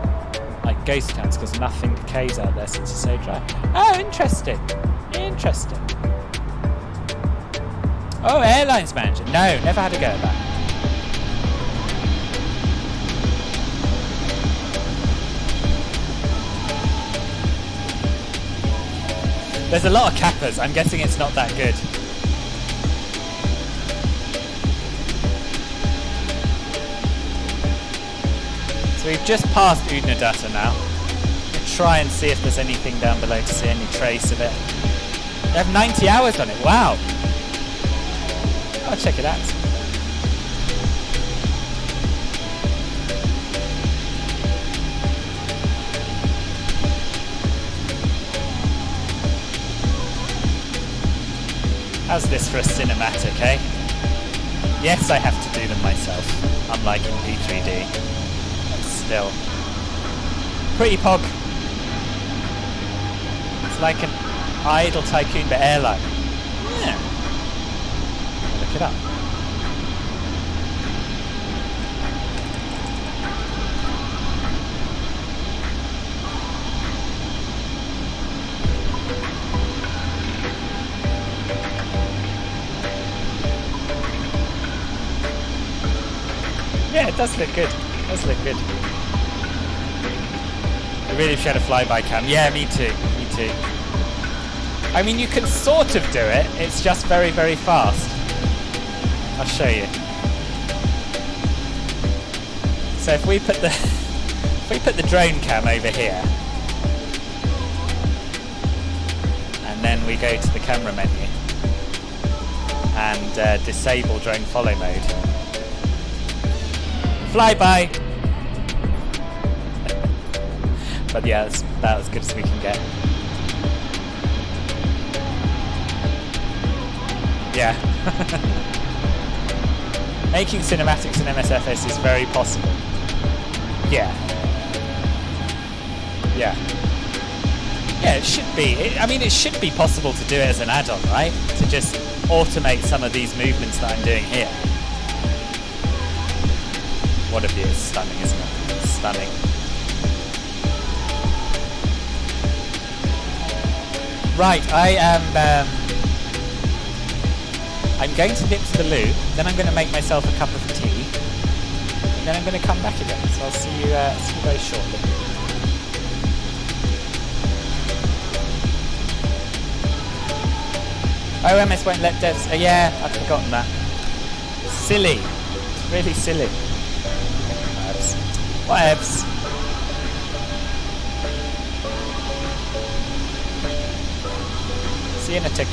like ghost towns, because nothing decays out there since it's so dry. Oh, interesting. Oh, airlines manager. No, never had a go at that. There's a lot of Kappas. I'm guessing it's not that good. So we've just passed Udnadata now. We'll try and see if there's anything down below to see any trace of it. They have 90 hours on it. Wow. I'll check it out. How's this for a cinematic, eh? Yes, I have to do them myself, unlike in P3D. But still. Pretty pog. It's like an idle tycoon but airline. Yeah. Look it up. Yeah, it does look good. I really should have a flyby cam. Yeah, me too. I mean, you can sort of do it. It's just very, very fast. I'll show you. So if we put the drone cam over here, and then we go to the camera menu and disable drone follow mode. Flyby. But yeah, that's about as good as we can get. Yeah. Making cinematics in MSFS is very possible. Yeah, it should be. It should be possible to do it as an add-on, right? To just automate some of these movements that I'm doing here. What a view. It's stunning, isn't it? It's stunning. Right, I I'm going to nip to the loo, then I'm going to make myself a cup of tea, and then I'm going to come back again. So I'll see you very shortly. OMS won't let devs... yeah, I've forgotten that. Silly. It's really silly. Whatevs. Whatevs. See you in a tick.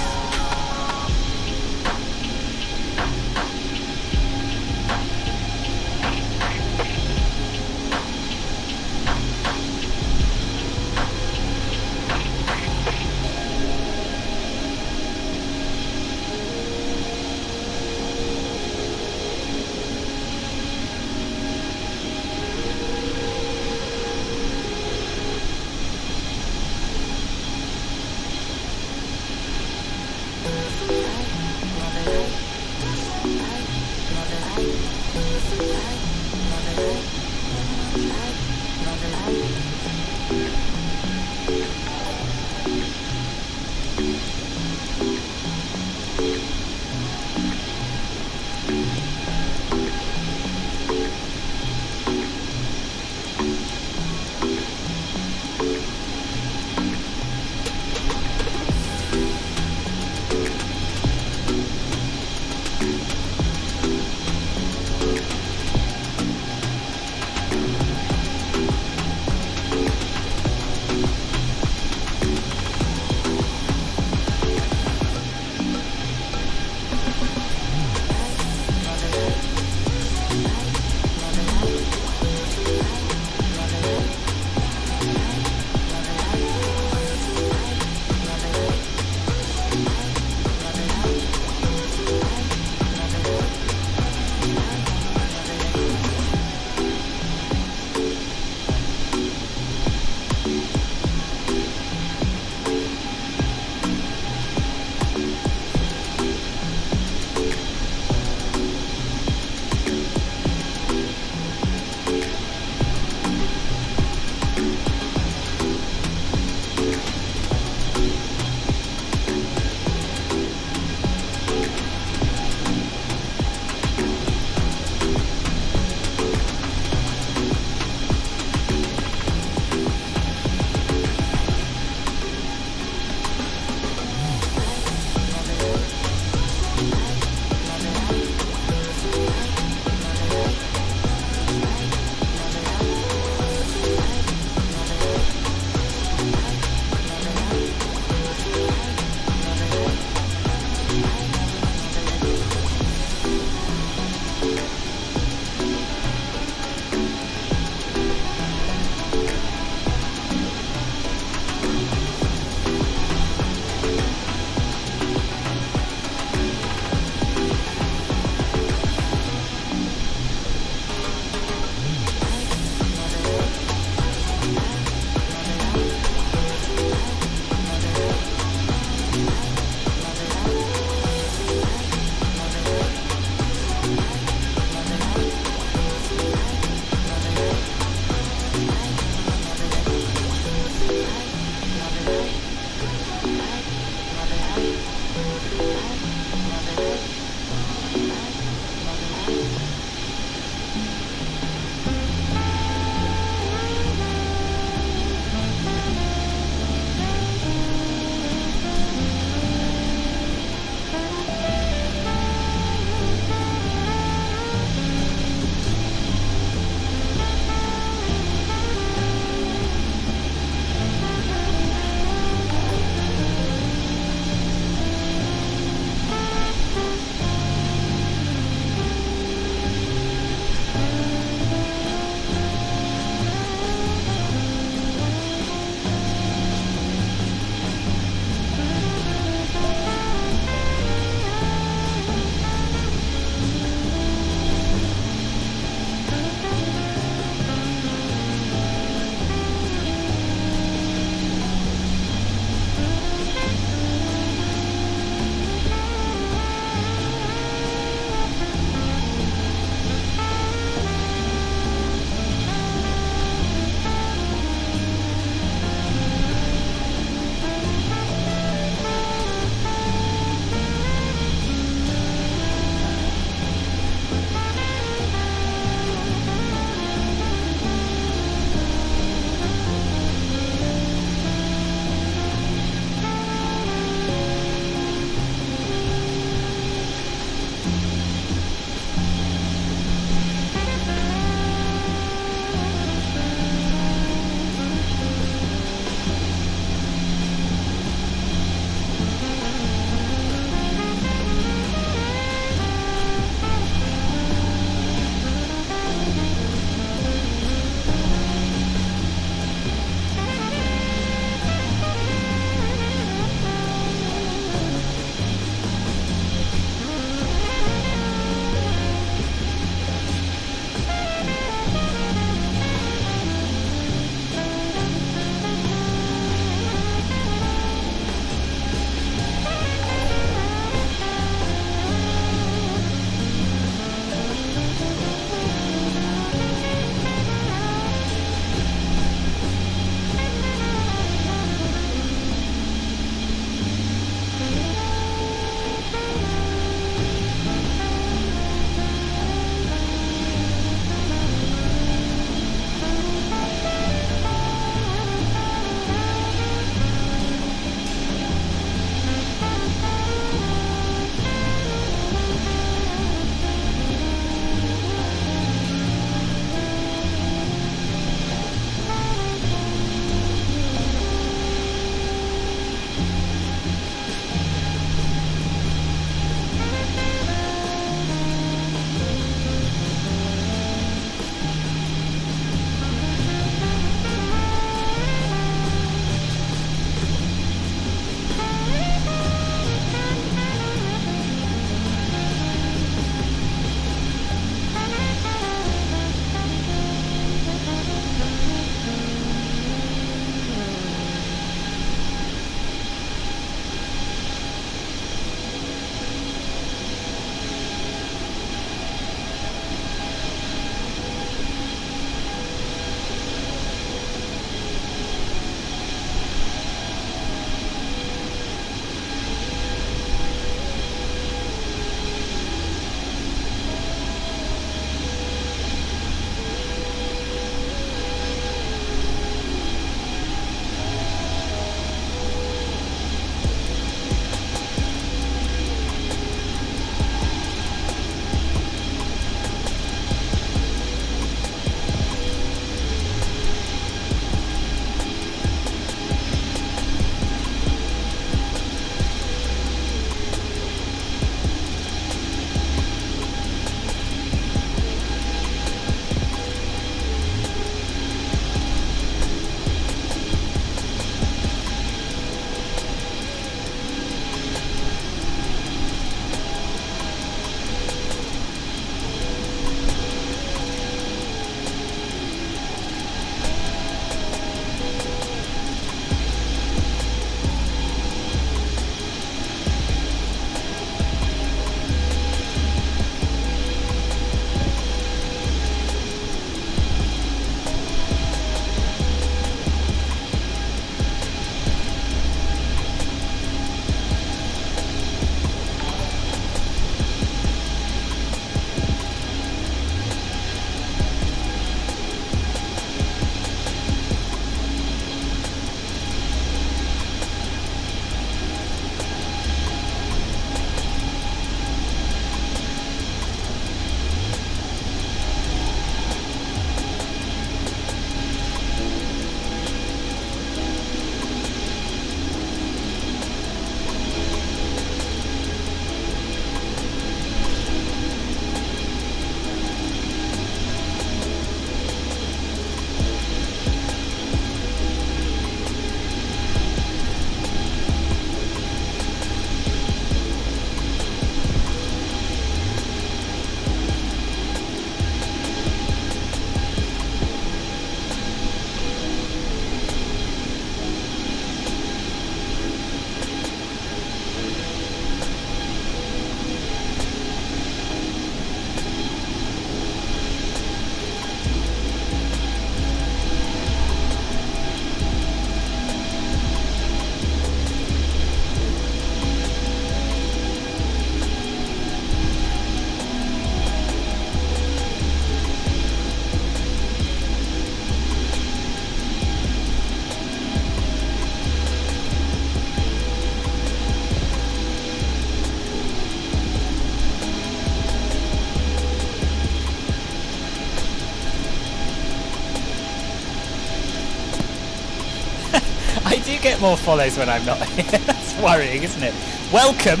get more follows when I'm not here. That's worrying, isn't it? Welcome.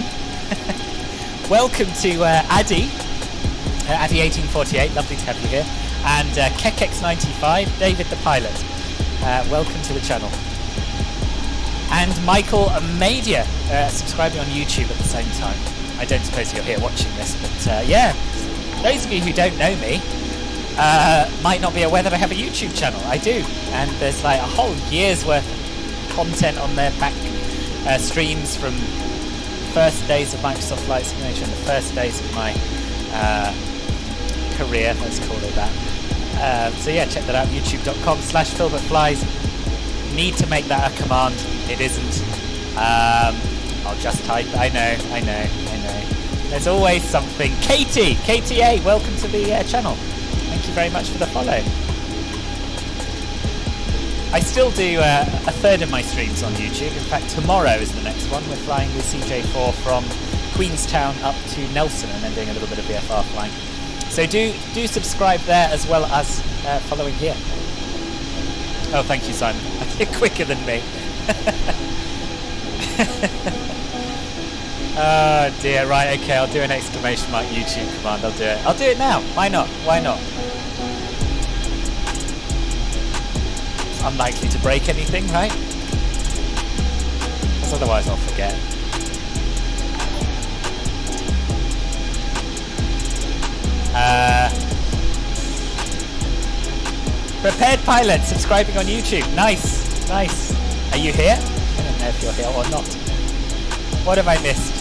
Welcome to Addy. Addy1848, lovely to have you here. And Kekex95, David the pilot. Welcome to the channel. And Michael Madia, subscribing on YouTube at the same time. I don't suppose you're here watching this, but yeah, those of you who don't know me might not be aware that I have a YouTube channel. I do, and there's like a whole year's worth of content on there, back streams from first days of Microsoft Flight Simulation, the first days of my career, let's call it that. So yeah, check that out, youtube.com/PhilbertFlies. Need to make that a command. It isn't. I'll just type. I know. There's always something. Katie, KTA, welcome to the channel. Thank you very much for the follow. I still do a third of my streams on YouTube. In fact, tomorrow is the next one. We're flying with CJ4 from Queenstown up to Nelson and then doing a little bit of VFR flying. So do subscribe there as well as following here. Oh, thank you, Simon. You're quicker than me. Oh dear, right, okay, I'll do an exclamation mark YouTube command. I'll do it. I'll do it now. Why not? Why not? It's unlikely to break anything, right? Because otherwise I'll forget. Prepared Pilot, subscribing on YouTube. Nice, nice. Are you here? I don't know if you're here or not. What have I missed?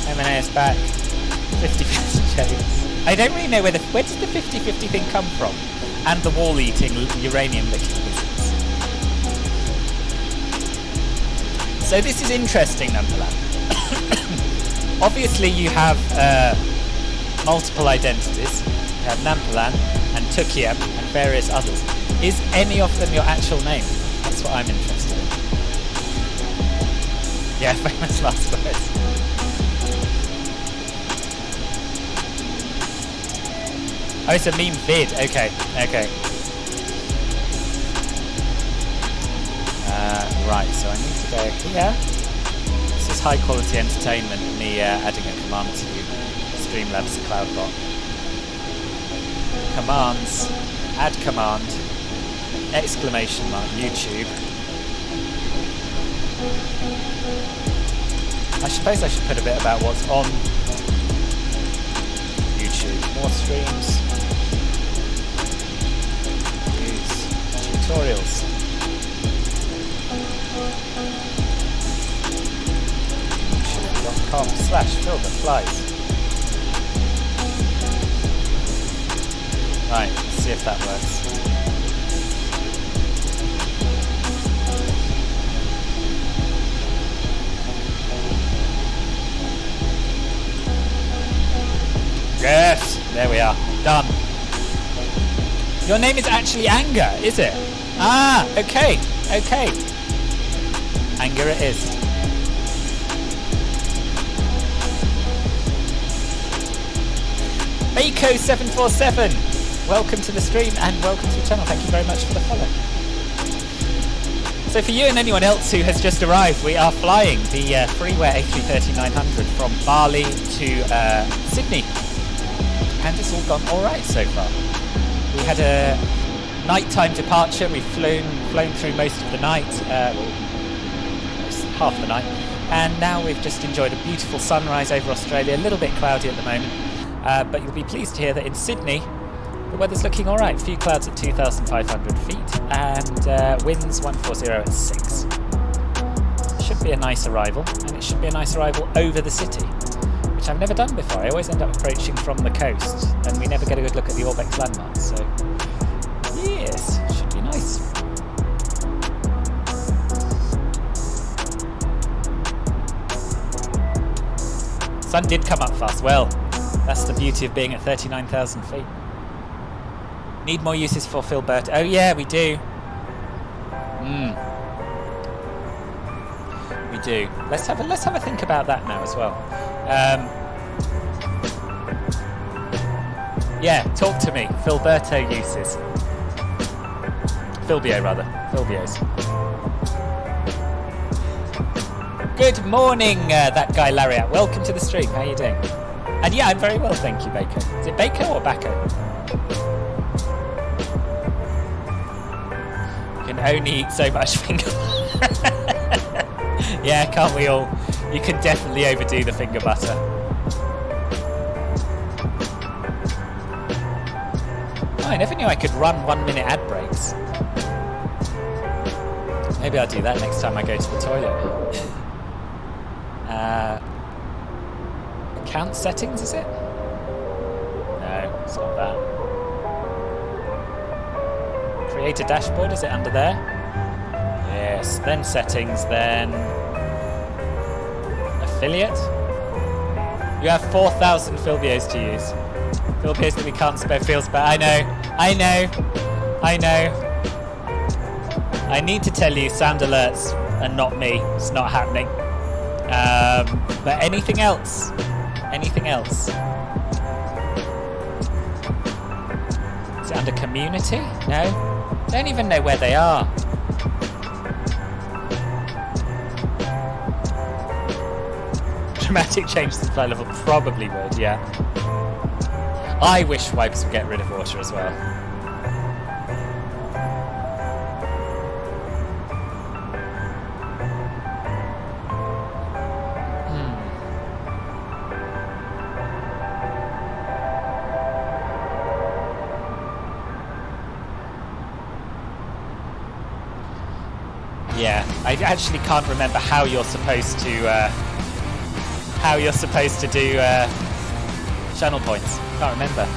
M&A is back. 50-50 chase. I don't really know where does the 50-50 thing come from? And the wall-eating, uranium-licking lizards. So this is interesting, nonetheless. Obviously you have multiple identities. You have Nampalan and Tukiam and various others. Is any of them your actual name? That's what I'm interested in. Yeah, famous last words. Oh, it's a meme vid. Okay. Right, so I need to go here. This is high quality entertainment, me adding a command to Streamlabs CloudBot. Commands, add command, exclamation mark, YouTube. I suppose I should put a bit about what's on YouTube. More streams. Use tutorials. YouTube.com/PhilbertFlies. Right, let's see if that works. Yes, there we are. Done. Your name is actually Anger, is it? Ah, okay. Anger it is. Mako747, welcome to the stream and welcome to the channel. Thank you very much for the follow. So for you and anyone else who has just arrived, we are flying the freeware A330-900 from Bali to Sydney. And it's all gone alright so far. We had a nighttime departure. We've flown through most of the night, half the night, and now we've just enjoyed a beautiful sunrise over Australia. A little bit cloudy at the moment, but you'll be pleased to hear that in Sydney the weather's looking alright. A few clouds at 2,500 feet and winds 140 at 6. Should be a nice arrival, and it should be a nice arrival over the city, which I've never done before. I always end up approaching from the coast, and we never get a good look at the Orbex landmarks, so yes, should be nice. Sun did come up fast. Well, that's the beauty of being at 39,000 feet. Need more uses for Philbert. Oh yeah, we do. We do. Let's have a think about that now as well. Yeah, talk to me. Philberto uses. Philbio rather. Philbios. Good morning, that guy Lariat. Welcome to the stream. How are you doing? And yeah, I'm very well, thank you, Baker. Is it Baker or Bacco? You can only eat so much finger. Yeah, can't we all? You can definitely overdo the finger butter. Oh, I never knew I could run 1 minute ad breaks. Maybe I'll do that next time I go to the toilet. Account settings, is it? No, it's not that. Create a dashboard, is it under there? Yes, then settings, then affiliate. You have 4,000 Filbios to use. Filbios that we can't spare feels bad. I know. I need to tell you, sound alerts are not me. It's not happening. But anything else? Anything else? Is it under community? No? Don't even know where they are. Dramatic change to supply level probably would, yeah. I wish wipes would get rid of water as well. Yeah, I actually can't remember how you're supposed to do channel points. Can't remember.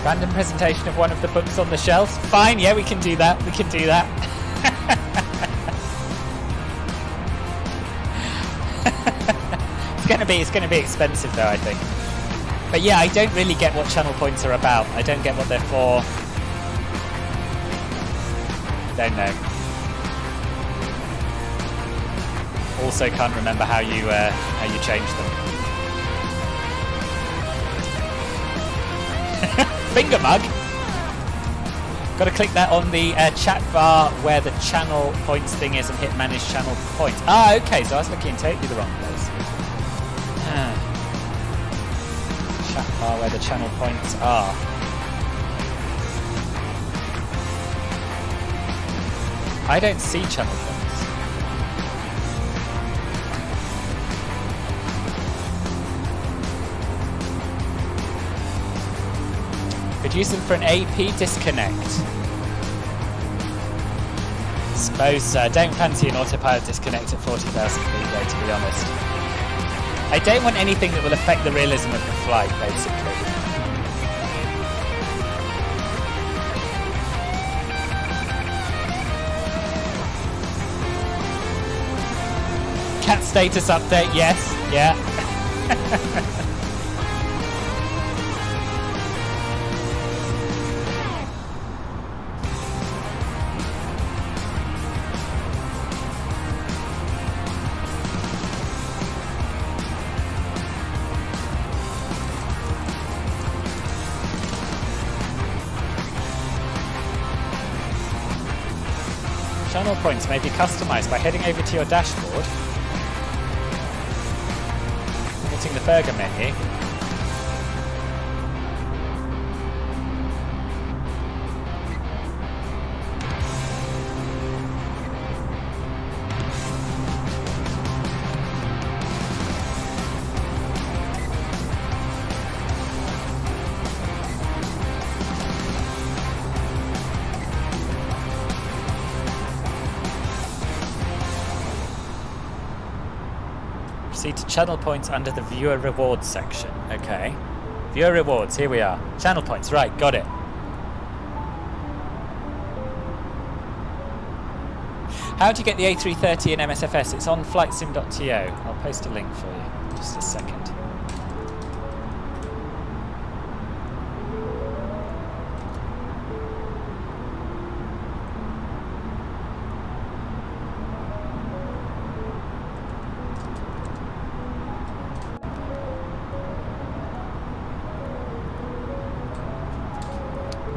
Random presentation of one of the books on the shelf. Fine, yeah, we can do that. We can do that. It's gonna be expensive though, I think. But yeah, I don't really get what channel points are about. I don't get what they're for. Don't know. Also can't remember how you change them. Finger mug. Got to click that on the chat bar where the channel points thing is and hit manage channel points. Ah, okay, so I was looking totally the wrong place. Chat bar where the channel points are. I don't see channel points. Could use them for an AP disconnect. Suppose don't fancy an autopilot disconnect at 40,000 feet though, to be honest. I don't want anything that will affect the realism of the flight, basically. Cat status update, yes, yeah. Channel points may be customized by heading over to your dashboard, hitting the burger menu, proceed to channel points under the viewer rewards section. Okay. Viewer rewards, here we are. Channel points, right, got it. How do you get the A330 in MSFS? It's on flightsim.to. I'll post a link for you. Just a second.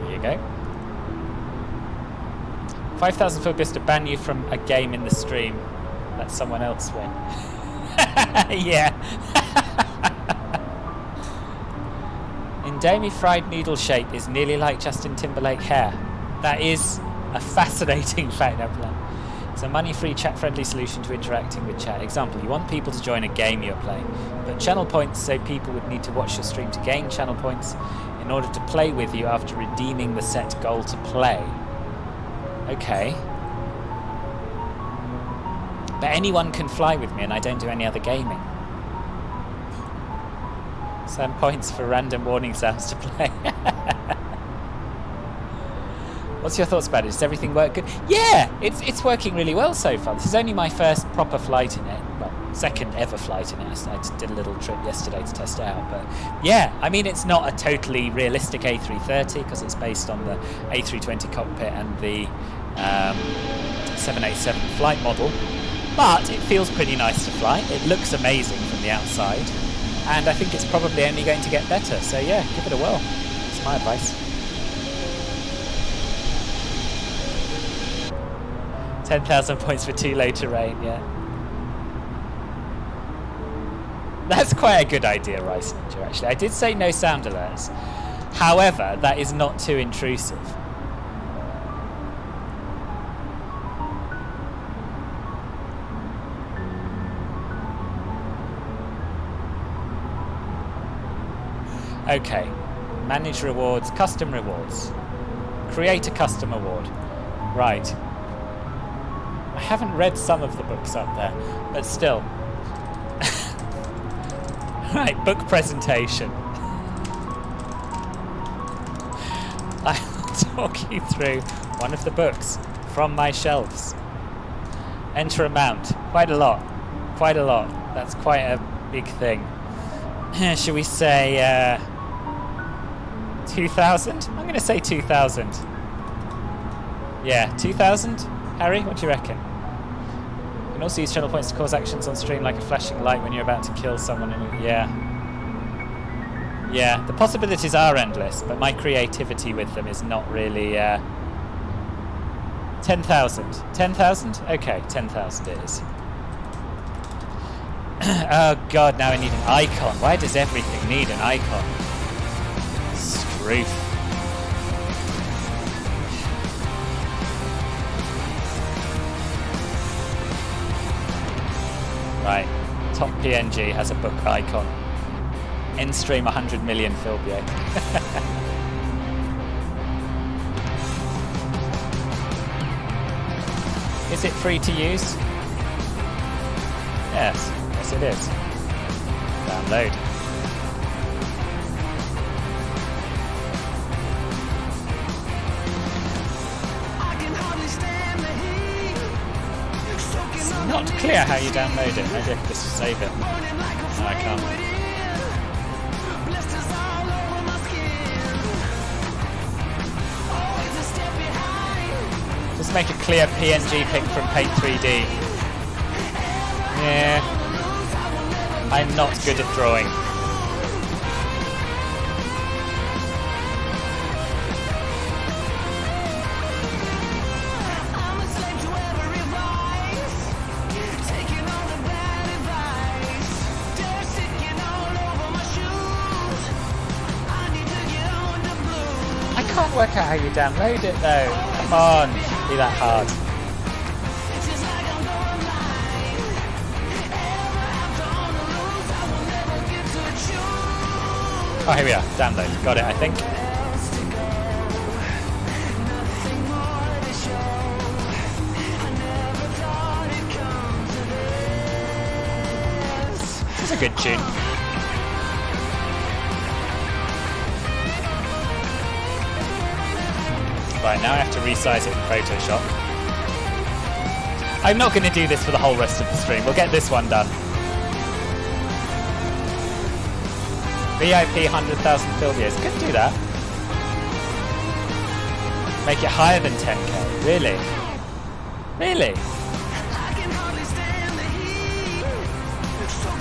There you go. 5,000 Philbus to ban you from a game in the stream. Let someone else win. Yeah. Indomie fried noodle shape is nearly like Justin Timberlake hair. That is a fascinating fact. It's a money-free, chat-friendly solution to interacting with chat. Example, you want people to join a game you're playing, but channel points, so people would need to watch your stream to gain channel points in order to play with you after redeeming the set goal to play. Okay. But anyone can fly with me and I don't do any other gaming. Some points for random warning sounds to play. What's your thoughts about it? Does everything work good? Yeah, it's working really well so far. This is only my first proper flight in it. Well, second ever flight in it. I did a little trip yesterday to test it out. But yeah, I mean, it's not a totally realistic A330 because it's based on the A320 cockpit and the 787 flight model. But it feels pretty nice to fly. It looks amazing from the outside. And I think it's probably only going to get better. So yeah, give it a whirl. That's my advice. 10,000 points for too low terrain, yeah. That's quite a good idea, Rice Ninja, actually. I did say no sound alerts. However, that is not too intrusive. Okay, manage rewards, custom rewards. Create a custom award. Right. I haven't read some of the books up there, but still. Right, book presentation. I'll talk you through one of the books from my shelves. Enter amount. Quite a lot. Quite a lot. That's quite a big thing. Should we say 2,000? I'm going to say 2,000. Yeah, 2,000? Harry, what do you reckon? You can also use channel points to cause actions on stream like a flashing light when you're about to kill someone. Yeah. Yeah, the possibilities are endless, but my creativity with them is not really... 10,000. 10,000? Okay, 10,000 it is. Oh god, now I need an icon. Why does everything need an icon? Stroof. Right, top PNG has a book icon. End stream 100 million Philbio. Is it free to use? Yes, yes it is. Download. It's not clear how you download it. Maybe I can just save it. No, I can't. Just make a clear PNG pic from Paint 3D. Yeah. I'm not good at drawing. I can't work out how you download it though. Come on, be that hard. Oh, here we are. Download. Got it, I think. This is a good tune. Right, now I have to resize it in Photoshop. I'm not going to do this for the whole rest of the stream. We'll get this one done. VIP 100,000 filled years. Couldn't do that. Make it higher than 10k. Really? Really?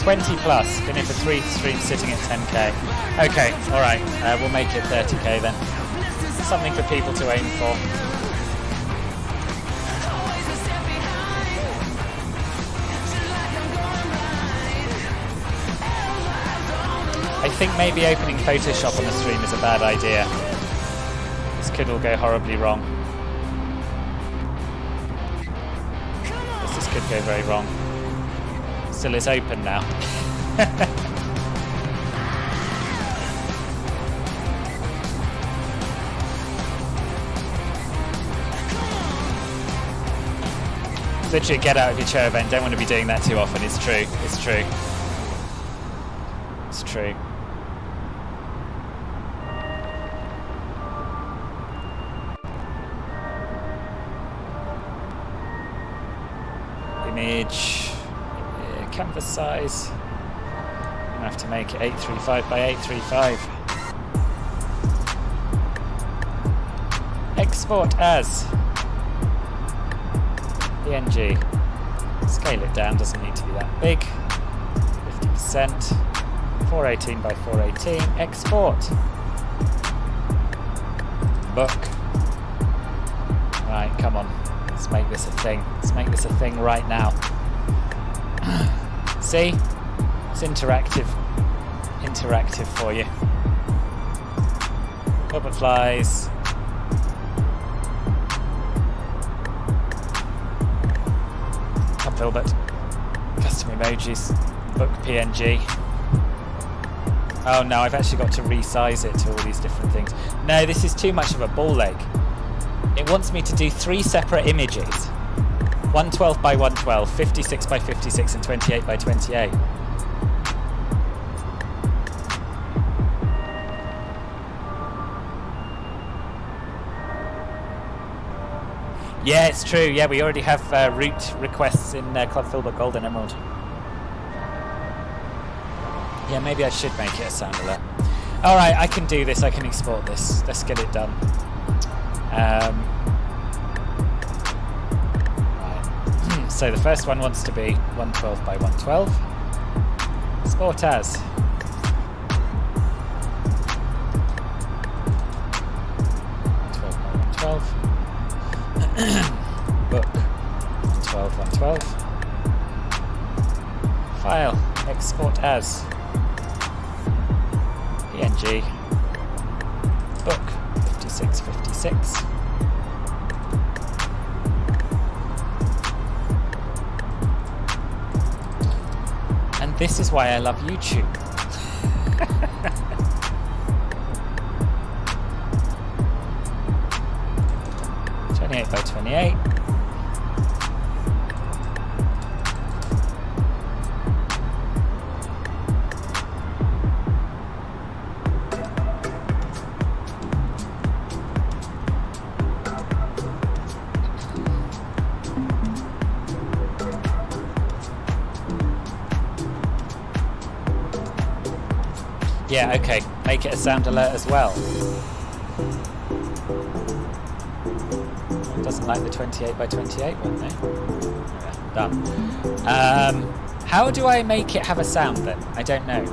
20 plus. Been in for 3 streams sitting at 10k. Okay, alright. We'll make it 30k then. Something for people to aim for. I think maybe opening Photoshop on the stream is a bad idea. This could all go horribly wrong. This could go very wrong. Still, it's open now. Literally, get out of your chair event. Don't want to be doing that too often. It's true. It's true. It's true. Image, canvas size. I'm gonna have to make it 835 by 835. Export as PNG. Scale it down, doesn't need to be that big. 50%. 418 by 418. Export. Book. Right, come on. Let's make this a thing. Let's make this a thing right now. See? It's interactive. Interactive for you. Puppet flies. Top Filbert. Custom emojis. Book PNG. Oh no, I've actually got to resize it to all these different things. No, this is too much of a ball ache. It wants me to do 3 separate images. 112 by 112, 56 by 56, and 28 by 28. Yeah, it's true. Yeah, we already have route requests in Club Filbert Gold and Emerald. Yeah, maybe I should make it a sound alert. Alright, I can do this. I can export this. Let's get it done. Right. So the first one wants to be 112 by 112. Export as. Book 112 112. File export as PNG. Book 5656. And this is why I love YouTube. 28 by 28. Yeah, okay. Make it a sound alert as well. It doesn't like the 28 by 28 one, no? Yeah, done. How do I make it have a sound then? I don't know.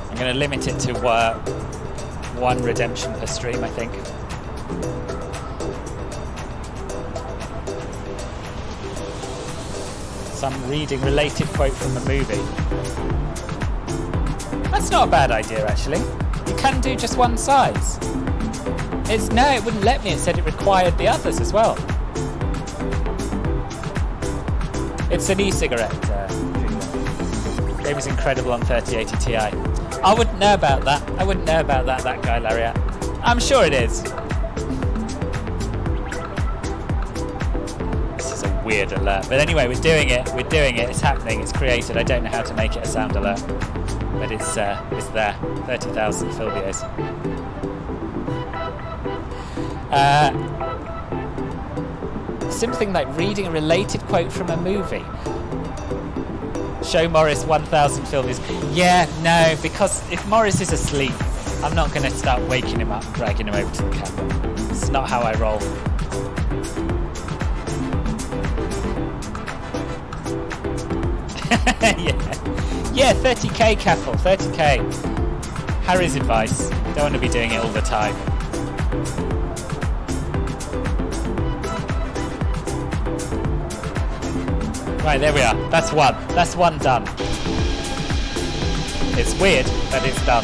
I'm going to limit it to one redemption per stream, I think. Some reading related quote from the movie. That's not a bad idea, actually. You can do just one size. No, it wouldn't let me. It said it required the others as well. It's an e-cigarette. Game is incredible on 3080 Ti. I wouldn't know about that. I wouldn't know about that guy, Lariat. I'm sure it is. This is a weird alert. But anyway, we're doing it. We're doing it. It's happening. It's created. I don't know how to make it a sound alert, but it's there. 30,000 Filbios. Something like reading a related quote from a movie. Show Morris 1,000 Filbios. Yeah, no, because if Morris is asleep, I'm not going to start waking him up and dragging him over to the camera. It's not how I roll. Yeah, 30k, Caffel, 30k. Harry's advice. Don't want to be doing it all the time. Right, there we are. That's one. That's one done. It's weird, but it's done.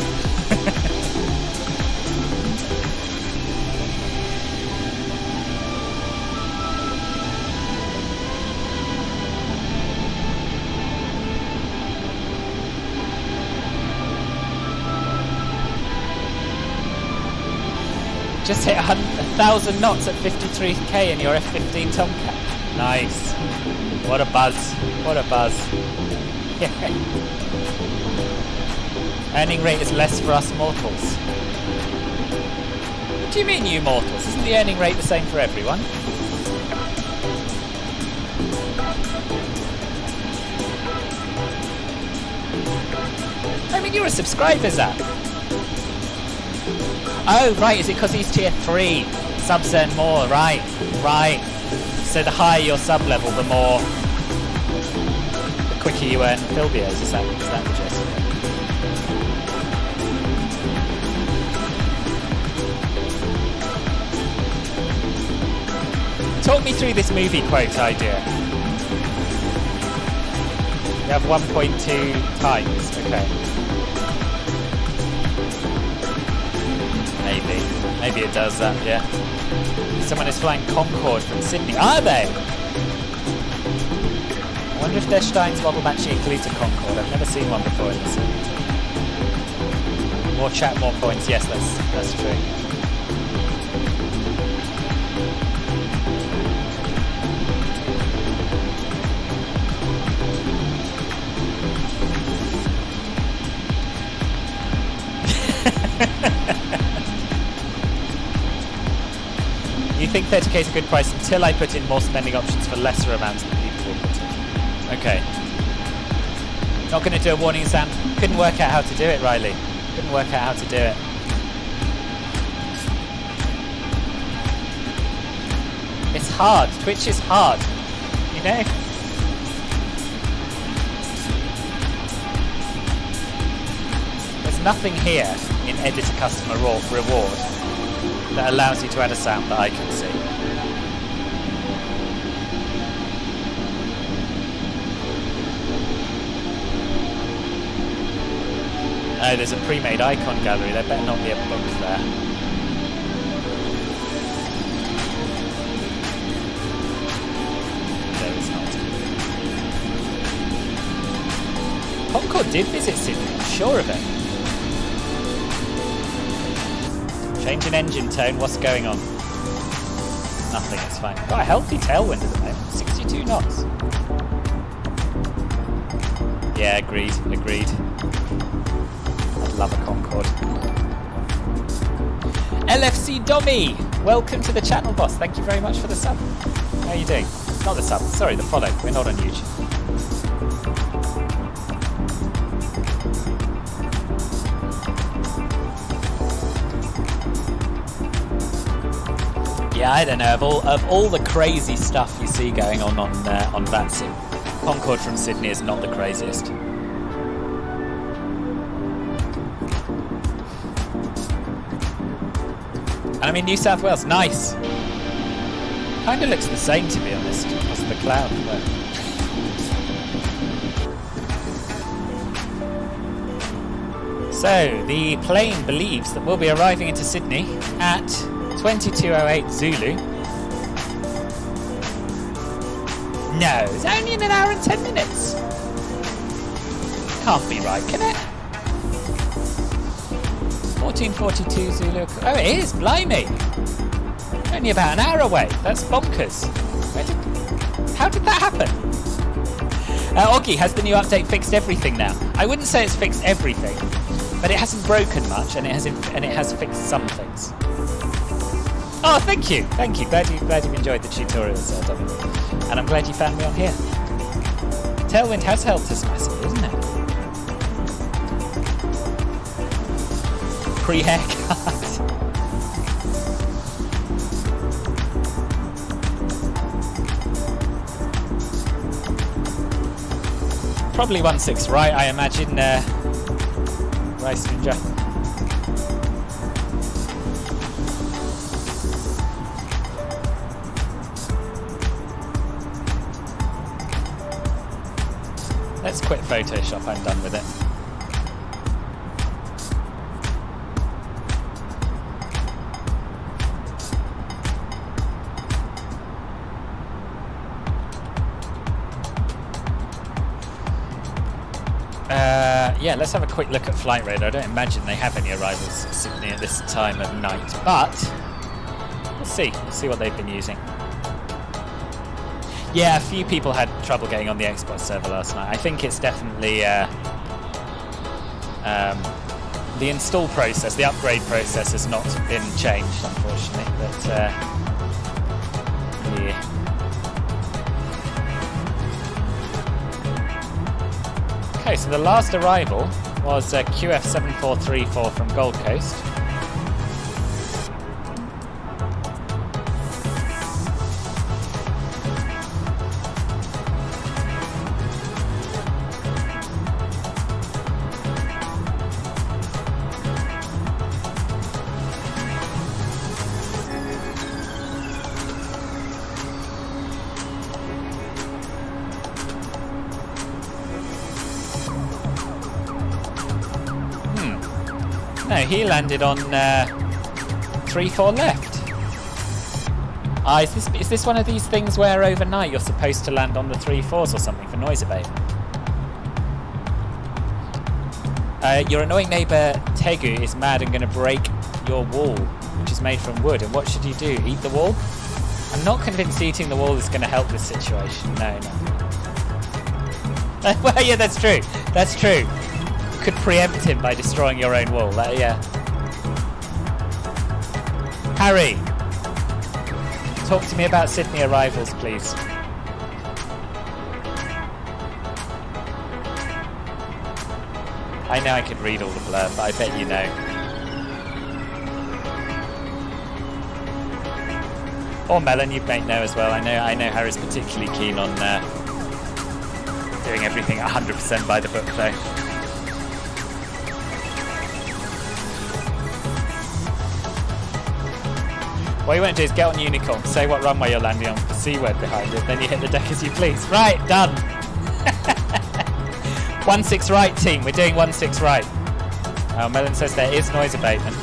Just hit 1,000 knots at 53k in your F-15 Tomcat. Nice. What a buzz. What a buzz. Earning rate is less for us mortals. What do you mean, you mortals? Isn't the earning rate the same for everyone? I mean, you're a subscriber, Zap. Oh, right, is it because he's tier 3? Subs earn more, right. So the higher your sub level, the quicker you earn Filbios, is that the gist? Talk me through this movie quote idea. You have 1.2 times, okay. Maybe it does that, yeah. Someone is flying Concorde from Sydney. Are they? I wonder if their Stein's model actually includes a Concorde. I've never seen one before in this. More chat, more points. Yes, that's true. You think 30k is a good price until I put in more spending options for lesser amounts than people will put in. Okay. Not going to do a warning sound. Couldn't work out how to do it, Riley. Couldn't work out how to do it. It's hard. Twitch is hard. You know? There's nothing here in Edit a Customer Reward that allows you to add a sound that I can see. Oh, there's a pre-made icon gallery. There better not be a book there. There is not. Concorde did visit Sydney, I'm sure of it. Change in engine tone, what's going on? Nothing, it's fine. Got a healthy tailwind at the moment, 62 knots. Yeah, agreed. I'd love a Concorde. LFC Dommy, welcome to the channel, boss. Thank you very much for the sub. How are you doing? Not the sub, sorry, the follow. We're not on YouTube. Yeah, I don't know. Of all the crazy stuff you see going on VATSIM, Concorde from Sydney is not the craziest. And I'm in New South Wales. Nice. Kind of looks the same, to be honest, because of the cloud. But... So the plane believes that we'll be arriving into Sydney at 22:08 Zulu. No, it's only in an hour and 10 minutes. Can't be right, can it? 14:42 Zulu. Oh, it is, blimey. Only about an hour away. That's bonkers. How did that happen? Oggy, has the new update fixed everything now? I wouldn't say it's fixed everything, but it hasn't broken much, and it has fixed some things. Oh, thank you. Glad you've enjoyed the tutorials, Dominic. And I'm glad you found me on here. Tailwind has helped us massively, isn't it? Pre-haircut. Probably 1.6 right, I imagine. Rice Ninja. Let's quit Photoshop, I'm done with it. Yeah, let's have a quick look at Flight Radar. I don't imagine they have any arrivals at Sydney at this time of night, but we'll see. We'll see what they've been using. Yeah, a few people had trouble getting on the Xbox server last night. I think it's definitely the install process, the upgrade process has not been changed, unfortunately. But yeah. Okay, so the last arrival was QF7434 from Gold Coast. No, he landed on 3-4 left. Is this one of these things where overnight you're supposed to land on the 3-4s or something for noise abatement? Your annoying neighbour Tegu is mad and going to break your wall, which is made from wood. And what should you do? Eat the wall? I'm not convinced eating the wall is going to help this situation. No. Well, yeah, that's true. That's true. Could preempt him by destroying your own wall. Yeah. Harry, talk to me about Sydney arrivals, please. I know I could read all the blurb, but I bet you know. Or Melon, you may know as well. I know Harry's particularly keen on doing everything 100% by the book, though. What you want to do is get on Unicorn, say what runway you're landing on, the C word behind it, then you hit the deck as you please. Right, done. 1-6 right, team. We're doing 1-6 right. Oh, Melon says there is noise abatement.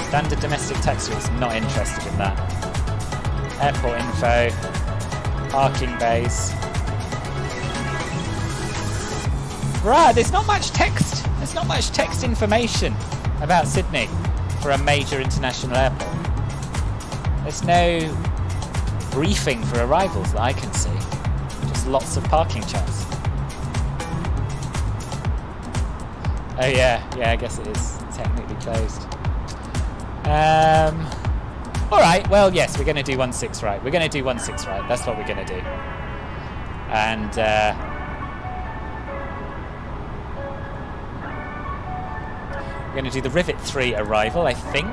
Standard domestic taxi is not interested in that. Airport info, parking bays. Right, there's not much text. There's not much text information about Sydney for a major international airport. There's no briefing for arrivals that I can see. Just lots of parking charts. Oh yeah, I guess it is technically closed. Alright, well yes, we're going to do 1-6 right. We're going to do 1-6 right. That's what we're going to do. And we're going to do the Rivet 3 arrival, I think.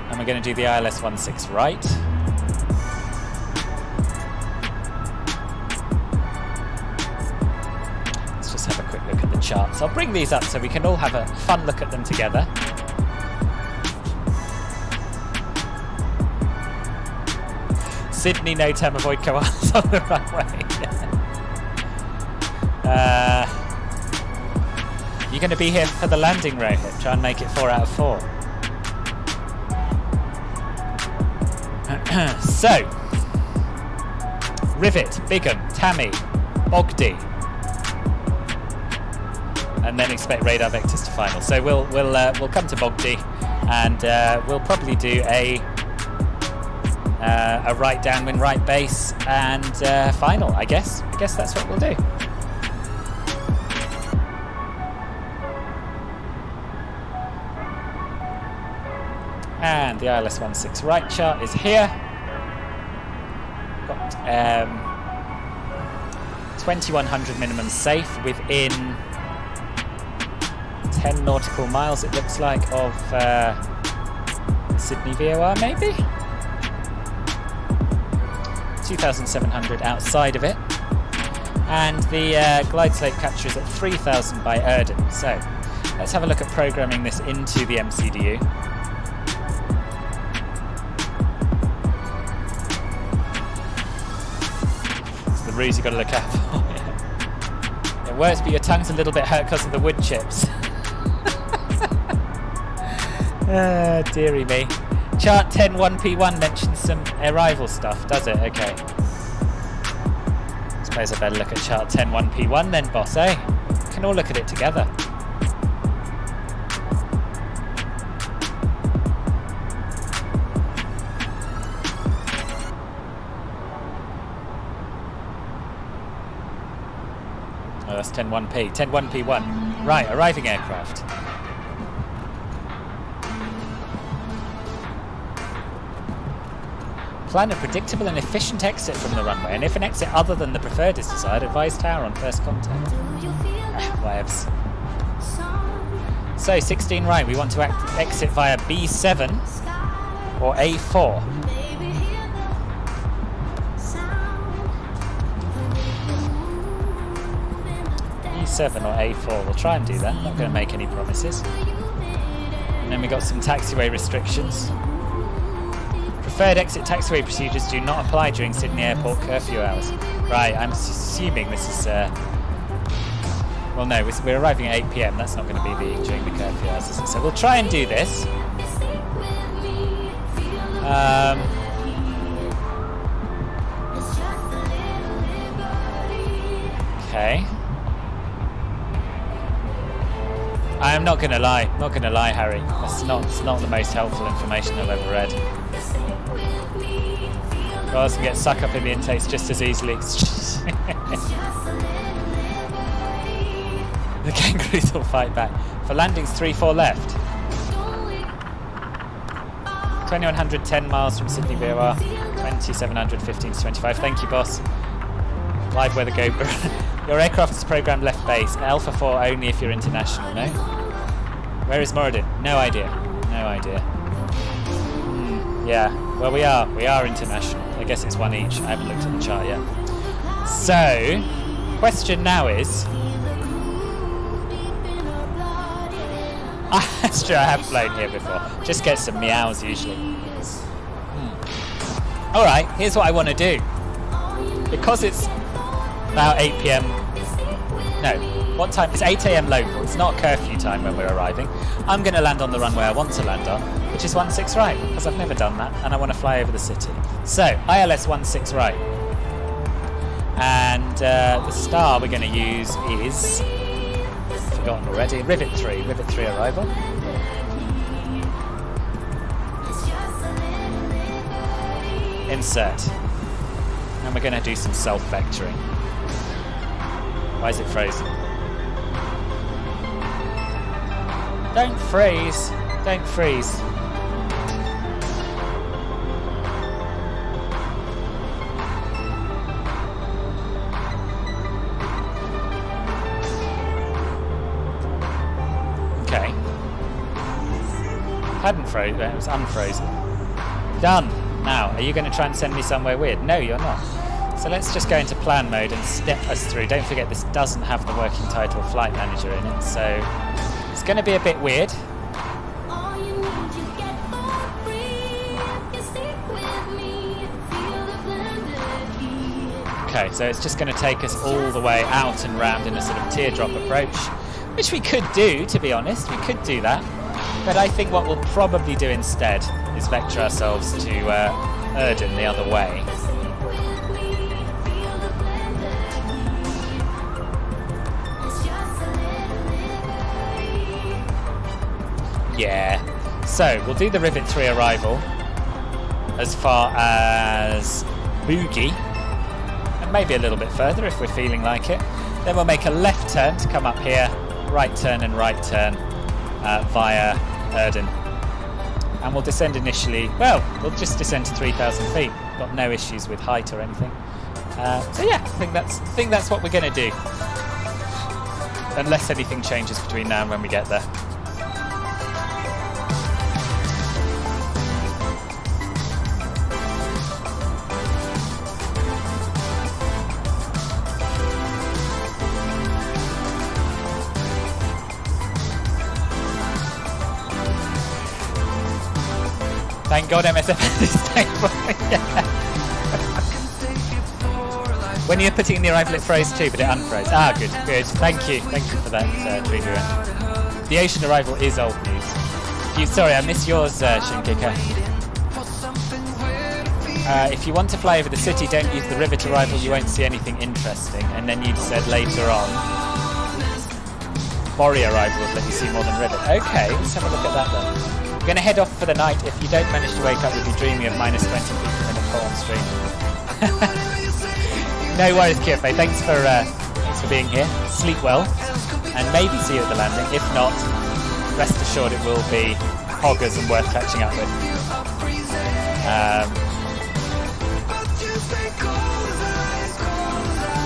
And we're going to do the ILS 1-6 right. Let's just have a quick look at the charts. I'll bring these up so we can all have a fun look at them together. Sydney, no term, avoid koalas on the runway. You're going to be here for the landing, Rohit. Try and make it 4 out of 4. So, Rivet, Bigham, Tammy, Ogden. and then expect radar vectors to final. So we'll come to Bogdi, and we'll probably do a right downwind, right base, and final. I guess that's what we'll do. And the ILS-16 right chart is here. Got 2100 minimum safe within 10 nautical miles, it looks like, of Sydney VOR, maybe? 2,700 outside of it. And the glide slope capture is at 3,000 by Erdon. So let's have a look at programming this into the MCDU. It's the ruse you've got to look out for. It works, but your tongue's a little bit hurt because of the wood chips. Dearie me. Chart 10.1p1 mentions some arrival stuff, does it? Okay. Suppose I better look at chart 10.1p1 then, boss, eh? We can all look at it together. Oh, that's 10.1p. 10.1p1. Right, arriving aircraft. Plan a predictable and efficient exit from the runway, and if an exit other than the preferred is desired, advise tower on first contact. Whatevs. So, 16 right, we want to exit via B7 or A4. B7 or A4, we'll try and do that, not going to make any promises. And then we got some taxiway restrictions. Preferred exit taxiway procedures do not apply during Sydney Airport curfew hours. Right, I'm assuming this is... well, no, we're arriving at 8 PM. That's not going to be during the curfew hours, is it? So we'll try and do this. Okay. I am not going to lie. Not going to lie, Harry. It's not the most helpful information I've ever read. Rather than get sucked up in the intakes just as easily. The kangaroos will fight back. For landings, 3-4 left. 2110 miles from Sydney VOR. 2700, 15 to 25. Thank you, boss. Live weather go. Your aircraft is programmed left base. Alpha 4 only if you're international, no? Where is Moradin? No idea. No idea. Yeah, well we are international. I guess it's one each. I haven't looked at the chart yet. So, question now is... That's true, I have flown here before. Just get some meows usually. Alright, here's what I want to do. Because it's about 8 PM... No, what time? It's 8 AM local. It's not curfew time when we're arriving. I'm going to land on the runway I want to land on, which is 16 right, because I've never done that, and I want to fly over the city. So, ILS-16 right. And the star we're going to use is... forgotten already. Rivet 3 arrival. Insert. And we're going to do some self-vectoring. Why is it frozen? Don't freeze. Don't freeze. Okay. Hadn't frozen, it was unfrozen. Done. Now, are you going to try and send me somewhere weird? No, you're not. So let's just go into plan mode and step us through. Don't forget this doesn't have the working title Flight Manager in it, so it's going to be a bit weird. Okay, so it's just going to take us all the way out and round in a sort of teardrop approach, which we could do, to be honest. We could do that. But I think what we'll probably do instead is vector ourselves to Erdon the other way. Yeah. So we'll do the Rivet 3 arrival as far as Boogie, and maybe a little bit further if we're feeling like it. Then we'll make a left turn to come up here, right turn and right turn via Erden. And we'll descend initially, well, we'll just descend to 3,000 feet. Got no issues with height or anything. So yeah, I think that's what we're going to do. Unless anything changes between now and when we get there. Thank God MSFS is stable. When you're putting in the arrival, it froze too, but it unfroze. Ah, good. Thank you for that, Dreamer. The ocean arrival is old news. Sorry, I missed yours, Shinkicker. If you want to fly over the city, don't use the Rivet arrival. You won't see anything interesting. And then you said later on, Bori arrival will let you see more than Rivet. Okay, let's have a look at that then. We're going to head off for the night. If you don't manage to wake up, you'll be dreaming of -20 feet per minute fall on stream. No worries, Kyofe. Thanks for being here. Sleep well, and maybe see you at the landing. If not, rest assured it will be hoggers and worth catching up with.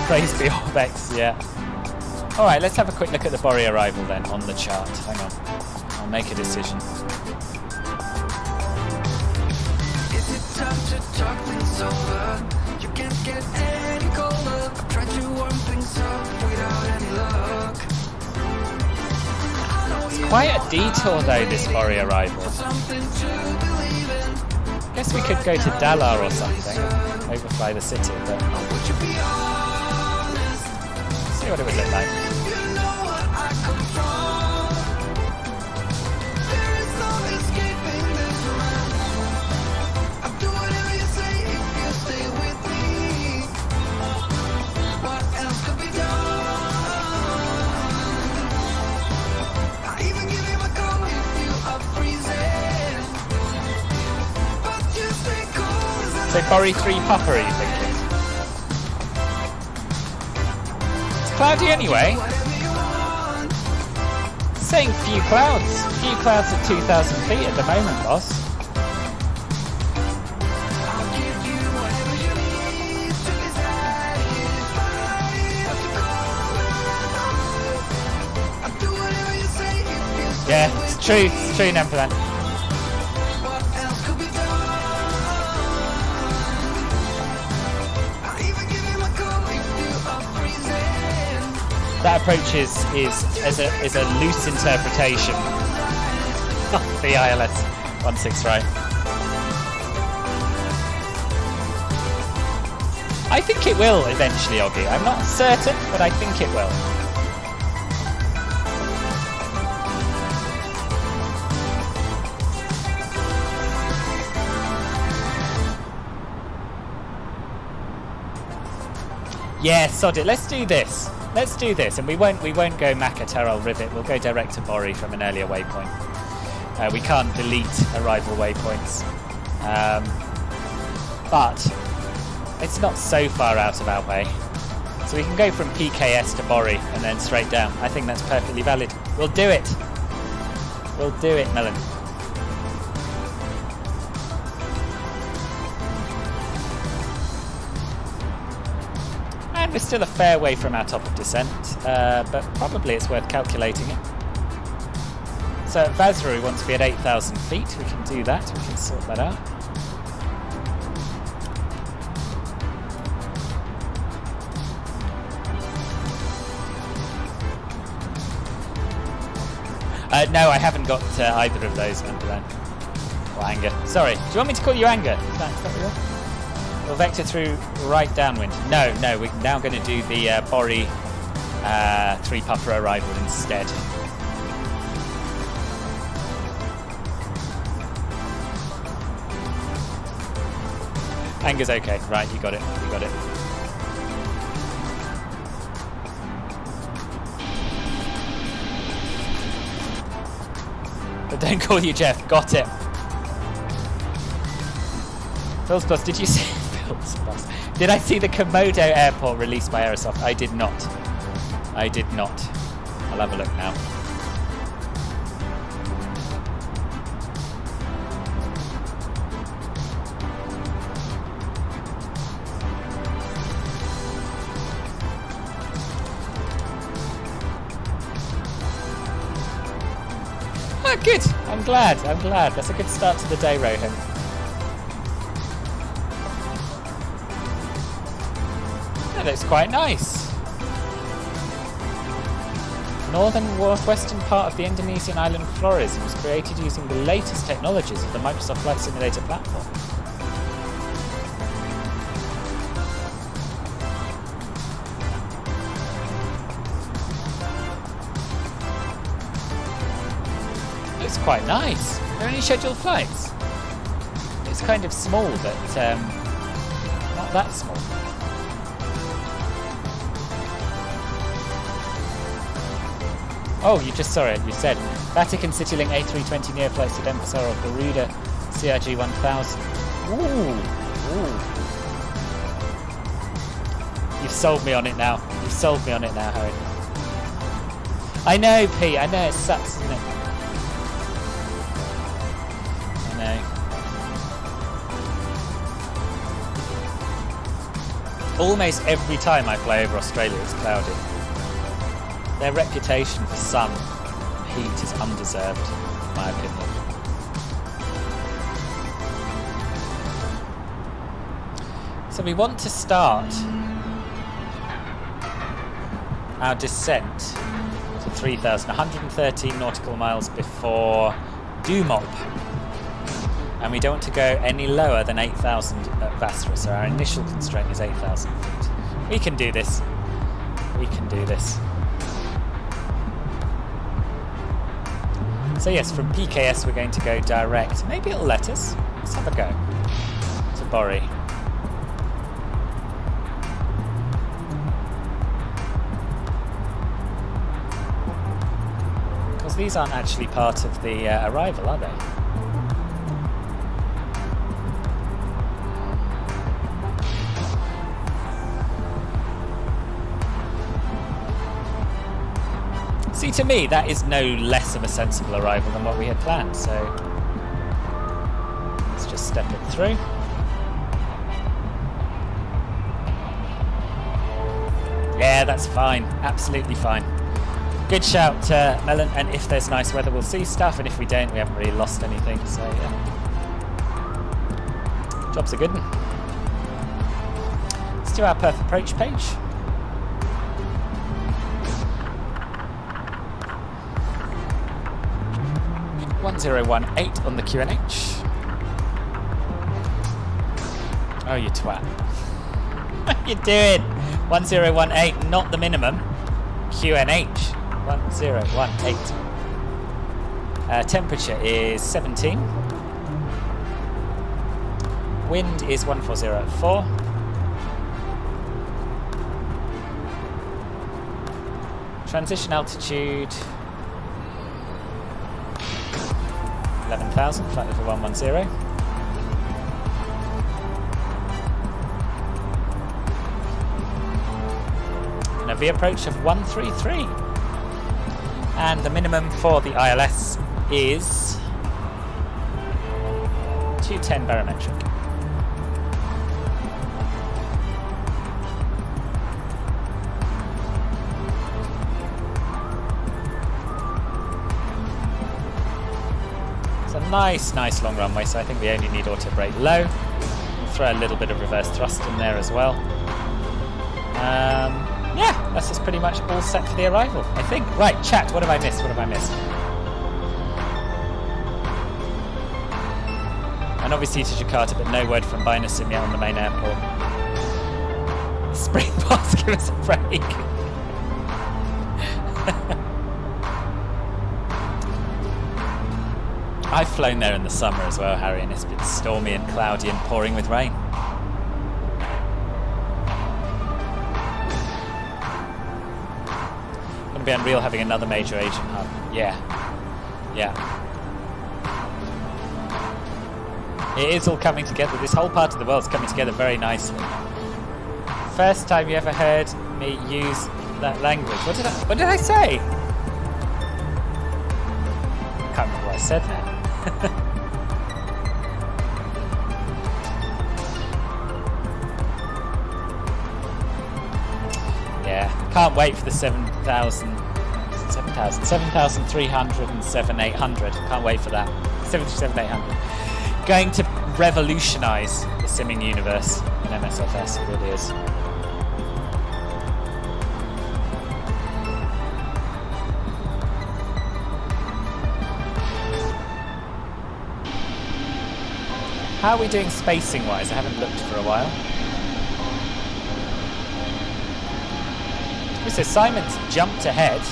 Praise be Orbex, yeah. All right, let's have a quick look at the Bori arrival then on the chart. Hang on, I'll make a decision. Talk things over. You can't get any colder. I've tried to warm things up without any luck. It's quite a detour though, this Bori arrival. Guess we could go to Dalar or something, overfly the city, but see what it would look like. So Bori 3 Papa, are you thinking? It's cloudy anyway. It's saying few clouds. Few clouds at 2,000 feet at the moment, boss. Yeah, it's true, Namplan. That approach is a loose interpretation of the ILS 16 right. I think it will eventually, Oggy. I'm not certain, but I think it will. Yeah, sod it. Let's do this. And we won't go Makaterol Rivet. We'll go direct to Bori from an earlier waypoint. We can't delete arrival waypoints, but it's not so far out of our way. So we can go from PKS to Bori and then straight down. I think that's perfectly valid. We'll do it. Melon. And we're still a fair way from our top of descent, but probably it's worth calculating it. So at Vazra we want to be at 8,000 feet. We can do that. We can sort that out. No, I haven't got either of those, Mandalane. Or Anger. Sorry, do you want me to call you Anger? Is that what you want? We'll vector through right downwind. No, we're now going to do the Bori 3 Puffer arrival instead. Anger's okay. Right, you got it. But don't call you Jeff. Got it. Phil's Plus, did you see Phil's Plus? Did I see the Komodo airport released by Aerosoft? I did not. I did not. I'll have a look now. Oh, good. I'm glad. I'm glad. That's a good start to the day, Rohan. That looks quite nice. Northern northwestern part of the Indonesian island of Flores was created using the latest technologies of the Microsoft Flight Simulator platform. Looks quite nice. Are there any scheduled flights? It's kind of small, but not that small. Oh, you just saw it. You said Vatican Citylink A320 flights to Denpasar or Rudder GIA714. Ooh. You've sold me on it now. You've sold me on it now, Harry. I know, Pete. I know it sucks, isn't it? I know. Almost every time I fly over Australia, it's cloudy. Their reputation for sun and heat is undeserved, in my opinion. So we want to start our descent to 3,113 nautical miles before Dumop. And we don't want to go any lower than 8,000 at Vastra, so our initial constraint is 8,000 feet. We can do this. We can do this. So yes, from PKS we're going to go direct. Maybe it'll let us. Let's have a go. To Bori. Because these aren't actually part of the arrival, are they? See, to me, that is no less of a sensible arrival than what we had planned, so let's just step it through. Yeah, that's fine. Absolutely fine. Good shout, Melon, and if there's nice weather, we'll see stuff, and if we don't, we haven't really lost anything, so yeah. Job's a good one. Let's do our Perth approach page. 1018 on the QNH. Oh, you twat. What are you doing? 1018, not the minimum. QNH. 1018. Temperature is 17. Wind is 140 at 4. Transition altitude 11,000, flight level 110. And a V approach of 133. And the minimum for the ILS is 210 barometric. Nice long runway, so I think we only need auto brake low. We'll throw a little bit of reverse thrust in there as well. Yeah, that's just pretty much all set for the arrival, I think. Right, chat, what have I missed? And obviously to Jakarta, but no word from BinaSim yet on the main airport. Spring boss, give us a break. I've flown there in the summer as well, Harry, and it's been stormy and cloudy and pouring with rain. Gonna be unreal having another major Asian hub. Yeah. It is all coming together. This whole part of the world's coming together very nicely. First time you ever heard me use that language. What did I say? Can't remember what I said now. Yeah, can't wait for the 7,300 and 7,800. Can't wait for that. 7,800. Going to revolutionise the simming universe in MSFS. It really is. How are we doing spacing-wise? I haven't looked for a while. So Simon's jumped ahead.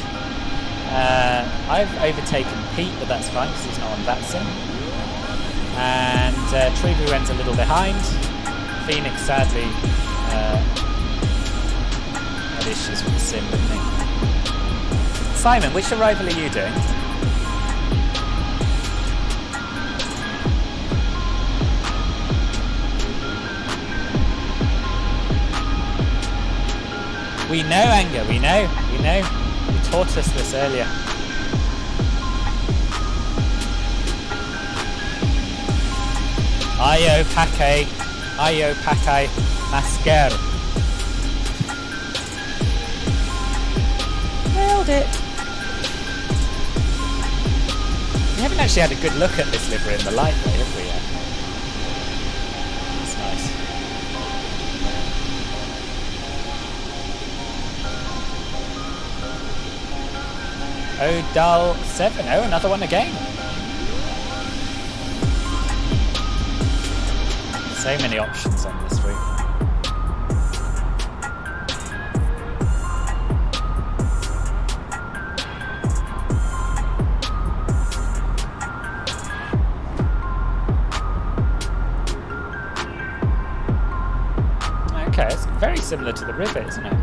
I've overtaken Pete, but that's fine because he's not on VATSIM. And Tribuen's a little behind. Phoenix sadly had issues with the sim, didn't he? Simon, which arrival are you doing? We know, Anger, we know. You taught us this earlier. Io Pake Masker. Nailed it. We haven't actually had a good look at this livery in the light though, have we yet? That's nice. Odal 7. Oh, another one again. So many options on this route. Okay, it's very similar to the river, isn't it?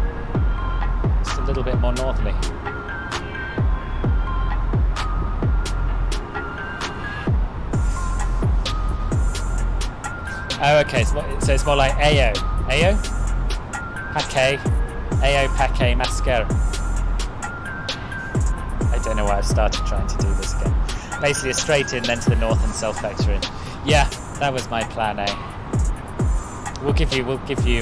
Just a little bit more northerly. Oh, okay, so it's more like AO. AO? Pake. AO Pake Masker. I don't know why I've started trying to do this again. Basically a straight in, then to the north and self-vector in. Yeah, that was my plan A. We'll give you,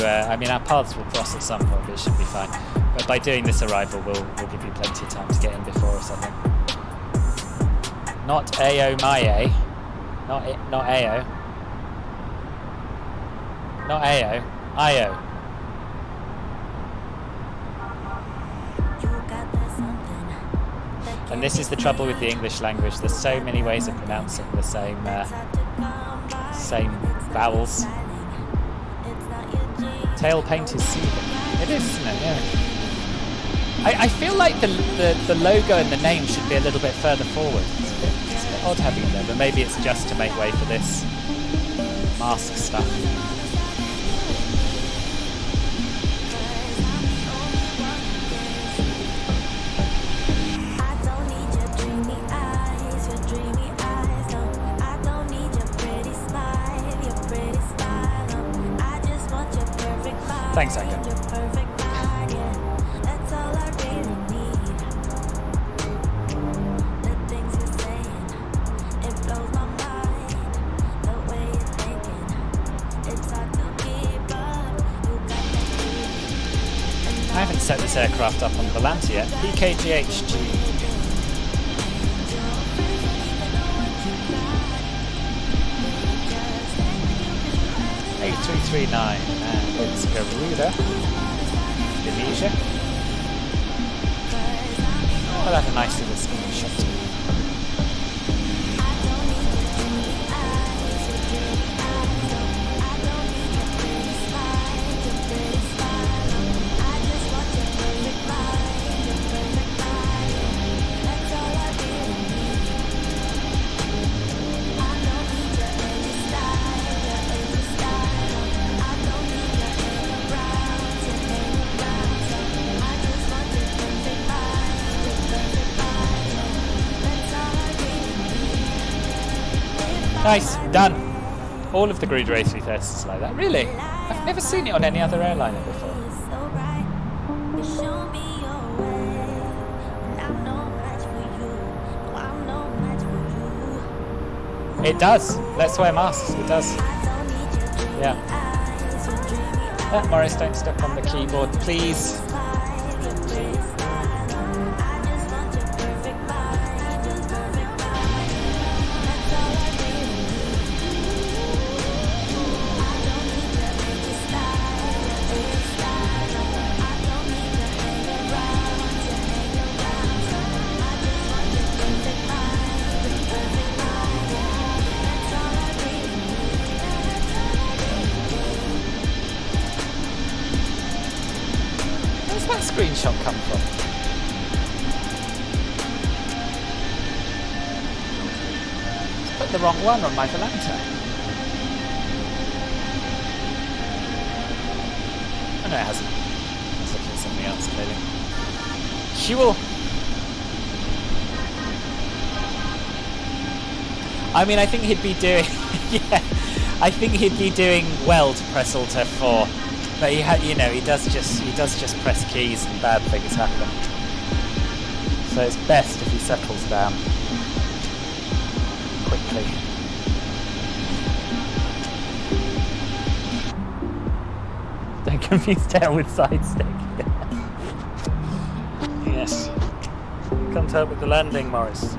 I mean, our paths will cross at some point, but it should be fine. But by doing this arrival, we'll give you plenty of time to get in before us, I think. Not AO my A. Not AO. Not AO, IO. And this is the trouble with the English language. There's so many ways of pronouncing the same vowels. Tail paint is soothing. It is, isn't it? Yeah. I feel like the logo and the name should be a little bit further forward. It's a bit odd having it there, but maybe it's just to make way for this mask stuff. Thanks, Anger. I haven't set this aircraft up on Volante yet. PKGHG. A330-900 and it's Garuda, Indonesia. I'll have a nice little screenshot too. Nice, done. All of the Gruder A330s are like that. Really? I've never seen it on any other airliner before. It does. Let's wear masks. It does. Yeah. Morris, don't step on the keyboard, please. Where's that screenshot come from? Put the wrong one on my Volanta. Oh no, it hasn't. It's looking at something else clearly. Fuel. I mean, I think he'd be doing. Yeah, I think he'd be doing well to press Alt F4. But he does just press keys and bad things happen. So it's best if he settles down quickly. Don't confuse tail with side stick. Yes. Come to help with the landing, Morris.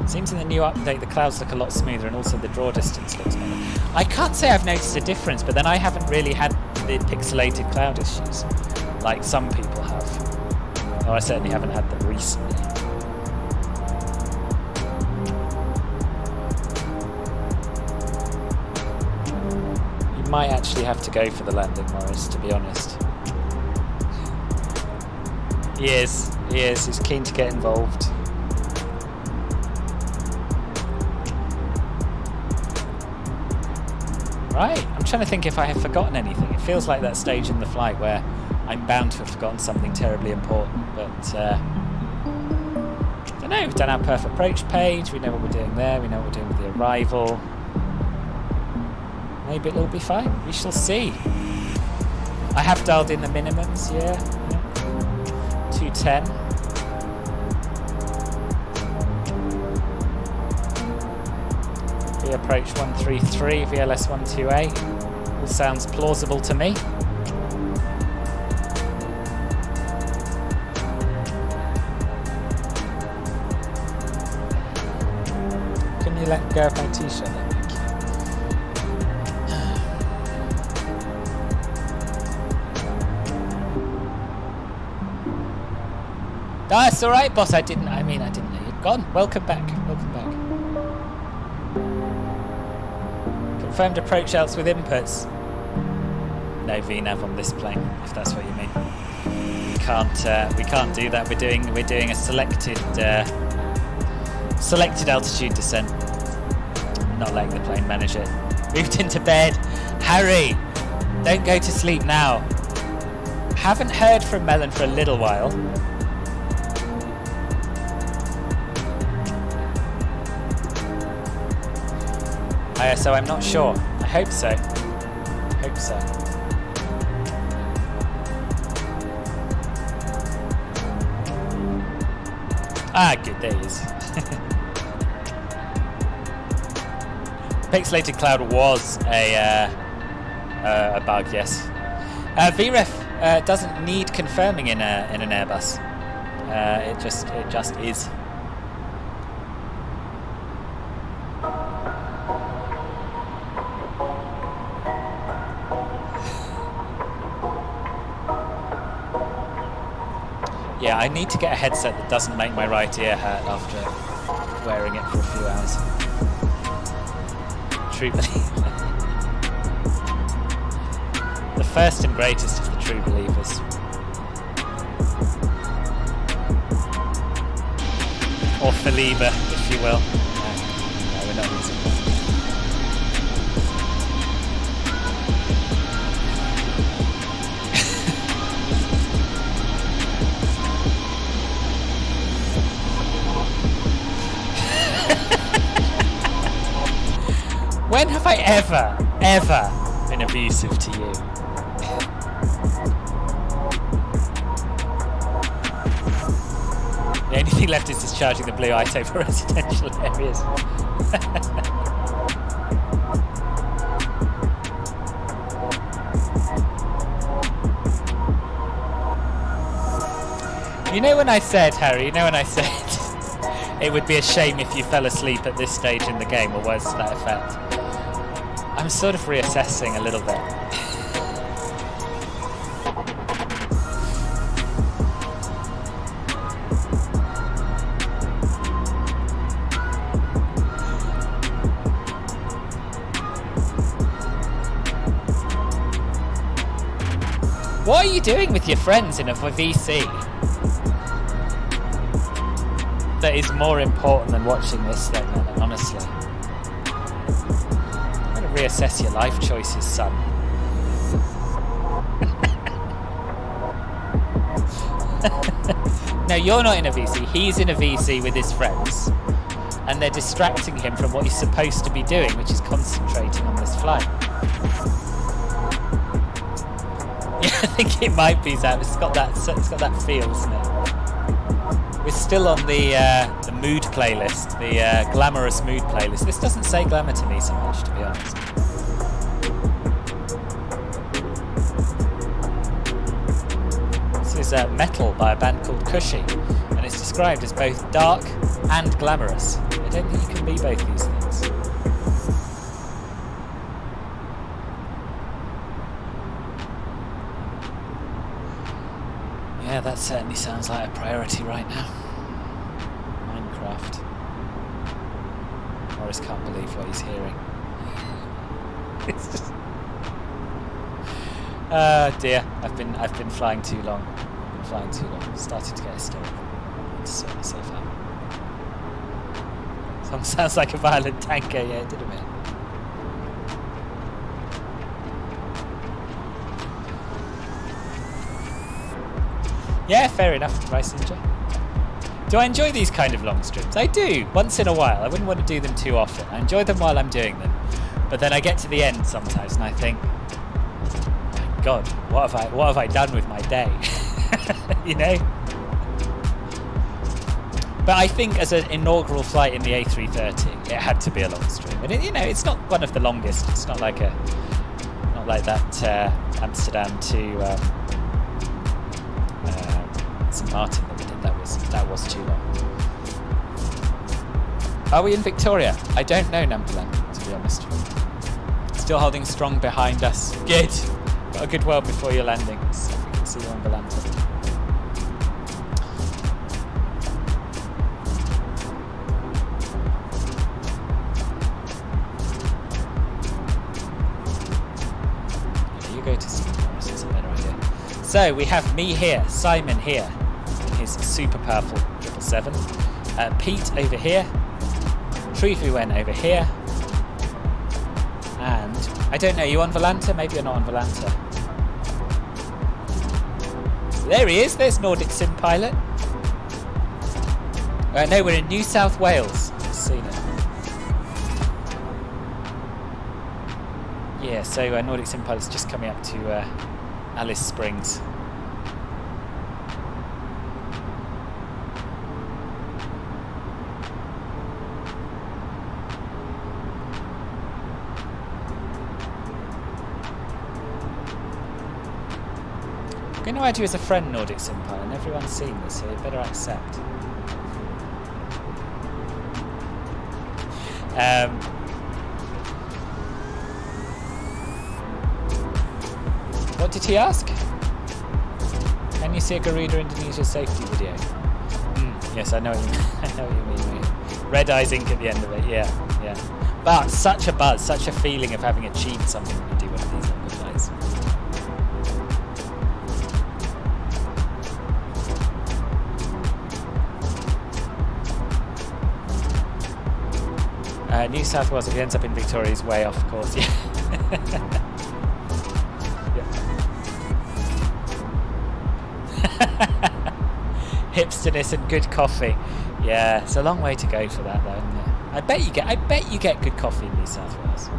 Seems in the new update the clouds look a lot smoother and also the draw distance looks better. I can't say I've noticed a difference, but then I haven't really had the pixelated cloud issues like some people have. Or I certainly haven't had them recently. You might actually have to go for the landing, Morris, to be honest. He is. He's keen to get involved. Right, I'm trying to think if I have forgotten anything. It feels like that stage in the flight where I'm bound to have forgotten something terribly important, but I don't know. We've done our perf approach page, we know what we're doing there, we know what we're doing with the arrival. Maybe it'll all be fine, we shall see. I have dialed in the minimums, yeah. 210. Approach 133, VLS 128. All sounds plausible to me. Can you let go of my t-shirt then? Thank you. No, it's alright, boss. I didn't know you'd gone. Welcome back. Confirmed approach outs with inputs. No VNav on this plane, if that's what you mean. We can't do that. We're doing a selected altitude descent. Not letting the plane manage it. Moved into bed. Harry, don't go to sleep now. Haven't heard from Melon for a little while. So I'm not sure. I hope so. Ah, good, there he is. Pixelated cloud was a bug, yes. VREF doesn't need confirming in an Airbus. It just is. Yeah, I need to get a headset that doesn't make my right ear hurt after wearing it for a few hours. True believer. The first and greatest of the true believers. Or believer, if you will. No, we're not using that. When have I ever been abusive to you? The only thing left is discharging the blue ice over residential areas. You know when I said, Harry, it would be a shame if you fell asleep at this stage in the game, or words to that effect. I'm sort of reassessing a little bit. What are you doing with your friends in a VC? That is more important than watching this thing, honestly. I'm going to reassess your life choices, son. No, you're not in a VC. He's in a VC with his friends. And they're distracting him from what he's supposed to be doing, which is concentrating on this flight. Yeah, I think it might be, Sam. It's got that feel, isn't it? We're still on the mood playlist, the glamorous mood playlist. This doesn't say glamour to me so much, to be honest. This is Metal by a band called Cushy, and it's described as both dark and glamorous. I don't think you can be both these things. Yeah, that certainly sounds like a priority right now. Minecraft. Morris can't believe what he's hearing. It's just... dear, I've been flying too long. I'm starting to get hysterical. I need to sort myself out. Sounds like a violent tanker, yeah, it did a bit. Yeah, fair enough, Rice Ninja. Do I enjoy these kind of long streams? I do, once in a while. I wouldn't want to do them too often. I enjoy them while I'm doing them. But then I get to the end sometimes and I think, oh my God, what have I done with my day? You know? But I think as an inaugural flight in the A330, it had to be a long stream. And it's not one of the longest. It's not like that Amsterdam to St. Martin that we did. That was too long. Are we in Victoria? I don't know, Nambalan, to be honest. Still holding strong behind us. Good. Got a good while before your landing. So we can see you on the lantern. You go to Singapore, this is a better idea. So we have me here, Simon here, in his super powerful 777. Pete over here. Trufuwen over here. And I don't know, you on Volanta? Maybe you're not on Volanta. There he is, there's Nordic Sim Pilot. No, we're in New South Wales. I've seen it. Yeah, so Nordic Sim Pilot's just coming up to Alice Springs. I'm going to add you as a friend, Nordic Sim Pilot, and everyone's seen this, so you better accept. What did he ask? Can you see a Garuda Indonesia safety video? Yes, I know what you mean. I know what you mean. Red eyes ink at the end of it, yeah. But such a buzz, such a feeling of having achieved something when you do one of these longer flights. New South Wales, if he ends up in Victoria, is way off course. Yeah. Hipsterness and good coffee. Yeah, it's a long way to go for that, though, isn't it? I bet you get good coffee in New South Wales.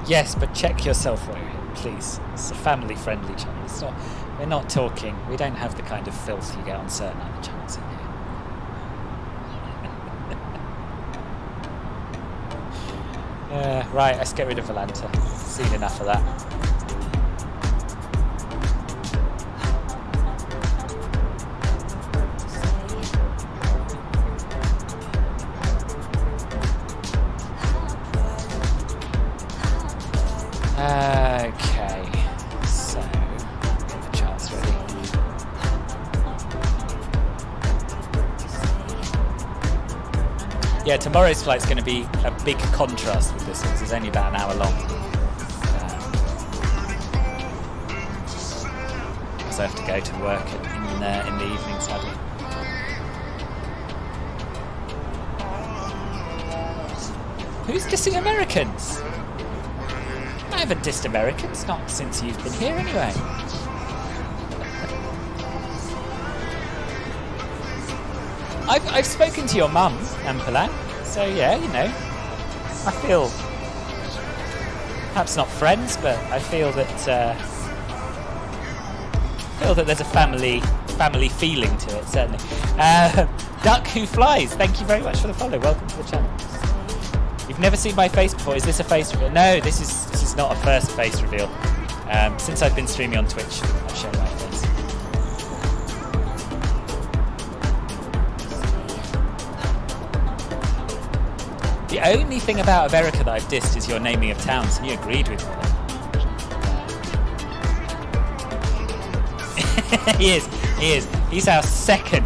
Yes, but check yourself, Rohit, please. It's a family-friendly channel. It's not. We're not talking. We don't have the kind of filth you get on certain other channels in here. Right, let's get rid of Volanta. Seen enough of that. Okay, so get the charts ready. Yeah, tomorrow's flight's going to be a big contrast with this one, 'cause it's only about an hour long. So I have to go to work in the evening, sadly. Who's dissing Americans? I haven't dissed Americans, not since you've been here anyway. I've spoken to your mum, Ampelan, so yeah, you know, I feel, perhaps not friends, but I feel that there's a family feeling to it, certainly. Duck Who Flies, thank you very much for the follow. Welcome to the channel. You've never seen my face before. Is this a face reveal? No, this is not a first face reveal. Since I've been streaming on Twitch, I've shown my face. The only thing about America that I've dissed is your naming of towns, and you agreed with me. He is. He's our second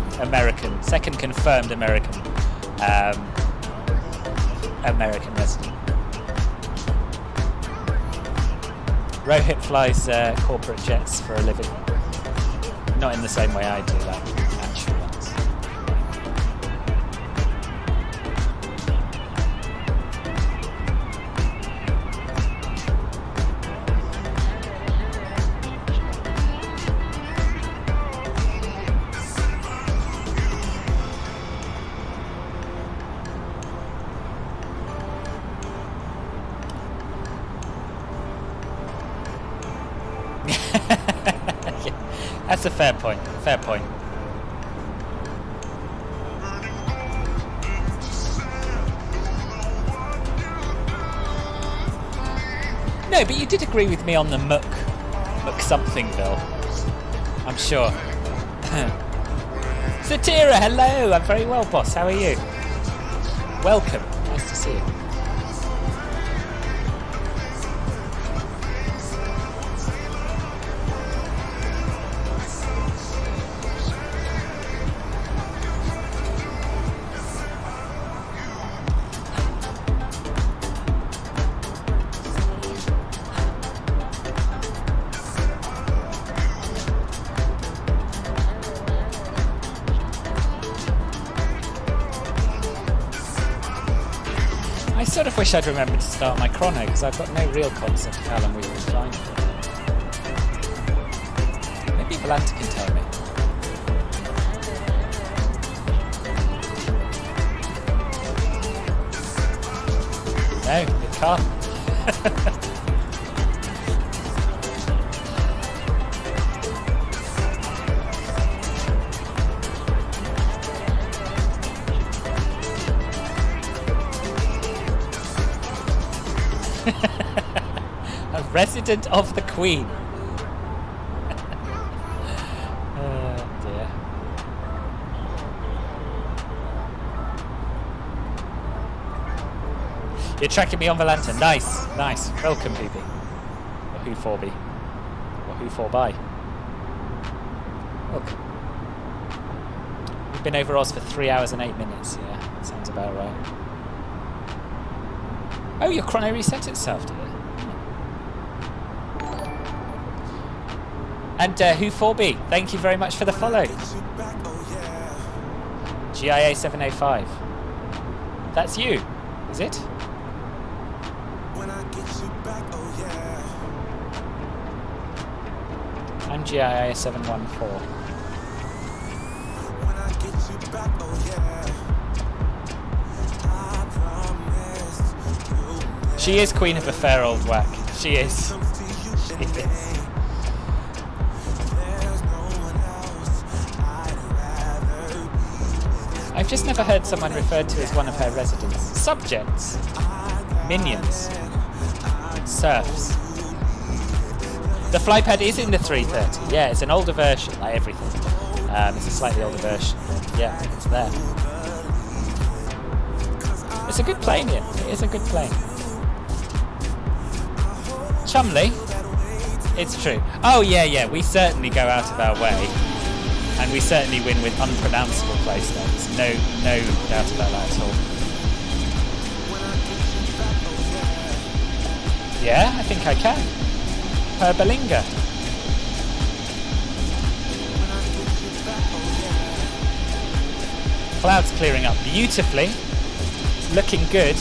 confirmed American resident. Rohit flies corporate jets for a living. Not in the same way I do, like actual ones. That's a fair point. Fair point. No, but you did agree with me on the muck something bill. I'm sure. Satira, hello. I'm very well, boss. How are you? Welcome. Nice to see you. I sort of wish I'd remembered to start my chrono, because I've got no real concept of how long we've been flying for. Maybe Volanta can tell me. No, it can't. A resident of the Queen. Oh dear. You're tracking me on Volanta. Nice, nice. Welcome, PB. Or who for be? Or who for by? Welcome. We've been over Oz for 3 hours and 8 minutes. Yeah, sounds about right. Oh, your chrono reset itself, did it? And Who4B, thank you very much for the follow. GIA714. That's you, is it? I'm GIA714. She is queen of a fair old whack. She is. She is. I've just never heard someone referred to as one of her residents. Subjects. Minions. Serfs. The flypad is in the 330. Yeah, it's an older version, like everything. It's a slightly older version. Yeah, it's there. It's a good plane, yeah. It is a good plane. Chumley? It's true. Oh, yeah, we certainly go out of our way. And we certainly win with unpronounceable placements. No doubt about that at all. Yeah, I think I can. Herbalinga. Clouds clearing up beautifully. It's looking good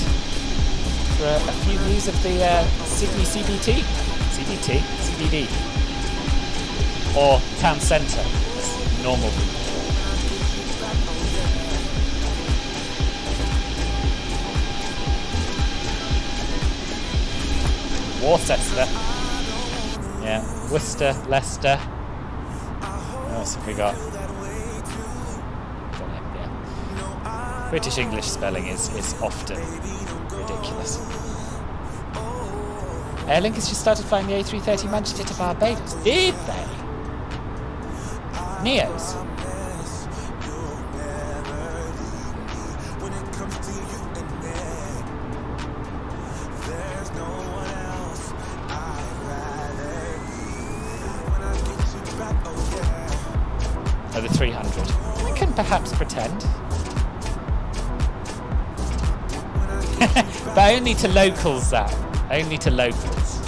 for a few views of the Sydney CBD. Or town centre. Normal. Worcester. Yeah. Worcester, Leicester. What else have we got? Yeah. British English spelling is often ridiculous. Aer Lingus just started flying the A330 Manchester to Barbados. Did they? Neos. Oh, the 300. I can perhaps pretend. But only to locals, that. Only to locals.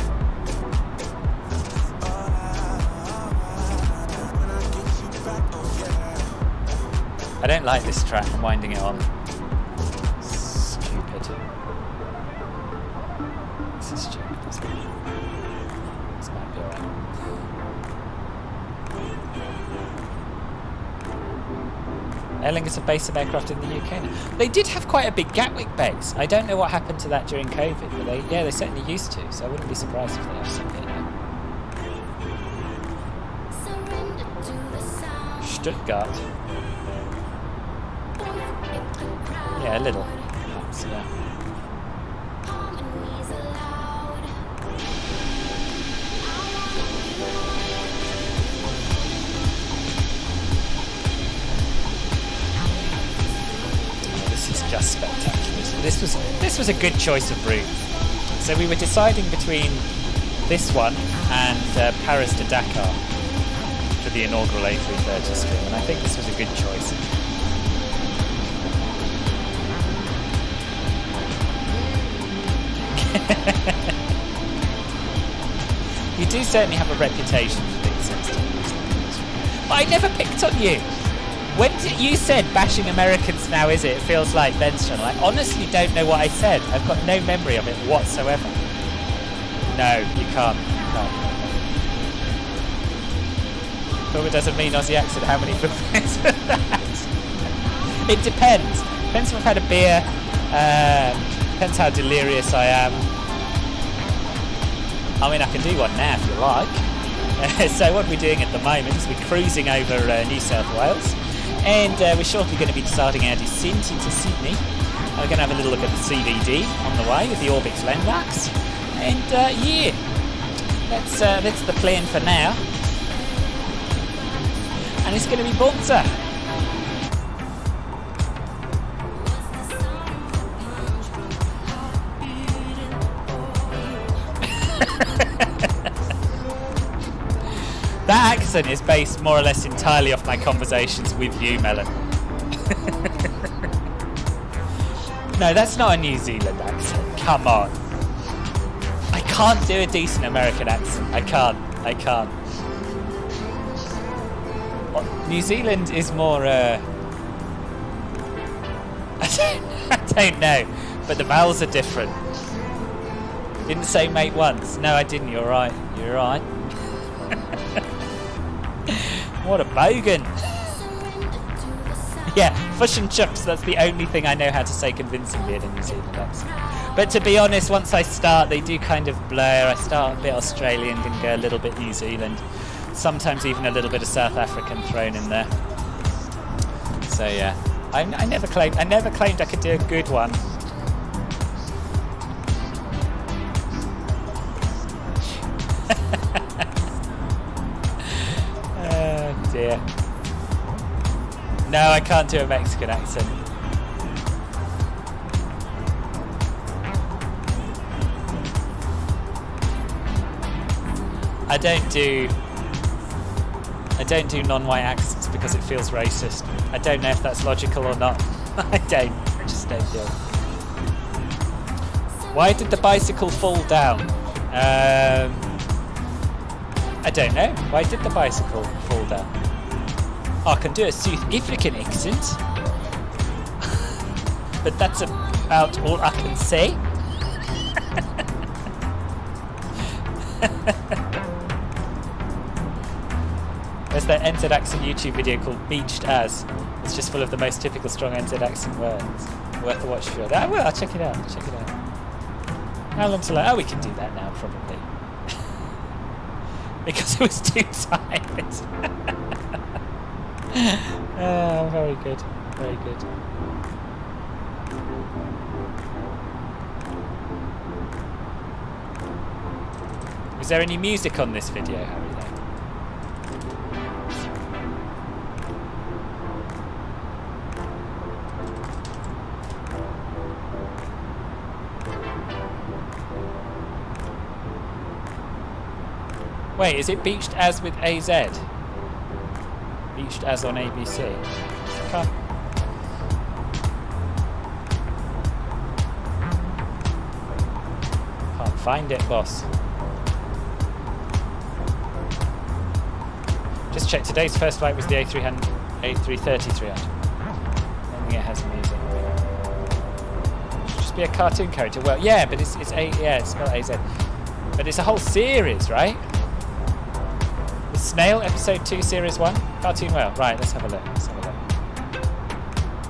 I don't like this track. I'm winding it on. Stupid. This is stupid. This might be alright. Aer Lingus a base of aircraft in the UK now. They did have quite a big Gatwick base. I don't know what happened to that during COVID, but they certainly used to. So I wouldn't be surprised if they have some here now. Stuttgart. Yeah, a little. Perhaps, yeah. Oh, this is just spectacular. This was a good choice of route. So we were deciding between this one and Paris to Dakar for the inaugural A330 stream, and I think this was a good choice. You do certainly have a reputation for being sensitive. But I never picked on you. When you said bashing Americans now, is it? It feels like Ben's channel. I honestly don't know what I said. I've got no memory of it whatsoever. No, you can't. No. But it doesn't mean Aussie accent. How many films of that? It depends. Depends if I've had a beer. Depends how delirious I am. I mean, I can do one now if you like. So what we're doing at the moment is we're cruising over New South Wales, and we're shortly going to be deciding our descent into Sydney. We're going to have a little look at the CVD on the way with the Orbix landmarks, and yeah, that's the plan for now. And it's going to be Bonza. That accent is based more or less entirely off my conversations with you, Melon. No, that's not a New Zealand accent. Come on. I can't do a decent American accent. I can't. New Zealand is more, I don't know, but the vowels are different. Didn't say mate once. No, I didn't. You're right. What a bogan. Yeah, fish and chips, that's the only thing I know how to say convincingly in a New Zealand accent. But to be honest, once I start, they do kind of blur. I start a bit Australian and go a little bit New Zealand. Sometimes even a little bit of South African thrown in there. So yeah, I never claimed I could do a good one. Oh dear. No, I can't do a Mexican accent. I don't do non-white accents because it feels racist. I don't know if that's logical or not. I just don't do it. Why did the bicycle fall down? I don't know. Why did the bicycle fall down? I can do a South African accent, but that's about all I can say. There's that NZ accent YouTube video called Beached As. It's just full of the most typical strong NZ accent words. Worth a watch for it. I'll check it out. How long till we can do that now, probably. Because it was too tired. Oh, very good. Very good. Was there any music on this video, Harry? Wait, is it Beached As with AZ? Beached As on ABC? Can't find it, boss. Just check, today's first flight was the A330-900. I don't think it has music. It should just be a cartoon character. Well, yeah, but it's spelled AZ. But it's a whole series, right? Snail, episode 2, series 1, cartoon whale. Right, let's have a look.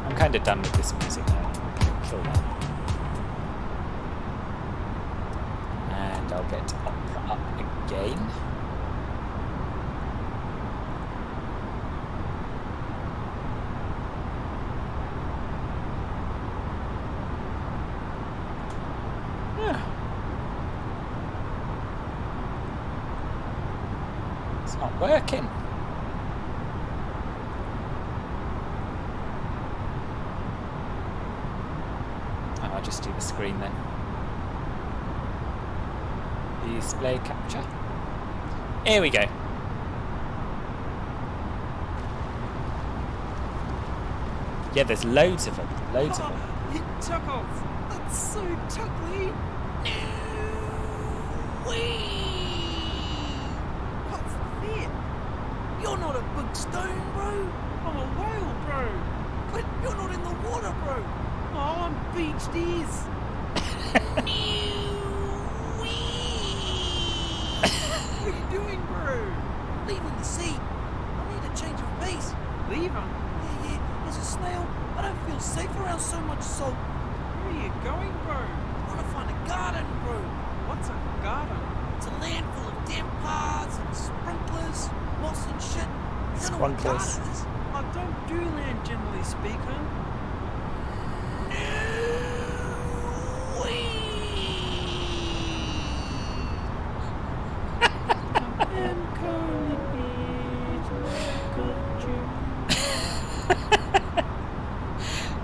I'm kind of done with this music now. Kill that. And I'll get opera up again. Not working. Oh, I'll just do the screen then. Display capture. Here we go. Yeah, there's loads of them. It took off. That's so tuckly. You're not a big stone, bro. I'm a whale, bro. But you're not in the water, bro. Oh, I'm beached ears. What are you doing, bro? Leaving the sea. I need a change of pace. Leaving? Yeah. There's a snail. I don't feel safe around so much salt. Where are you going, bro? I want to find a garden, bro. What's a garden? It's a land full of Denpasars and sprinklers. Moss and shit. Squanklers. I don't do land, generally speaking.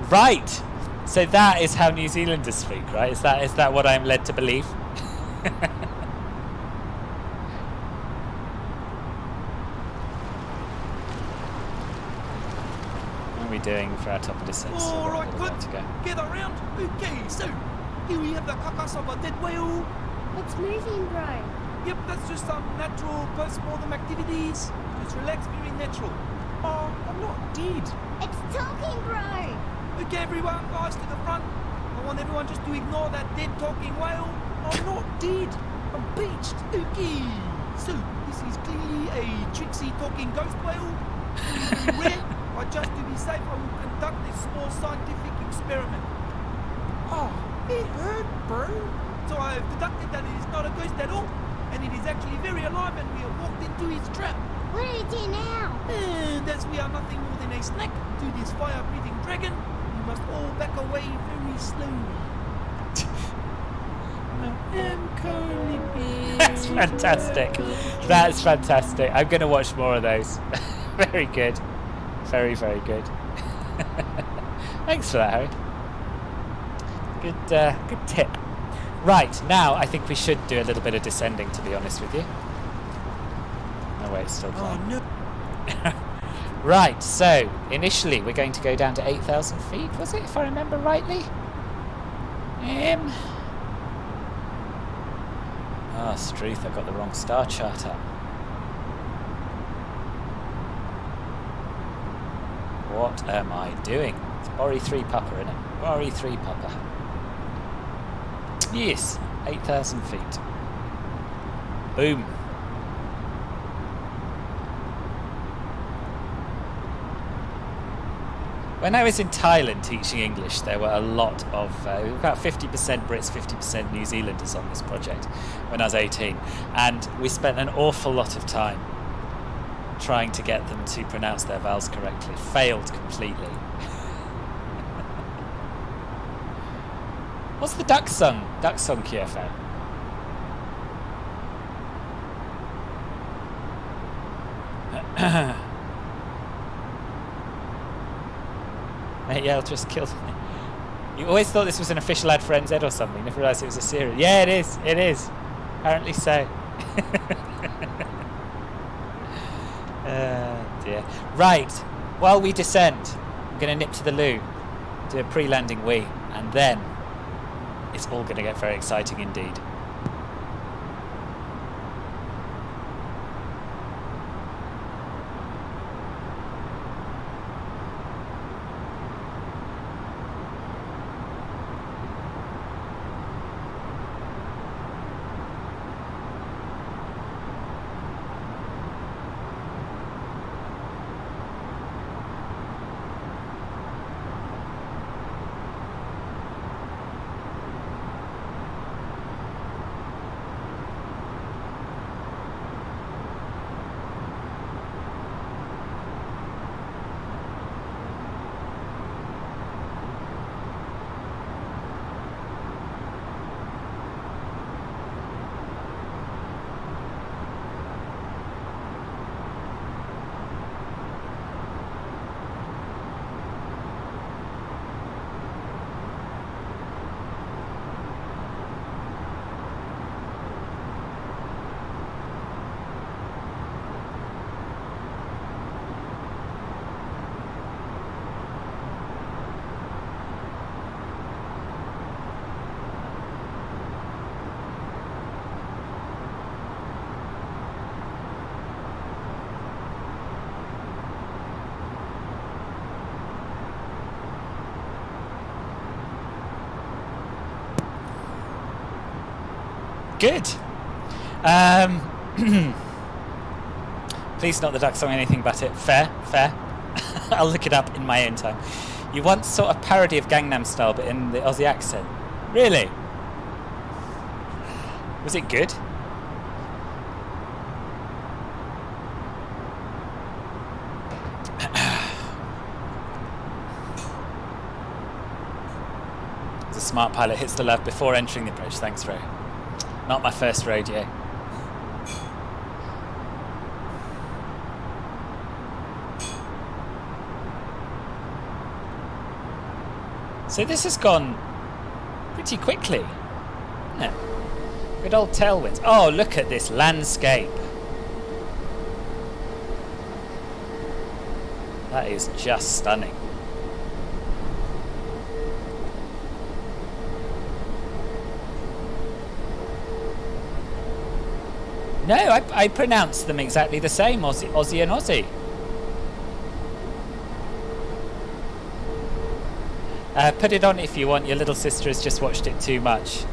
Right. So that is how New Zealanders speak, right? Is that what I'm led to believe? Doing for our top of descent. All right, good. Gather round. Okay, so here we have the carcass of a dead whale. It's moving, bro. Yep, that's just some natural post-mortem activities. Just relax, very natural. Oh, I'm not dead. It's talking, bro. Okay, everyone, guys to the front. I want everyone just to ignore that dead talking whale. I'm not dead. I'm beached. Okay. So this is clearly a tricksy talking ghost whale. Very rare. But just to be safe, I will conduct a small scientific experiment. Oh, it hurt, bro. So I have deducted that it is not a ghost at all, and it is actually very alive, and we have walked into its trap. What do we do now? And as we are nothing more than a snack to this fire-breathing dragon, we must all back away very slowly. I am calling. That's fantastic. That's fantastic. I'm going to watch more of those. Very good. Very, very good. Thanks for that, Harry. Good tip. Right, now I think we should do a little bit of descending, to be honest with you. No way, it's still flying. Oh, no. Right, so initially we're going to go down to 8,000 feet, was it, if I remember rightly? Oh, Struth, I got the wrong star chart up. What am I doing? It's Bori 3 Papa, isn't it? Bori 3 Papa. Yes, 8,000 feet. Boom. When I was in Thailand teaching English, there were a lot of, about 50% Brits, 50% New Zealanders on this project when I was 18. And we spent an awful lot of time trying to get them to pronounce their vowels correctly. Failed completely. What's the duck song? Duck song, QFO? Mate, yeah, I'll just kill me. You always thought this was an official ad for NZ or something. Never realised it was a series. Yeah, it is. It is. Apparently so. Dear. Right. While we descend, I'm going to nip to the loo, do a pre-landing wee, and then it's all going to get very exciting indeed. Good. Please not the duck song, anything but it. Fair, fair. I'll look it up in my own time. You want sort of parody of Gangnam Style, but in the Aussie accent. Really? Was it good? The smart pilot hits the love before entering the approach. Thanks, Ray. Not my first rodeo. So this has gone pretty quickly, isn't it? Good old tailwinds. Oh, look at this landscape. That is just stunning. No, I pronounce them exactly the same, Aussie and Aussie. Put it on if you want. Your little sister has just watched it too much.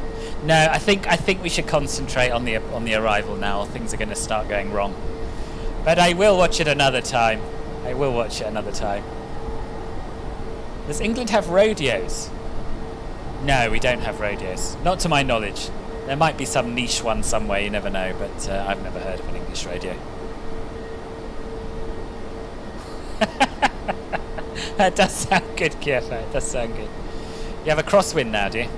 No, I think we should concentrate on the arrival now, or things are going to start going wrong. But I will watch it another time. I will watch it another time. Does England have rodeos? No, we don't have rodeos. Not to my knowledge. There might be some niche one somewhere, you never know, but I've never heard of an English rodeo. That does sound good, Kiefer. It does sound good. You have a crosswind now, do you?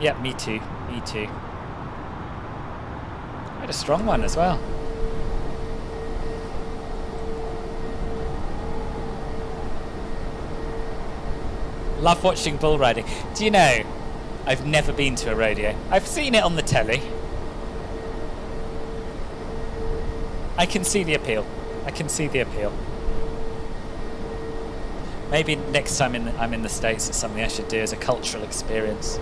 Yep, me too. Me too. Quite a strong one as well. Love watching bull riding. Do you know, I've never been to a rodeo. I've seen it on the telly. I can see the appeal. I can see the appeal. Maybe next time I'm in the States, it's something I should do as a cultural experience.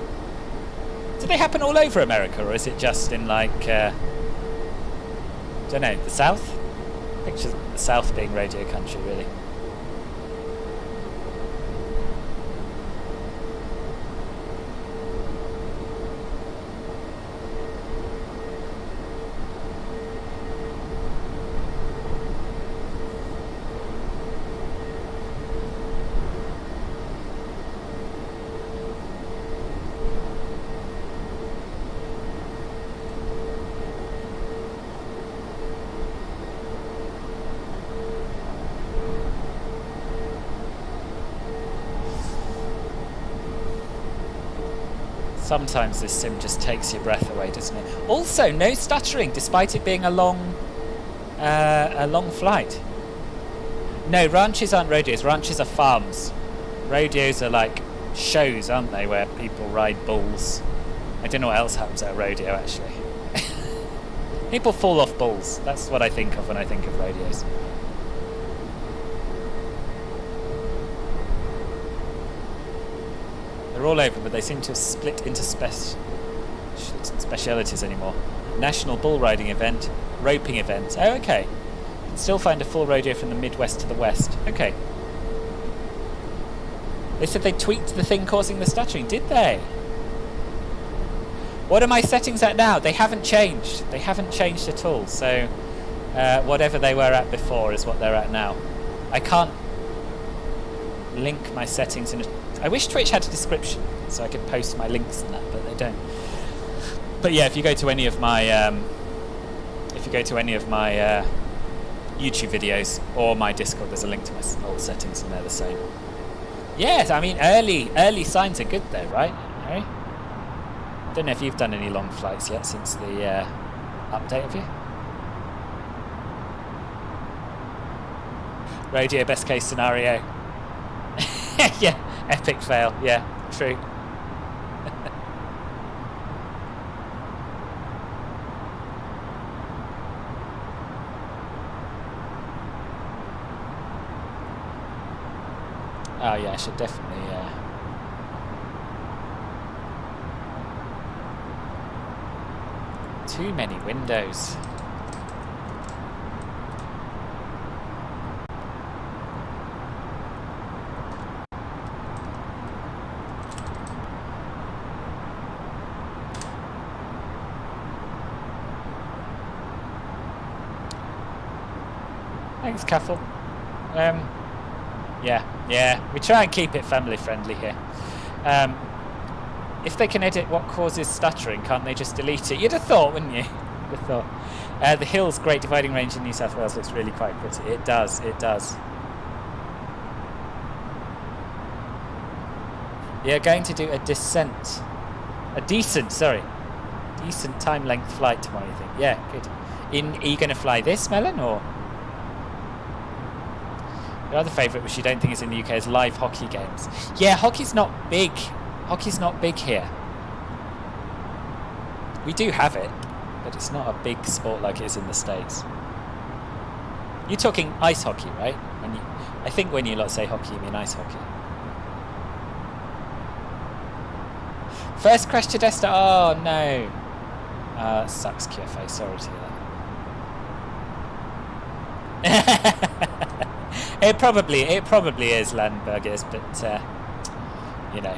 Do they happen all over America, or is it just in like, I don't know, the South? Picture the South being rodeo country, really. Sometimes this sim just takes your breath away, doesn't it? Also, no stuttering, despite it being a long flight. No, ranches aren't rodeos. Ranches are farms. Rodeos are like shows, aren't they, where people ride bulls. I don't know what else happens at a rodeo, actually. People fall off bulls. That's what I think of when I think of rodeos. They're all over, but they seem to have split into specialities anymore. National bull riding event, roping event. Oh, okay. You can still find a full rodeo from the Midwest to the West. Okay. They said they tweaked the thing causing the stuttering, did they? What are my settings at now? They haven't changed. They haven't changed at all. So whatever they were at before is what they're at now. I can't link my settings in a... I wish Twitch had a description so I could post my links and that, but they don't. But yeah, if you go to any of my YouTube videos or my Discord, there's a link to my old settings and they're the same. Yes, I mean early signs are good though, right? Harry? Don't know if you've done any long flights yet since the update, have you? Rodeo best case scenario. Yeah, epic fail. Yeah, true. Oh yeah, I should definitely. Too many windows. Thanks, Caffel. Yeah, we try and keep it family friendly here. If they can edit what causes stuttering, can't they just delete it? You'd have thought, wouldn't you? You'd have thought. The Hills Great Dividing Range in New South Wales looks really quite pretty. It does, it does. You're going to do a decent time length flight tomorrow, you think? Yeah, good. Are you going to fly this, Melon, or? Your other favourite, which you don't think is in the UK, is live hockey games. Yeah, hockey's not big. Hockey's not big here. We do have it, but it's not a big sport like it is in the States. You're talking ice hockey, right? I think when you lot say hockey, you mean ice hockey. First crash to Desta. Oh no. That sucks, QFA. Sorry to hear that. It probably is Landburgers, but you know.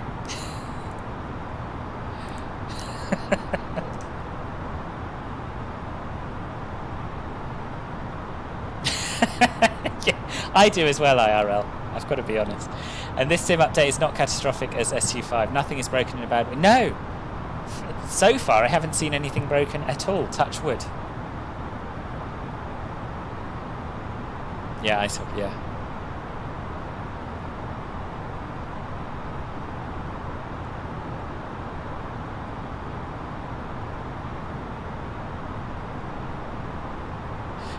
I do as well, IRL. I've got to be honest. And this sim update is not catastrophic as SU5. Nothing is broken in a bad way. No! So far, I haven't seen anything broken at all. Touch wood. Yeah, yeah.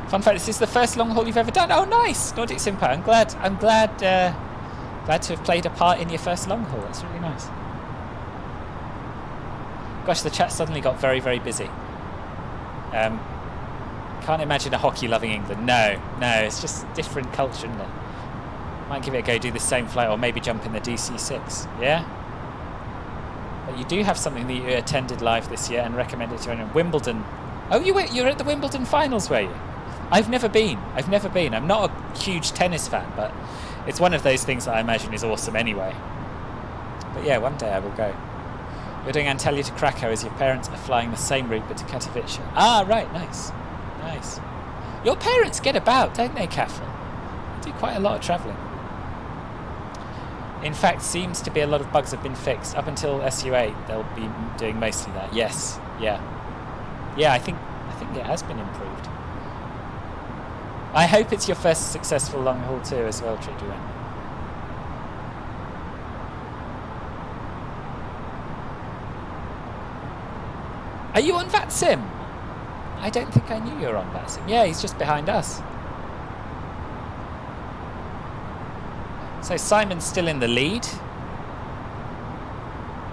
Fun fact: this is the first long haul you've ever done. Oh, nice, Nordic Simpa. I'm glad to have played a part in your first long haul. That's really nice. Gosh, the chat suddenly got very, very busy. Can't imagine a hockey-loving England. No, it's just different culture, isn't it? Might give it a go, do the same flight, or maybe jump in the DC-6. Yeah. But you do have something that you attended live this year and recommended to anyone. Wimbledon. Oh, you were at the Wimbledon finals, were you? I've never been. I'm not a huge tennis fan, but it's one of those things that I imagine is awesome anyway. But yeah, one day I will go. You're doing Antalya to Krakow as your parents are flying the same route but to Katowice. Ah, right, nice. Your parents get about, don't they, Kaffel? They do quite a lot of travelling. In fact, seems to be a lot of bugs have been fixed. Up until SU8, they'll be doing mostly that. Yes, yeah. Yeah, I think it has been improved. I hope it's your first successful long haul too as well, Triduan. Are you on VATSIM? I don't think I knew you were on VATSIM. Yeah, he's just behind us. So Simon's still in the lead.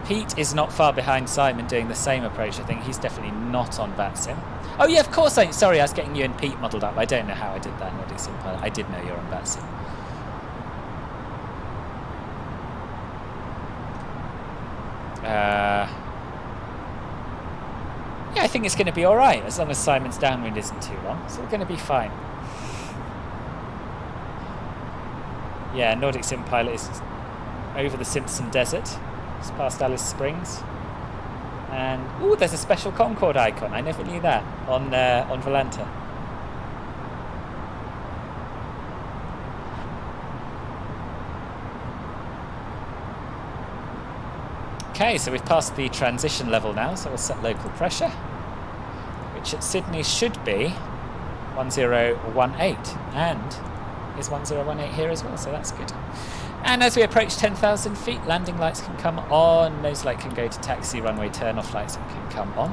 Pete is not far behind Simon doing the same approach. I think he's definitely not on VATSIM. Oh yeah, of course. Sorry, I was getting you and Pete muddled up. I don't know how I did that, Nordic Sim Pilot. I did know you're on VATSIM. Yeah, I think it's going to be all right as long as Simon's downwind isn't too long. It's all going to be fine. Yeah, Nordic Sim Pilot is over the Simpson Desert. It's past Alice Springs. And, ooh, there's a special Concorde icon. I never knew that on Volanta. Okay, so we've passed the transition level now, so we'll set local pressure, which at Sydney should be 1018, and is 1018 here as well, so that's good. And as we approach 10,000 feet, landing lights can come on, nose light can go to taxi, runway turn-off lights can come on.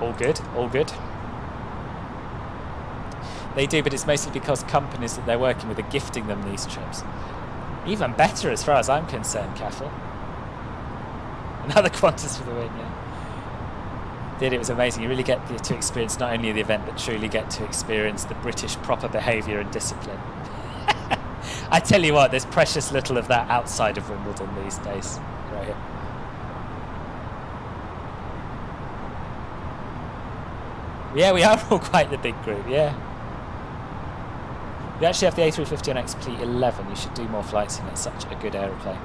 All good, all good. They do, but it's mostly because companies that they're working with are gifting them these trips. Even better as far as I'm concerned, Kaffel. Another Qantas for the win, yeah. It was amazing. You really get to experience not only the event, but truly get to experience the British proper behaviour and discipline. I tell you what, there's precious little of that outside of Wimbledon these days. Right here. Yeah, we are all quite the big group, yeah. We actually have the A350-900 P11. You should do more flights in it. It's such a good aeroplane.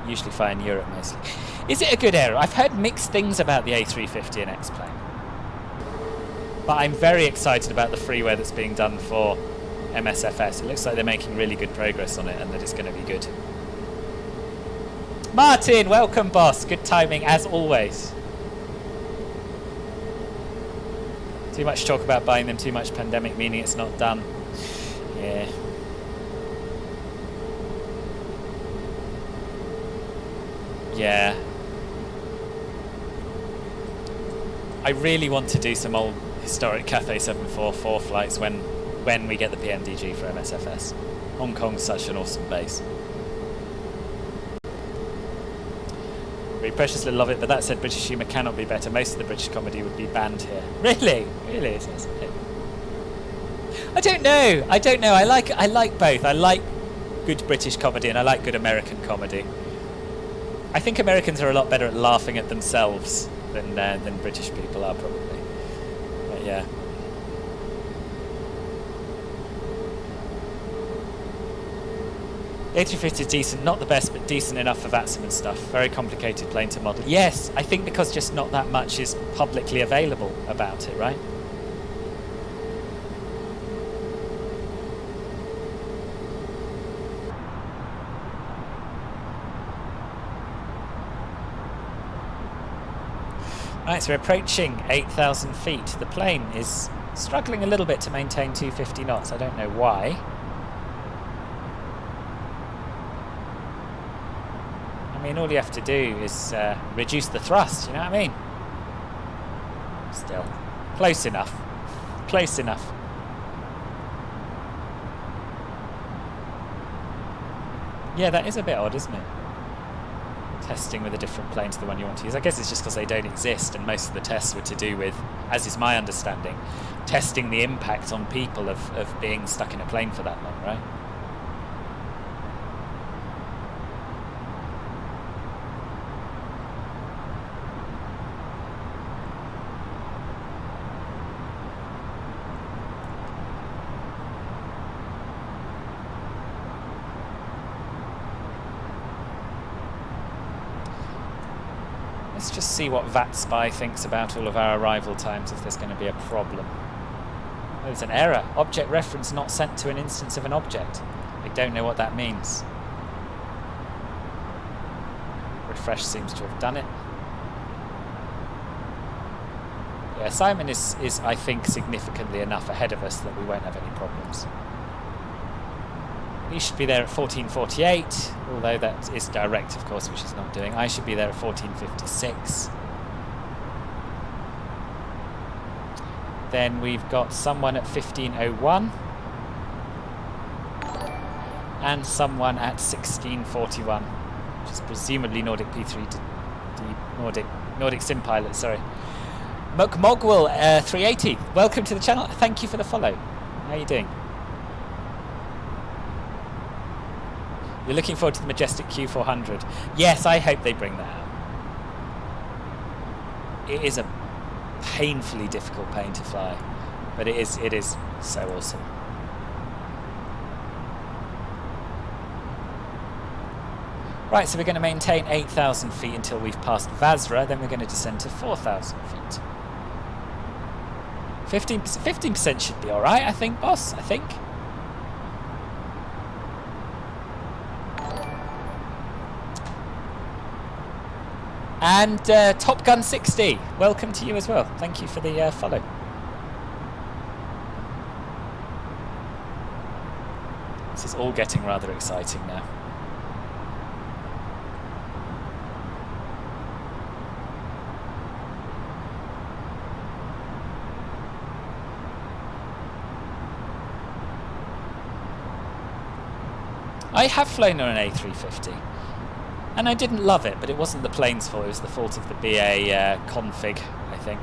Usually fly in Europe mostly. Is it a good aero? I've heard mixed things about the A350-900 plane. But I'm very excited about the freeware that's being done for MSFS. It looks like they're making really good progress on it and that it's going to be good. Martin, welcome, boss. Good timing as always. Too much talk about buying them, too much pandemic, meaning it's not done. Yeah. Yeah. I really want to do some old historic Cathay 744 flights when we get the PMDG for MSFS. Hong Kong's such an awesome base. Really precious little love it, but that said, British humour cannot be better. Most of the British comedy would be banned here. Really? Really? I don't know. I like both. I like good British comedy and I like good American comedy. I think Americans are a lot better at laughing at themselves than British people are, probably. But yeah. The A350 is decent, not the best, but decent enough for VATSIM and stuff. Very complicated plane to model. Yes, I think because just not that much is publicly available about it, right? Right, so we're approaching 8,000 feet. The plane is struggling a little bit to maintain 250 knots. I don't know why. I mean, all you have to do is reduce the thrust, you know what I mean? Still, close enough. Close enough. Yeah, that is a bit odd, isn't it? Testing with a different plane to the one you want to use. I guess it's just because they don't exist, and most of the tests were to do with, as is my understanding, testing the impact on people of being stuck in a plane for that long, right? Let's just see what VATSPy thinks about all of our arrival times, if there's going to be a problem. There's an error. Object reference not sent to an instance of an object. I don't know what that means. Refresh seems to have done it. Yeah, Simon is I think, significantly enough ahead of us that we won't have any problems. He should be there at 14:48, although that is direct, of course, which he's not doing. I should be there at 14:56. Then we've got someone at 15:01 and someone at 16:41, which is presumably Nordic P3D Nordic Sim Pilot. Sorry, Mogwell 380. Welcome to the channel. Thank you for the follow. How are you doing? You're looking forward to the majestic Q400. Yes, I hope they bring that out. It is a painfully difficult plane to fly, but it is so awesome. Right, so we're going to maintain 8,000 feet until we've passed Vasra, then we're going to descend to 4,000 feet. 15% should be alright, I think, boss, I think. And Top Gun 60, welcome to you as well. Thank you for the follow. This is all getting rather exciting now. I have flown on an A350. And I didn't love it, but it wasn't the plane's fault, it was the fault of the BA config, I think.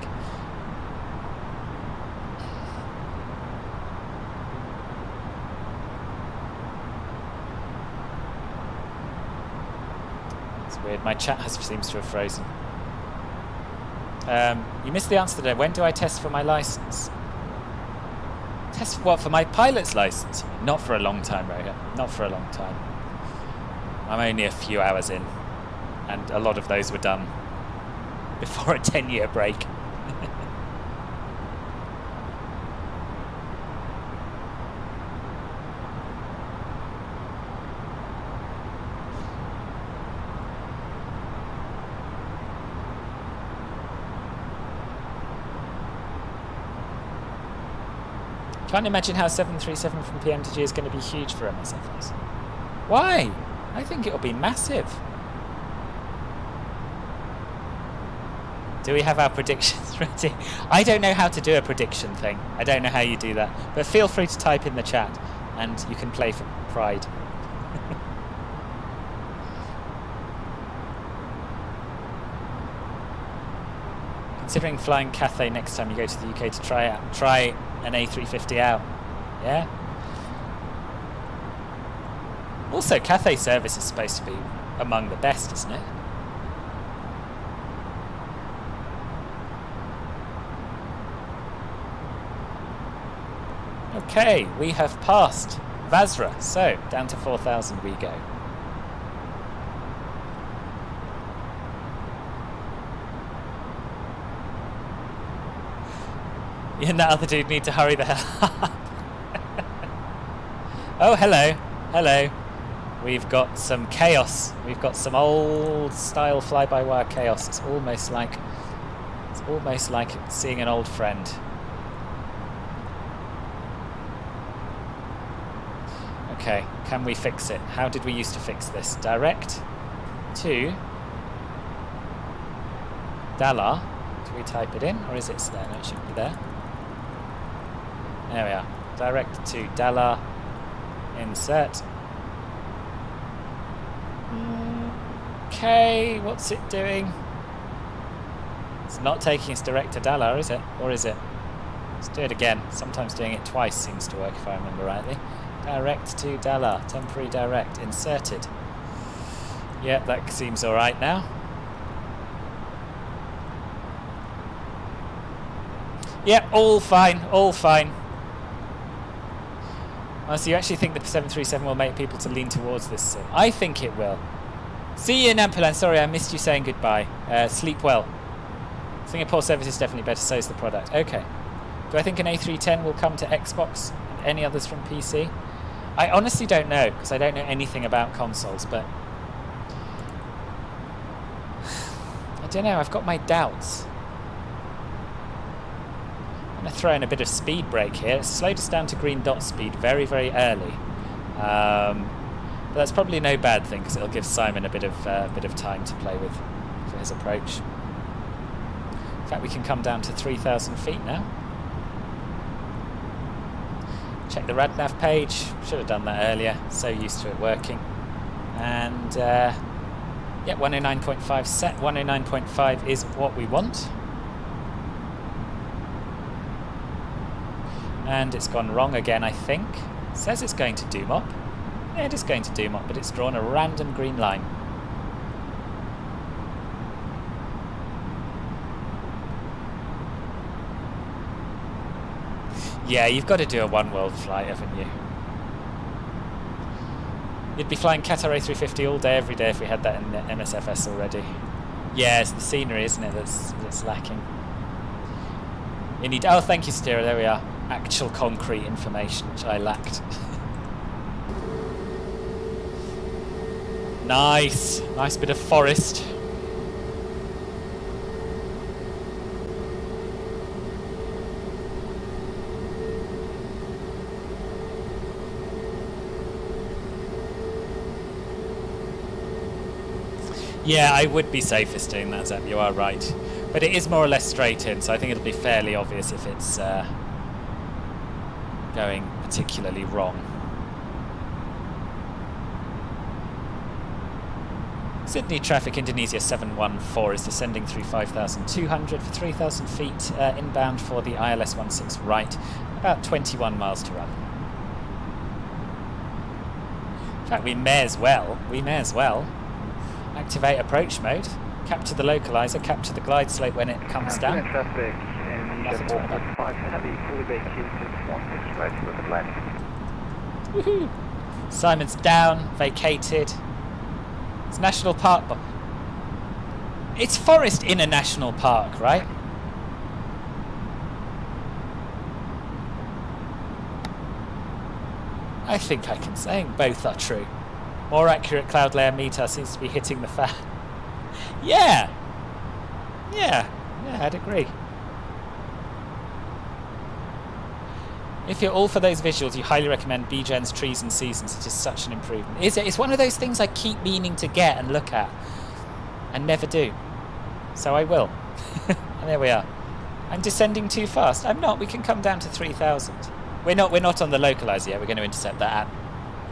It's weird, my chat seems to have frozen. You missed the answer today. When do I test for my license? Test for what? For my pilot's license? Not for a long time, Roger. Not for a long time. I'm only a few hours in, and a lot of those were done before a 10-year break. Can't imagine how 737 from PM to G is going to be huge for MSFS. Why? I think it'll be massive. Do we have our predictions ready? I don't know how to do a prediction thing. I don't know how you do that. But feel free to type in the chat and you can play for pride. Considering flying Cathay next time you go to the UK to try an A350 out. Yeah? Also, Cathay service is supposed to be among the best, isn't it? Okay, we have passed Vasra, so down to 4,000 we go. You and that other dude need to hurry the hell up. Oh, hello. Hello. We've got some chaos. We've got some old style fly-by-wire chaos. It's almost like It's almost like seeing an old friend. Okay, can we fix it? How did we used to fix this? Direct to Dalar. Do we type it in, or is it there? No, it shouldn't be there. There we are. Direct to Dalar. Insert. Okay, what's it doing? It's not taking us direct to Dalar, is it? Or is it? Let's do it again. Sometimes doing it twice seems to work, if I remember rightly. Direct to Dalar. Temporary direct. Inserted. Yeah, that seems alright now. Yep, all fine, all fine. Oh, so you actually think the 737 will make people to lean towards this sim? I think it will. See you in Ampelan. Sorry, I missed you saying goodbye. Sleep well. Singapore service is definitely better, so is the product. Okay. Do I think an A310 will come to Xbox and any others from PC? I honestly don't know, because I don't know anything about consoles, but I don't know, I've got my doubts. I'm going to throw in a bit of speed brake here. It's slowed us down to green dot speed very, very early. But that's probably no bad thing, because it'll give Simon a bit of time to play with for his approach. In fact, we can come down to 3,000 feet now. Check the RadNav page. Should have done that earlier. So used to it working. And yeah, 109.5 set. 109.5 is what we want. And it's gone wrong again, I think. It says it's going to doom up. Yeah, it is going to doom up, but it's drawn a random green line. Yeah, you've got to do a one-world flight, haven't you? You'd be flying Qatar A350 all day, every day if we had that in the MSFS already. Yeah, it's the scenery, isn't it, that's lacking. You need... Oh, thank you, Stira. There we are. Actual concrete information, which I lacked. Nice. Nice bit of forest. Yeah, I would be safest doing that, Zeb. You are right. But it is more or less straight in, so I think it'll be fairly obvious if it's going particularly wrong. Sydney traffic, Indonesia 714 is descending through 5,200 for 3,000 feet inbound for the ILS-16 right, about 21 miles to run. In fact, we may as well activate approach mode, capture the localizer, capture the glide slope when it comes down. Nothing's wrong about it. Woohoo! Simon's down, vacated. It's national park. It's forest in a national park, right? I think I can say both are true. More accurate cloud layer meter seems to be hitting the fan. Yeah, I'd agree. If you're all for those visuals, you highly recommend BGen's Trees and Seasons. It is such an improvement. Is it? It's one of those things I keep meaning to get and look at, and never do. So I will. And there we are. I'm descending too fast. I'm not. We can come down to 3,000. We're not on the localizer yet. We're going to intercept that at...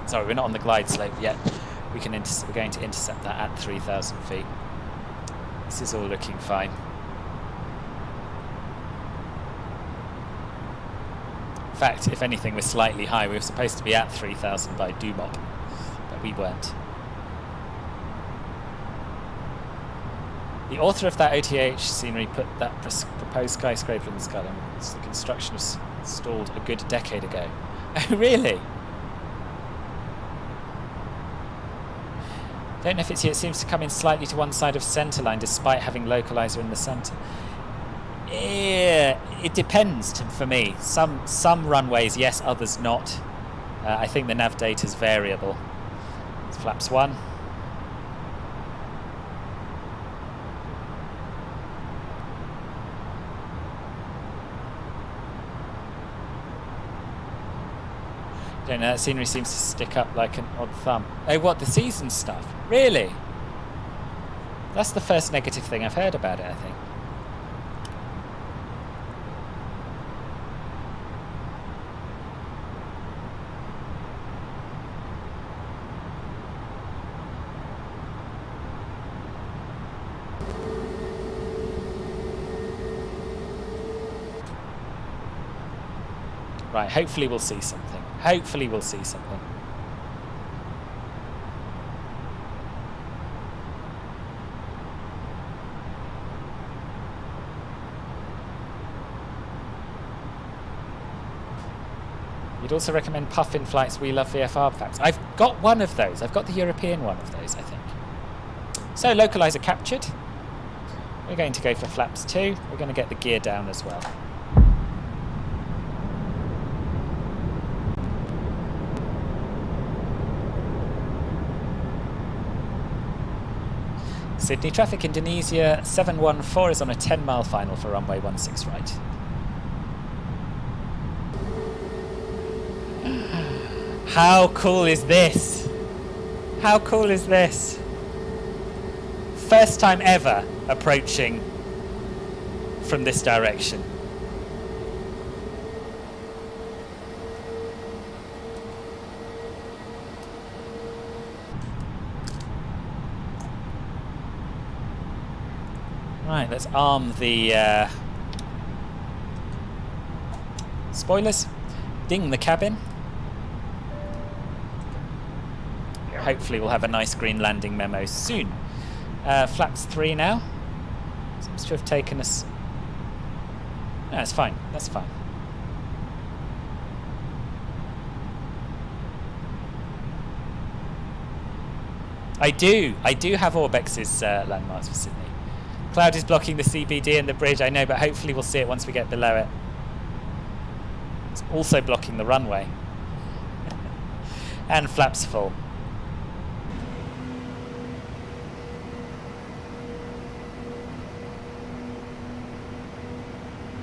Sorry, we're not on the glide slope yet. We're going to intercept that at 3,000 feet. This is all looking fine. In fact, if anything, we're slightly high. We were supposed to be at 3,000 by Dumop, but we weren't. The author of that OTH scenery put that proposed skyscraper in the sky. The construction was stalled a good decade ago. Oh, really? Don't know if it's here. It seems to come in slightly to one side of centre line, despite having localizer in the centre. It depends for me. Some runways, yes, others not. I think the nav data is variable. It's flaps 1. Don't know, that scenery seems to stick up like an odd thumb. Oh, what, the season stuff? Really? That's the first negative thing I've heard about it, I think. Right, hopefully we'll see something. Hopefully we'll see something. You'd also recommend puff-in flights. We love VFR facts. I've got one of those. I've got the European one of those, I think. So, localizer captured. We're going to go for flaps 2. We're going to get the gear down as well. Sydney traffic, Indonesia 714 is on a 10-mile final for runway 16 right. How cool is this? How cool is this? First time ever approaching from this direction. Right, let's arm the spoilers, ding the cabin. Hopefully we'll have a nice green landing memo soon. Flaps 3 now. Seems to have taken us... No, it's fine, that's fine. I do have Orbex's landmarks for Sydney. Cloud is blocking the CBD and the bridge, I know, but hopefully we'll see it once we get below it. It's also blocking the runway. And flaps full.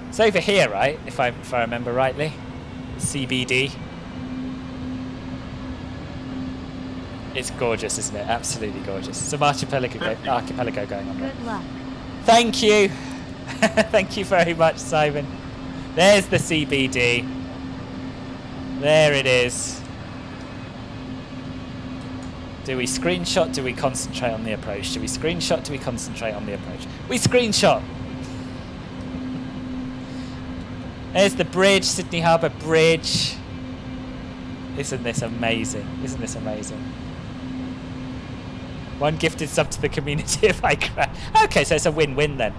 It's over here, right? If I remember rightly. CBD. It's gorgeous, isn't it? Absolutely gorgeous. Some archipelago going on there. Good luck. Thank you. Thank you very much, Simon. There's the CBD. There it is. Do we screenshot? Do we concentrate on the approach? Do we screenshot? Do we concentrate on the approach? We screenshot. There's the bridge, Sydney Harbour Bridge. Isn't this amazing? Isn't this amazing? One gifted sub to the community if I crash. Okay, so it's a win-win then.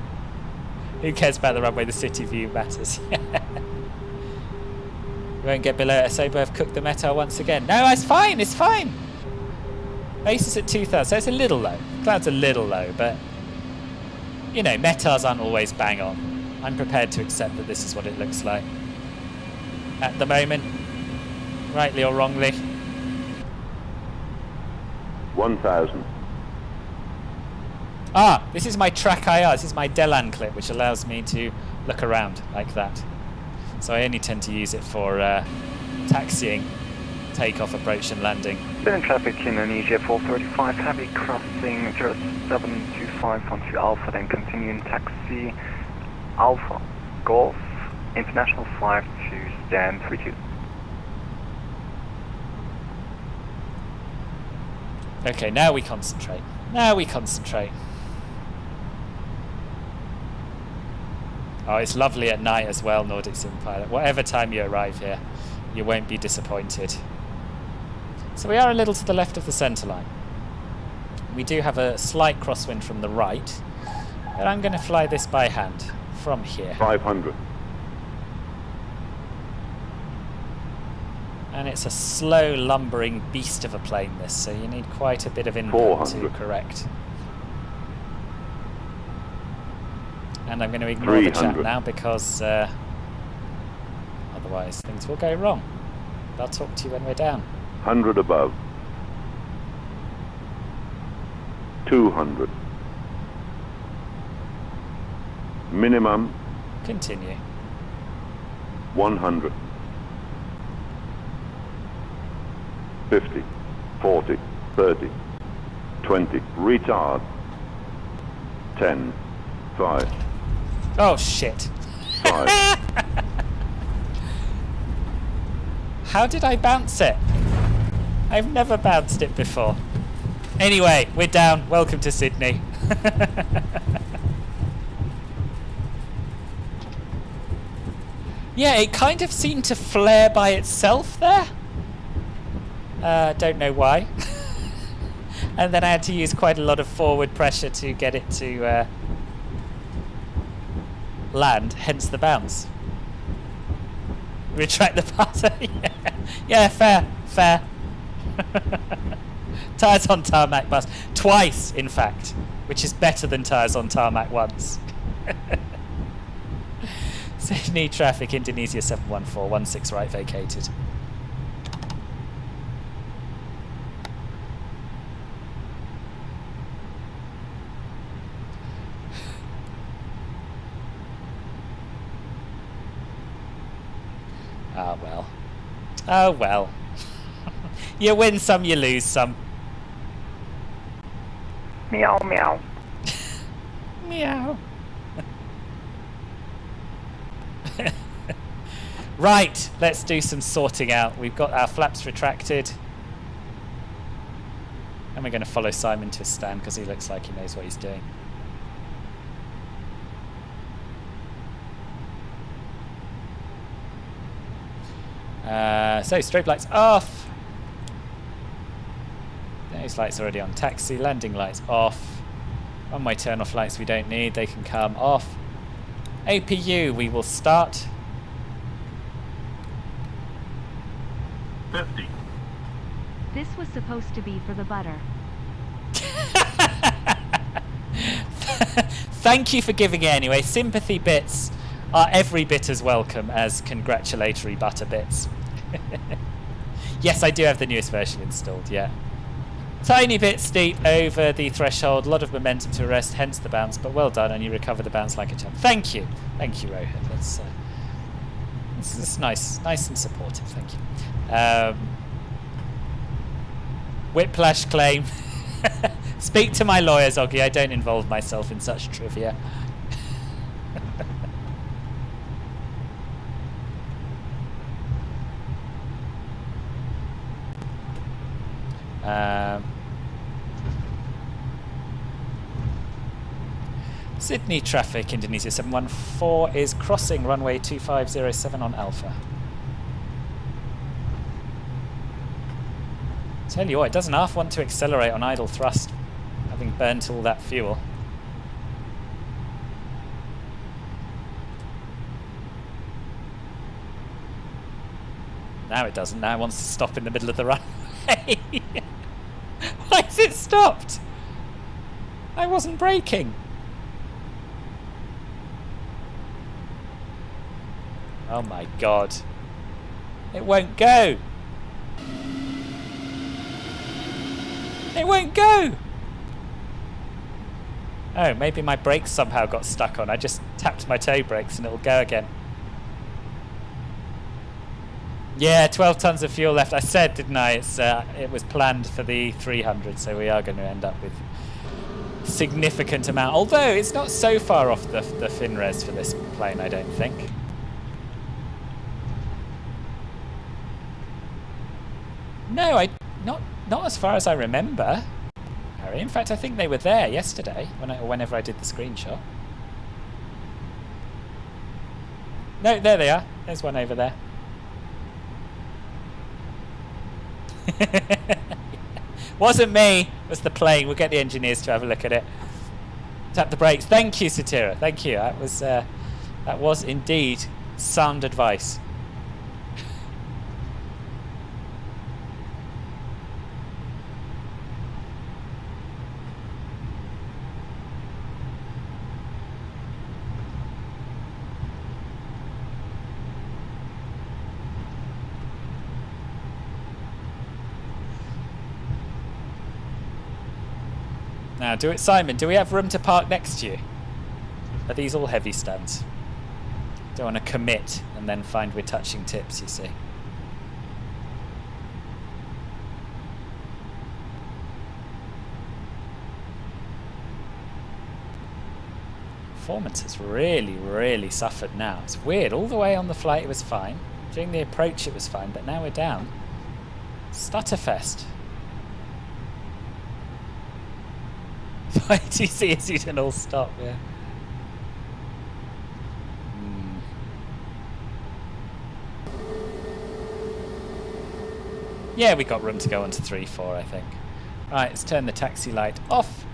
Who cares about the runway? The city view matters. We won't get below it. Asobo have cooked the metal once again. No, it's fine, it's fine. Base is at 2,000, so it's a little low. Cloud's a little low, but you know, metars aren't always bang on. I'm prepared to accept that this is what it looks like at the moment, rightly or wrongly. 1,000. Ah, this is my track IR. This is my Delan clip, which allows me to look around like that. So I only tend to use it for taxiing, takeoff, approach, and landing. Sydney traffic, Indonesia 435, heavy crossing 0725 onto Alpha, then continuing taxi Alpha Golf International flight to stand 32. Okay, now we concentrate. Now we concentrate. Oh, it's lovely at night as well, Nordic Sim Pilot. Whatever time you arrive here, you won't be disappointed. So we are a little to the left of the centre line. We do have a slight crosswind from the right, but I'm going to fly this by hand from here. 500. And it's a slow, lumbering beast of a plane, this, so you need quite a bit of input to correct. And I'm going to ignore the chat now because otherwise things will go wrong. I'll talk to you when we're down. 100 above. 200. Minimum. Continue. 100. 50, 40, 30, 20, retard. 10, 5, Oh, shit. 5. How did I bounce it? I've never bounced it before. Anyway, we're down. Welcome to Sydney. Yeah, it kind of seemed to flare by itself there. Don't know why. And then I had to use quite a lot of forward pressure to get it to land, hence the bounce. Retract the putter. Yeah, fair. Tyres on tarmac bus. Twice, in fact, which is better than tyres on tarmac once. Sydney traffic, Indonesia 714, 16 right vacated. Oh well. You win some, you lose some. Meow meow. Meow. Right, let's do some sorting out. We've got our flaps retracted. And we're going to follow Simon to his stand because he looks like he knows what he's doing. So, strobe lights off. Those lights are already on. Taxi, landing lights off. One-way turn-off lights we don't need. They can come off. APU, we will start. 50. This was supposed to be for the butter. Thank you for giving it anyway. Sympathy bits are every bit as welcome as congratulatory butter bits. Yes, I do have the newest version installed, yeah. Tiny bit steep over the threshold, a lot of momentum to arrest, hence the bounce, but well done, and you recover the bounce like a champ. Thank you, Rohit. That's nice and supportive. Thank you. Whiplash claim. Speak to my lawyers, Oggy. I don't involve myself in such trivia. Sydney traffic, Indonesia 714 is crossing runway 2507 on Alpha. Tell you what, it doesn't half want to accelerate on idle thrust, having burnt all that fuel. Now it doesn't. Now it wants to stop in the middle of the runway. Why is it stopped? I wasn't braking. Oh my god. It won't go. It won't go. Oh, maybe my brakes somehow got stuck on. I just tapped my toe brakes and it'll go again. Yeah, 12 tons of fuel left. I said, didn't I? It was planned for the 300, so we are going to end up with a significant amount. Although it's not so far off the fin res for this plane, I don't think. No, not as far as I remember, Harry. In fact, I think they were there yesterday whenever I did the screenshot. No, there they are. There's one over there. Wasn't me, it was the plane. We'll get the engineers to have a look at it. Tap the brakes. Thank you, Satira. Thank you. That was indeed sound advice. Now, Simon, do we have room to park next to you? Are these all heavy stands? Don't want to commit and then find we're touching tips, you see. performance has really, really suffered now. It's weird. All the way on the flight it was fine. During the approach it was fine, but now we're down. Stutterfest. Why do you see as you didn't all stop? Yeah. Yeah, we got room to go on to 3-4, I think. Right, let's turn the taxi light off.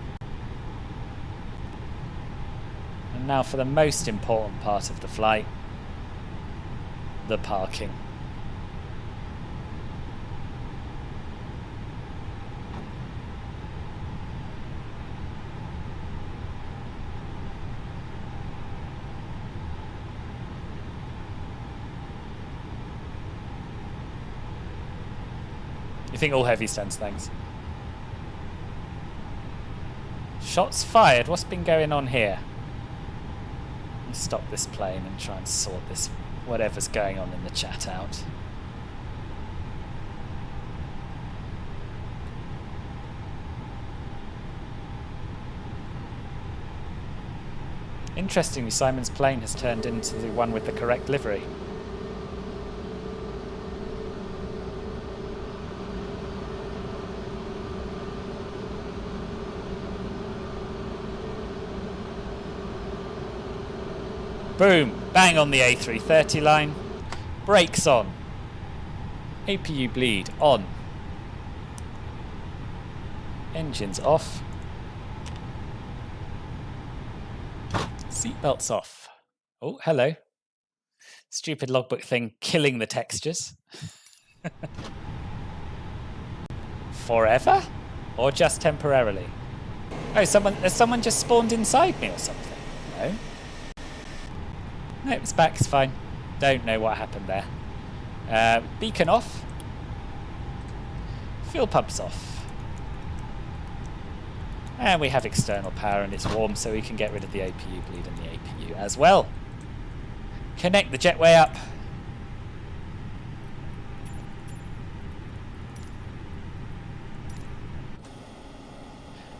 And now for the most important part of the flight, the parking. You think all heavy stands, thanks. Shots fired, what's been going on here? Let me stop this plane and try and sort this, whatever's going on in the chat out. Interestingly, Simon's plane has turned into the one with the correct livery. Boom! Bang on the A330 line. Brakes on. APU bleed on. Engines off. Seatbelts off. Oh, hello. Stupid logbook thing killing the textures. Forever? Or just temporarily? Oh, has someone just spawned inside me or something? No. No, it's back, it's fine. Don't know what happened there. Beacon off. Fuel pumps off. And we have external power and it's warm, so we can get rid of the APU bleed and the APU as well. Connect the jetway up.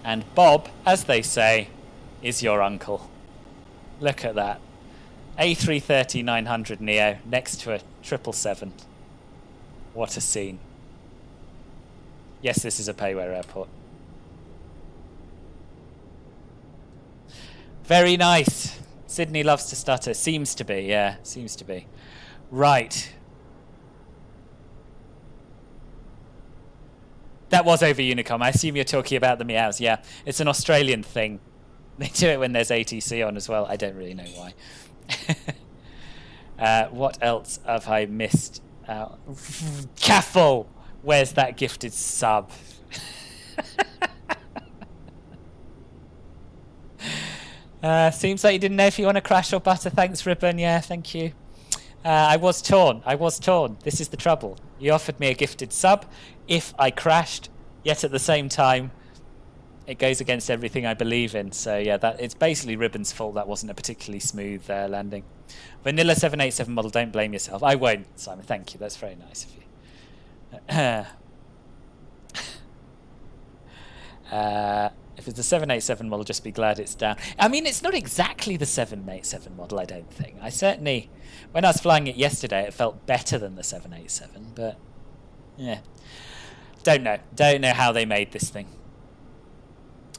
And Bob, as they say, is your uncle. Look at that. A330-900 Neo next to a 777. What a scene. Yes, this is a payware airport. Very nice. Sydney loves to stutter. Seems to be, yeah, seems to be. Right. That was over Unicom. I assume you're talking about the meows. Yeah, it's an Australian thing. They do it when there's ATC on as well. I don't really know why. What else have I missed out? Caffel! Where's that gifted sub? Seems like you didn't know if you want to crash or butter. Thanks, Ribbon. Yeah, thank you. I was torn. This is the trouble. You offered me a gifted sub if I crashed, yet at the same time it goes against everything I believe in. So yeah, it's basically Ribbon's fault. That wasn't a particularly smooth landing. Vanilla 787 model, don't blame yourself. I won't, Simon. Thank you. That's very nice of you. If it's the 787 model, just be glad it's down. I mean, it's not exactly the 787 model, I don't think. I certainly, when I was flying it yesterday, it felt better than the 787, but yeah. Don't know how they made this thing.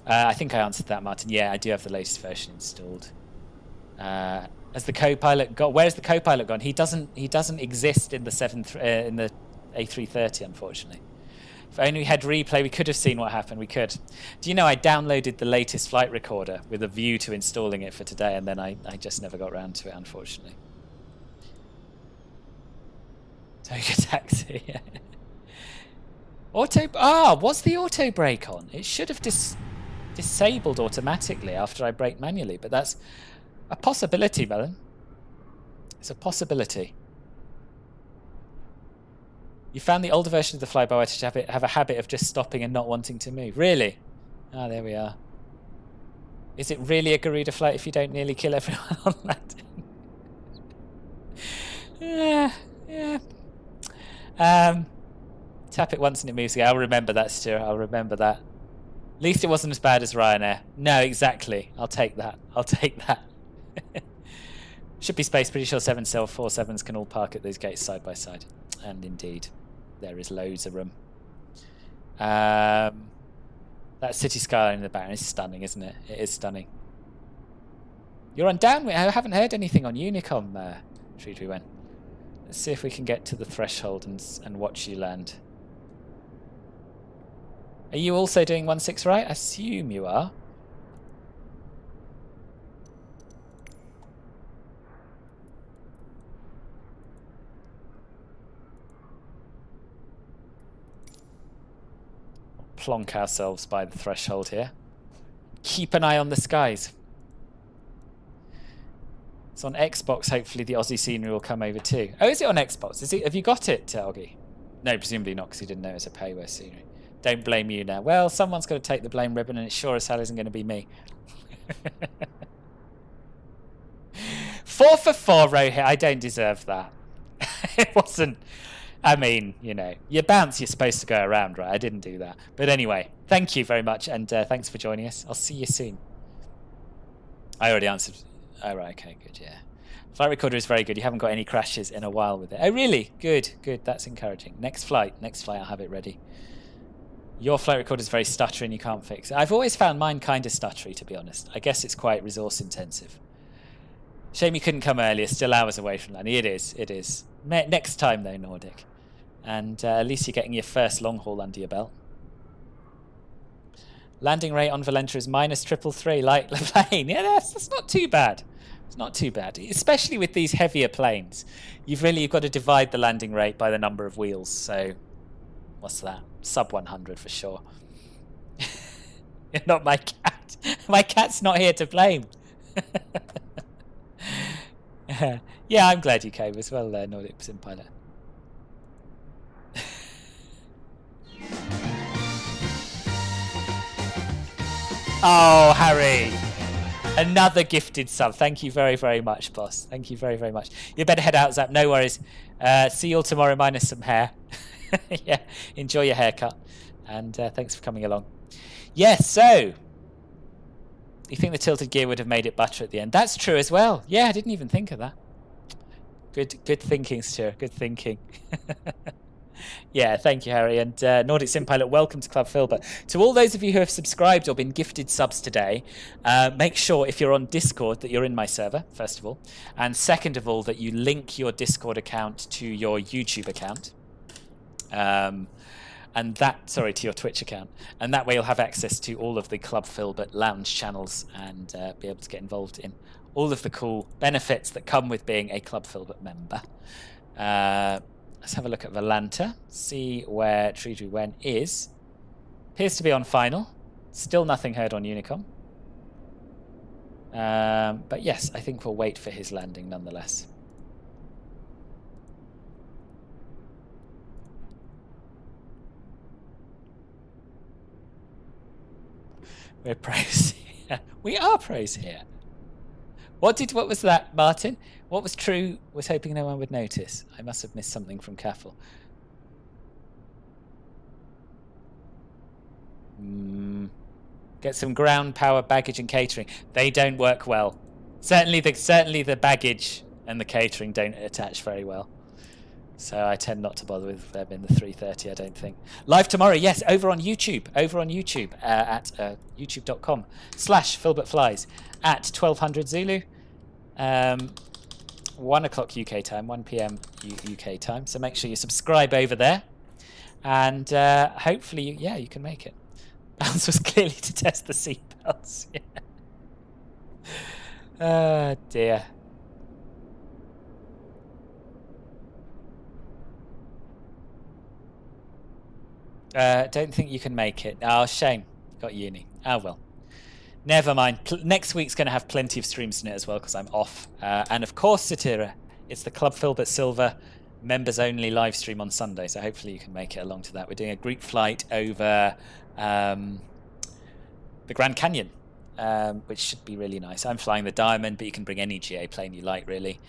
I think I answered that, Martin. Yeah, I do have the latest version installed. Has the co-pilot got? Where's the co-pilot gone? He doesn't exist in the in the A330, unfortunately. If only we had replay, we could have seen what happened. We could. Do you know I downloaded the latest flight recorder with a view to installing it for today, and then I just never got round to it, unfortunately. Toga taxi. Auto. Was the auto brake on? It should have disabled automatically after I braked manually, but that's a possibility, Melon. It's a possibility. You found the older version of the fly-by-wire to have a habit of just stopping and not wanting to move. Really? Ah, there we are. Is it really a Garuda flight if you don't nearly kill everyone on landing? Yeah. Tap it once and it moves again. I'll remember that, Stuart. I'll remember that. At least it wasn't as bad as Ryanair. No, exactly. I'll take that. Should be space. Pretty sure 747s can all park at those gates side by side. And indeed, there is loads of room. That city skyline in the background is stunning, isn't it? It is stunning. You're on downwind. I haven't heard anything on Unicom, 331. Let's see if we can get to the threshold and watch you land. Are you also doing 16 right? I assume you are. Plonk ourselves by the threshold here. Keep an eye on the skies. It's on Xbox. Hopefully the Aussie scenery will come over too. Oh, is it on Xbox? Is it? Have you got it, Oggy? No, presumably not, because he didn't know it was a payware scenery. Don't blame you now. Well, someone's got to take the blame ribbon, and it sure as hell isn't going to be me. 4 for 4, Rohit. I don't deserve that. It wasn't. I mean, you know, you bounce, you're supposed to go around, right? I didn't do that. But anyway, thank you very much, and thanks for joining us. I'll see you soon. I already answered. Oh, right, okay, good, yeah. Flight recorder is very good. You haven't got any crashes in a while with it. Oh, really? Good, good. That's encouraging. Next flight, I'll have it ready. Your flight recorder is very stuttery and you can't fix it. I've always found mine kind of stuttery, to be honest. I guess it's quite resource intensive. Shame you couldn't come earlier. Still hours away from landing. It is, it is. Next time, though, Nordic. And at least you're getting your first long haul under your belt. Landing rate on Valentia is -333, like the plane. Yeah, that's not too bad. It's not too bad, especially with these heavier planes. You've got to divide the landing rate by the number of wheels. So, what's that? Sub 100 for sure. You're not my cat. My cat's not here to blame. Yeah, I'm glad you came as well, Nordic Sim Pilot. Oh, Harry. Another gifted sub. Thank you very, very much, boss. Thank you very, very much. You better head out, Zap. No worries. See you all tomorrow minus some hair. Yeah, enjoy your haircut. And thanks for coming along. Yes, so. You think the tilted gear would have made it butter at the end? That's true as well. Yeah, I didn't even think of that. Good thinking, Stuart. Good thinking. Yeah, thank you, Harry. And Nordic Sim Pilot, welcome to Club Filbert. To all those of you who have subscribed or been gifted subs today, make sure if you're on Discord that you're in my server, first of all. And second of all, that you link your Discord account to your YouTube account. To your Twitch account. And that way you'll have access to all of the Club Filbert lounge channels and be able to get involved in all of the cool benefits that come with being a Club Filbert member. Let's have a look at Valanta, see where Tridu Wen is. Appears to be on final. Still nothing heard on Unicom. But yes, I think we'll wait for his landing nonetheless. We're pros here. We are pros here. What was that, Martin? What was true was hoping no one would notice. I must have missed something from Caffel. Get some ground power, baggage and catering. They don't work well. Certainly the baggage and the catering don't attach very well. So I tend not to bother with them in the 330, I don't think. Live tomorrow, yes, over on YouTube. At youtube.com/FilbertFlies at 1200 Zulu. 1 o'clock UK time, 1 p.m. UK time. So make sure you subscribe over there. And hopefully, you can make it. Bounce was clearly to test the seatbelts. Yeah. Oh, dear. Don't think you can make it. Oh, shame. Got uni. Oh, well. Never mind. Next week's going to have plenty of streams in it as well because I'm off. And of course, Satira, it's the Club Filbert Silver members only live stream on Sunday. So hopefully you can make it along to that. We're doing a group flight over the Grand Canyon, which should be really nice. I'm flying the Diamond, but you can bring any GA plane you like, really.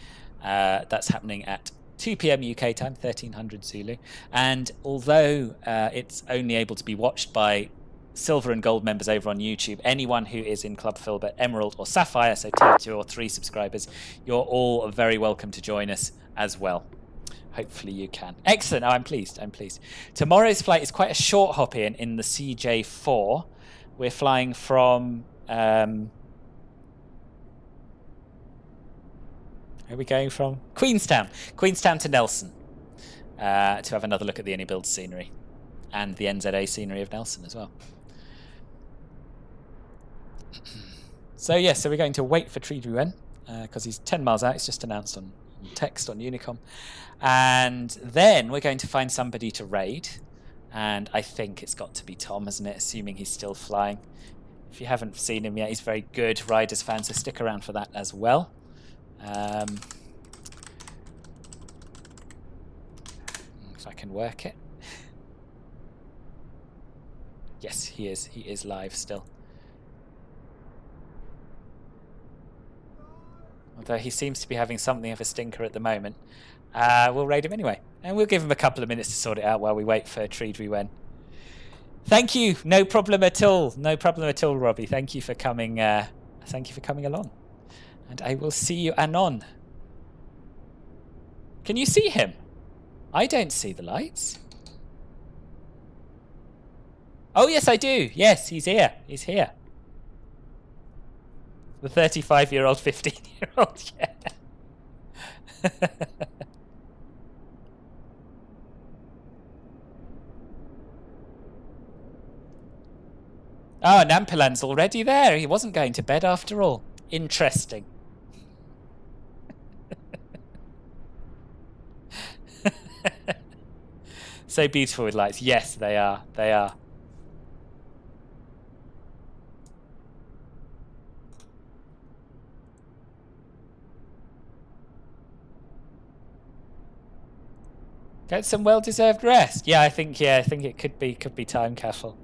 That's happening at 2 p.m. UK time, 1300 Zulu. And although it's only able to be watched by silver and gold members over on YouTube, anyone who is in Club Filbert Emerald or Sapphire, so tier 2 or 3 subscribers, you're all very welcome to join us as well. Hopefully you can. Excellent. Oh, I'm pleased. I'm pleased. Tomorrow's flight is quite a short hop in the CJ4. We're flying from... where are we going from? Queenstown. Queenstown to Nelson. To have another look at the AnyBuild scenery. And the NZA scenery of Nelson as well. So, yes, so we're going to wait for Tridruwen, because he's 10 miles out. It's just announced on text on Unicom. And then we're going to find somebody to raid. And I think it's got to be Tom, isn't it? Assuming he's still flying. If you haven't seen him yet, he's very good. Riders fan, so stick around for that as well. If I can work it. Yes, he is. He is live still. Although he seems to be having something of a stinker at the moment. We'll raid him anyway. And we'll give him a couple of minutes to sort it out while we wait for Tridruwen. Thank you. No problem at all. No problem at all, Robbie. Thank you for coming. Thank you for coming along. And I will see you anon. Can you see him? I don't see the lights. Oh, yes, I do. Yes, he's here. He's here. The 35-year-old, 15-year-old, yeah. Oh, Nampilan's already there. He wasn't going to bed after all. Interesting. So beautiful with lights. Yes, they are. They are. Get some well-deserved rest. Yeah, I think it could be time, Castle.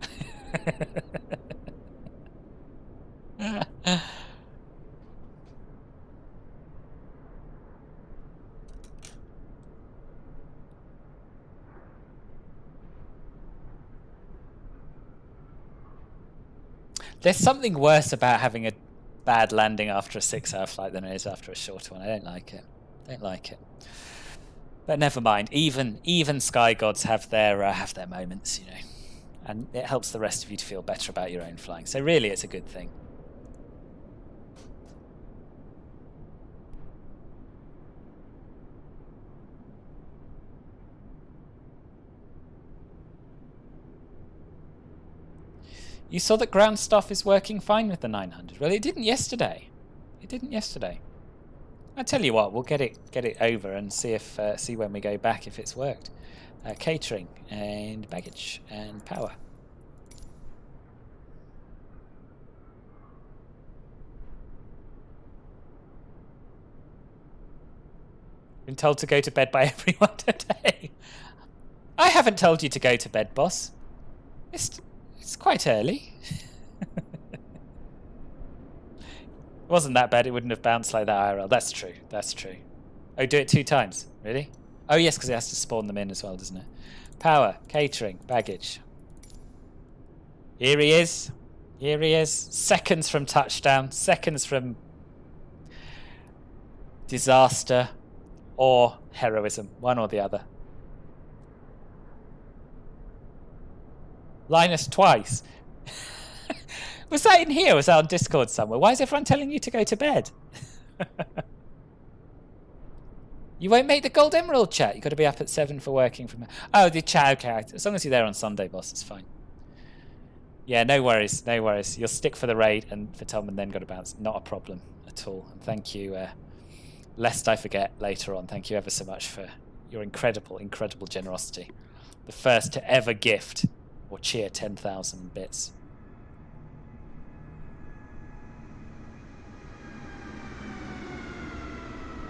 There's something worse about having a bad landing after a 6-hour flight than it is after a short one. I don't like it. Don't like it. But never mind. Even sky gods have their moments, you know, and it helps the rest of you to feel better about your own flying. So really, it's a good thing. You saw that ground stuff is working fine with the 900. Well, it didn't yesterday. It didn't yesterday. I tell you what, we'll get it over and see when we go back if it's worked. Catering and baggage and power. Been told to go to bed by everyone today. I haven't told you to go to bed, boss. It's quite early. It wasn't that bad. It wouldn't have bounced like that IRL. That's true. That's true. Oh, do it 2 times. Really? Oh, yes, because it has to spawn them in as well, doesn't it? Power, catering, baggage. Here he is. Here he is. Seconds from touchdown. Seconds from disaster or heroism. One or the other. Linus twice. Was that in here or was that on Discord somewhere? Why is everyone telling you to go to bed? You won't make the Gold Emerald chat. You've got to be up at 7 for working from... Oh, the chat. Okay. As long as you're there on Sunday, boss, it's fine. Yeah, no worries. No worries. You'll stick for the raid and for Tom and then got to bounce. Not a problem at all. And thank you, lest I forget later on, thank you ever so much for your incredible, incredible generosity. The first to ever gift or cheer 10,000 bits.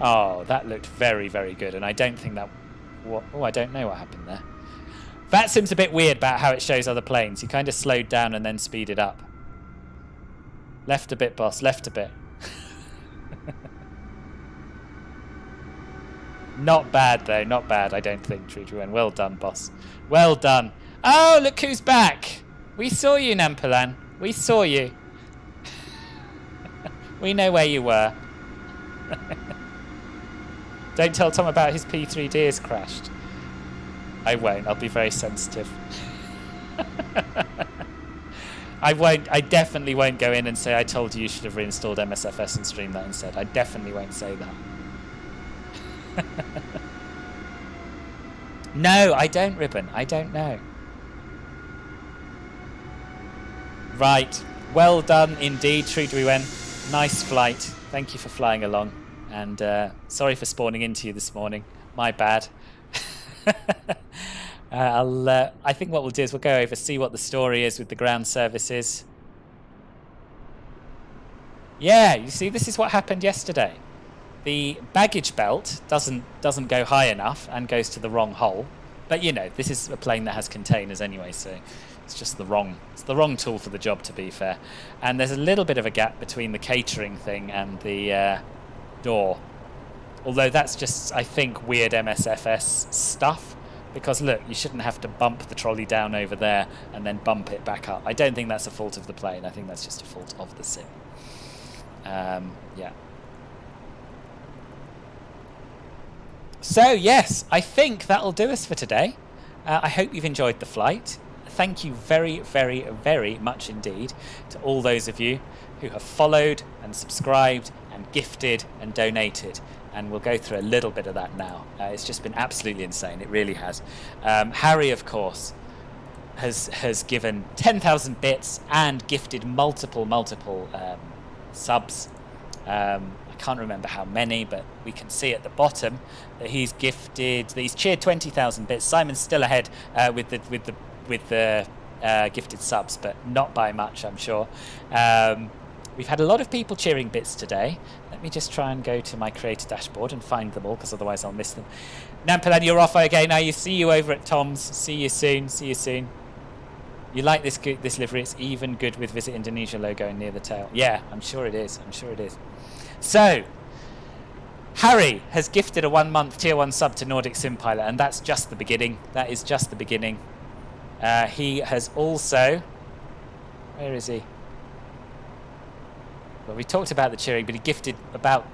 Oh, that looked very, very good. And I don't think that... Oh, I don't know what happened there. VATSIM's a bit weird about how it shows other planes. You kind of slowed down and then speeded up. Left a bit, boss. Left a bit. Not bad, though. Not bad, I don't think, Trudruwen. Well done, boss. Well done. Oh, look who's back. We saw you, Nampalan. We saw you. We know where you were. Don't tell Tom about his P3D has crashed. I won't. I'll be very sensitive. I definitely won't go in and say I told you should have reinstalled MSFS and stream that instead. I definitely won't say that. No, I don't, Ribbon. I don't know. Right. Well done indeed, True to Wen. Nice flight. Thank you for flying along. And sorry for spawning into you this morning. My bad. I think what we'll do is we'll go over, see what the story is with the ground services. Yeah, you see, this is what happened yesterday. The baggage belt doesn't go high enough and goes to the wrong hole. But you know, this is a plane that has containers anyway, so it's just the wrong tool for the job, to be fair. And there's a little bit of a gap between the catering thing and the door. Although that's just, I think, weird MSFS stuff. Because look, you shouldn't have to bump the trolley down over there and then bump it back up. I don't think that's a fault of the plane. I think that's just a fault of the sim. Yeah. So yes, I think that'll do us for today. I hope you've enjoyed the flight. Thank you very, very, very much indeed to all those of you who have followed and subscribed and gifted and donated. And we'll go through a little bit of that now. It's just been absolutely insane. It really has. Harry, of course, has given 10,000 bits and gifted multiple subs. I can't remember how many, but we can see at the bottom that he's cheered 20,000 bits. Simon's still ahead with the gifted subs, but not by much, I'm sure. We've had a lot of people cheering bits today. Let me just try and go to my creator dashboard and find them all, because otherwise I'll miss them. Nampalan, you're off again. Now see you over at Tom's. See you soon. See you soon. You like this livery? It's even good with Visit Indonesia logo near the tail. Yeah, I'm sure it is. I'm sure it is. So, Harry has gifted a 1-month Tier 1 sub to Nordic Sim Pilot, and that's just the beginning. That is just the beginning. He has also... Where is he? Well, we talked about the cheering, but he gifted about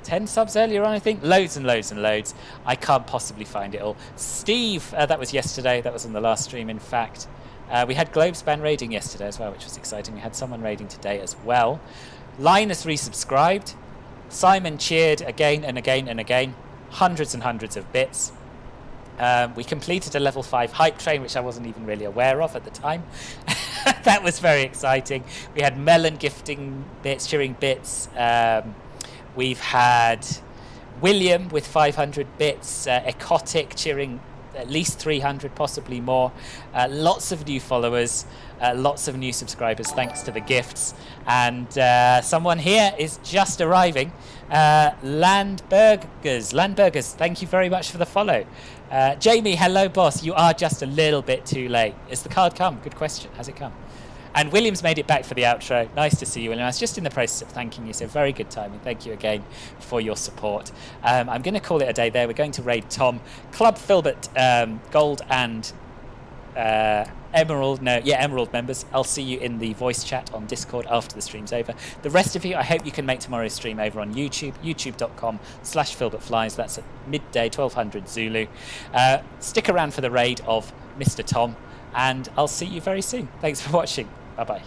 10 subs earlier on, I think. Loads and loads and loads. I can't possibly find it all. Steve, that was yesterday. That was on the last stream, in fact. We had Globespan raiding yesterday as well, which was exciting. We had someone raiding today as well. Linus resubscribed. Simon cheered again and again and again. Hundreds and hundreds of bits. We completed a level 5 hype train, which I wasn't even really aware of at the time. That was very exciting. We had Melon gifting bits, cheering bits. We've had William with 500 bits. Ecotic cheering at least 300, possibly more. Lots of new followers, lots of new subscribers, thanks to the gifts. And someone here is just arriving. Landburgers, thank you very much for the follow. Jamie, hello boss, you are just a little bit too late. Has the card come? Good question. Has it come? And William's made it back for the outro. Nice to see you, William. I was just in the process of thanking you, so very good timing. Thank you again for your support. I'm going to call it a day there. We're going to raid Tom. Club Filbert, Gold and Emerald members. I'll see you in the voice chat on Discord after the stream's over. The rest of you, I hope you can make tomorrow's stream over on YouTube, youtube.com/FilbertFlies. That's at midday, 1200 Zulu. Stick around for the raid of Mr. Tom, and I'll see you very soon. Thanks for watching. Bye-bye.